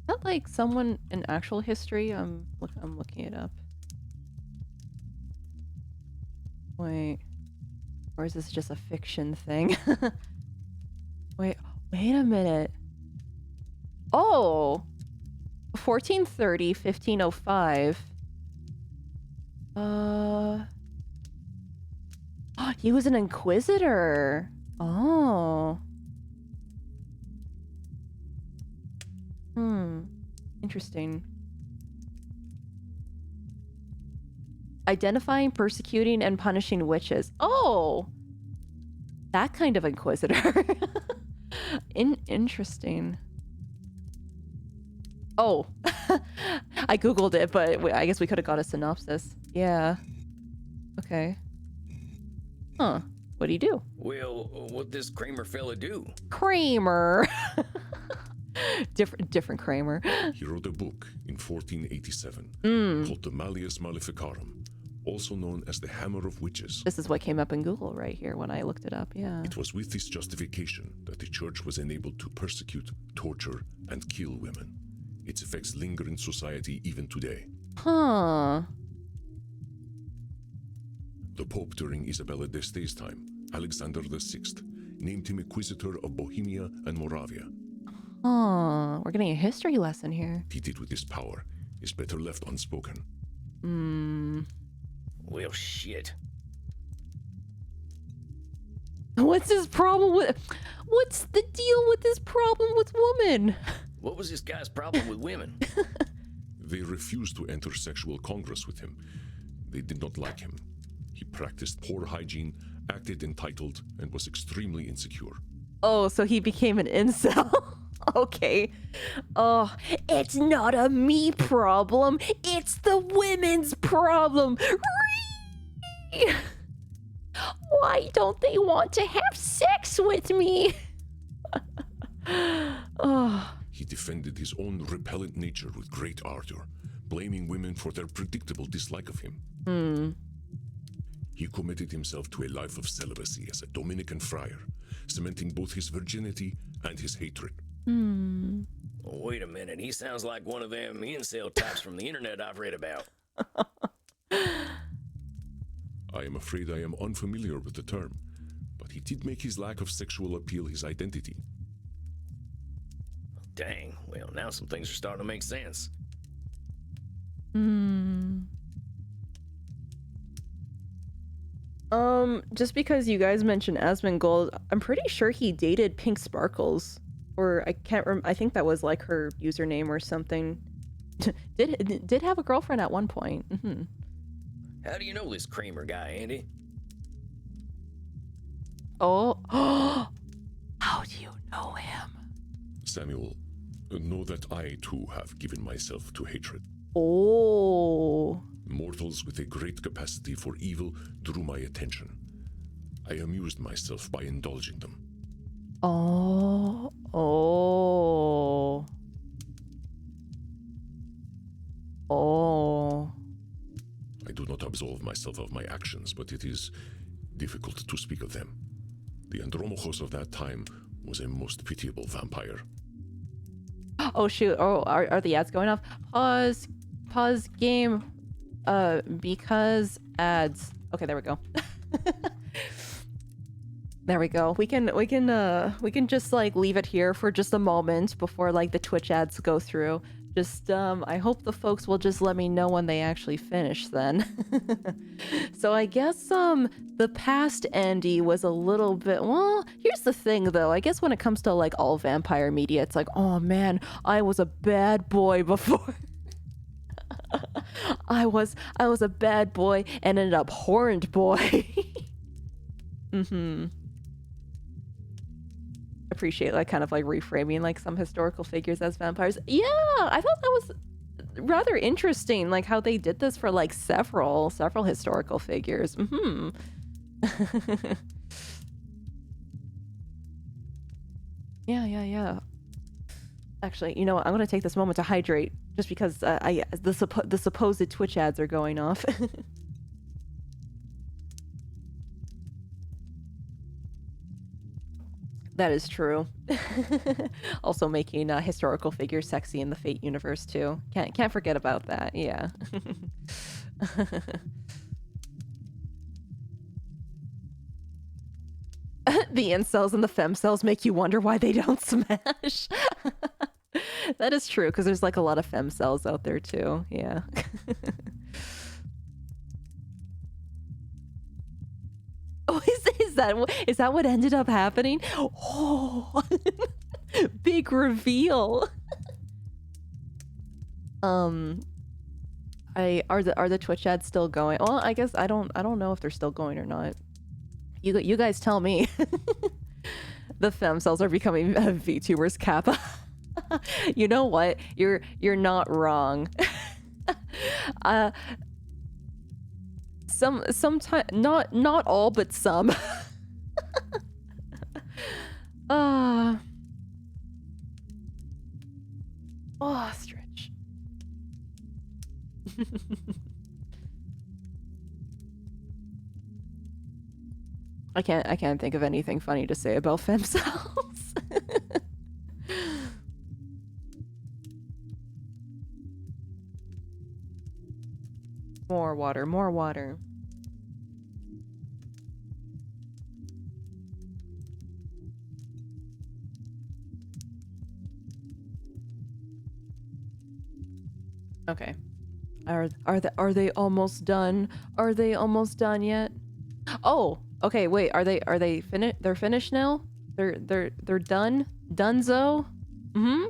Speaker 2: Not like someone in actual history. I'm looking it up. Wait. Or is this just a fiction thing? Wait a minute. Oh! 1430, 1505. He was an inquisitor. Oh. Interesting. Identifying, persecuting, and punishing witches. Oh! That kind of inquisitor. Interesting. Oh. I googled it, but I guess we could have got a synopsis. Yeah. Okay. Huh. What'd he do?
Speaker 3: Well, what this Kramer fella do?
Speaker 2: Kramer. different Kramer.
Speaker 4: He wrote a book in 1487 called the Malleus Maleficarum, also known as the Hammer of Witches.
Speaker 2: This is what came up in Google right here when I looked it up, yeah.
Speaker 4: It was with this justification that the church was enabled to persecute, torture, and kill women. Its effects linger in society even today.
Speaker 2: Huh.
Speaker 4: The Pope during Isabella d'Este's time, Alexander VI, named him Inquisitor of Bohemia and Moravia.
Speaker 2: Huh. We're getting a history lesson here.
Speaker 4: What he did with his power is better left unspoken.
Speaker 3: Well, shit.
Speaker 2: What's his problem with... What's the deal with this problem with women?
Speaker 3: What was this guy's problem with women?
Speaker 4: They refused to enter sexual congress with him. They did not like him. He practiced poor hygiene, acted entitled, and was extremely insecure.
Speaker 2: Oh, so he became an incel. Okay. Oh, it's not a me problem. It's the women's problem. Why don't they want to have sex with me? Oh.
Speaker 4: He defended his own repellent nature with great ardor, blaming women for their predictable dislike of him. He committed himself to a life of celibacy as a Dominican friar, cementing both his virginity and his hatred.
Speaker 3: Wait a minute, he sounds like one of them incel types from the internet I've read about.
Speaker 4: I am afraid I am unfamiliar with the term, but he did make his lack of sexual appeal his identity.
Speaker 3: Dang, well, now some things are starting to make sense.
Speaker 2: Just because you guys mentioned Asmongold, I'm pretty sure he dated Pink Sparkles. Or I can't remember, I think that was like her username or something. did have a girlfriend at one point.
Speaker 3: How do you know this Kramer guy, Andy?
Speaker 2: Oh, how do you know him?
Speaker 4: Samuel, know that I too have given myself to hatred.
Speaker 2: Oh.
Speaker 4: Mortals with a great capacity for evil drew my attention. I amused myself by indulging them.
Speaker 2: Oh.
Speaker 4: I do not absolve myself of my actions, but it is difficult to speak of them. The Andromachos of that time was a most pitiable vampire.
Speaker 2: Oh shoot! Oh, are the ads going off? Pause game. Because ads. Okay, there we go. There we go. We can just like leave it here for just a moment before like the Twitch ads go through. Just I hope the folks will just let me know when they actually finish then. So I guess the past Andy was a little bit, well, here's the thing though. I guess when it comes to like all vampire media, it's like, oh man, I was a bad boy before. I was a bad boy and an abhorrent boy. Appreciate like kind of like reframing like some historical figures as vampires. Yeah, I thought that was rather interesting, like how they did this for like several historical figures. Yeah. Actually, you know what? I'm gonna take this moment to hydrate, just because the supposed Twitch ads are going off. That is true. Also making historical figures sexy in the Fate universe too. Can't forget about that. Yeah. The incels and the femcells make you wonder why they don't smash. That is true, because there's like a lot of femcells out there too. Yeah. Oh, is that what ended up happening? Oh, big reveal. Are the Twitch ads still going? Well, I guess I don't know if they're still going or not. You guys tell me. The femcells are becoming VTubers Kappa. You know what? You're not wrong. Sometimes not all, but some. Ostrich. I can't think of anything funny to say about femcells. More water, more water. Okay. Are they almost done? Are they almost done yet? Oh, okay, wait, are they finished? They're finished now? They're done? Dunzo? Mm-hmm.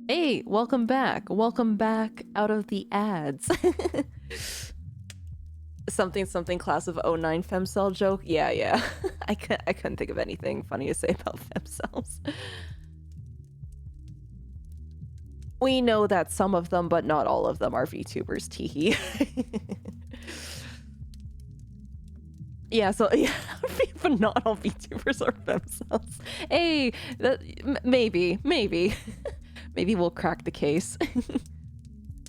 Speaker 2: Hey, welcome back. Welcome back out of the ads. something class of 09 femcell joke. Yeah. I couldn't think of anything funny to say about femcells. We know that some of them, but not all of them, are VTubers, teehee. Yeah, so yeah, but not all VTubers are femcells. Hey, maybe. Maybe we'll crack the case.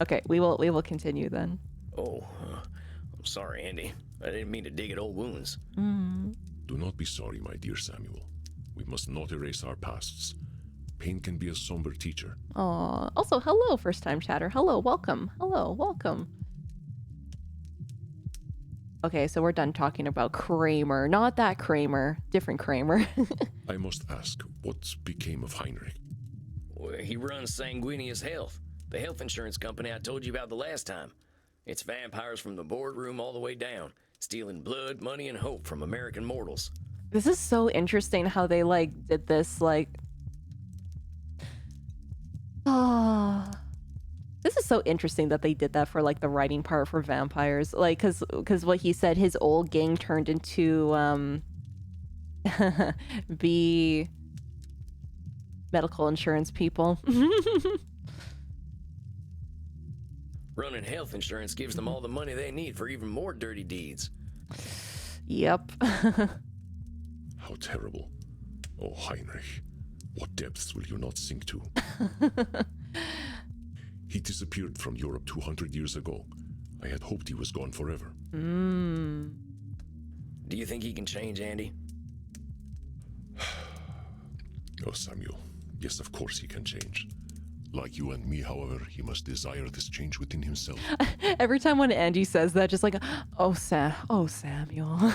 Speaker 2: Okay, we will continue then.
Speaker 3: Oh, I'm sorry, Andy. I didn't mean to dig at old wounds.
Speaker 4: Do not be sorry, my dear Samuel. We must not erase our pasts. Pain can be a somber teacher.
Speaker 2: Aw. Also, hello, first-time chatter. Hello, welcome. Hello, welcome. Okay, so we're done talking about Kramer. Not that Kramer. Different Kramer.
Speaker 4: I must ask, what became of Heinrich?
Speaker 3: Well, he runs Sanguinius Health, the health insurance company I told you about the last time. It's vampires from the boardroom all the way down, stealing blood, money, and hope from American mortals.
Speaker 2: This is so interesting how they, like, did this, like... This is so interesting that they did that for, like, the writing part for vampires. Like, because what he said, his old gang turned into, be medical insurance people.
Speaker 3: Running health insurance gives them all the money they need for even more dirty deeds.
Speaker 2: Yep.
Speaker 4: How terrible. Oh, Heinrich, what depths will you not sink to? He disappeared from Europe 200 years ago. I had hoped he was gone forever.
Speaker 3: Do you think he can change, Andy?
Speaker 4: Oh, Samuel. Yes, of course he can change. Like you and me, however, he must desire this change within himself.
Speaker 2: Every time when Andy says that, just like, oh, Samuel.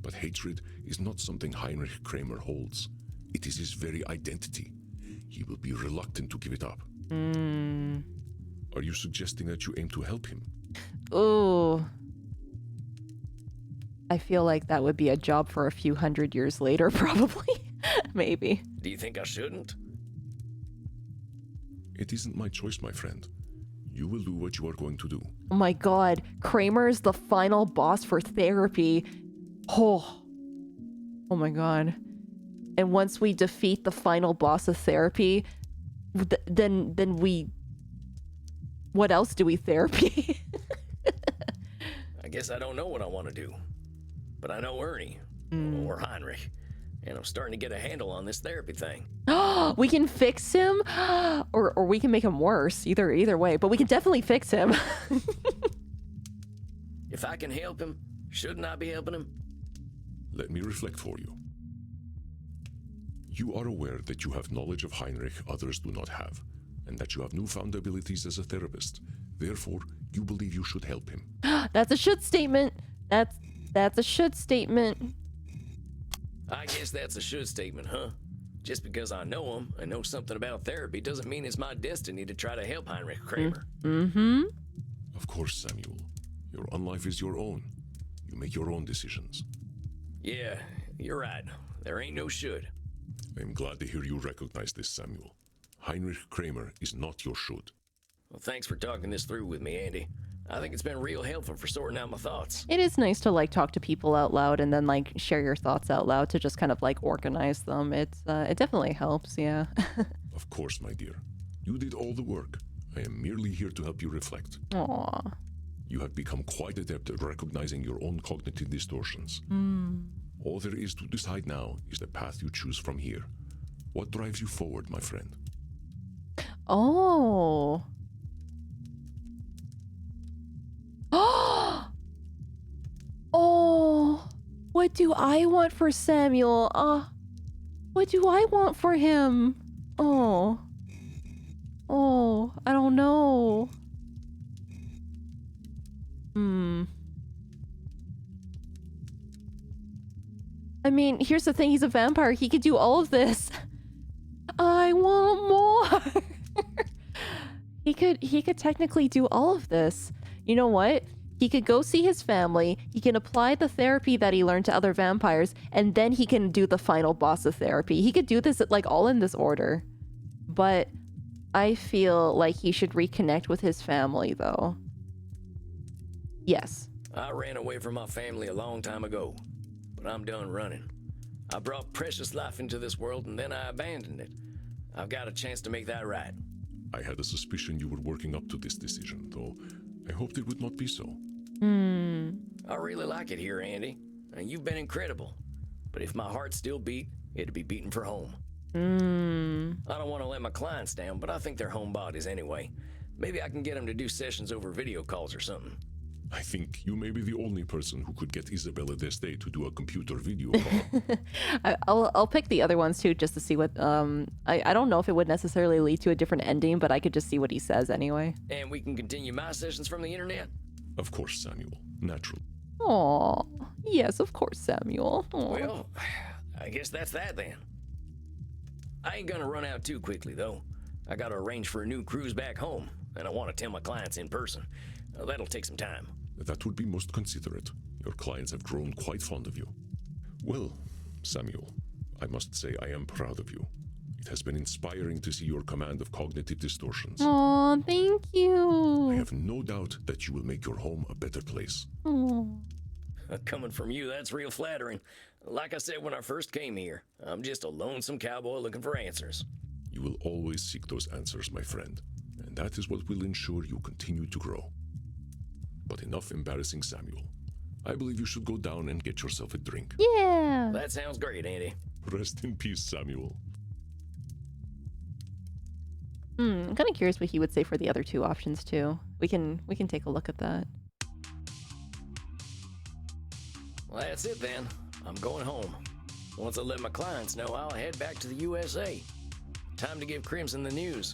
Speaker 4: But hatred is not something Heinrich Kramer holds. It is his very identity. He will be reluctant to give it up. Are you suggesting that you aim to help him?
Speaker 2: Ooh. I feel like that would be a job for a few hundred years later, probably. Maybe.
Speaker 3: Do you think I shouldn't?
Speaker 4: It isn't my choice, my friend. You will do what you are going to do.
Speaker 2: Oh my god, Kramer's the final boss for therapy. Oh my god. And once we defeat the final boss of therapy, then we... What else do we therapy?
Speaker 3: I guess I don't know what I want to do. But I know Ernie, or Heinrich, and I'm starting to get a handle on this therapy thing.
Speaker 2: We can fix him, or we can make him worse. Either way, but we can definitely fix him.
Speaker 3: If I can help him, shouldn't I be helping him?
Speaker 4: Let me reflect for you. You are aware that you have knowledge of Heinrich others do not have, and that you have newfound abilities as a therapist. Therefore, you believe you should help him.
Speaker 2: That's a should statement. That's a should statement.
Speaker 3: I guess that's a should statement, huh? Just because I know him and know something about therapy doesn't mean it's my destiny to try to help Heinrich Kramer.
Speaker 4: Of course, Samuel. Your own life is your own. You make your own decisions.
Speaker 3: Yeah, you're right. There ain't no should.
Speaker 4: I am glad to hear you recognize this, Samuel. Heinrich Kramer is not your should.
Speaker 3: Well, thanks for talking this through with me, Andy. I think it's been real helpful for sorting out my thoughts.
Speaker 2: It is nice to like talk to people out loud and then like share your thoughts out loud to just kind of like organize them. It definitely helps, yeah.
Speaker 4: Of course, my dear. You did all the work. I am merely here to help you reflect.
Speaker 2: Aww.
Speaker 4: You have become quite adept at recognizing your own cognitive distortions. All there is to decide now is the path you choose from here. What drives you forward, my friend?
Speaker 2: Oh. Oh. What do I want for Samuel? What do I want for him? Oh. Oh, I don't know. I mean, here's the thing, he's a vampire. He could do all of this. I want more. He could technically do all of this. You know what? He could go see his family, he can apply the therapy that he learned to other vampires, and then he can do the final boss of therapy. He could do this like all in this order. But I feel like he should reconnect with his family though. Yes.
Speaker 3: I ran away from my family a long time ago, but I'm done running. I brought precious life into this world and then I abandoned it. I've got a chance to make that right.
Speaker 4: I had a suspicion you were working up to this decision, though I hoped it would not be so.
Speaker 3: I really like it here, Andy. And you've been incredible. But if my heart still beat, it'd be beating for home. I don't want to let my clients down, but I think they're homebodies anyway. Maybe I can get them to do sessions over video calls or something.
Speaker 4: I think you may be the only person who could get Isabella Deste to do a computer video call.
Speaker 2: I'll pick the other ones too, just to see what. I don't know if it would necessarily lead to a different ending, but I could just see what he says anyway.
Speaker 3: And we can continue my sessions from the internet?
Speaker 4: Of course, Samuel. Natural.
Speaker 2: Aw, yes, of course, Samuel. Aw.
Speaker 3: Well, I guess that's that then. I ain't gonna run out too quickly though. I gotta arrange for a new cruise back home, and I want to tell my clients in person. That'll take some time.
Speaker 4: That would be most considerate. Your clients have grown quite fond of you. Well, Samuel, I must say I am proud of you. It has been inspiring to see your command of cognitive distortions.
Speaker 2: Aw, thank you.
Speaker 4: I have no doubt that you will make your home a better place.
Speaker 2: Aw.
Speaker 3: Coming from you, that's real flattering. Like I said when I first came here, I'm just a lonesome cowboy looking for answers.
Speaker 4: You will always seek those answers, my friend, and that is what will ensure you continue to grow. But enough embarrassing Samuel. I believe you should go down and get yourself a drink.
Speaker 2: Yeah.
Speaker 3: That sounds great, Andy.
Speaker 4: Rest in peace, Samuel.
Speaker 2: I'm kind of curious what he would say for the other two options too. We can take a look at that.
Speaker 3: Well, that's it then. I'm going home. Once I let my clients know, I'll head back to the USA. Time to give Crimson the news.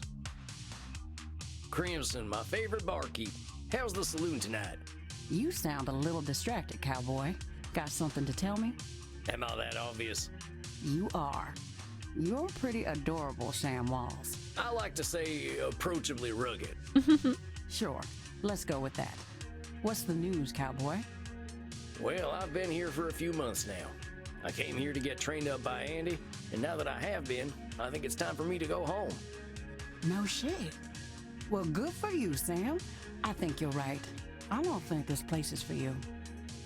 Speaker 3: Crimson, my favorite barkeep. How's the saloon tonight?
Speaker 6: You sound a little distracted, cowboy. Got something to tell me?
Speaker 3: Am I that obvious?
Speaker 6: You are. You're pretty adorable, Sam Walls.
Speaker 3: I like to say approachably rugged.
Speaker 6: Sure, let's go with that. What's the news, cowboy?
Speaker 3: Well, I've been here for a few months now. I came here to get trained up by Andy, and now that I have been, I think it's time for me to go home.
Speaker 6: No shit. Well, good for you, Sam. I think you're right. I don't think this place is for you.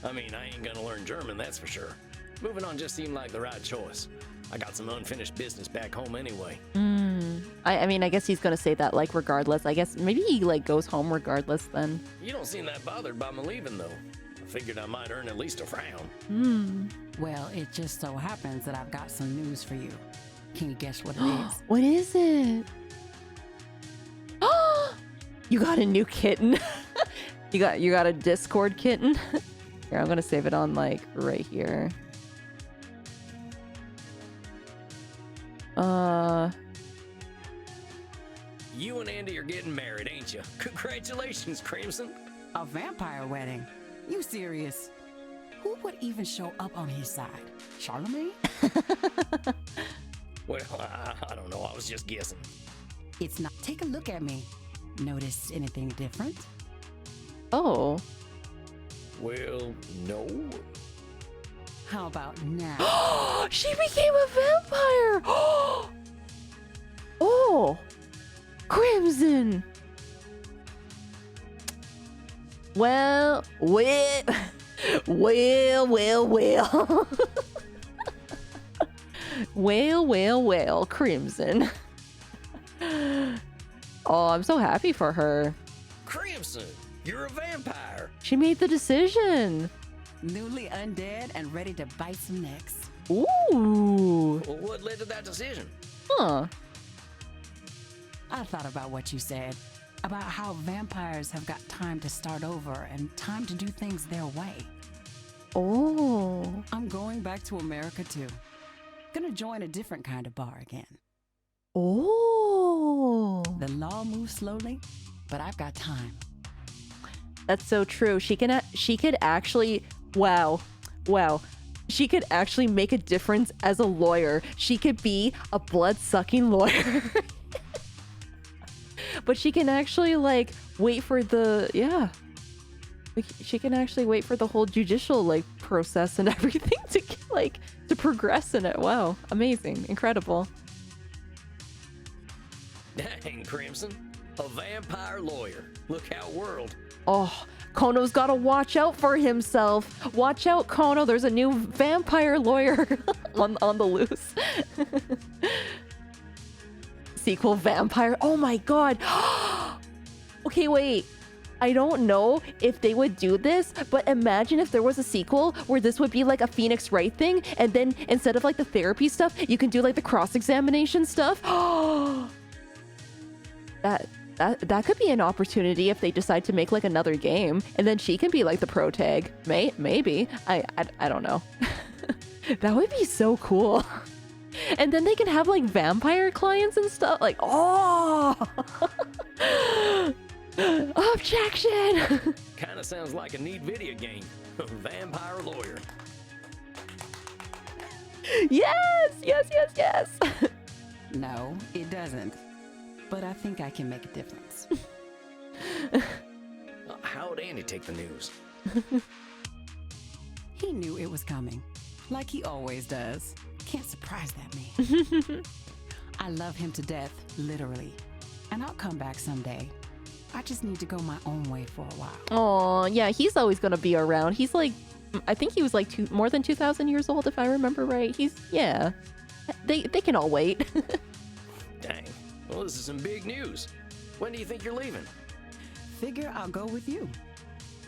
Speaker 3: I mean, I ain't gonna learn German, that's for sure. Moving on just seemed like the right choice. I got some unfinished business back home anyway.
Speaker 2: I mean, I guess he's gonna say that like regardless. I guess maybe he like goes home regardless then.
Speaker 3: You don't seem that bothered by me leaving, though. I figured I might earn at least a frown.
Speaker 6: Well, it just so happens that I've got some news for you. Can you guess what it is?
Speaker 2: What is it? You got a new kitten. you got a Discord kitten. Here, I'm gonna save it on like right here.
Speaker 3: You and Andy are getting married, ain't you? Congratulations, Crimson.
Speaker 6: A vampire wedding? You serious? Who would even show up on his side? Charlemagne?
Speaker 3: Well, I don't know. I was just guessing.
Speaker 6: It's not. Take a look at me. Notice anything different?
Speaker 2: Oh.
Speaker 3: Well, no.
Speaker 6: How about now?
Speaker 2: She became a vampire! Oh! Crimson! Well. Well, Crimson. Oh, I'm so happy for her.
Speaker 3: Crimson, you're a vampire.
Speaker 2: She made the decision.
Speaker 6: Newly undead and ready to bite some necks.
Speaker 2: Ooh.
Speaker 3: Well, what led to that decision?
Speaker 2: Huh.
Speaker 6: I thought about what you said, about how vampires have got time to start over and time to do things their way.
Speaker 2: Oh.
Speaker 6: I'm going back to America too. Gonna join a different kind of bar again.
Speaker 2: Oh.
Speaker 6: The law moves slowly, but I've got time.
Speaker 2: That's so true. She could actually, wow. She could actually make a difference as a lawyer. She could be a blood-sucking lawyer. But she can actually like wait for the, yeah. She can actually wait for the whole judicial like process and everything to like to progress in it. Wow. Amazing. Incredible.
Speaker 3: Dang, Crimson. A vampire lawyer. Look how world.
Speaker 2: Oh, Kono's gotta watch out for himself. Watch out, Kono. There's a new vampire lawyer on the loose. Sequel vampire. Oh my god. Okay, wait. I don't know if they would do this, but imagine if there was a sequel where this would be like a Phoenix Wright thing, and then instead of like the therapy stuff, you can do like the cross-examination stuff. That could be an opportunity if they decide to make like another game, and then she can be like the pro tag. Maybe. I don't know. That would be so cool. And then they can have like vampire clients and stuff. Like, oh, objection.
Speaker 3: Kind of sounds like a neat video game. Vampire lawyer.
Speaker 2: Yes.
Speaker 6: No, it doesn't. But I think I can make a difference.
Speaker 3: How'd Andy take the news?
Speaker 6: He knew it was coming, like he always does. Can't surprise that man. I love him to death, literally. And I'll come back someday. I just need to go my own way for a while.
Speaker 2: Oh, yeah, he's always gonna be around. He's like, I think he was like more than 2,000 years old, if I remember right. Yeah. They can all wait.
Speaker 3: Dang. Well, this is some big news. When do you think you're leaving?
Speaker 6: Figure I'll go with you.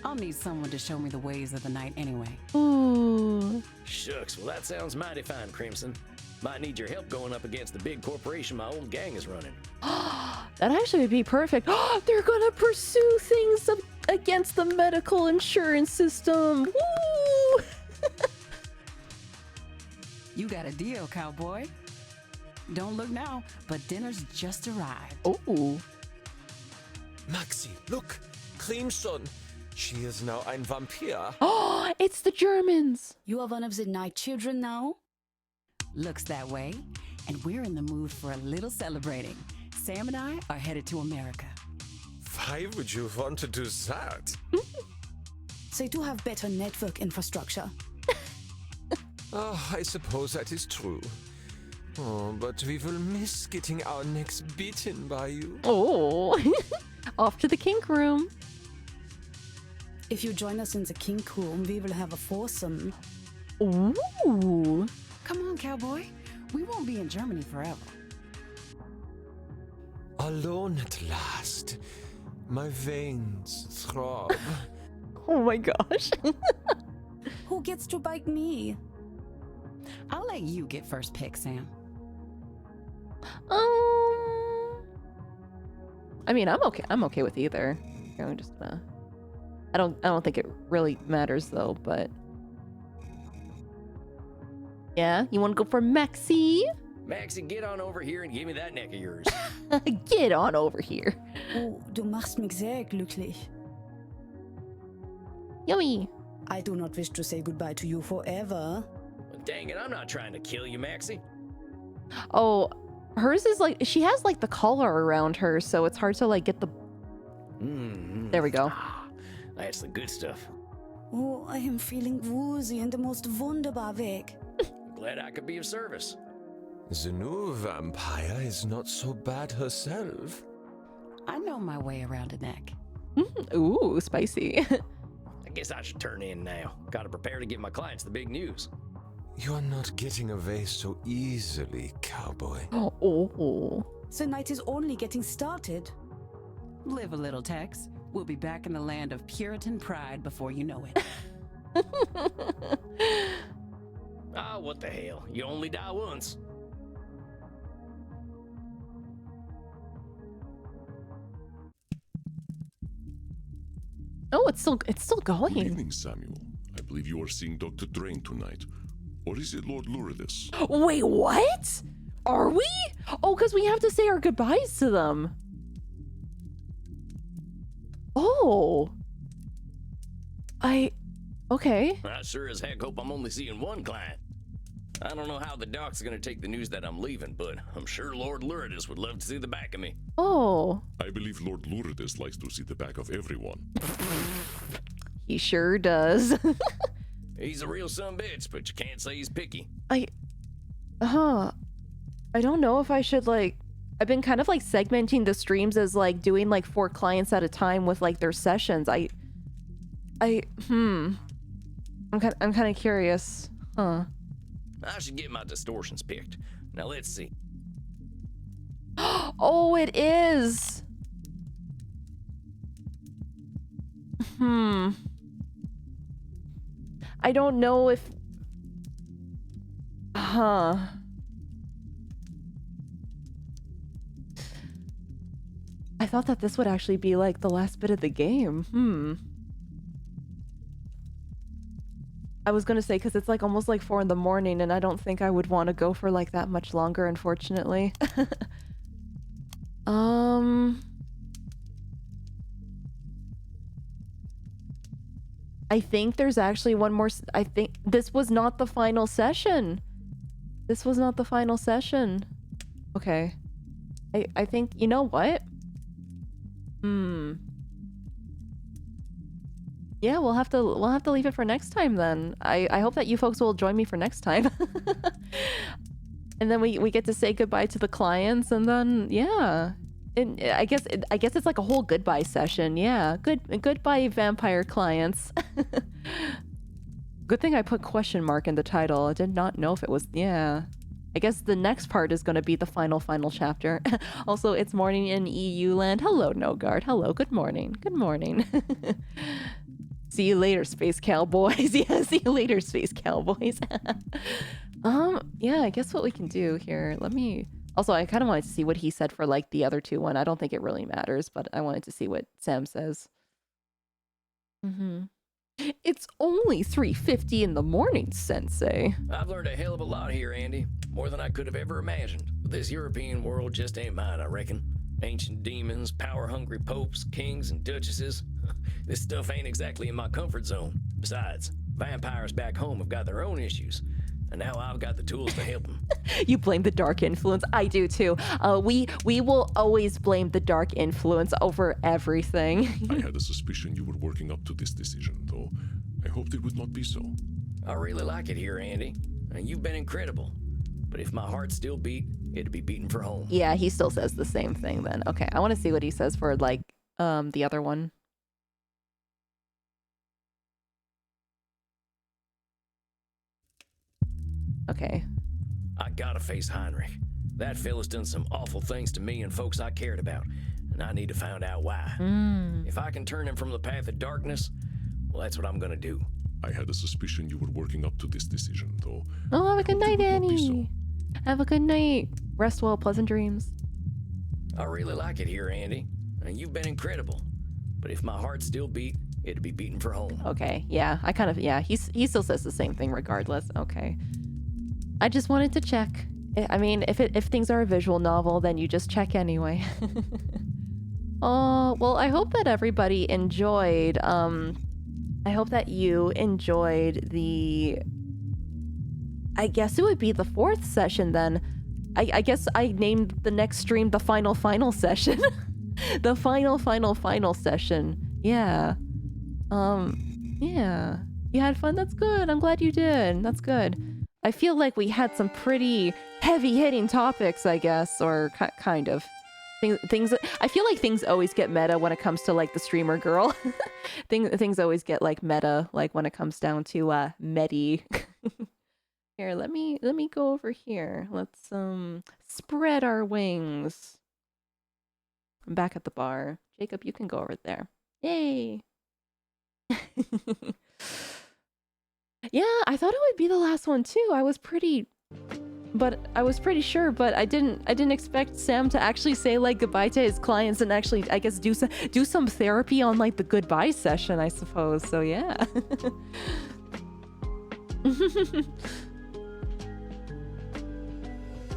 Speaker 6: I'll need someone to show me the ways of the night anyway.
Speaker 2: Ooh.
Speaker 3: Shucks, well that sounds mighty fine, Crimson. Might need your help going up against the big corporation my old gang is running.
Speaker 2: That actually would be perfect. They're gonna pursue things against the medical insurance system. Woo!
Speaker 6: You got a deal, cowboy. Don't look now, but dinner's just arrived.
Speaker 2: Oh.
Speaker 8: Maxi, look! Crimson! She is now ein Vampir.
Speaker 2: Oh, it's the Germans.
Speaker 11: You are one of the night children now?
Speaker 6: Looks that way, and we're in the mood for a little celebrating. Sam and I are headed to America.
Speaker 8: Why would you want to do that?
Speaker 11: They do have better network infrastructure.
Speaker 8: Oh, I suppose that is true. Oh, but we will miss getting our necks beaten by you.
Speaker 2: Oh. Off to the kink room.
Speaker 11: If you join us in the kink room, we will have a foursome.
Speaker 2: Ooh.
Speaker 6: Come on, cowboy. We won't be in Germany forever.
Speaker 8: Alone at last. My veins throb.
Speaker 2: Oh my gosh.
Speaker 11: Who gets to bite me?
Speaker 6: I'll let you get first pick, Sam.
Speaker 2: I mean, I'm okay with either. I'm just gonna. I don't think it really matters though, but. Yeah, you want to go for Maxi?
Speaker 3: Maxie, get on over here and give me that neck of yours.
Speaker 2: Get on over here.
Speaker 11: Oh, du machst mich sehr glücklich.
Speaker 2: Yummy.
Speaker 11: I do not wish to say goodbye to you forever.
Speaker 3: Well, dang it, I'm not trying to kill you, Maxie.
Speaker 2: Oh, hers is like, she has like the collar around her, so it's hard to like get the. There we go.
Speaker 3: That's the good stuff.
Speaker 11: Oh, I am feeling woozy in the most wunderbar Weg.
Speaker 3: Glad I could be of service.
Speaker 8: The new vampire is not so bad herself.
Speaker 6: I know my way around a neck.
Speaker 2: Ooh, spicy.
Speaker 3: I guess I should turn in now. Gotta prepare to give my clients the big news.
Speaker 8: You're not getting away so easily, cowboy.
Speaker 2: Oh.
Speaker 11: The night is only getting started.
Speaker 6: Live a little, Tex. We'll be back in the land of Puritan pride before you know it.
Speaker 3: Ah, what the hell? You only die once.
Speaker 2: Oh, it's still
Speaker 4: Good
Speaker 2: going.
Speaker 4: evening, Samuel. I believe you are seeing Dr. Drain tonight. Or is it Lord Lourdes?
Speaker 2: Wait, what? Are we? Oh, because we have to say our goodbyes to them. Oh. Okay.
Speaker 3: I sure as heck hope I'm only seeing one client. I don't know how the doc's gonna take the news that I'm leaving, but I'm sure Lord Lourdes would love to see the back of me.
Speaker 2: Oh.
Speaker 4: I believe Lord Lourdes likes to see the back of everyone.
Speaker 2: He sure does.
Speaker 3: He's a real sumbitch, but you can't say he's picky.
Speaker 2: I don't know if I should, like, I've been kind of like segmenting the streams as like doing like 4 clients at a time with like their sessions. I'm kind of curious. Huh.
Speaker 3: I should get my distortions picked. Now let's see.
Speaker 2: Oh, it is. I don't know if... I thought that this would actually be like the last bit of the game. I was gonna say, because it's like almost like 4 in the morning and I don't think I would want to go for like that much longer, unfortunately. I think there's actually one more. I think this was not the final session. This was not the final session. Okay. I think, you know what? Yeah, we'll have to leave it for next time then. I hope that you folks will join me for next time. And then we get to say goodbye to the clients, and then yeah. And I guess it's like a whole goodbye session. Yeah. Goodbye vampire clients. Good thing I put question mark in the title. I did not know if it was, yeah. I guess the next part is going to be the final chapter. Also, it's morning in EU land. Hello, Nogard. Hello, good morning. Good morning. See you later, space cowboys. Yeah, see you later, space cowboys. Yeah, I guess what we can do here, let me... Also, I kind of wanted to see what he said for, like, the other 2 one. I don't think it really matters, but I wanted to see what Sam says. It's only 3:50 in the morning, Sensei.
Speaker 3: I've learned a hell of a lot here, Andy. More than I could have ever imagined. But this European world just ain't mine, I reckon. Ancient demons, power-hungry popes, kings, and duchesses. This stuff ain't exactly in my comfort zone. Besides, vampires back home have got their own issues. And now I've got the tools to help them.
Speaker 2: You blame the dark influence. I do too. We will always blame the dark influence over everything.
Speaker 4: I had a suspicion you were working up to this decision, though I hoped it would not be so.
Speaker 3: I really like it here, Andy. And you've been incredible. But if my heart still beat, it'd be beating for home.
Speaker 2: Yeah, he still says the same thing then. Okay, I want to see what he says for, like, the other one. Okay.
Speaker 3: I gotta face Heinrich. That fella's done some awful things to me and folks I cared about, and I need to find out why. If I can turn him from the path of darkness, well, that's what I'm gonna do.
Speaker 4: I had a suspicion you were working up to this decision, though.
Speaker 2: Oh, have a good night,
Speaker 4: it would not be
Speaker 2: Annie. Have a good night. Rest well, pleasant dreams.
Speaker 3: I really like it here, Andy, and you've been incredible. But if my heart still beat, it'd be beating for home.
Speaker 2: Okay, yeah, I kind of, yeah, he still says the same thing regardless. Okay. I just wanted to check. I mean, if things are a visual novel, then you just check anyway. Oh, well, I hope that everybody enjoyed, I hope that you enjoyed the... I guess it would be the 4th session then. I guess I named the next stream the final session. The final session. Yeah. Yeah. You had fun? That's good. I'm glad you did. That's good. I feel like we had some pretty heavy-hitting topics, I guess, or kind of. Things. I feel like things always get meta when it comes to, like, the streamer girl. Things always get, like, meta, like, when it comes down to, medi. Here, let me go over here. Let's, spread our wings. I'm back at the bar. Jacob, you can go over there. Yay! Yeah, I thought it would be the last one too. I was pretty sure, but I didn't expect Sam to actually say like goodbye to his clients and actually, I guess, do some therapy on like the goodbye session, I suppose. So yeah.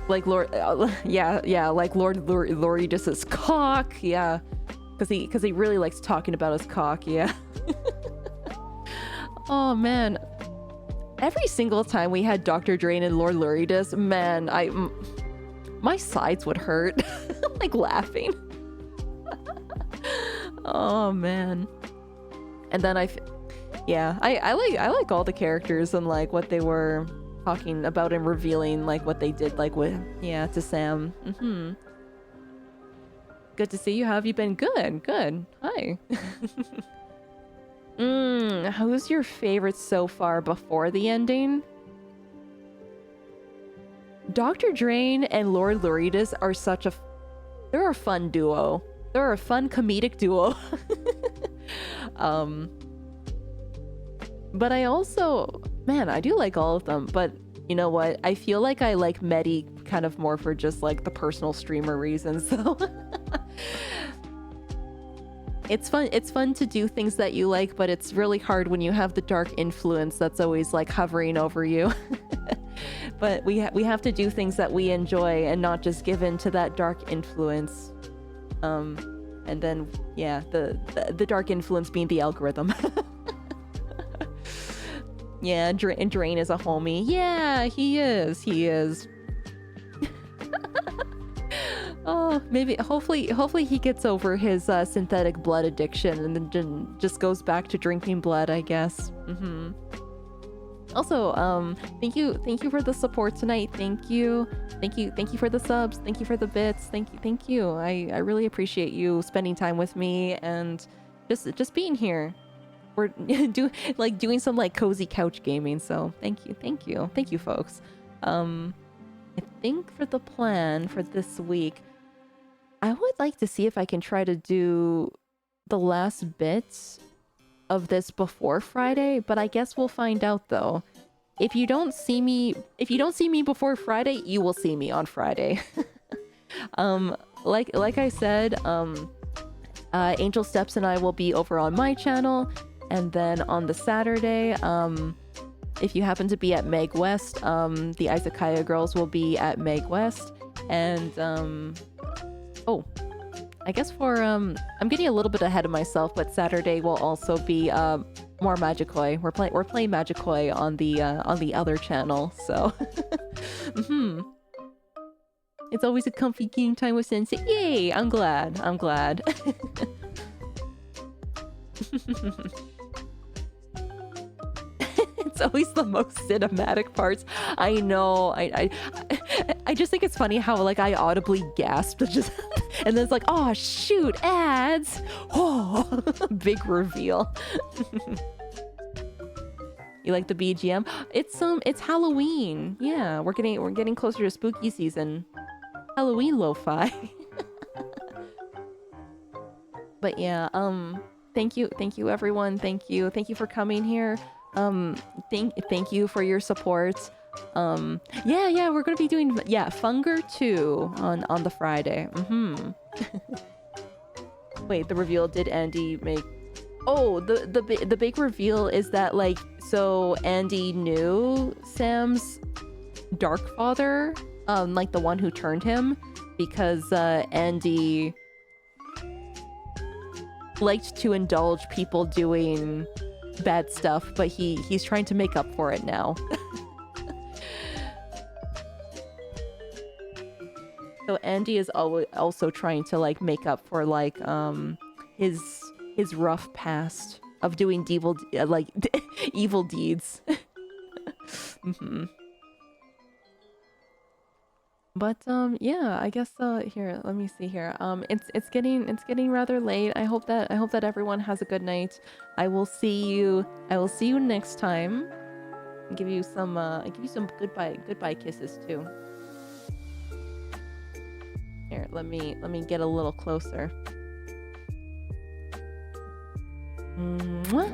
Speaker 2: Like Lord, like Lord Loridus's cock, yeah, because he really likes talking about his cock, yeah. Oh man, every single time we had Dr. Drain and Lord Loridus, man, my sides would hurt, like laughing. Oh man, and then I like all the characters and like what they were talking about and revealing like what they did like with to Sam. Good to see you. How have you been? Good. Hi. Who's your favorite so far before the ending? Dr. Drain and Lord Loridus are they're a fun duo. They're a fun comedic duo. But I also, man, I do like all of them, but you know what? I feel like I like Medi kind of more for just like the personal streamer reasons, so. It's fun to do things that you like, but it's really hard when you have the dark influence that's always like hovering over you. But we have to do things that we enjoy and not just give in to that dark influence. And then the dark influence being the algorithm. Yeah, Drain is a homie. Yeah, he is. Oh, maybe, hopefully he gets over his synthetic blood addiction and then just goes back to drinking blood, I guess. Also, thank you for the support tonight. Thank you for the subs. Thank you for the bits. Thank you. I really appreciate you spending time with me and just being here. We're doing some like cozy couch gaming, so thank you folks. I think for the plan for this week, I would like to see if I can try to do the last bits of this before Friday, but I guess we'll find out though. If you don't see me before Friday, you will see me on Friday. Like I said, Angel Steps and I will be over on my channel, and then on the Saturday, if you happen to be at Meg West, the Izakaya girls will be at Meg West, and oh, I guess for I'm getting a little bit ahead of myself, but Saturday will also be more Magikoi. We're playing Magikoi on the other channel, so it's always a comfy game time with Sensei. Yay! I'm glad. It's always the most cinematic parts. I know. I just think it's funny how like I audibly gasped just and then it's like, oh shoot, ads. Oh, big reveal. You like the BGM? It's Halloween. Yeah, we're getting closer to spooky season. Halloween lo-fi. But yeah, thank you everyone. Thank you for coming here. Thank you for your support. Yeah, we're gonna be doing Funger 2 on the Friday. Wait, the reveal, did Andy make? Oh, the big reveal is that like, so Andy knew Sam's dark father, like the one who turned him, because Andy liked to indulge people doing bad stuff, but he's trying to make up for it now. So Andy is also trying to like make up for like his rough past of doing evil evil deeds. But yeah, I guess here, let me see here. It's getting rather late. I hope that everyone has a good night. I will see you next time. I'll give you some goodbye kisses too. Here, let me get a little closer. Mwah.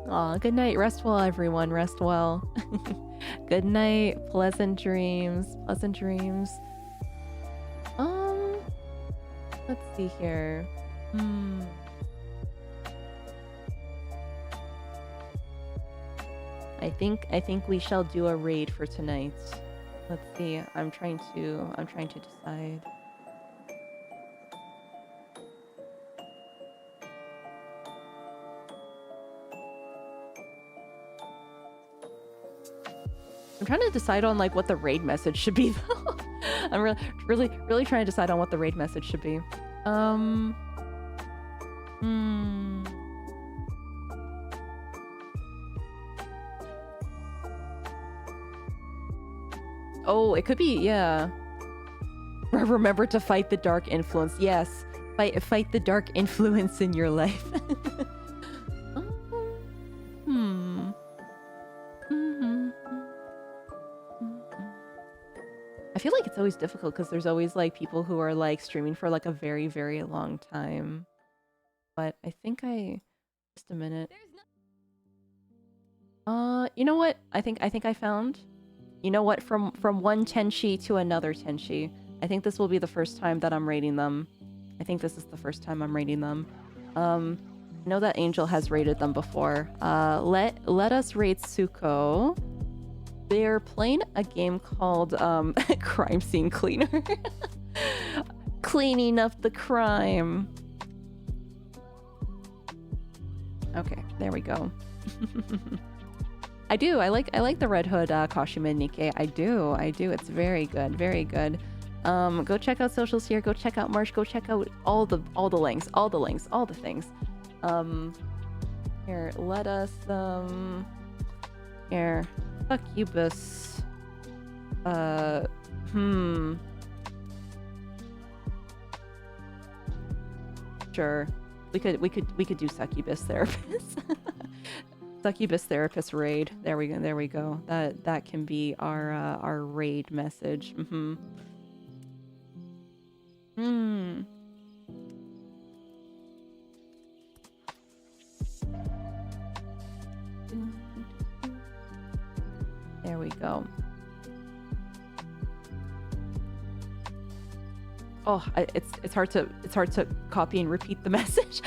Speaker 2: Aw, good night. Rest well, everyone. Rest well. Good night. Pleasant dreams. Pleasant dreams. Let's see here. I think we shall do a raid for tonight. Let's see. I'm trying to decide. I'm trying to decide on like what the raid message should be though. I'm really trying to decide on what the raid message should be. Oh, it could be, yeah. Remember to fight the dark influence. Yes. Fight the dark influence in your life. I feel like it's always difficult because there's always like people who are like streaming for like a very, very long time. But I think just a minute. You know what? I think I found. You know what? From one Tenshi to another Tenshi. I think this will be the first time that I'm rating them. I think this is the first time I'm rating them. I know that Angel has rated them before. Let us rate Suko. They're playing a game called Crime Scene Cleaner. Cleaning up the crime. Okay, there we go. I do. I like the Red Hood Kashima Nikkei. I do. It's very good. Very good. Go check out socials here. Go check out Marsh. Go check out all the links. All the things. Here, let us here. Succubus. Sure. We could do Succubus Therapist. Succubus Therapist raid. There we go. That can be our raid message. There we go. Oh, it's hard to copy and repeat the message.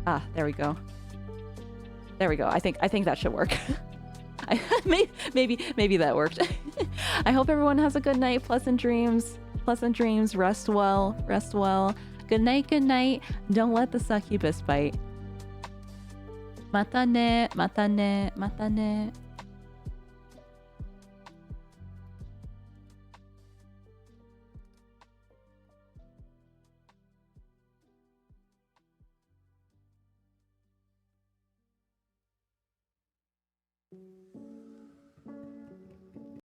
Speaker 2: Ah, there we go. I think that should work. maybe that worked. I hope everyone has a good night. Pleasant dreams. Rest well. Good night. Don't let the succubus bite. Mata ne.